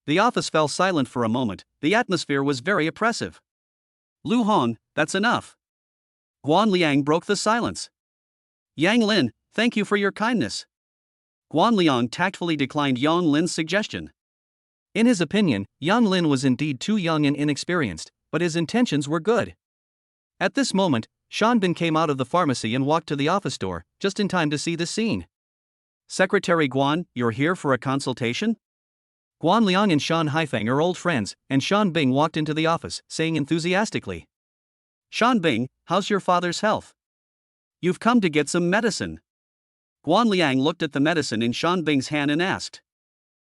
The office fell silent for a moment, the atmosphere was very oppressive. Lu Hong, that's enough. Guan Liang broke the silence. Yang Lin, thank you for your kindness. Guan Liang tactfully declined Yang Lin's suggestion. In his opinion, Yang Lin was indeed too young and inexperienced, but his intentions were good. At this moment, Shan Bin came out of the pharmacy and walked to the office door, just in time to see the scene. Secretary Guan, you're here for a consultation? Guan Liang and Shan Haifeng are old friends, and Shan Bing walked into the office, saying enthusiastically. Shan Bing, how's your father's health? You've come to get some medicine. Guan Liang looked at the medicine in Shan Bing's hand and asked.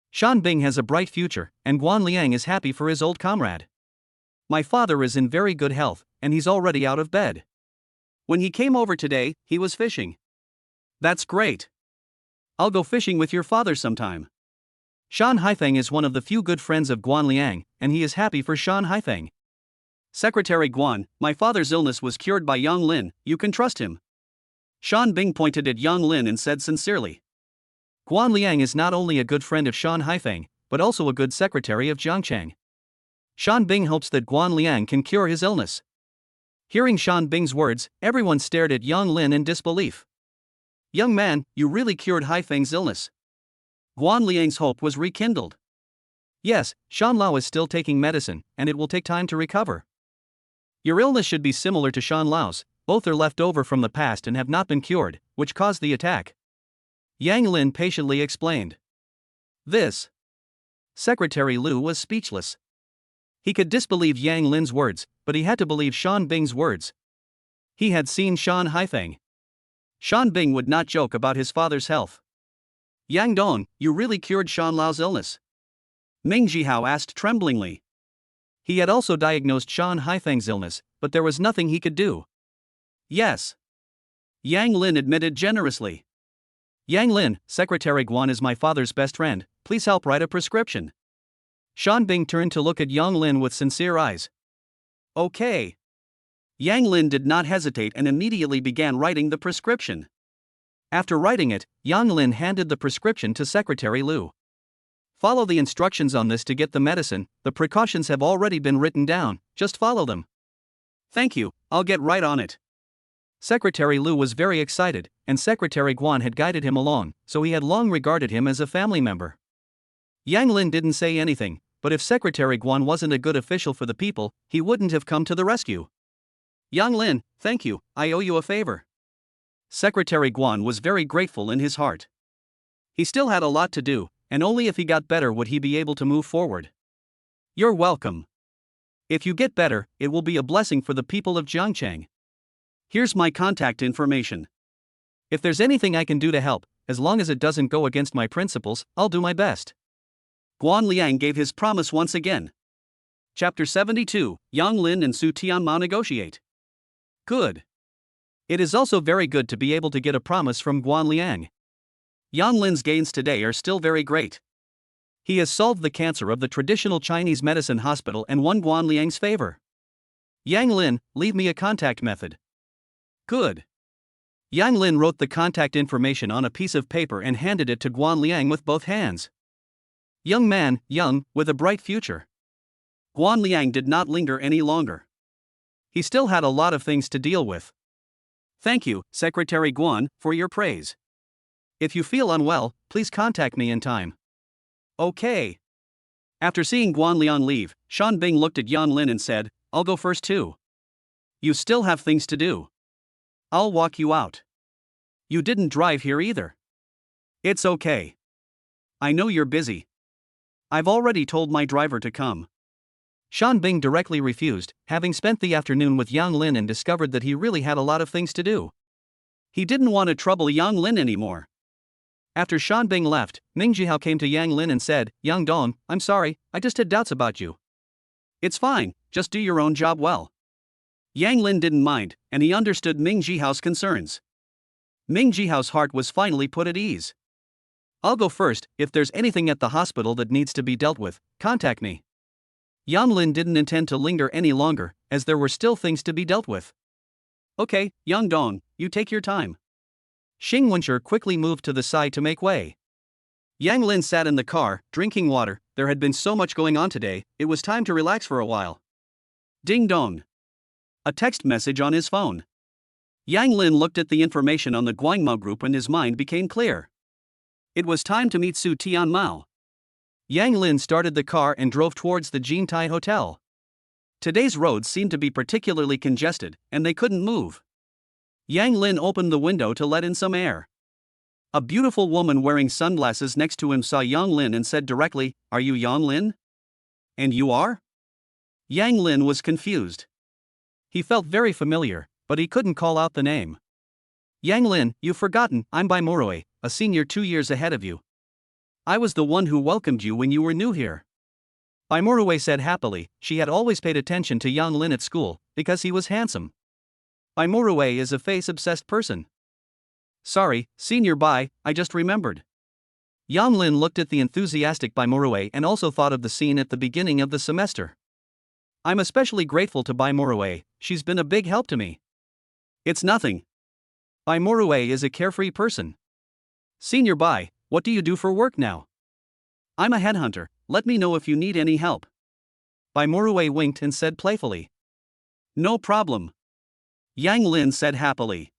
Shan Bing has a bright future, and Guan Liang is happy for his old comrade. My father is in very good health, and he's already out of bed. When he came over today, he was fishing. That's great. I'll go fishing with your father sometime. Shan Haifeng is one of the few good friends of Guan Liang, and he is happy for Shan Haifeng. Secretary Guan, my father's illness was cured by Yang Lin, you can trust him. Shan Bing pointed at Yang Lin and said sincerely. Guan Liang is not only a good friend of Shan Haifeng, but also a good secretary of Jiangchang. Shan Bing hopes that Guan Liang can cure his illness. Hearing Shan Bing's words, everyone stared at Yang Lin in disbelief. Young man, you really cured Haifeng's illness. Guan Liang's hope was rekindled. Yes, Shan Lao is still taking medicine, and it will take time to recover. Your illness should be similar to Shan Lao's, both are left over from the past and have not been cured, which caused the attack. Yang Lin patiently explained. This. Secretary Lu was speechless. He could disbelieve Yang Lin's words, but he had to believe Shan Bing's words. He had seen Shan Haifeng. Shan Bing would not joke about his father's health. Yang Dong, you really cured Shan Lao's illness? Ming Jihao asked tremblingly. He had also diagnosed Shan Haifeng's illness, but there was nothing he could do. Yes. Yang Lin admitted generously. Yang Lin, Secretary Guan is my father's best friend, please help write a prescription. Shan Bing turned to look at Yang Lin with sincere eyes. Okay. Yang Lin did not hesitate and immediately began writing the prescription. After writing it, Yang Lin handed the prescription to Secretary Liu. Follow the instructions on this to get the medicine, the precautions have already been written down, just follow them. Thank you, I'll get right on it. Secretary Liu was very excited, and Secretary Guan had guided him along, so he had long regarded him as a family member. Yang Lin didn't say anything, but if Secretary Guan wasn't a good official for the people, he wouldn't have come to the rescue. Yang Lin, thank you, I owe you a favor. Secretary Guan was very grateful in his heart. He still had a lot to do, and only if he got better would he be able to move forward. You're welcome. If you get better, it will be a blessing for the people of Jiangcheng. Here's my contact information. If there's anything I can do to help, as long as it doesn't go against my principles, I'll do my best. Guan Liang gave his promise once again. Chapter 72, Yang Lin and Su Tianmao negotiate. Good. It is also very good to be able to get a promise from Guan Liang. Yang Lin's gains today are still very great. He has solved the cancer of the traditional Chinese medicine hospital and won Guan Liang's favor. Yang Lin, leave me a contact method. Good. Yang Lin wrote the contact information on a piece of paper and handed it to Guan Liang with both hands. Young man, young, with a bright future. Guan Liang did not linger any longer. He still had a lot of things to deal with. Thank you, Secretary Guan, for your praise. If you feel unwell, please contact me in time. Okay. After seeing Guan Liang leave, Shan Bing looked at Yang Lin and said, I'll go first too. You still have things to do. I'll walk you out. You didn't drive here either. It's okay. I know you're busy. I've already told my driver to come. Shan Bing directly refused, having spent the afternoon with Yang Lin and discovered that he really had a lot of things to do. He didn't want to trouble Yang Lin anymore. After Shan Bing left, Ming Jihao came to Yang Lin and said, Yang Dong, I'm sorry, I just had doubts about you. It's fine, just do your own job well. Yang Lin didn't mind, and he understood Ming Jihao's concerns. Ming Jihao's heart was finally put at ease. I'll go first, if there's anything at the hospital that needs to be dealt with, contact me. Yang Lin didn't intend to linger any longer, as there were still things to be dealt with. Okay, Yang Dong, you take your time. Xing Wenshi quickly moved to the side to make way. Yang Lin sat in the car, drinking water. There had been so much going on today, it was time to relax for a while. Ding dong. A text message on his phone. Yang Lin looked at the information on the Guangmao group and his mind became clear. It was time to meet Su Tianmao. Yang Lin started the car and drove towards the Jintai Hotel. Today's roads seemed to be particularly congested, and they couldn't move. Yang Lin opened the window to let in some air. A beautiful woman wearing sunglasses next to him saw Yang Lin and said directly, Are you Yang Lin? And you are? Yang Lin was confused. He felt very familiar, but he couldn't call out the name. Yang Lin, you've forgotten, I'm Bai Moroi, a senior 2 years ahead of you. I was the one who welcomed you when you were new here. Bai Moroi said happily. She had always paid attention to Yang Lin at school, because he was handsome. Bai Moroi is a face-obsessed person. Sorry, Senior Bai, I just remembered. Yang Lin looked at the enthusiastic Bai Moroi and also thought of the scene at the beginning of the semester. I'm especially grateful to Bai Moroi, she's been a big help to me. It's nothing. Bai Moroi is a carefree person. Senior Bai, what do you do for work now? I'm a headhunter, let me know if you need any help. Bai Moroi winked and said playfully. No problem. Yang Lin said happily.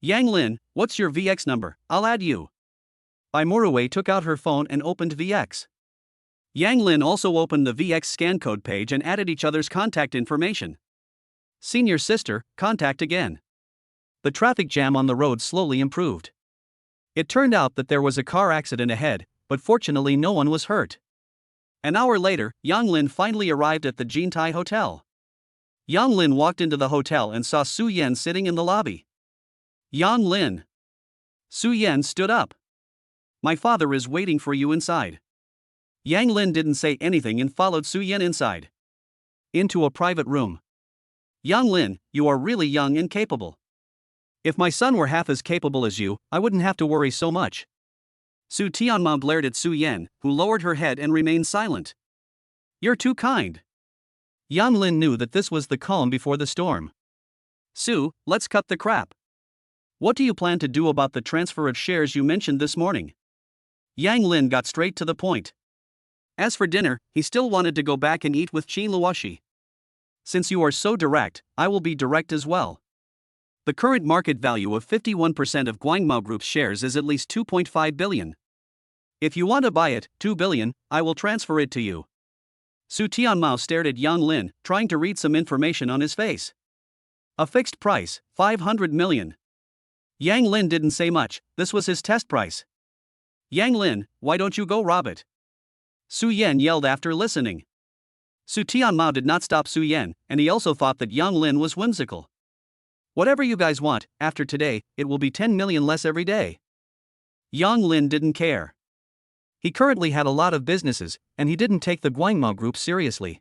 Yang Lin, what's your VX number? I'll add you. Bai Moroi took out her phone and opened VX. Yang Lin also opened the VX scan code page and added each other's contact information. Senior sister, contact again. The traffic jam on the road slowly improved. It turned out that there was a car accident ahead, but fortunately no one was hurt. An hour later, Yang Lin finally arrived at the Jintai Hotel. Yang Lin walked into the hotel and saw Su Yan sitting in the lobby. Yang Lin. Su Yan stood up. My father is waiting for you inside. Yang Lin didn't say anything and followed Su Yan inside. Into a private room. Yang Lin, you are really young and capable. If my son were half as capable as you, I wouldn't have to worry so much. Su Tianmao glared at Su Yan, who lowered her head and remained silent. You're too kind. Yang Lin knew that this was the calm before the storm. Su, let's cut the crap. What do you plan to do about the transfer of shares you mentioned this morning? Yang Lin got straight to the point. As for dinner, he still wanted to go back and eat with Qin Luoshi. Since you are so direct, I will be direct as well. The current market value of 51% of Guangmao Group's shares is at least 2.5 billion. If you want to buy it, 2 billion, I will transfer it to you. Su Tianmao stared at Yang Lin, trying to read some information on his face. A fixed price, 500 million. Yang Lin didn't say much, this was his test price. Yang Lin, why don't you go rob it? Su Yan yelled after listening. Su Tianmao did not stop Su Yan, and he also thought that Yang Lin was whimsical. Whatever you guys want, after today, it will be 10 million less every day. Yang Lin didn't care. He currently had a lot of businesses, and he didn't take the Guangmao Group seriously.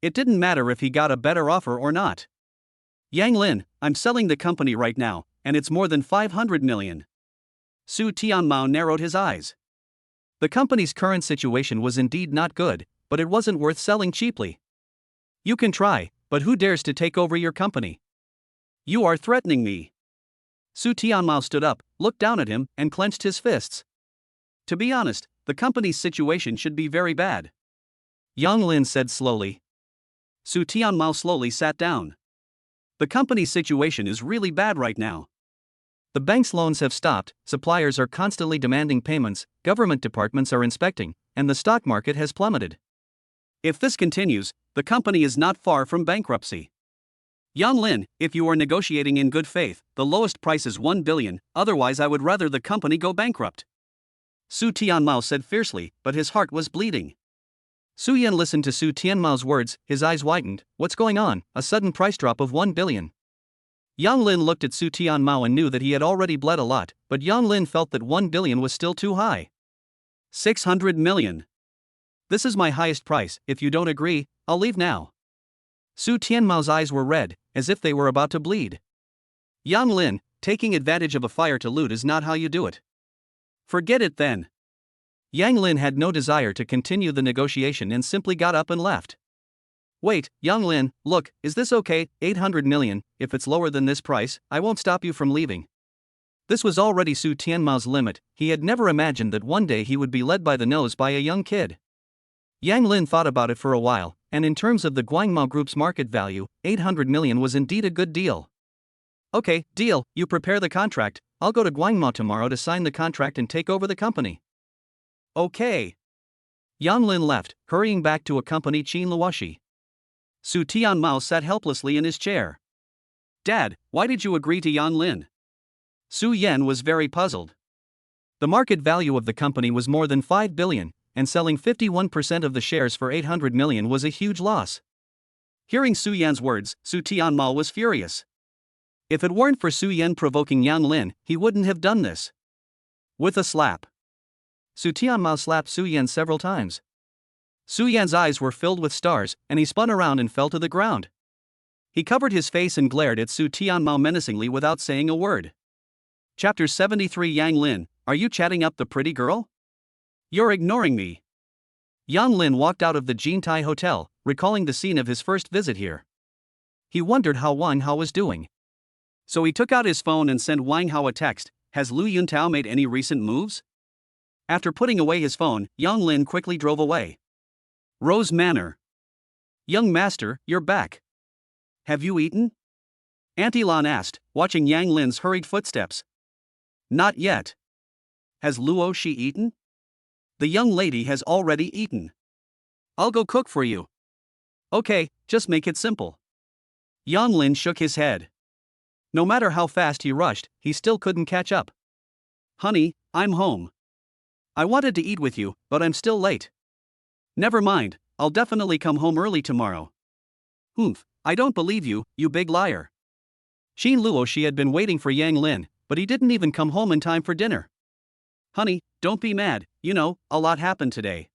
It didn't matter if he got a better offer or not. Yang Lin, I'm selling the company right now, and it's more than 500 million. Su Tianmao narrowed his eyes. The company's current situation was indeed not good, but it wasn't worth selling cheaply. You can try, but who dares to take over your company? You are threatening me. Su Tianmao stood up, looked down at him, and clenched his fists. To be honest, the company's situation should be very bad. Yang Lin said slowly. Su Tianmao slowly sat down. The company's situation is really bad right now. The bank's loans have stopped, suppliers are constantly demanding payments, government departments are inspecting, and the stock market has plummeted. If this continues, the company is not far from bankruptcy. Yang Lin, if you are negotiating in good faith, the lowest price is 1 billion, otherwise I would rather the company go bankrupt. Su Tianmao said fiercely, but his heart was bleeding. Su Yan listened to Su Tianmao's words, his eyes widened. What's going on? A sudden price drop of 1 billion. Yang Lin looked at Su Tianmao and knew that he had already bled a lot, but Yang Lin felt that 1 billion was still too high. 600 million. This is my highest price, if you don't agree, I'll leave now. Su Tianmao's eyes were red, as if they were about to bleed. Yang Lin, taking advantage of a fire to loot is not how you do it. Forget it then. Yang Lin had no desire to continue the negotiation and simply got up and left. Wait, Yang Lin, look, is this okay? 800 million, if it's lower than this price, I won't stop you from leaving. This was already Su Tianmao's limit, he had never imagined that one day he would be led by the nose by a young kid. Yang Lin thought about it for a while, and in terms of the Guangmao Group's market value, 800 million was indeed a good deal. Okay, deal, you prepare the contract, I'll go to Guangmao tomorrow to sign the contract and take over the company. Okay. Yang Lin left, hurrying back to accompany Qin Luoshi. Su Tianmao sat helplessly in his chair. Dad, why did you agree to Yang Lin? Su Yan was very puzzled. The market value of the company was more than 5 billion, and selling 51% of the shares for 800 million was a huge loss. Hearing Su Yan's words, Su Tianmao was furious. If it weren't for Su Yan provoking Yang Lin, he wouldn't have done this. With a slap. Su Tianmao slapped Su Yan several times. Su Yan's eyes were filled with stars, and he spun around and fell to the ground. He covered his face and glared at Su Tianmao menacingly without saying a word. Chapter 73. Yang Lin, are you chatting up the pretty girl? You're ignoring me. Yang Lin walked out of the Jintai Hotel, recalling the scene of his first visit here. He wondered how Wang Hao was doing. So he took out his phone and sent Wang Hao a text. Has Lu Yuntao made any recent moves? After putting away his phone, Yang Lin quickly drove away. Rose Manor. Young master, you're back. Have you eaten? Auntie Lan asked, watching Yang Lin's hurried footsteps. Not yet. Has Luo Shi eaten? The young lady has already eaten. I'll go cook for you. Okay, just make it simple. Yang Lin shook his head. No matter how fast he rushed, he still couldn't catch up. Honey, I'm home. I wanted to eat with you, but I'm still late. Never mind, I'll definitely come home early tomorrow. Humph, I don't believe you, you big liar. Xin Luoshi had been waiting for Yang Lin, but he didn't even come home in time for dinner. Honey, don't be mad, you know, a lot happened today.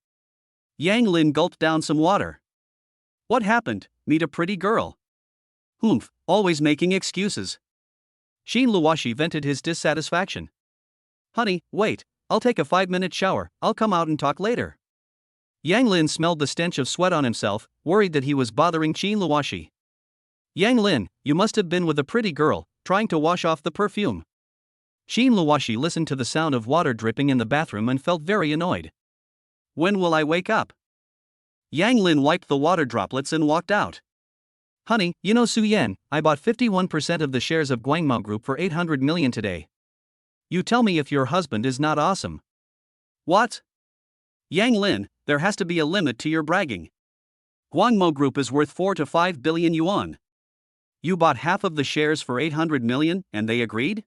Yang Lin gulped down some water. What happened? Meet a pretty girl. Humph, always making excuses. Xin Luoshi vented his dissatisfaction. Honey, wait, I'll take a 5-minute shower, I'll come out and talk later. Yang Lin smelled the stench of sweat on himself, worried that he was bothering Xin Luoshi. Yang Lin, you must have been with a pretty girl, trying to wash off the perfume. Xin Luoshi listened to the sound of water dripping in the bathroom and felt very annoyed. When will I wake up? Yang Lin wiped the water droplets and walked out. Honey, you know Su Yan, I bought 51% of the shares of Guangmao Group for 800 million today. You tell me if your husband is not awesome. What? Yang Lin, there has to be a limit to your bragging. Guangmao Group is worth 4 to 5 billion yuan. You bought half of the shares for 800 million and they agreed?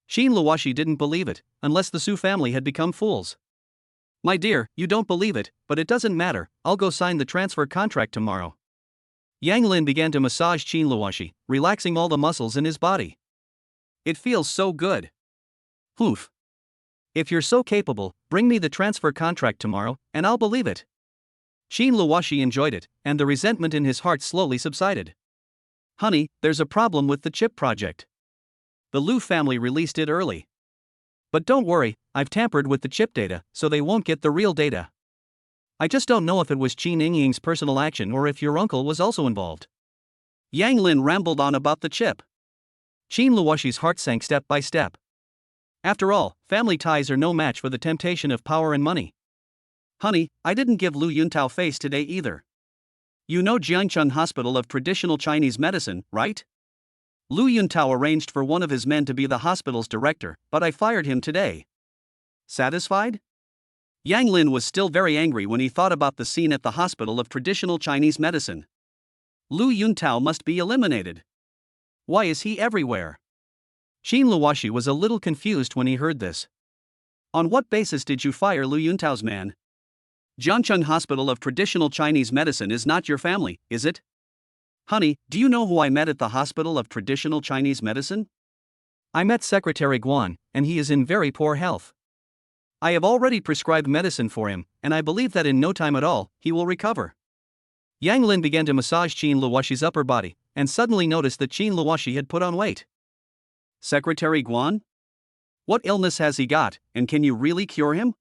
Xin Luoshi didn't believe it, unless the Su family had become fools. My dear, you don't believe it, but it doesn't matter, I'll go sign the transfer contract tomorrow. Yang Lin began to massage Xin Luoshi, relaxing all the muscles in his body. It feels so good. Humph. If you're so capable, bring me the transfer contract tomorrow, and I'll believe it. Xin Luoshi enjoyed it, and the resentment in his heart slowly subsided. Honey, there's a problem with the chip project. The Lu family released it early. But don't worry, I've tampered with the chip data, so they won't get the real data. I just don't know if it was Qin Yingying's personal action or if your uncle was also involved. Yang Lin rambled on about the chip. Xin Luoshi's heart sank step by step. After all, family ties are no match for the temptation of power and money. Honey, I didn't give Lu Yuntao face today either. You know Jiangcheng Hospital of Traditional Chinese Medicine, right? Lu Yuntao arranged for one of his men to be the hospital's director, but I fired him today. Satisfied? Yang Lin was still very angry when he thought about the scene at the Hospital of Traditional Chinese Medicine. Lu Yuntao must be eliminated. Why is he everywhere? Xin Luoshi was a little confused when he heard this. On what basis did you fire Lu Yuntao's man? Jiangcheng Hospital of Traditional Chinese Medicine is not your family, is it? Honey, do you know who I met at the Hospital of Traditional Chinese Medicine? I met Secretary Guan, and he is in very poor health. I have already prescribed medicine for him, and I believe that in no time at all, he will recover. Yang Lin began to massage Xin Luoshi's upper body, and suddenly noticed that Xin Luoshi had put on weight. Secretary Guan? What illness has he got, and can you really cure him?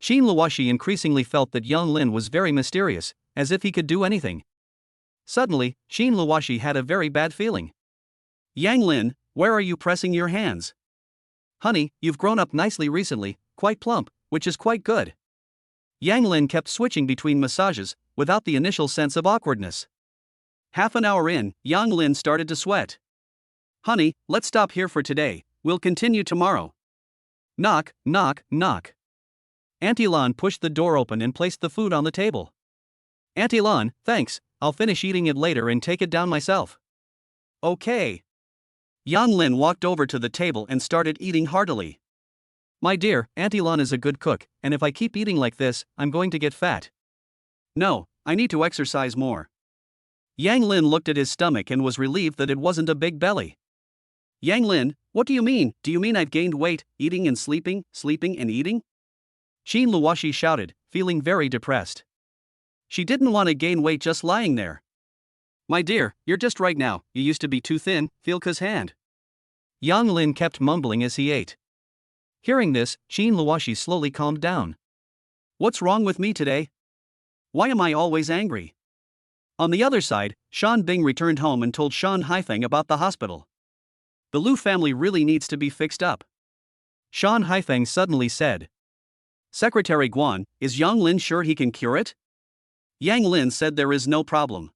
Xin Luoshi increasingly felt that Yang Lin was very mysterious, as if he could do anything. Suddenly, Xin Luoshi had a very bad feeling. Yang Lin, where are you pressing your hands? Honey, you've grown up nicely recently, quite plump, which is quite good. Yang Lin kept switching between massages, without the initial sense of awkwardness. Half an hour in, Yang Lin started to sweat. Honey, let's stop here for today, we'll continue tomorrow. Knock, knock, knock. Auntie Lan pushed the door open and placed the food on the table. Auntie Lan, thanks, I'll finish eating it later and take it down myself. Okay. Yang Lin walked over to the table and started eating heartily. My dear, Auntie Lan is a good cook, and if I keep eating like this, I'm going to get fat. No, I need to exercise more. Yang Lin looked at his stomach and was relieved that it wasn't a big belly. Yang Lin, what do you mean? Do you mean I've gained weight, eating and sleeping and eating? Xin Luoshi shouted, feeling very depressed. She didn't want to gain weight just lying there. My dear, you're just right now, you used to be too thin, feel 'cause hand. Yang Lin kept mumbling as he ate. Hearing this, Xin Luoshi slowly calmed down. What's wrong with me today? Why am I always angry? On the other side, Shan Bing returned home and told Shan Haifeng about the hospital. The Lu family really needs to be fixed up. Shan Haifeng suddenly said. Secretary Guan, is Yang Lin sure he can cure it? Yang Lin said there is no problem.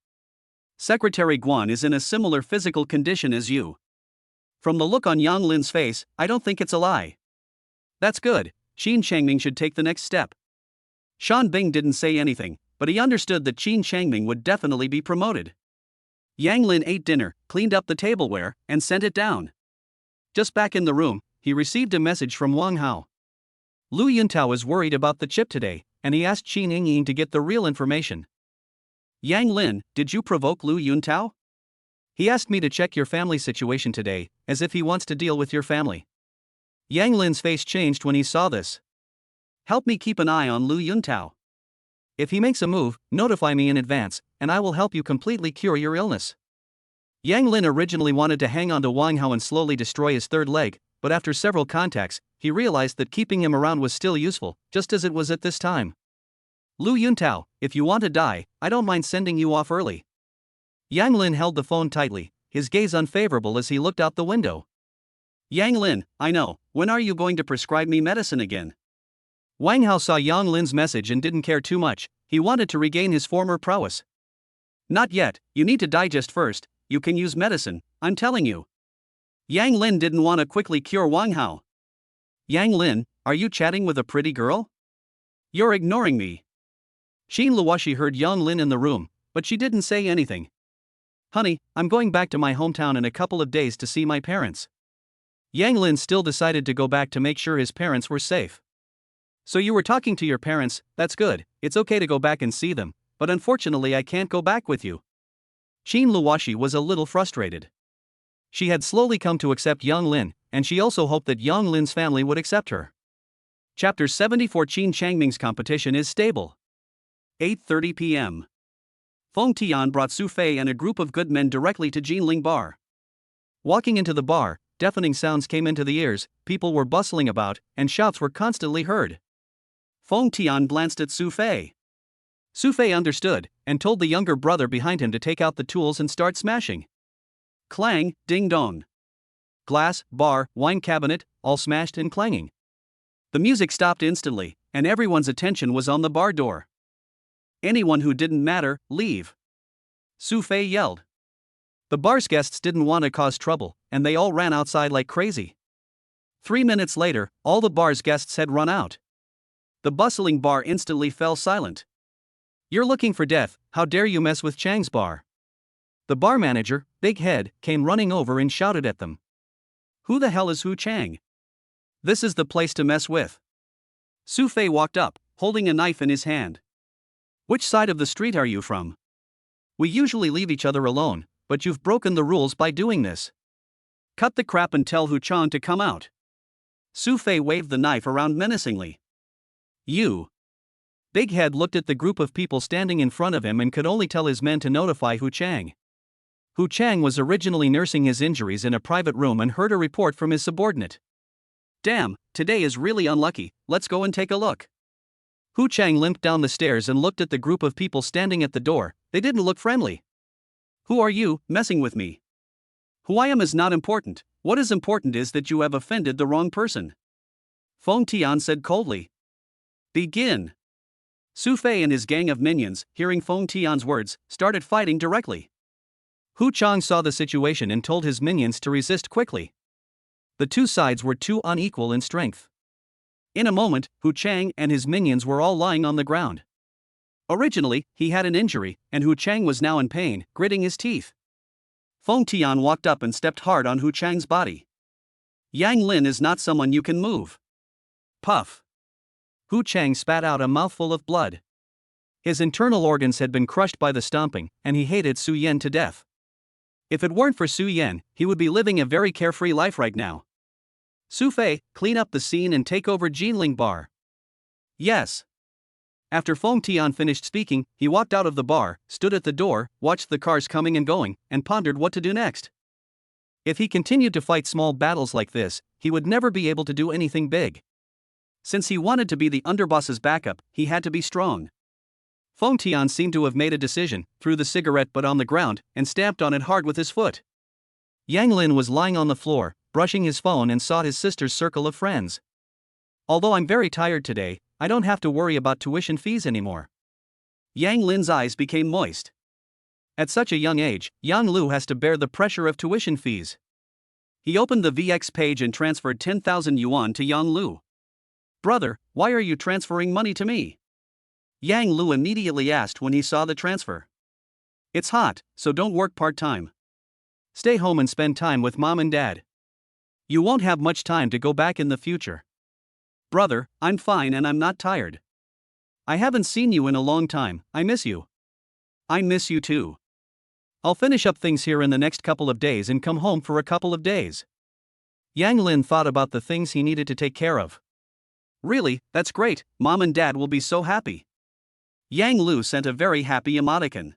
Secretary Guan is in a similar physical condition as you. From the look on Yang Lin's face, I don't think it's a lie. That's good, Qin Changming should take the next step. Shan Bing didn't say anything, but he understood that Qin Changming would definitely be promoted. Yang Lin ate dinner, cleaned up the tableware, and sent it down. Just back in the room, he received a message from Wang Hao. Lu Yuntao is worried about the chip today, and he asked Qin Ying to get the real information. Yang Lin, did you provoke Lu Yuntao? He asked me to check your family situation today, as if he wants to deal with your family. Yang Lin's face changed when he saw this. Help me keep an eye on Lu Yuntao. If he makes a move, notify me in advance, and I will help you completely cure your illness. Yang Lin originally wanted to hang on to Wang Hao and slowly destroy his third leg, but after several contacts, he realized that keeping him around was still useful, just as it was at this time. Lu Yuntao, if you want to die, I don't mind sending you off early. Yang Lin held the phone tightly, his gaze unfavorable as he looked out the window. Yang Lin, I know, when are you going to prescribe me medicine again? Wang Hao saw Yang Lin's message and didn't care too much, he wanted to regain his former prowess. Not yet, you need to digest first, you can use medicine, I'm telling you. Yang Lin didn't want to quickly cure Wang Hao. Yang Lin, are you chatting with a pretty girl? You're ignoring me. Qin Luoshi heard Yang Lin in the room, but she didn't say anything. Honey, I'm going back to my hometown in a couple of days to see my parents. Yang Lin still decided to go back to make sure his parents were safe. So you were talking to your parents, that's good, it's okay to go back and see them, but unfortunately I can't go back with you. Qin Luoshi was a little frustrated. She had slowly come to accept Yang Lin, and she also hoped that Yang Lin's family would accept her. Chapter 74 Qin Changming's competition is stable. 8:30 p.m. Feng Tian brought Su Fei and a group of good men directly to Jinling Bar. Walking into the bar, deafening sounds came into the ears, people were bustling about, and shouts were constantly heard. Feng Tian glanced at Su Fei. Su Fei understood, and told the younger brother behind him to take out the tools and start smashing. Clang, ding dong. Glass, bar, wine cabinet, all smashed and clanging. The music stopped instantly, and everyone's attention was on the bar door. Anyone who didn't matter, leave. Su Fei yelled. The bar's guests didn't want to cause trouble, and they all ran outside like crazy. 3 minutes later, all the bar's guests had run out. The bustling bar instantly fell silent. You're looking for death, how dare you mess with Chang's bar? The bar manager, Big Head, came running over and shouted at them. Who the hell is Hu Chang? This is the place to mess with. Su Fei walked up, holding a knife in his hand. Which side of the street are you from? We usually leave each other alone, but you've broken the rules by doing this. Cut the crap and tell Hu Chang to come out. Su Fei waved the knife around menacingly. You. Big Head looked at the group of people standing in front of him and could only tell his men to notify Hu Chang. Hu Chang was originally nursing his injuries in a private room and heard a report from his subordinate. Damn, today is really unlucky, let's go and take a look. Hu Chang limped down the stairs and looked at the group of people standing at the door, they didn't look friendly. Who are you, messing with me? Who I am is not important, what is important is that you have offended the wrong person. Feng Tian said coldly. Begin. Su Fei and his gang of minions, hearing Feng Tian's words, started fighting directly. Hu Chang saw the situation and told his minions to resist quickly. The two sides were too unequal in strength. In a moment, Hu Chang and his minions were all lying on the ground. Originally, he had an injury, and Hu Chang was now in pain, gritting his teeth. Feng Tian walked up and stepped hard on Hu Chang's body. Yang Lin is not someone you can move. Puff. Hu Chang spat out a mouthful of blood. His internal organs had been crushed by the stomping, and he hated Su Yan to death. If it weren't for Su Yan, he would be living a very carefree life right now. Su Fei, clean up the scene and take over Jinling Bar. Yes. After Feng Tian finished speaking, he walked out of the bar, stood at the door, watched the cars coming and going, and pondered what to do next. If he continued to fight small battles like this, he would never be able to do anything big. Since he wanted to be the underboss's backup, he had to be strong. Feng Tian seemed to have made a decision, threw the cigarette butt on the ground, and stamped on it hard with his foot. Yang Lin was lying on the floor, brushing his phone and sought his sister's circle of friends. Although I'm very tired today, I don't have to worry about tuition fees anymore. Yang Lin's eyes became moist. At such a young age, Yang Lu has to bear the pressure of tuition fees. He opened the VX page and transferred 10,000 yuan to Yang Lu. Brother, why are you transferring money to me? Yang Lu immediately asked when he saw the transfer. It's hot, so don't work part-time. Stay home and spend time with mom and dad. You won't have much time to go back in the future. Brother, I'm fine and I'm not tired. I haven't seen you in a long time, I miss you. I miss you too. I'll finish up things here in the next couple of days and come home for a couple of days. Yang Lin thought about the things he needed to take care of. Really, that's great, Mom and Dad will be so happy. Yang Lu sent a very happy emoticon.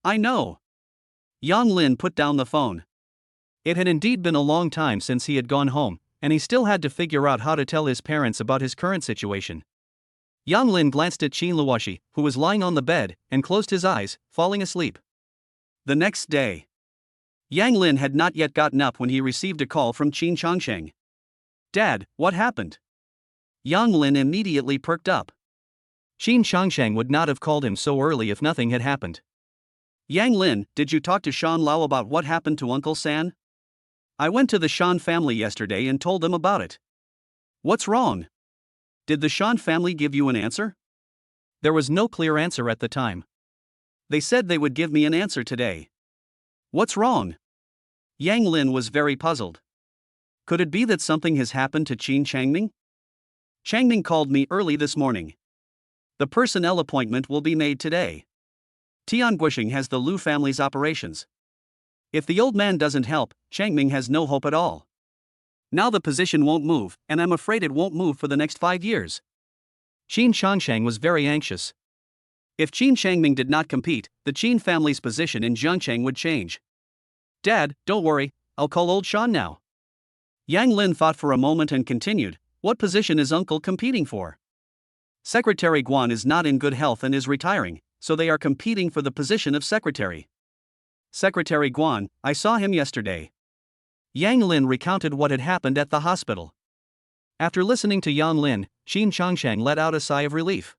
I know. Yang Lin put down the phone. It had indeed been a long time since he had gone home, and he still had to figure out how to tell his parents about his current situation. Yang Lin glanced at Qin Luoshi, who was lying on the bed, and closed his eyes, falling asleep. The next day. Yang Lin had not yet gotten up when he received a call from Qin Changsheng. Dad, what happened? Yang Lin immediately perked up. Qin Changsheng would not have called him so early if nothing had happened. Yang Lin, did you talk to Shan Lao about what happened to Uncle San? I went to the Shan family yesterday and told them about it. What's wrong? Did the Shan family give you an answer? There was no clear answer at the time. They said they would give me an answer today. What's wrong? Yang Lin was very puzzled. Could it be that something has happened to Qin Changming? Changming called me early this morning. The personnel appointment will be made today. Tian Guoxing has the Lu family's operations. If the old man doesn't help, Changming has no hope at all. Now the position won't move, and I'm afraid it won't move for the next 5 years. Qin Changsheng was very anxious. If Qin Changming did not compete, the Qin family's position in Jiangcheng would change. Dad, don't worry, I'll call old Shan now. Yang Lin thought for a moment and continued, what position is Uncle competing for? Secretary Guan is not in good health and is retiring, so they are competing for the position of secretary. Secretary Guan, I saw him yesterday. Yang Lin recounted what had happened at the hospital. After listening to Yang Lin, Qin Changsheng let out a sigh of relief.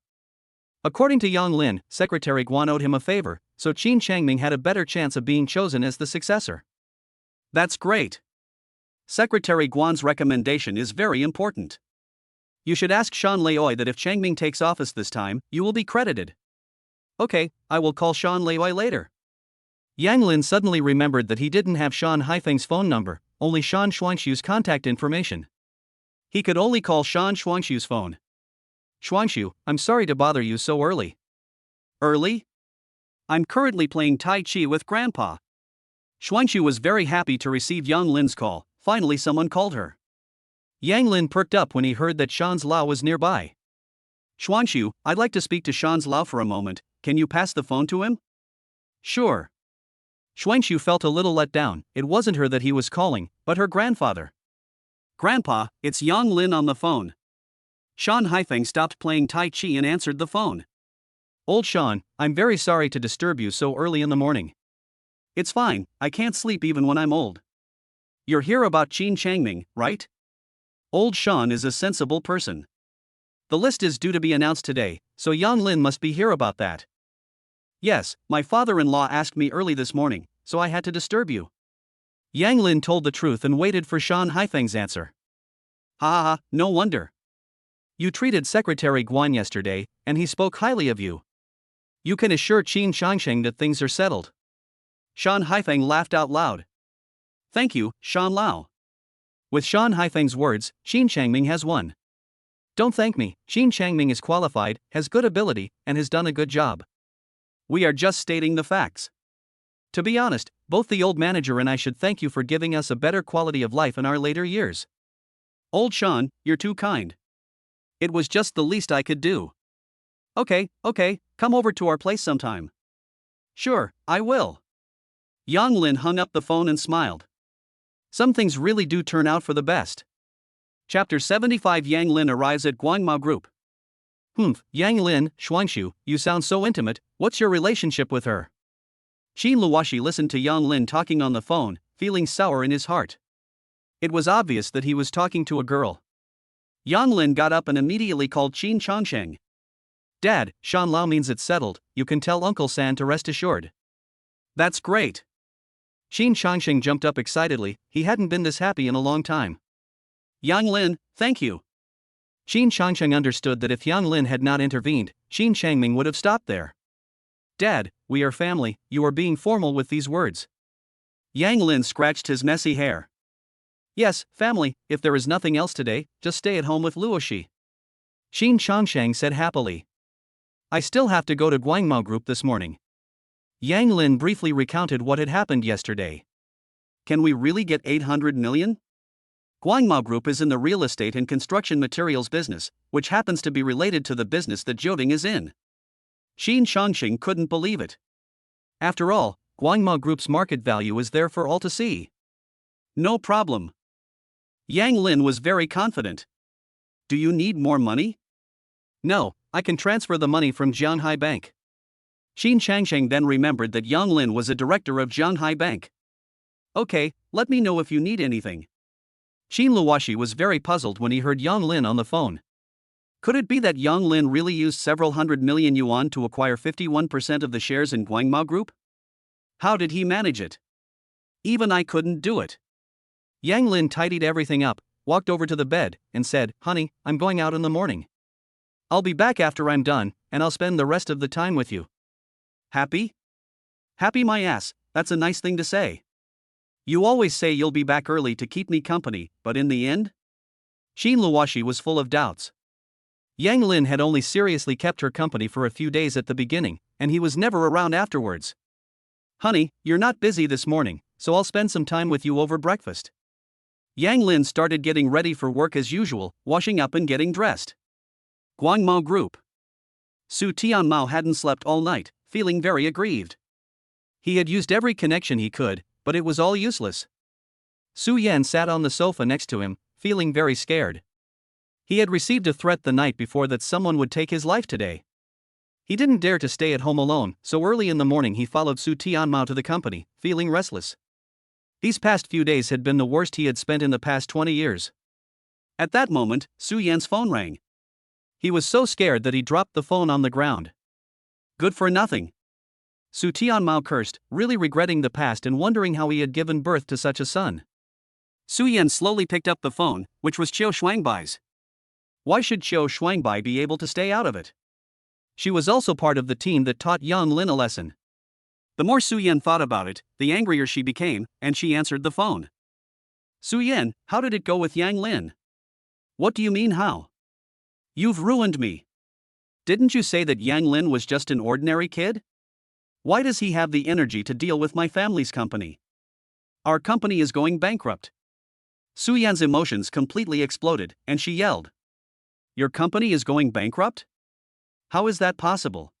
According to Yang Lin, Secretary Guan owed him a favor, so Qin Changming had a better chance of being chosen as the successor. That's great. Secretary Guan's recommendation is very important. You should ask Shan Leoi that if Changming takes office this time, you will be credited. Okay, I will call Shan Leoi later. Yang Lin suddenly remembered that he didn't have Shan Haifeng's phone number, only Shan Xuanshu's contact information. He could only call Shan Xuanshu's phone. Xuanshu, I'm sorry to bother you so early. Early? I'm currently playing Tai Chi with Grandpa. Xuanshu was very happy to receive Yang Lin's call. Finally someone called her. Yang Lin perked up when he heard that Shan's Lao was nearby. Xuanshu, I'd like to speak to Shan's Lao for a moment, can you pass the phone to him? Sure. Xuanshu felt a little let down, it wasn't her that he was calling, but her grandfather. Grandpa, it's Yang Lin on the phone. Shan Haifeng stopped playing Tai Chi and answered the phone. Old Shan, I'm very sorry to disturb you so early in the morning. It's fine, I can't sleep even when I'm old. You're here about Qin Changming, right? Old Shan is a sensible person. The list is due to be announced today, so Yang Lin must be here about that. Yes, my father-in-law asked me early this morning, so I had to disturb you. Yang Lin told the truth and waited for Shan Haifeng's answer. Ha ha ha, no wonder. You treated Secretary Guan yesterday, and he spoke highly of you. You can assure Qin Changsheng that things are settled. Shan Haifeng laughed out loud. Thank you, Shan Lao. With Shan Haifeng's words, Qin Changming has won. Don't thank me, Qin Changming is qualified, has good ability, and has done a good job. We are just stating the facts. To be honest, both the old manager and I should thank you for giving us a better quality of life in our later years. Old Shan, you're too kind. It was just the least I could do. Okay, come over to our place sometime. Sure, I will. Yang Lin hung up the phone and smiled. Some things really do turn out for the best. Chapter 75 Yang Lin arrives at Guangmao Group. Yang Lin, Xuanshu, you sound so intimate, what's your relationship with her? Qin Luoshi listened to Yang Lin talking on the phone, feeling sour in his heart. It was obvious that he was talking to a girl. Yang Lin got up and immediately called Qin Changsheng. Dad, Shan Lao means it's settled, you can tell Uncle San to rest assured. That's great. Qin Changsheng jumped up excitedly, he hadn't been this happy in a long time. Yang Lin, thank you. Qin Changsheng understood that if Yang Lin had not intervened, Qin Changming would have stopped there. Dad, we are family, you are being formal with these words. Yang Lin scratched his messy hair. Yes, family, if there is nothing else today, just stay at home with Luoshi. Qin Changsheng said happily. I still have to go to Guangmao Group this morning. Yang Lin briefly recounted what had happened yesterday. Can we really get 800 million? Guangmao Group is in the real estate and construction materials business, which happens to be related to the business that Jioding is in. Xin Shangxing couldn't believe it. After all, Guangmao Group's market value is there for all to see. No problem. Yang Lin was very confident. Do you need more money? No, I can transfer the money from Jianhai Bank. Xin Shangxing then remembered that Yang Lin was a director of Jianhai Bank. Okay, let me know if you need anything. Xin Luoshi was very puzzled when he heard Yang Lin on the phone. Could it be that Yang Lin really used several hundred million yuan to acquire 51% of the shares in Guangmao Group? How did he manage it? Even I couldn't do it. Yang Lin tidied everything up, walked over to the bed, and said, "Honey, I'm going out in the morning. I'll be back after I'm done, and I'll spend the rest of the time with you." Happy? Happy my ass, that's a nice thing to say. You always say you'll be back early to keep me company, but in the end? Xin Luoshi was full of doubts. Yang Lin had only seriously kept her company for a few days at the beginning, and he was never around afterwards. Honey, you're not busy this morning, so I'll spend some time with you over breakfast. Yang Lin started getting ready for work as usual, washing up and getting dressed. Guangmao Group. Su Tianmao hadn't slept all night, feeling very aggrieved. He had used every connection he could, but it was all useless. Su Yan sat on the sofa next to him, feeling very scared. He had received a threat the night before that someone would take his life today. He didn't dare to stay at home alone, so early in the morning he followed Su Tianmao to the company, feeling restless. These past few days had been the worst he had spent in the past 20 years. At that moment, Su Yan's phone rang. He was so scared that he dropped the phone on the ground. Good for nothing. Su Tianmao cursed, really regretting the past and wondering how he had given birth to such a son. Su Yan slowly picked up the phone, which was Qiu Shuangbai's. Why should Qiu Shuangbai be able to stay out of it? She was also part of the team that taught Yang Lin a lesson. The more Su Yan thought about it, the angrier she became, and she answered the phone. Su Yan, how did it go with Yang Lin? What do you mean how? You've ruined me. Didn't you say that Yang Lin was just an ordinary kid? Why does he have the energy to deal with my family's company? Our company is going bankrupt. Su Yan's emotions completely exploded, and she yelled. Your company is going bankrupt? How is that possible?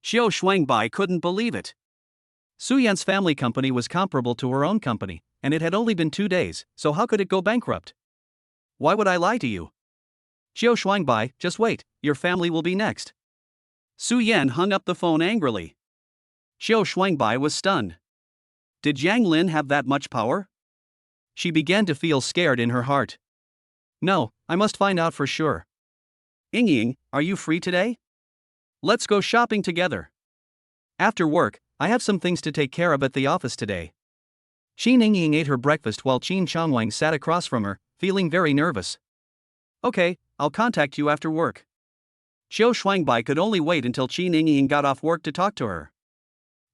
Qiu Shuangbai couldn't believe it. Su Yan's family company was comparable to her own company, and it had only been 2 days, so how could it go bankrupt? Why would I lie to you? Qiu Shuangbai, just wait, your family will be next. Su Yan hung up the phone angrily. Qiu Shuangbai was stunned. Did Yang Lin have that much power? She began to feel scared in her heart. No, I must find out for sure. Ying, are you free today? Let's go shopping together. After work, I have some things to take care of at the office today. Xin Ying ate her breakfast while Qin Changwang sat across from her, feeling very nervous. Okay, I'll contact you after work. Qiu Shuangbai could only wait until Qin Ying got off work to talk to her.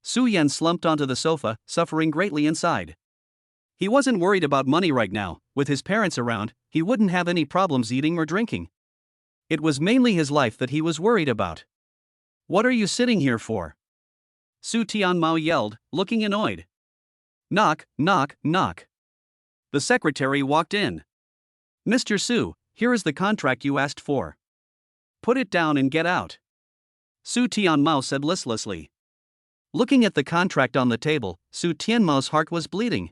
Su Yan slumped onto the sofa, suffering greatly inside. He wasn't worried about money right now. With his parents around, he wouldn't have any problems eating or drinking. It was mainly his life that he was worried about. What are you sitting here for? Su Tianmao yelled, looking annoyed. Knock, knock, knock. The secretary walked in. Mr. Su, here is the contract you asked for. Put it down and get out. Su Tianmao said listlessly. Looking at the contract on the table, Su Tianmao's heart was bleeding.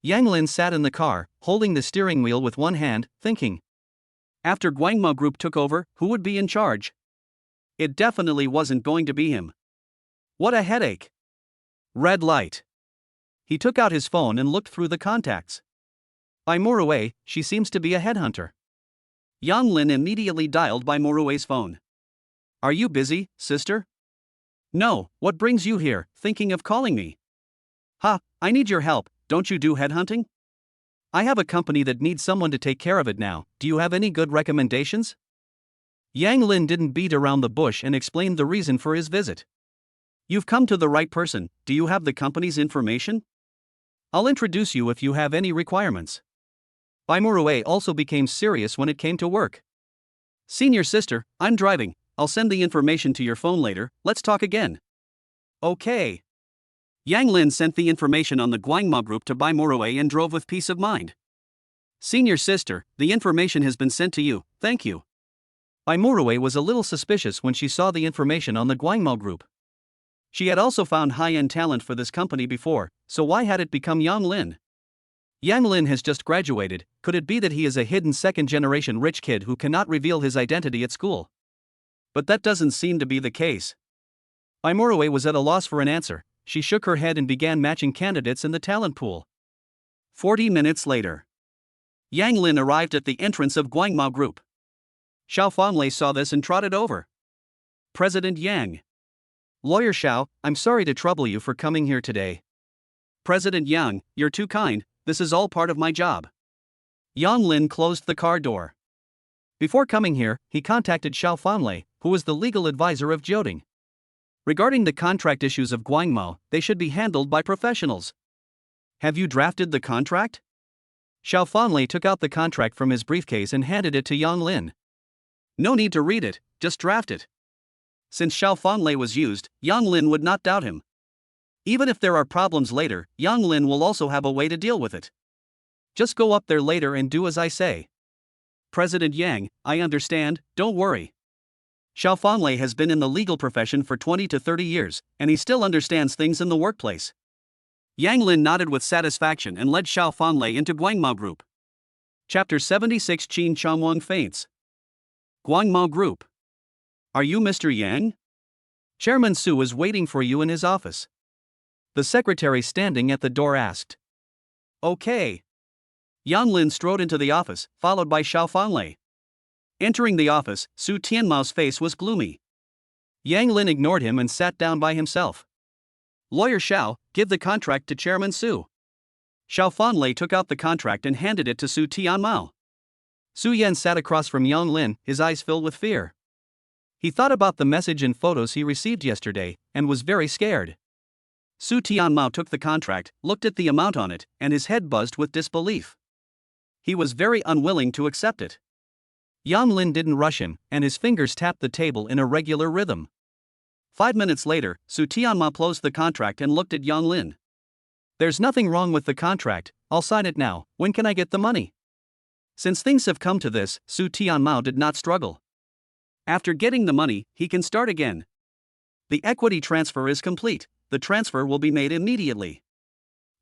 Yang Lin sat in the car, holding the steering wheel with one hand, thinking. After Guangmao Group took over, who would be in charge? It definitely wasn't going to be him. What a headache. Red light. He took out his phone and looked through the contacts. By Morue, she seems to be a headhunter. Yang Lin immediately dialed by Morue's phone. Are you busy, sister? No, what brings you here, thinking of calling me? Ha, I need your help, don't you do headhunting? I have a company that needs someone to take care of it now, do you have any good recommendations? Yang Lin didn't beat around the bush and explained the reason for his visit. You've come to the right person, do you have the company's information? I'll introduce you if you have any requirements. Bai Morue also became serious when it came to work. Senior sister, I'm driving, I'll send the information to your phone later, let's talk again. Okay. Yang Lin sent the information on the Guangma group to Bai Morue and drove with peace of mind. Senior sister, the information has been sent to you, thank you. Bai Morue was a little suspicious when she saw the information on the Guangma group. She had also found high-end talent for this company before, so why had it become Yang Lin? Yang Lin has just graduated, could it be that he is a hidden second-generation rich kid who cannot reveal his identity at school? But that doesn't seem to be the case. Bai Morue was at a loss for an answer. She shook her head and began matching candidates in the talent pool. 40 minutes later, Yang Lin arrived at the entrance of Guangma Group. Xiao Fanlei saw this and trotted over. President Yang. Lawyer Xiao, I'm sorry to trouble you for coming here today. President Yang, you're too kind, this is all part of my job. Yang Lin closed the car door. Before coming here, he contacted Xiao Fanlei, who was the legal advisor of Jioding. Regarding the contract issues of Guangmao, they should be handled by professionals. Have you drafted the contract? Xiao Fanlei took out the contract from his briefcase and handed it to Yang Lin. No need to read it, just draft it. Since Xiao Fanlei was used, Yang Lin would not doubt him. Even if there are problems later, Yang Lin will also have a way to deal with it. Just go up there later and do as I say. President Yang, I understand, don't worry. Xiao Fanlei has been in the legal profession for 20 to 30 years, and he still understands things in the workplace. Yang Lin nodded with satisfaction and led Xiao Fanlei into Guangmao Group. Chapter 76 Qin Changwang faints. Guangmao Group. Are you Mr. Yang? Chairman Su is waiting for you in his office. The secretary standing at the door asked. Okay. Yang Lin strode into the office, followed by Xiao Fanlei. Entering the office, Su Tianmao's face was gloomy. Yang Lin ignored him and sat down by himself. Lawyer Xiao, give the contract to Chairman Su. Xiao Fanlei took out the contract and handed it to Su Tianmao. Su Yan sat across from Yang Lin, his eyes filled with fear. He thought about the message and photos he received yesterday, and was very scared. Su Tianmao took the contract, looked at the amount on it, and his head buzzed with disbelief. He was very unwilling to accept it. Yang Lin didn't rush him, and his fingers tapped the table in a regular rhythm. 5 minutes later, Su Tianmao closed the contract and looked at Yang Lin. There's nothing wrong with the contract, I'll sign it now, when can I get the money? Since things have come to this, Su Tianmao did not struggle. After getting the money, he can start again. The equity transfer is complete, the transfer will be made immediately.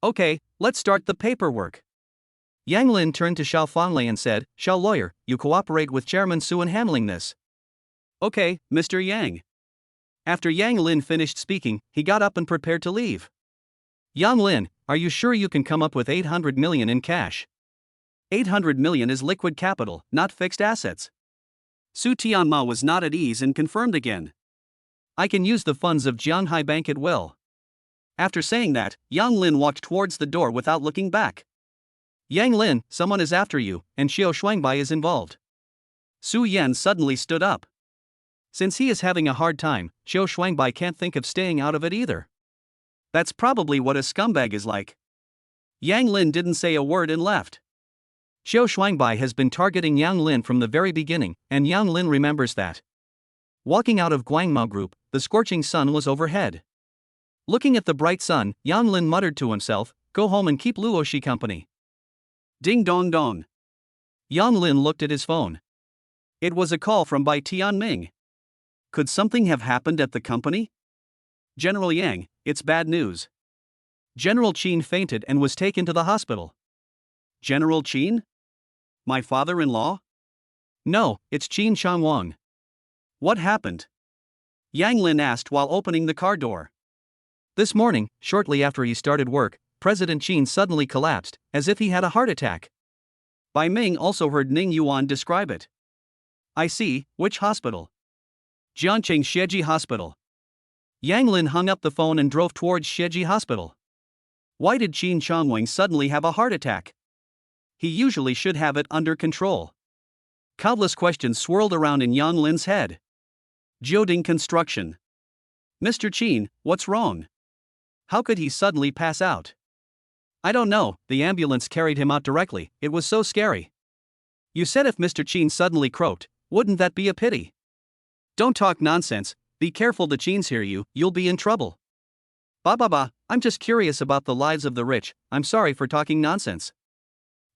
Okay, let's start the paperwork. Yang Lin turned to Xiao Fanlei and said, Xiao lawyer, you cooperate with Chairman Su in handling this. Okay, Mr. Yang. After Yang Lin finished speaking, he got up and prepared to leave. Yang Lin, are you sure you can come up with 800 million in cash? 800 million is liquid capital, not fixed assets. Su Tianmao was not at ease and confirmed again. I can use the funds of Jianghai Bank at will. After saying that, Yang Lin walked towards the door without looking back. Yang Lin, someone is after you, and Xiao Shuangbai is involved. Su Yan suddenly stood up. Since he is having a hard time, Xiao Shuangbai can't think of staying out of it either. That's probably what a scumbag is like. Yang Lin didn't say a word and left. Xiao Shuangbai has been targeting Yang Lin from the very beginning, and Yang Lin remembers that. Walking out of Guangmao Group, the scorching sun was overhead. Looking at the bright sun, Yang Lin muttered to himself, go home and keep Luoshi company. Ding dong dong. Yang Lin looked at his phone. It was a call from Bai Tianming. Could something have happened at the company? General Yang, it's bad news. General Qin fainted and was taken to the hospital. General Qin? My father-in-law? No, it's Qin Changwang. What happened? Yang Lin asked while opening the car door. This morning, shortly after he started work, President Qin suddenly collapsed, as if he had a heart attack. Bai Ming also heard Ning Yuan describe it. I see, which hospital? Jianqing Xieji Hospital. Yang Lin hung up the phone and drove towards Xieji Hospital. Why did Qin Changwang suddenly have a heart attack? He usually should have it under control. Countless questions swirled around in Yang Lin's head. Jioding Construction. Mr. Qin, what's wrong? How could he suddenly pass out? I don't know, the ambulance carried him out directly, it was so scary. You said if Mr. Qin suddenly croaked, wouldn't that be a pity? Don't talk nonsense, be careful the Cheens hear you, you'll be in trouble. Ba, I'm just curious about the lives of the rich, I'm sorry for talking nonsense.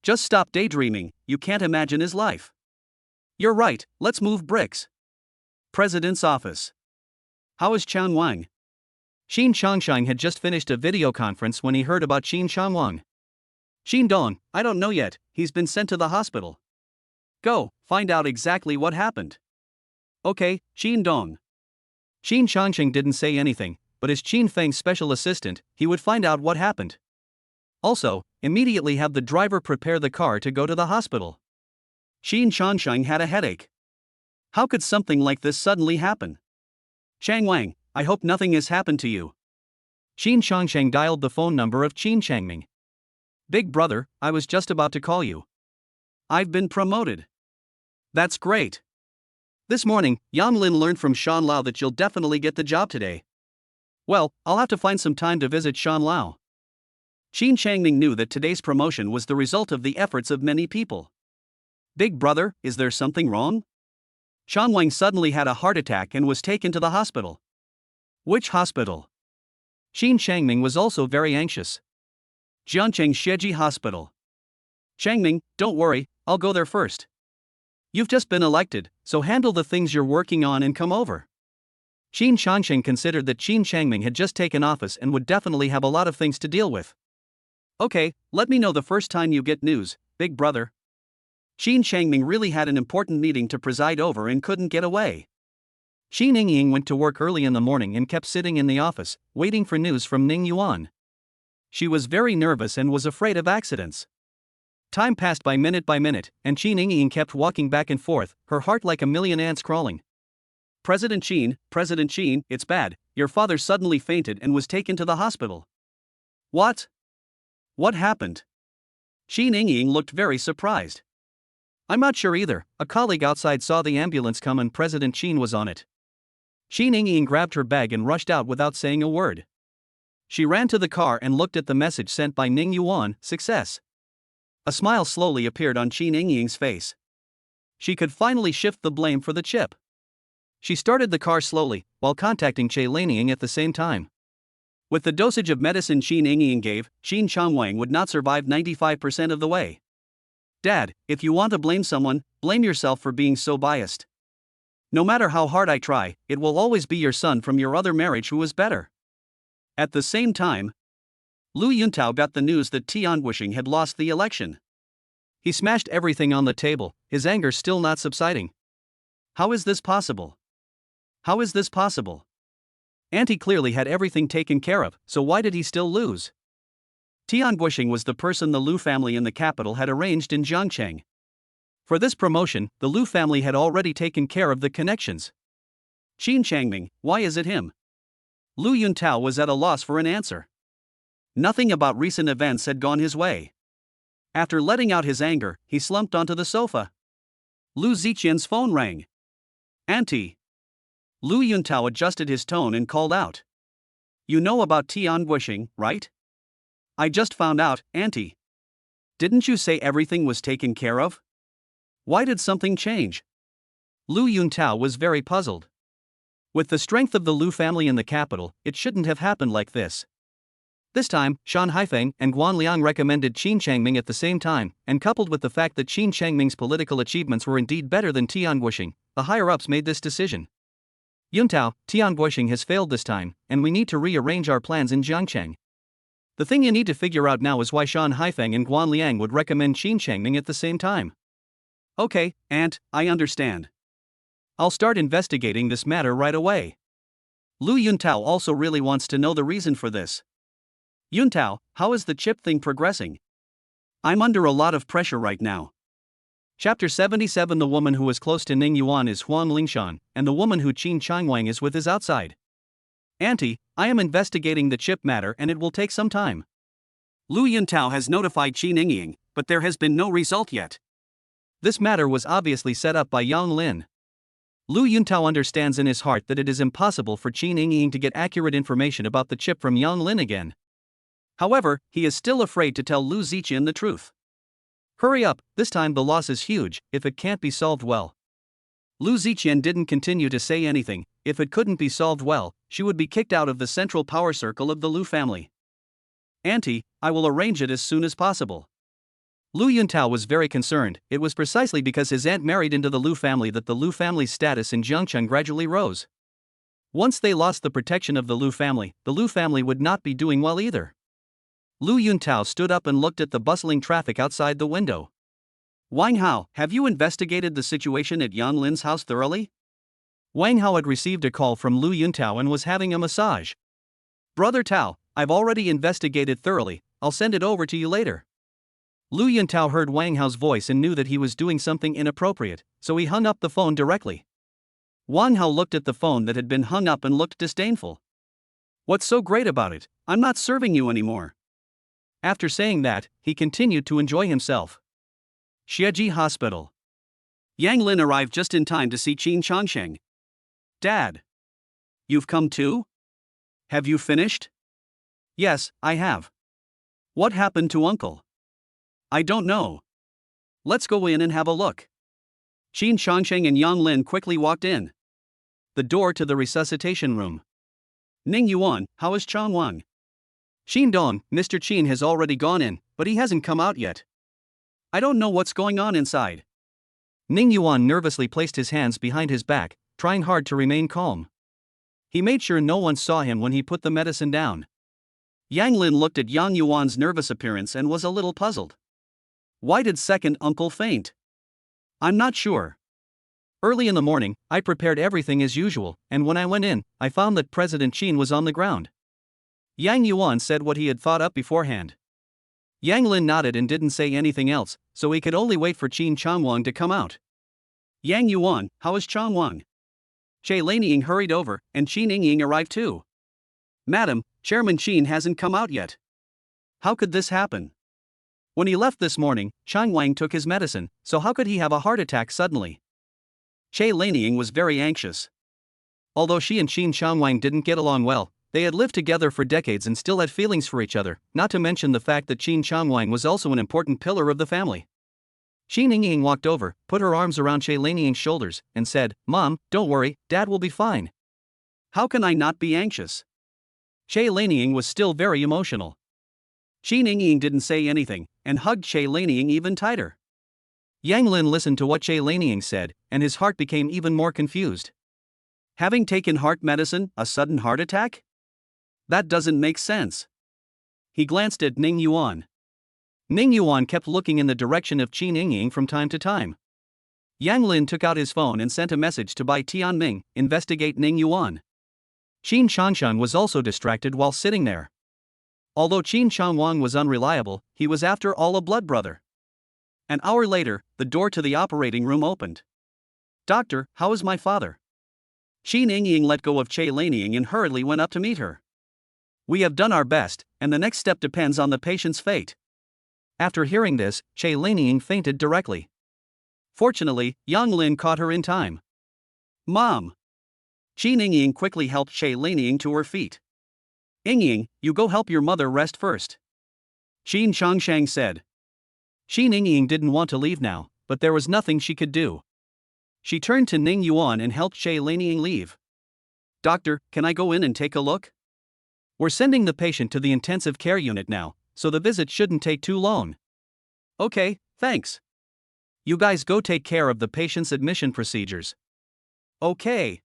Just stop daydreaming, you can't imagine his life. You're right, let's move bricks. President's office. How is Chang Wang? Xin Chongsheng had just finished a video conference when he heard about Xin Changwang. Xin Dong, I don't know yet, he's been sent to the hospital. Go, find out exactly what happened. Okay, Xin Dong. Xin Chongsheng didn't say anything, but as Qin Feng's special assistant, he would find out what happened. Also, immediately have the driver prepare the car to go to the hospital. Xin Chongsheng had a headache. How could something like this suddenly happen? Chang Wang, I hope nothing has happened to you. Xin Chongsheng dialed the phone number of Qin Changming. Big brother, I was just about to call you. I've been promoted. That's great. This morning, Yang Lin learned from Shan Lao that you'll definitely get the job today. Well, I'll have to find some time to visit Shan Lao. Qin Changming knew that today's promotion was the result of the efforts of many people. Big brother, is there something wrong? Shan Wang suddenly had a heart attack and was taken to the hospital. Which hospital? Qin Changming was also very anxious. Jiancheng Sheji Hospital. Changming, don't worry, I'll go there first. You've just been elected, so handle the things you're working on and come over. Qin Changsheng considered that Qin Changming had just taken office and would definitely have a lot of things to deal with. Okay, let me know the first time you get news, big brother. Qin Changming really had an important meeting to preside over and couldn't get away. Qin Ningying went to work early in the morning and kept sitting in the office, waiting for news from Ning Yuan. She was very nervous and was afraid of accidents. Time passed by minute, and Qin Ningying kept walking back and forth, her heart like a million ants crawling. President Qin, it's bad, your father suddenly fainted and was taken to the hospital. What? What happened? Qin Ningying looked very surprised. I'm not sure either, a colleague outside saw the ambulance come and President Qin was on it. Qin Ningying grabbed her bag and rushed out without saying a word. She ran to the car and looked at the message sent by Ning Yuan, success. A smile slowly appeared on Qin Ningying's face. She could finally shift the blame for the chip. She started the car slowly, while contacting Che Lanying at the same time. With the dosage of medicine Qin Ningying gave, Xin Changwang would not survive 95% of the way. Dad, if you want to blame someone, blame yourself for being so biased. No matter how hard I try, it will always be your son from your other marriage who was better. At the same time, Lu Yuntao got the news that Tian Guisheng had lost the election. He smashed everything on the table, his anger still not subsiding. How is this possible? How is this possible? Auntie clearly had everything taken care of, so why did he still lose? Tian Guisheng was the person the Lu family in the capital had arranged in Jiangcheng. For this promotion, the Lu family had already taken care of the connections. Qin Changming, why is it him? Lu Yuntao was at a loss for an answer. Nothing about recent events had gone his way. After letting out his anger, he slumped onto the sofa. Lu Ziqian's phone rang. Auntie. Lu Yuntao adjusted his tone and called out. You know about Tian Guisheng, right? I just found out, Auntie. Didn't you say everything was taken care of? Why did something change? Lu Yuntao was very puzzled. With the strength of the Lu family in the capital, it shouldn't have happened like this. This time, Shan Haifeng and Guan Liang recommended Qin Changming at the same time, and coupled with the fact that Qin Changming's political achievements were indeed better than Tian Guisheng, the higher-ups made this decision. Yuntao, Tian Guisheng has failed this time, and we need to rearrange our plans in Jiangcheng. The thing you need to figure out now is why Shan Haifeng and Guan Liang would recommend Qin Changming at the same time. Okay, Aunt, I understand. I'll start investigating this matter right away. Lu Yuntao also really wants to know the reason for this. Yuntao, how is the chip thing progressing? I'm under a lot of pressure right now. Chapter 77. The woman who is close to Ning Yuan is Huang Lingshan, and the woman who Qin Changwang is with is outside. Auntie, I am investigating the chip matter and it will take some time. Lu Yuntao has notified Qin Ningying, but there has been no result yet. This matter was obviously set up by Yang Lin. Lu Yuntao understands in his heart that it is impossible for Qin Ningying to get accurate information about the chip from Yang Lin again. However, he is still afraid to tell Lu Ziqian the truth. Hurry up, this time the loss is huge, if it can't be solved well. Lu Ziqian didn't continue to say anything. If it couldn't be solved well, she would be kicked out of the central power circle of the Lu family. Auntie, I will arrange it as soon as possible. Lu Yuntao was very concerned. It was precisely because his aunt married into the Lu family that the Lu family's status in Jiangcheng gradually rose. Once they lost the protection of the Lu family would not be doing well either. Lu Yuntao stood up and looked at the bustling traffic outside the window. Wang Hao, have you investigated the situation at Yang Lin's house thoroughly? Wang Hao had received a call from Lu Yuntao and was having a massage. Brother Tao, I've already investigated thoroughly, I'll send it over to you later. Lu Yuntao heard Wang Hao's voice and knew that he was doing something inappropriate, so he hung up the phone directly. Wang Hao looked at the phone that had been hung up and looked disdainful. What's so great about it? I'm not serving you anymore. After saying that, he continued to enjoy himself. Xieji Hospital. Yang Lin arrived just in time to see Qin Changsheng. Dad. You've come too? Have you finished? Yes, I have. What happened to Uncle? I don't know. Let's go in and have a look. Qin Changsheng and Yang Lin quickly walked in. The door to the resuscitation room. Ning Yuan, how is Chang Wang? Xin Dong, Mr. Qin has already gone in, but he hasn't come out yet. I don't know what's going on inside. Ning Yuan nervously placed his hands behind his back, trying hard to remain calm. He made sure no one saw him when he put the medicine down. Yang Lin looked at Yang Yuan's nervous appearance and was a little puzzled. Why did second uncle faint? I'm not sure. Early in the morning, I prepared everything as usual, and when I went in, I found that President Qin was on the ground. Yang Yuan said what he had thought up beforehand. Yang Lin nodded and didn't say anything else, so he could only wait for Qin Changwang to come out. Yang Yuan, how is Changwang? Che Lanying hurried over, and Qin Yingying arrived too. Madam, Chairman Qin hasn't come out yet. How could this happen? When he left this morning, Changwang took his medicine, so how could he have a heart attack suddenly? Che Lanying was very anxious. Although she and Qin Changwang didn't get along well, they had lived together for decades and still had feelings for each other, not to mention the fact that Qin Changwang was also an important pillar of the family. Qin Yingying walked over, put her arms around Che Lanying's shoulders, and said, Mom, don't worry, Dad will be fine. How can I not be anxious? Che Lanying was still very emotional. Qin Yingying didn't say anything, and hugged Che Lanying even tighter. Yang Lin listened to what Che Lanying said, and his heart became even more confused. Having taken heart medicine, a sudden heart attack? That doesn't make sense. He glanced at Ning Yuan. Ning Yuan kept looking in the direction of Qin Yingying from time to time. Yang Lin took out his phone and sent a message to Bai Tianming, investigate Ning Yuan. Qin Changshan was also distracted while sitting there. Although Qin Changwang was unreliable, he was after all a blood brother. An hour later, the door to the operating room opened. Doctor, how is my father? Qin Yingying let go of Che Lanying and hurriedly went up to meet her. We have done our best, and the next step depends on the patient's fate. After hearing this, Che Lanying fainted directly. Fortunately, Yang Lin caught her in time. Mom! Qin Yingying quickly helped Che Lanying to her feet. Yingying, you go help your mother rest first. Qin Changsheng said. Qin Yingying didn't want to leave now, but there was nothing she could do. She turned to Ning Yuan and helped Che Lanying leave. Doctor, can I go in and take a look? We're sending the patient to the intensive care unit now, so the visit shouldn't take too long. Okay, thanks. You guys go take care of the patient's admission procedures. Okay.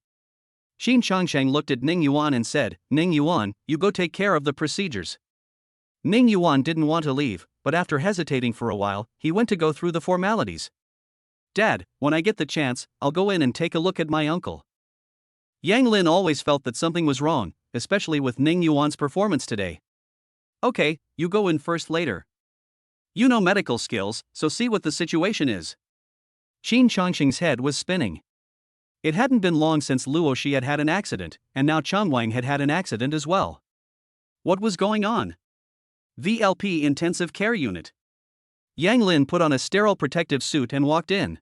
Qin Changsheng looked at Ning Yuan and said, Ning Yuan, you go take care of the procedures. Ning Yuan didn't want to leave, but after hesitating for a while, he went to go through the formalities. Dad, when I get the chance, I'll go in and take a look at my uncle. Yang Lin always felt that something was wrong, especially with Ning Yuan's performance today. Okay, you go in first later. You know medical skills, so see what the situation is. Qin Changsheng's head was spinning. It hadn't been long since Luo Shi had had an accident, and now Changwang had had an accident as well. What was going on? VLP Intensive Care Unit. Yang Lin put on a sterile protective suit and walked in.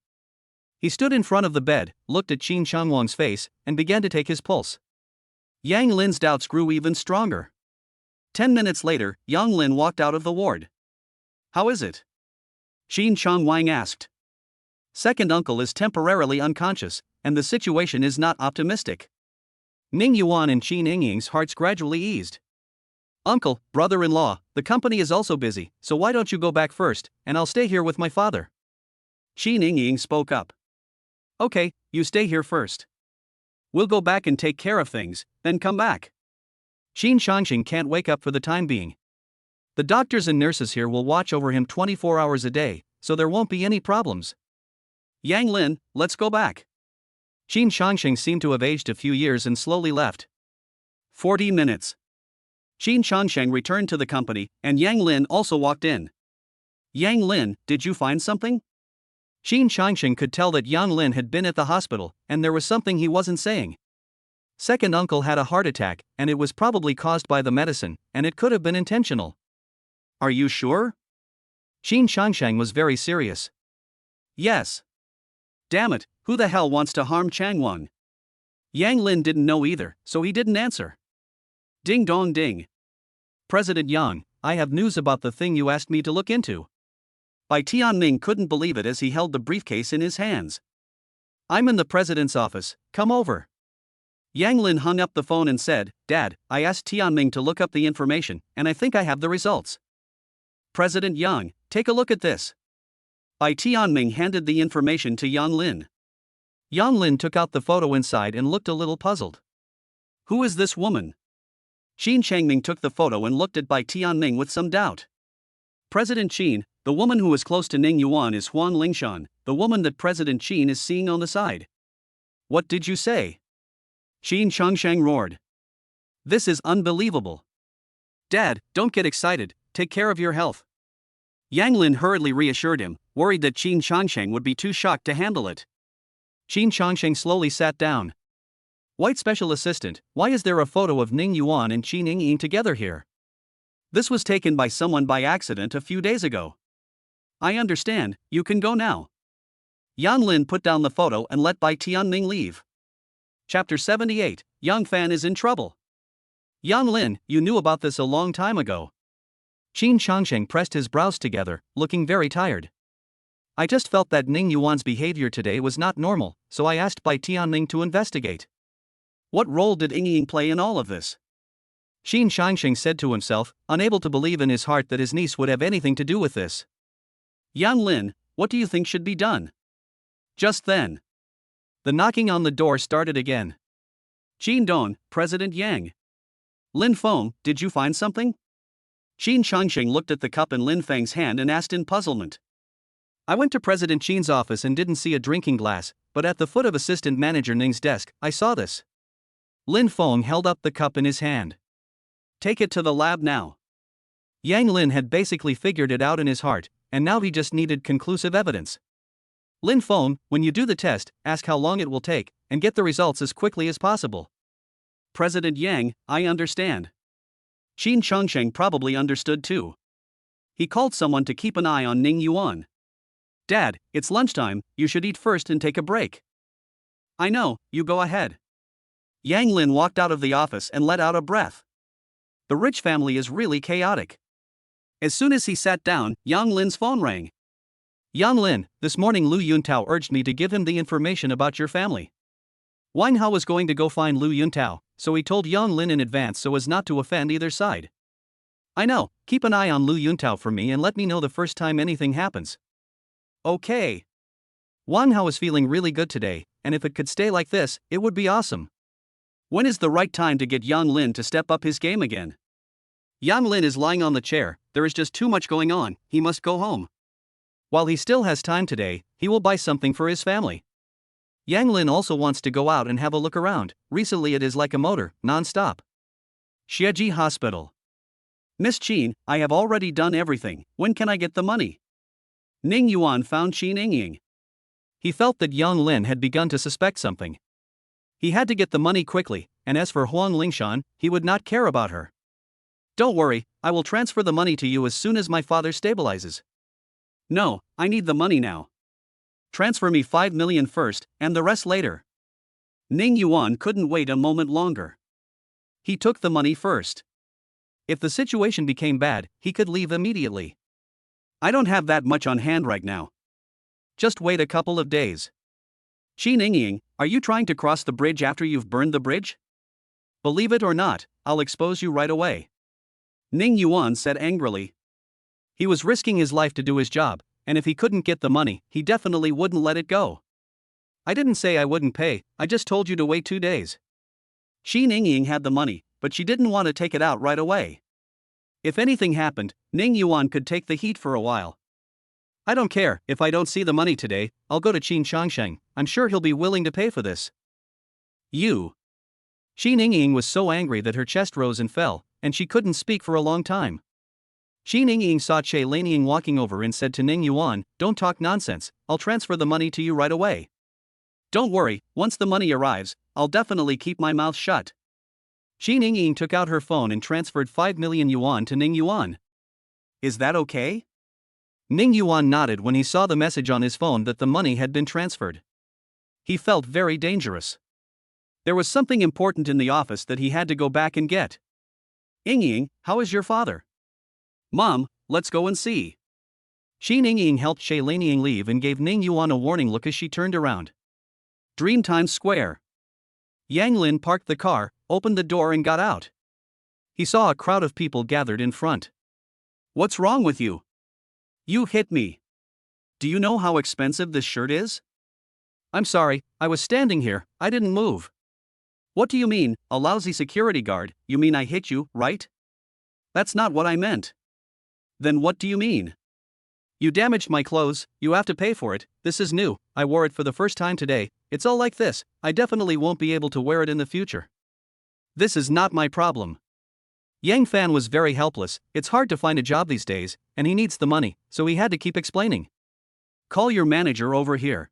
He stood in front of the bed, looked at Qin Changwang's face, and began to take his pulse. Yang Lin's doubts grew even stronger. 10 minutes later, Yang Lin walked out of the ward. How is it? Qin Changwang asked. Second uncle is temporarily unconscious, and the situation is not optimistic. Ning Yuan and Qin Yingying's hearts gradually eased. Uncle, brother-in-law, the company is also busy, so why don't you go back first, and I'll stay here with my father. Qin Yingying spoke up. Okay, you stay here first. We'll go back and take care of things, then come back. Qin Changxing can't wake up for the time being. The doctors and nurses here will watch over him 24 hours a day, so there won't be any problems. Yang Lin, let's go back. Qin Changxing seemed to have aged a few years and slowly left. 40 minutes. Qin Changxing returned to the company, and Yang Lin also walked in. Yang Lin, did you find something? Qin Changxing could tell that Yang Lin had been at the hospital, and there was something he wasn't saying. Second uncle had a heart attack, and it was probably caused by the medicine, and it could have been intentional. Are you sure? Qin Changxing was very serious. Yes. Damn it, who the hell wants to harm Changwon? Yang Lin didn't know either, so he didn't answer. Ding dong ding. President Yang, I have news about the thing you asked me to look into. Bai Tianming couldn't believe it as he held the briefcase in his hands. I'm in the president's office, come over. Yang Lin hung up the phone and said, Dad, I asked Tianming to look up the information, and I think I have the results. President Yang, take a look at this. Bai Tianming handed the information to Yang Lin. Yang Lin took out the photo inside and looked a little puzzled. Who is this woman? Qin Changming took the photo and looked at Bai Tianming with some doubt. President Qin, the woman who is close to Ning Yuan is Huang Lingshan, the woman that President Qin is seeing on the side. What did you say? Qin Changsheng roared. This is unbelievable. Dad, don't get excited, take care of your health. Yang Lin hurriedly reassured him, worried that Qin Changsheng would be too shocked to handle it. Qin Changsheng slowly sat down. White Special Assistant, why is there a photo of Ning Yuan and Qin Yingying together here? This was taken by someone by accident a few days ago. I understand, you can go now. Yang Lin put down the photo and let Bai Tianming leave. Chapter 78, Yang Fan is in trouble. Yang Lin, you knew about this a long time ago. Qin Changsheng pressed his brows together, looking very tired. I just felt that Ning Yuan's behavior today was not normal, so I asked Bai Tianming to investigate. What role did Yingying play in all of this? Qin Changsheng said to himself, unable to believe in his heart that his niece would have anything to do with this. Yang Lin, what do you think should be done? Just then, the knocking on the door started again. Qin Don, President Yang. Lin Feng, did you find something? Qin Changsheng looked at the cup in Lin Feng's hand and asked in puzzlement. I went to President Qin's office and didn't see a drinking glass, but at the foot of Assistant Manager Ning's desk, I saw this. Lin Feng held up the cup in his hand. Take it to the lab now. Yang Lin had basically figured it out in his heart, and now he just needed conclusive evidence. Lin Feng, when you do the test, ask how long it will take, and get the results as quickly as possible. President Yang, I understand. Qin Changsheng probably understood too. He called someone to keep an eye on Ning Yuan. Dad, it's lunchtime, you should eat first and take a break. I know, you go ahead. Yang Lin walked out of the office and let out a breath. The rich family is really chaotic. As soon as he sat down, Yang Lin's phone rang. Yang Lin, this morning Lu Yuntao urged me to give him the information about your family. Wang Hao was going to go find Lu Yuntao, so he told Yang Lin in advance so as not to offend either side. I know, keep an eye on Lu Yuntao for me and let me know the first time anything happens. Okay. Wang Hao is feeling really good today, and if it could stay like this, it would be awesome. When is the right time to get Yang Lin to step up his game again? Yang Lin is lying on the chair, there is just too much going on, he must go home. While he still has time today, he will buy something for his family. Yang Lin also wants to go out and have a look around, recently it is like a motor, non-stop. Xieji Hospital. Miss Qin, I have already done everything, when can I get the money? Ning Yuan found Qin Yingying. He felt that Yang Lin had begun to suspect something. He had to get the money quickly, and as for Huang Lingshan, he would not care about her. Don't worry, I will transfer the money to you as soon as my father stabilizes. No, I need the money now. Transfer me 5 million first, and the rest later. Ning Yuan couldn't wait a moment longer. He took the money first. If the situation became bad, he could leave immediately. I don't have that much on hand right now. Just wait a couple of days. Qi Ningying, are you trying to cross the bridge after you've burned the bridge? Believe it or not, I'll expose you right away. Ning Yuan said angrily. He was risking his life to do his job, and if he couldn't get the money, he definitely wouldn't let it go. I didn't say I wouldn't pay, I just told you to wait 2 days. Qi Ningying had the money, but she didn't want to take it out right away. If anything happened, Ning Yuan could take the heat for a while. I don't care, if I don't see the money today, I'll go to Qin Changsheng, I'm sure he'll be willing to pay for this. You. Qi Ningying was so angry that her chest rose and fell, and she couldn't speak for a long time. Qi Ningying saw Che Lanying walking over and said to Ning Yuan, don't talk nonsense, I'll transfer the money to you right away. Don't worry, once the money arrives, I'll definitely keep my mouth shut. Qi Ningying took out her phone and transferred 5 million yuan to Ning Yuan. Is that okay? Ning Yuan nodded when he saw the message on his phone that the money had been transferred. He felt very dangerous. There was something important in the office that he had to go back and get. Ying, how is your father? Mom, let's go and see. Qi Ningying helped Che Lanying leave and gave Ning Yuan a warning look as she turned around. Dreamtime Square. Yang Lin parked the car, opened the door and got out. He saw a crowd of people gathered in front. What's wrong with you? You hit me. Do you know how expensive this shirt is? I'm sorry, I was standing here, I didn't move. What do you mean, a lousy security guard? You mean I hit you, right? That's not what I meant. Then what do you mean? You damaged my clothes, you have to pay for it, this is new, I wore it for the first time today, it's all like this, I definitely won't be able to wear it in the future. This is not my problem. Yang Fan was very helpless, it's hard to find a job these days, and he needs the money, so he had to keep explaining. Call your manager over here.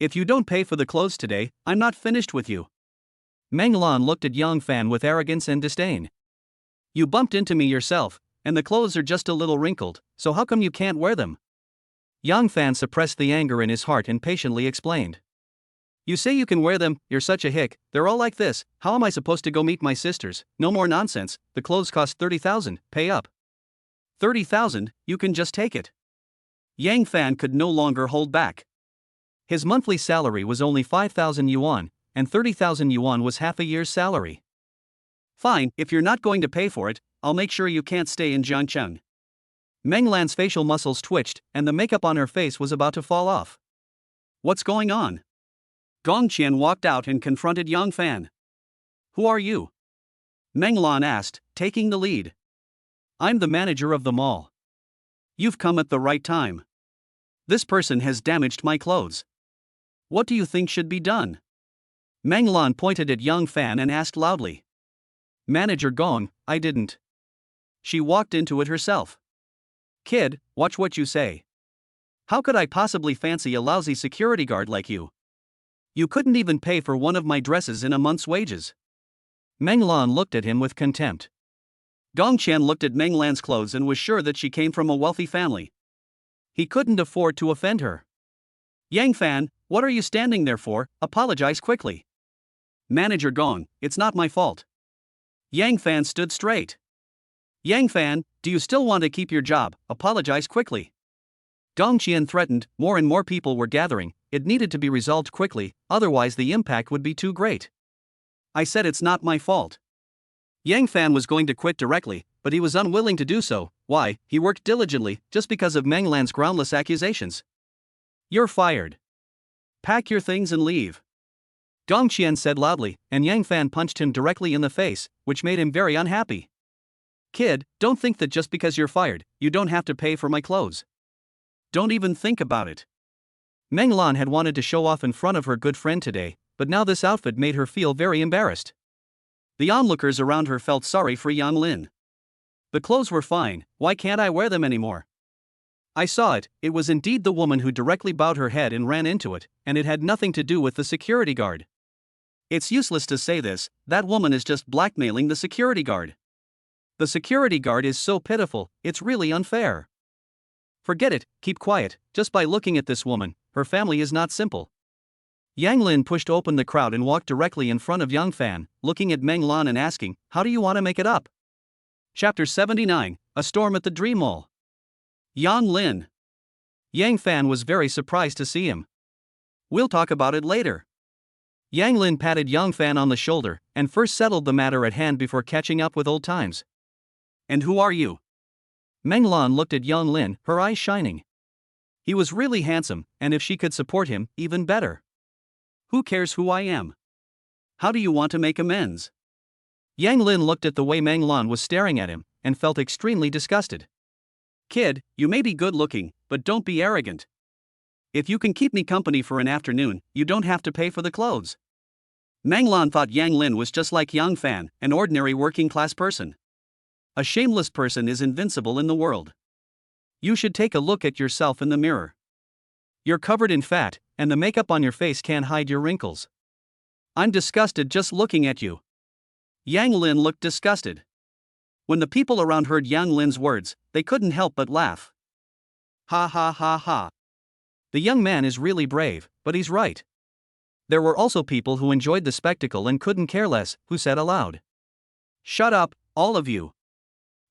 If you don't pay for the clothes today, I'm not finished with you. Meng Lan looked at Yang Fan with arrogance and disdain. You bumped into me yourself, and the clothes are just a little wrinkled, so how come you can't wear them? Yang Fan suppressed the anger in his heart and patiently explained. You say you can wear them, you're such a hick, they're all like this, how am I supposed to go meet my sisters? No more nonsense, the clothes cost 30,000, pay up. 30,000, you can just take it. Yang Fan could no longer hold back. His monthly salary was only 5,000 yuan, and 30,000 yuan was half a year's salary. Fine, if you're not going to pay for it, I'll make sure you can't stay in Jiangcheng. Meng Lan's facial muscles twitched, and the makeup on her face was about to fall off. What's going on? Gong Qian walked out and confronted Yang Fan. Who are you? Meng Lan asked, taking the lead. I'm the manager of the mall. You've come at the right time. This person has damaged my clothes. What do you think should be done? Meng Lan pointed at Yang Fan and asked loudly. Manager Gong, I didn't. She walked into it herself. Kid, watch what you say. How could I possibly fancy a lousy security guard like you? You couldn't even pay for one of my dresses in a month's wages. Meng Lan looked at him with contempt. Gong Qian looked at Meng Lan's clothes and was sure that she came from a wealthy family. He couldn't afford to offend her. Yang Fan, what are you standing there for? Apologize quickly. Manager Gong, it's not my fault. Yang Fan stood straight. Yang Fan, do you still want to keep your job? Apologize quickly. Gong Qian threatened, more and more people were gathering, it needed to be resolved quickly, otherwise the impact would be too great. I said it's not my fault. Yang Fan was going to quit directly, but he was unwilling to do so. Why? He worked diligently, just because of Meng Lan's groundless accusations. You're fired. Pack your things and leave. Gong Qian said loudly, and Yang Fan punched him directly in the face, which made him very unhappy. Kid, don't think that just because you're fired, you don't have to pay for my clothes. Don't even think about it. Meng Lan had wanted to show off in front of her good friend today, but now this outfit made her feel very embarrassed. The onlookers around her felt sorry for Yang Lin. The clothes were fine, why can't I wear them anymore? I saw it, it was indeed the woman who directly bowed her head and ran into it, and it had nothing to do with the security guard. It's useless to say this, that woman is just blackmailing the security guard. The security guard is so pitiful, it's really unfair. Forget it, keep quiet, just by looking at this woman, her family is not simple. Yang Lin pushed open the crowd and walked directly in front of Yang Fan, looking at Meng Lan and asking, how do you want to make it up? Chapter 79, A Storm at the Dream Mall. Yang Lin. Yang Fan was very surprised to see him. We'll talk about it later. Yang Lin patted Yang Fan on the shoulder and first settled the matter at hand before catching up with old times. And who are you? Meng Lan looked at Yang Lin, her eyes shining. He was really handsome, and if she could support him, even better. Who cares who I am? How do you want to make amends? Yang Lin looked at the way Meng Lan was staring at him and felt extremely disgusted. Kid, you may be good looking, but don't be arrogant. If you can keep me company for an afternoon, you don't have to pay for the clothes. Meng Lan thought Yang Lin was just like Yang Fan, an ordinary working class person. A shameless person is invincible in the world. You should take a look at yourself in the mirror. You're covered in fat, and the makeup on your face can't hide your wrinkles. I'm disgusted just looking at you. Yang Lin looked disgusted. When the people around heard Yang Lin's words, they couldn't help but laugh. Ha ha ha ha. The young man is really brave, but he's right. There were also people who enjoyed the spectacle and couldn't care less, who said aloud. Shut up, all of you.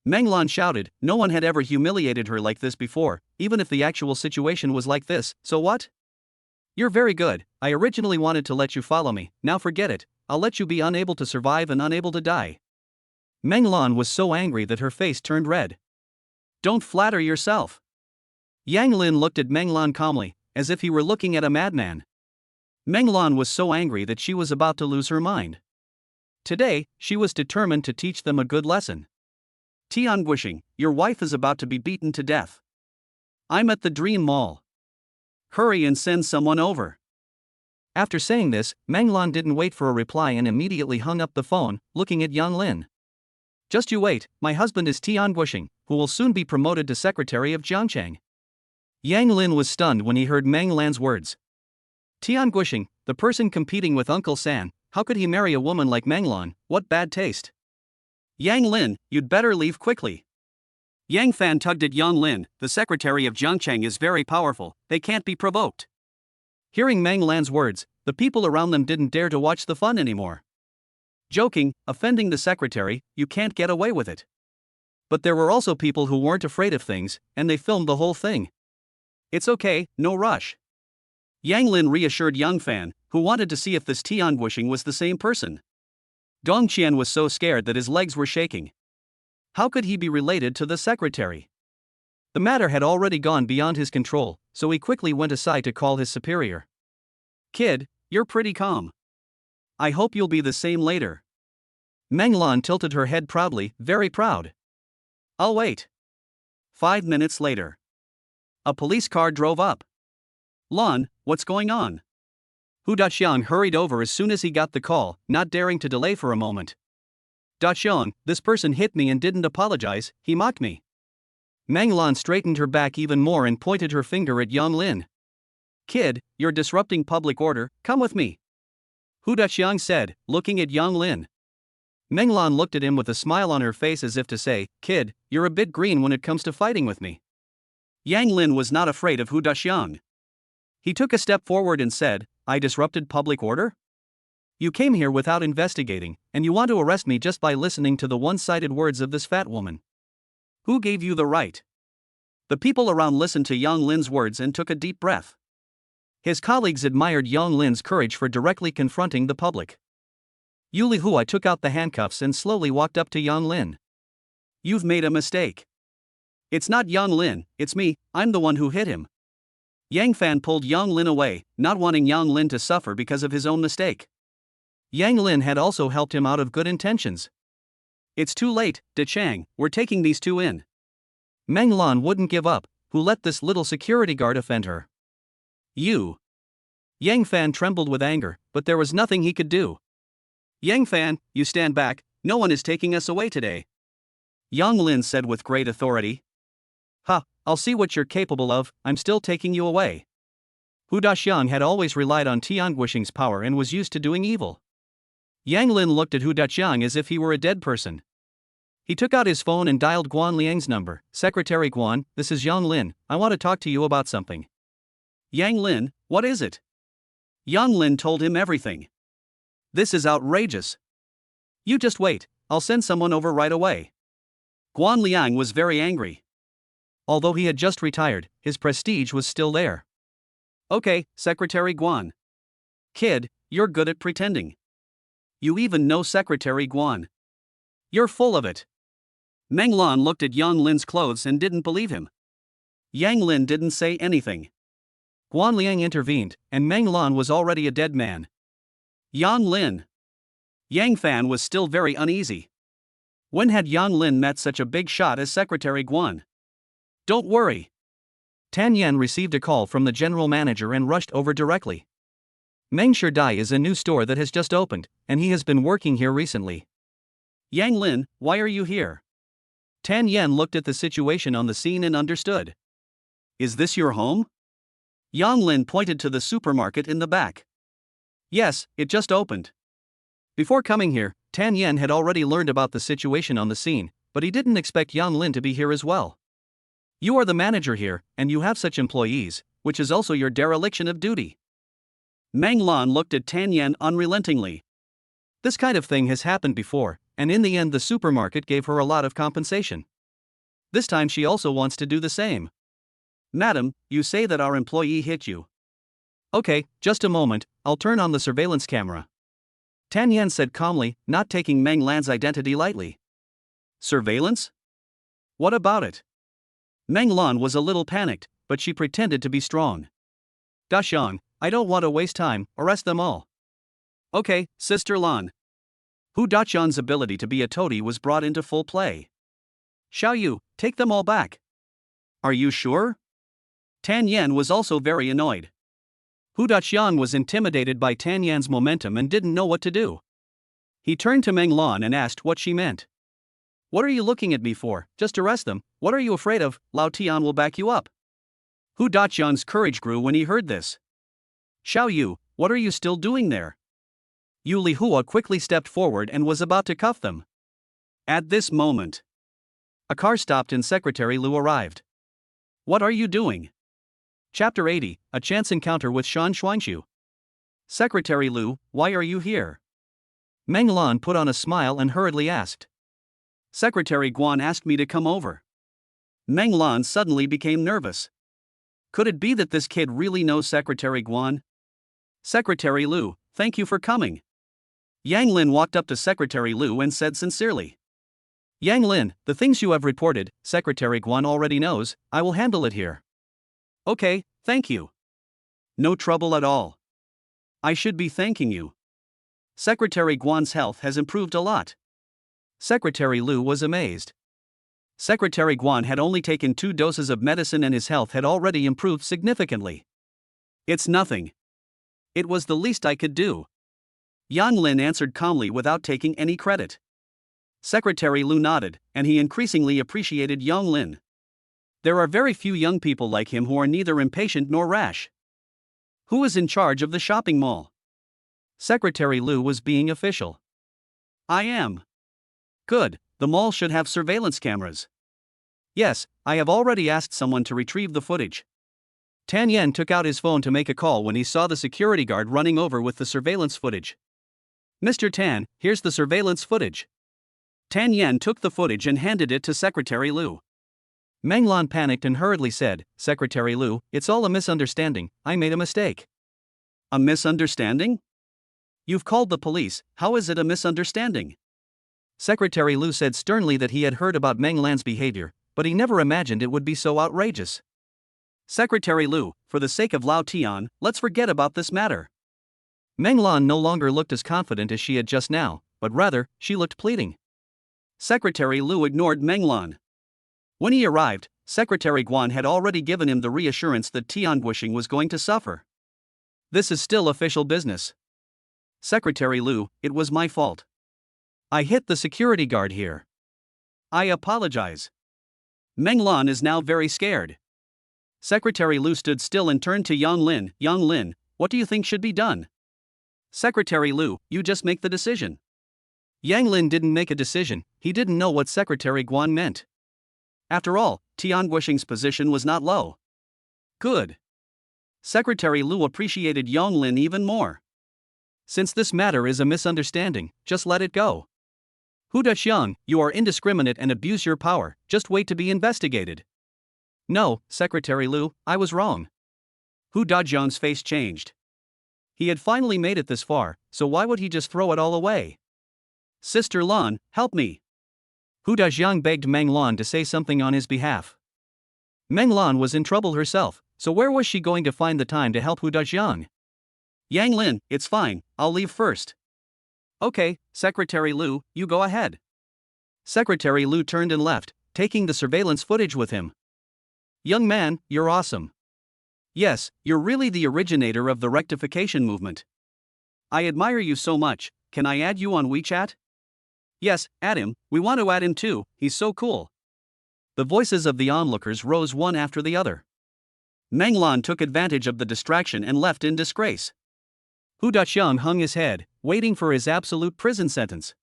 Meng Lan shouted, no one had ever humiliated her like this before, even if the actual situation was like this, so what? You're very good, I originally wanted to let you follow me, now forget it, I'll let you be unable to survive and unable to die. Meng Lan was so angry that her face turned red. Don't flatter yourself. Yang Lin looked at Meng Lan calmly, as if he were looking at a madman. Meng Lan was so angry that she was about to lose her mind. Today, she was determined to teach them a good lesson. Tian Guishing, your wife is about to be beaten to death. I'm at the Dream Mall. Hurry and send someone over. After saying this, Meng Lan didn't wait for a reply and immediately hung up the phone, looking at Yang Lin. Just you wait, my husband is Tian Guishing, who will soon be promoted to secretary of Jiangchang. Yang Lin was stunned when he heard Meng Lan's words. Tian Guishing, the person competing with Uncle San, how could he marry a woman like Meng Lan, what bad taste. Yang Lin, you'd better leave quickly. Yang Fan tugged at Yang Lin, the secretary of Jiangchang is very powerful, they can't be provoked. Hearing Meng Lan's words, the people around them didn't dare to watch the fun anymore. Joking, offending the secretary, you can't get away with it. But there were also people who weren't afraid of things, and they filmed the whole thing. It's okay, no rush. Yang Lin reassured Yang Fan, who wanted to see if this Tian Guishing was the same person. Dong Qian was so scared that his legs were shaking. How could he be related to the secretary? The matter had already gone beyond his control, so he quickly went aside to call his superior. Kid, you're pretty calm. I hope you'll be the same later. Meng Lan tilted her head proudly, very proud. I'll wait. 5 minutes later. A police car drove up. Lan, what's going on? Hu Daxiang hurried over as soon as he got the call, not daring to delay for a moment. Daxiang, this person hit me and didn't apologize, he mocked me. Meng Lan straightened her back even more and pointed her finger at Yang Lin. Kid, you're disrupting public order, come with me. Hu Daxiang said, looking at Yang Lin. Meng Lan looked at him with a smile on her face as if to say, Kid, you're a bit green when it comes to fighting with me. Yang Lin was not afraid of Hu Daxiang. He took a step forward and said, I disrupted public order? You came here without investigating, and you want to arrest me just by listening to the one-sided words of this fat woman. Who gave you the right? The people around listened to Yang Lin's words and took a deep breath. His colleagues admired Yang Lin's courage for directly confronting the public. Yuli Huai took out the handcuffs and slowly walked up to Yang Lin. You've made a mistake. It's not Yang Lin, it's me, I'm the one who hit him. Yang Fan pulled Yang Lin away, not wanting Yang Lin to suffer because of his own mistake. Yang Lin had also helped him out of good intentions. It's too late, De Chang, we're taking these two in. Meng Lan wouldn't give up, who let this little security guard offend her. You. Yang Fan trembled with anger, but there was nothing he could do. Yang Fan, you stand back, no one is taking us away today. Yang Lin said with great authority. Ha, I'll see what you're capable of, I'm still taking you away. Hu Daxiang had always relied on Tian Guishing's power and was used to doing evil. Yang Lin looked at Hu Daxiang as if he were a dead person. He took out his phone and dialed Guan Liang's number. Secretary Guan, this is Yang Lin, I want to talk to you about something. Yang Lin, what is it? Yang Lin told him everything. This is outrageous. You just wait, I'll send someone over right away. Guan Liang was very angry. Although he had just retired, his prestige was still there. Okay, Secretary Guan. Kid, you're good at pretending. You even know Secretary Guan. You're full of it. Meng Lan looked at Yang Lin's clothes and didn't believe him. Yang Lin didn't say anything. Guan Liang intervened, and Meng Lan was already a dead man. Yang Lin. Yang Fan was still very uneasy. When had Yang Lin met such a big shot as Secretary Guan? Don't worry. Tan Yan received a call from the general manager and rushed over directly. Meng Sherdai is a new store that has just opened, and he has been working here recently. Yang Lin, why are you here? Tan Yan looked at the situation on the scene and understood. Is this your home? Yang Lin pointed to the supermarket in the back. Yes, it just opened. Before coming here, Tan Yan had already learned about the situation on the scene, but he didn't expect Yang Lin to be here as well. You are the manager here, and you have such employees, which is also your dereliction of duty. Meng Lan looked at Tan Yan unrelentingly. This kind of thing has happened before, and in the end the supermarket gave her a lot of compensation. This time she also wants to do the same. Madam, you say that our employee hit you. Okay, just a moment, I'll turn on the surveillance camera. Tan Yan said calmly, not taking Meng Lan's identity lightly. Surveillance? What about it? Meng Lan was a little panicked, but she pretended to be strong. Daxiang, I don't want to waste time, arrest them all. Okay, Sister Lan. Hu Daxiang's ability to be a toady was brought into full play. Xiao Yu, take them all back. Are you sure? Tan Yan was also very annoyed. Hu Daxiang was intimidated by Tan Yan's momentum and didn't know what to do. He turned to Meng Lan and asked what she meant. What are you looking at me for? Just arrest them. What are you afraid of? Lao Tian will back you up. Hu Daxiang's courage grew when he heard this. Xiao Yu, what are you still doing there? Yu Lihua quickly stepped forward and was about to cuff them. At this moment, a car stopped and Secretary Lu arrived. What are you doing? Chapter 80, A Chance Encounter with Shan Xuanshu. Secretary Lu, why are you here? Meng Lan put on a smile and hurriedly asked. Secretary Guan asked me to come over. Meng Lan suddenly became nervous. Could it be that this kid really knows Secretary Guan? Secretary Lu, thank you for coming. Yang Lin walked up to Secretary Lu and said sincerely. Yang Lin, the things you have reported, Secretary Guan already knows, I will handle it here. Okay, thank you. No trouble at all. I should be thanking you. Secretary Guan's health has improved a lot. Secretary Lu was amazed. Secretary Guan had only taken 2 doses of medicine and his health had already improved significantly. It's nothing. It was the least I could do. Yang Lin answered calmly without taking any credit. Secretary Lu nodded, and he increasingly appreciated Yang Lin. There are very few young people like him who are neither impatient nor rash. Who is in charge of the shopping mall? Secretary Lu was being official. I am. Good, the mall should have surveillance cameras. Yes, I have already asked someone to retrieve the footage. Tan Yan took out his phone to make a call when he saw the security guard running over with the surveillance footage. Mr. Tan, here's the surveillance footage. Tan Yan took the footage and handed it to Secretary Lu. Meng Lan panicked and hurriedly said, Secretary Lu, it's all a misunderstanding, I made a mistake. A misunderstanding? You've called the police, how is it a misunderstanding? Secretary Lu said sternly that he had heard about Meng Lan's behavior, but he never imagined it would be so outrageous. Secretary Lu, for the sake of Lao Tian, let's forget about this matter. Meng Lan no longer looked as confident as she had just now, but rather, she looked pleading. Secretary Lu ignored Meng Lan. When he arrived, Secretary Guan had already given him the reassurance that Tian Guisheng was going to suffer. This is still official business. Secretary Lu, it was my fault. I hit the security guard here. I apologize. Meng Lan is now very scared. Secretary Lu stood still and turned to Yang Lin. Yang Lin, what do you think should be done? Secretary Lu, you just make the decision. Yang Lin didn't make a decision, he didn't know what Secretary Guan meant. After all, Tian Guisheng's position was not low. Good. Secretary Lu appreciated Yang Lin even more. Since this matter is a misunderstanding, just let it go. Hu Daxiang, you are indiscriminate and abuse your power, just wait to be investigated. No, Secretary Lu, I was wrong. Hu Dajiang's face changed. He had finally made it this far, so why would he just throw it all away? Sister Lan, help me. Hu Dajiang begged Meng Lan to say something on his behalf. Meng Lan was in trouble herself, so where was she going to find the time to help Hu Dajiang? Yang Lin, it's fine, I'll leave first. Okay, Secretary Lu, you go ahead. Secretary Lu turned and left, taking the surveillance footage with him. Young man, you're awesome. Yes, you're really the originator of the rectification movement. I admire you so much. Can I add you on WeChat? Yes, add him, we want to add him too, he's so cool. The voices of the onlookers rose one after the other. Meng Lan took advantage of the distraction and left in disgrace. Hu Daqiang hung his head, waiting for his absolute prison sentence.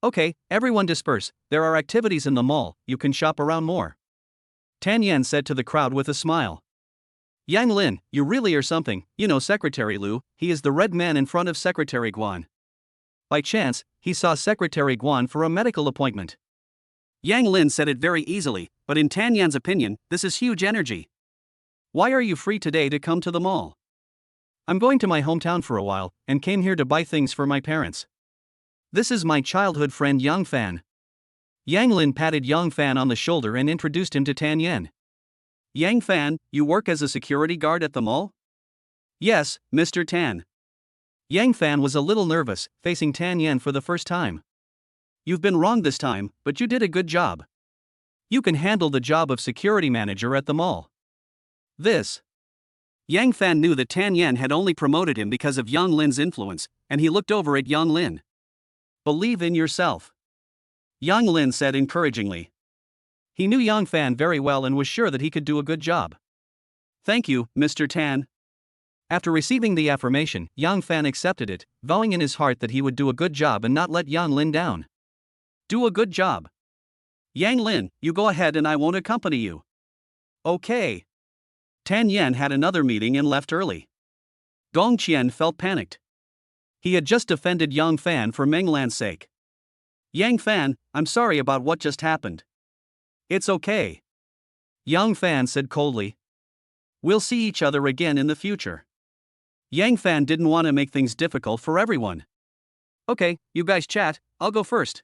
Okay, everyone disperse, there are activities in the mall, you can shop around more. Tan Yan said to the crowd with a smile. Yang Lin, you really are something, you know Secretary Lu, he is the red man in front of Secretary Guan. By chance, he saw Secretary Guan for a medical appointment. Yang Lin said it very easily, but in Tan Yan's opinion, this is huge energy. Why are you free today to come to the mall? I'm going to my hometown for a while, and came here to buy things for my parents. This is my childhood friend Yang Fan. Yang Lin patted Yang Fan on the shoulder and introduced him to Tan Yan. Yang Fan, you work as a security guard at the mall? Yes, Mr. Tan. Yang Fan was a little nervous, facing Tan Yan for the first time. You've been wrong this time, but you did a good job. You can handle the job of security manager at the mall. This. Yang Fan knew that Tan Yan had only promoted him because of Yang Lin's influence, and he looked over at Yang Lin. Believe in yourself. Yang Lin said encouragingly. He knew Yang Fan very well and was sure that he could do a good job. Thank you, Mr. Tan. After receiving the affirmation, Yang Fan accepted it, vowing in his heart that he would do a good job and not let Yang Lin down. Do a good job. Yang Lin, you go ahead and I won't accompany you. Okay. Tan Yan had another meeting and left early. Gong Qian felt panicked. He had just defended Yang Fan for Meng Lan's sake. Yang Fan, I'm sorry about what just happened. It's okay. Yang Fan said coldly. We'll see each other again in the future. Yang Fan didn't want to make things difficult for everyone. Okay, you guys chat, I'll go first.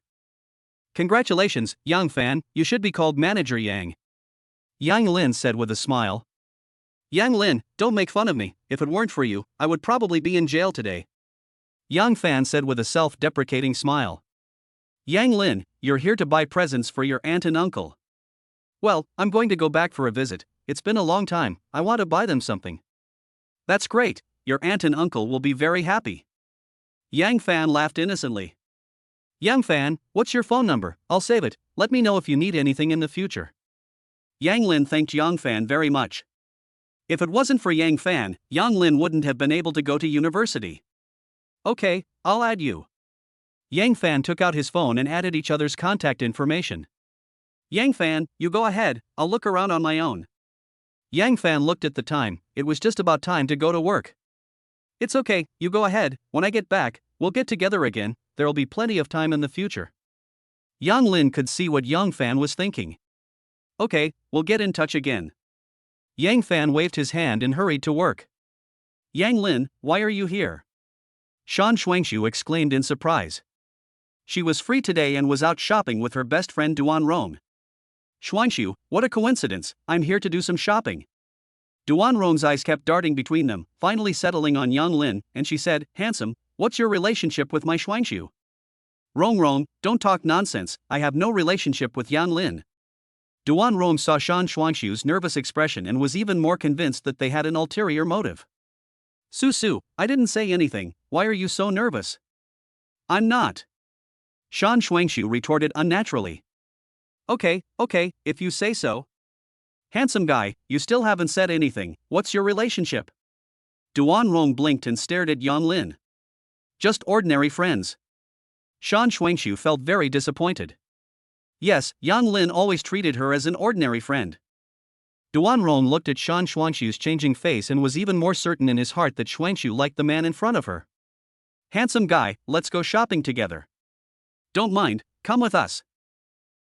Congratulations, Yang Fan, you should be called Manager Yang. Yang Lin said with a smile. Yang Lin, don't make fun of me, if it weren't for you, I would probably be in jail today. Yang Fan said with a self-deprecating smile. Yang Lin, you're here to buy presents for your aunt and uncle. Well, I'm going to go back for a visit, it's been a long time, I want to buy them something. That's great, your aunt and uncle will be very happy. Yang Fan laughed innocently. Yang Fan, what's your phone number? I'll save it, let me know if you need anything in the future. Yang Lin thanked Yang Fan very much. If it wasn't for Yang Fan, Yang Lin wouldn't have been able to go to university. Okay, I'll add you. Yang Fan took out his phone and added each other's contact information. Yang Fan, you go ahead, I'll look around on my own. Yang Fan looked at the time, it was just about time to go to work. It's okay, you go ahead, when I get back, we'll get together again, there'll be plenty of time in the future. Yang Lin could see what Yang Fan was thinking. Okay, we'll get in touch again. Yang Fan waved his hand and hurried to work. Yang Lin, why are you here? Shan Shuangshu exclaimed in surprise. She was free today and was out shopping with her best friend Duan Rong. Shuangshu, what a coincidence, I'm here to do some shopping. Duan Rong's eyes kept darting between them, finally settling on Yang Lin, and she said, handsome, what's your relationship with my Shuangshu? Rong, don't talk nonsense, I have no relationship with Yang Lin. Duan Rong saw Shan Shuangshu's nervous expression and was even more convinced that they had an ulterior motive. Su, I didn't say anything, why are you so nervous? I'm not. Shan Shuangshu retorted unnaturally. Okay, if you say so. Handsome guy, you still haven't said anything, what's your relationship? Duan Rong blinked and stared at Yang Lin. Just ordinary friends. Shan Shuangshu felt very disappointed. Yes, Yang Lin always treated her as an ordinary friend. Duan Rong looked at Shan Shuangshu's changing face and was even more certain in his heart that Shuangshu liked the man in front of her. Handsome guy, let's go shopping together. Don't mind, come with us,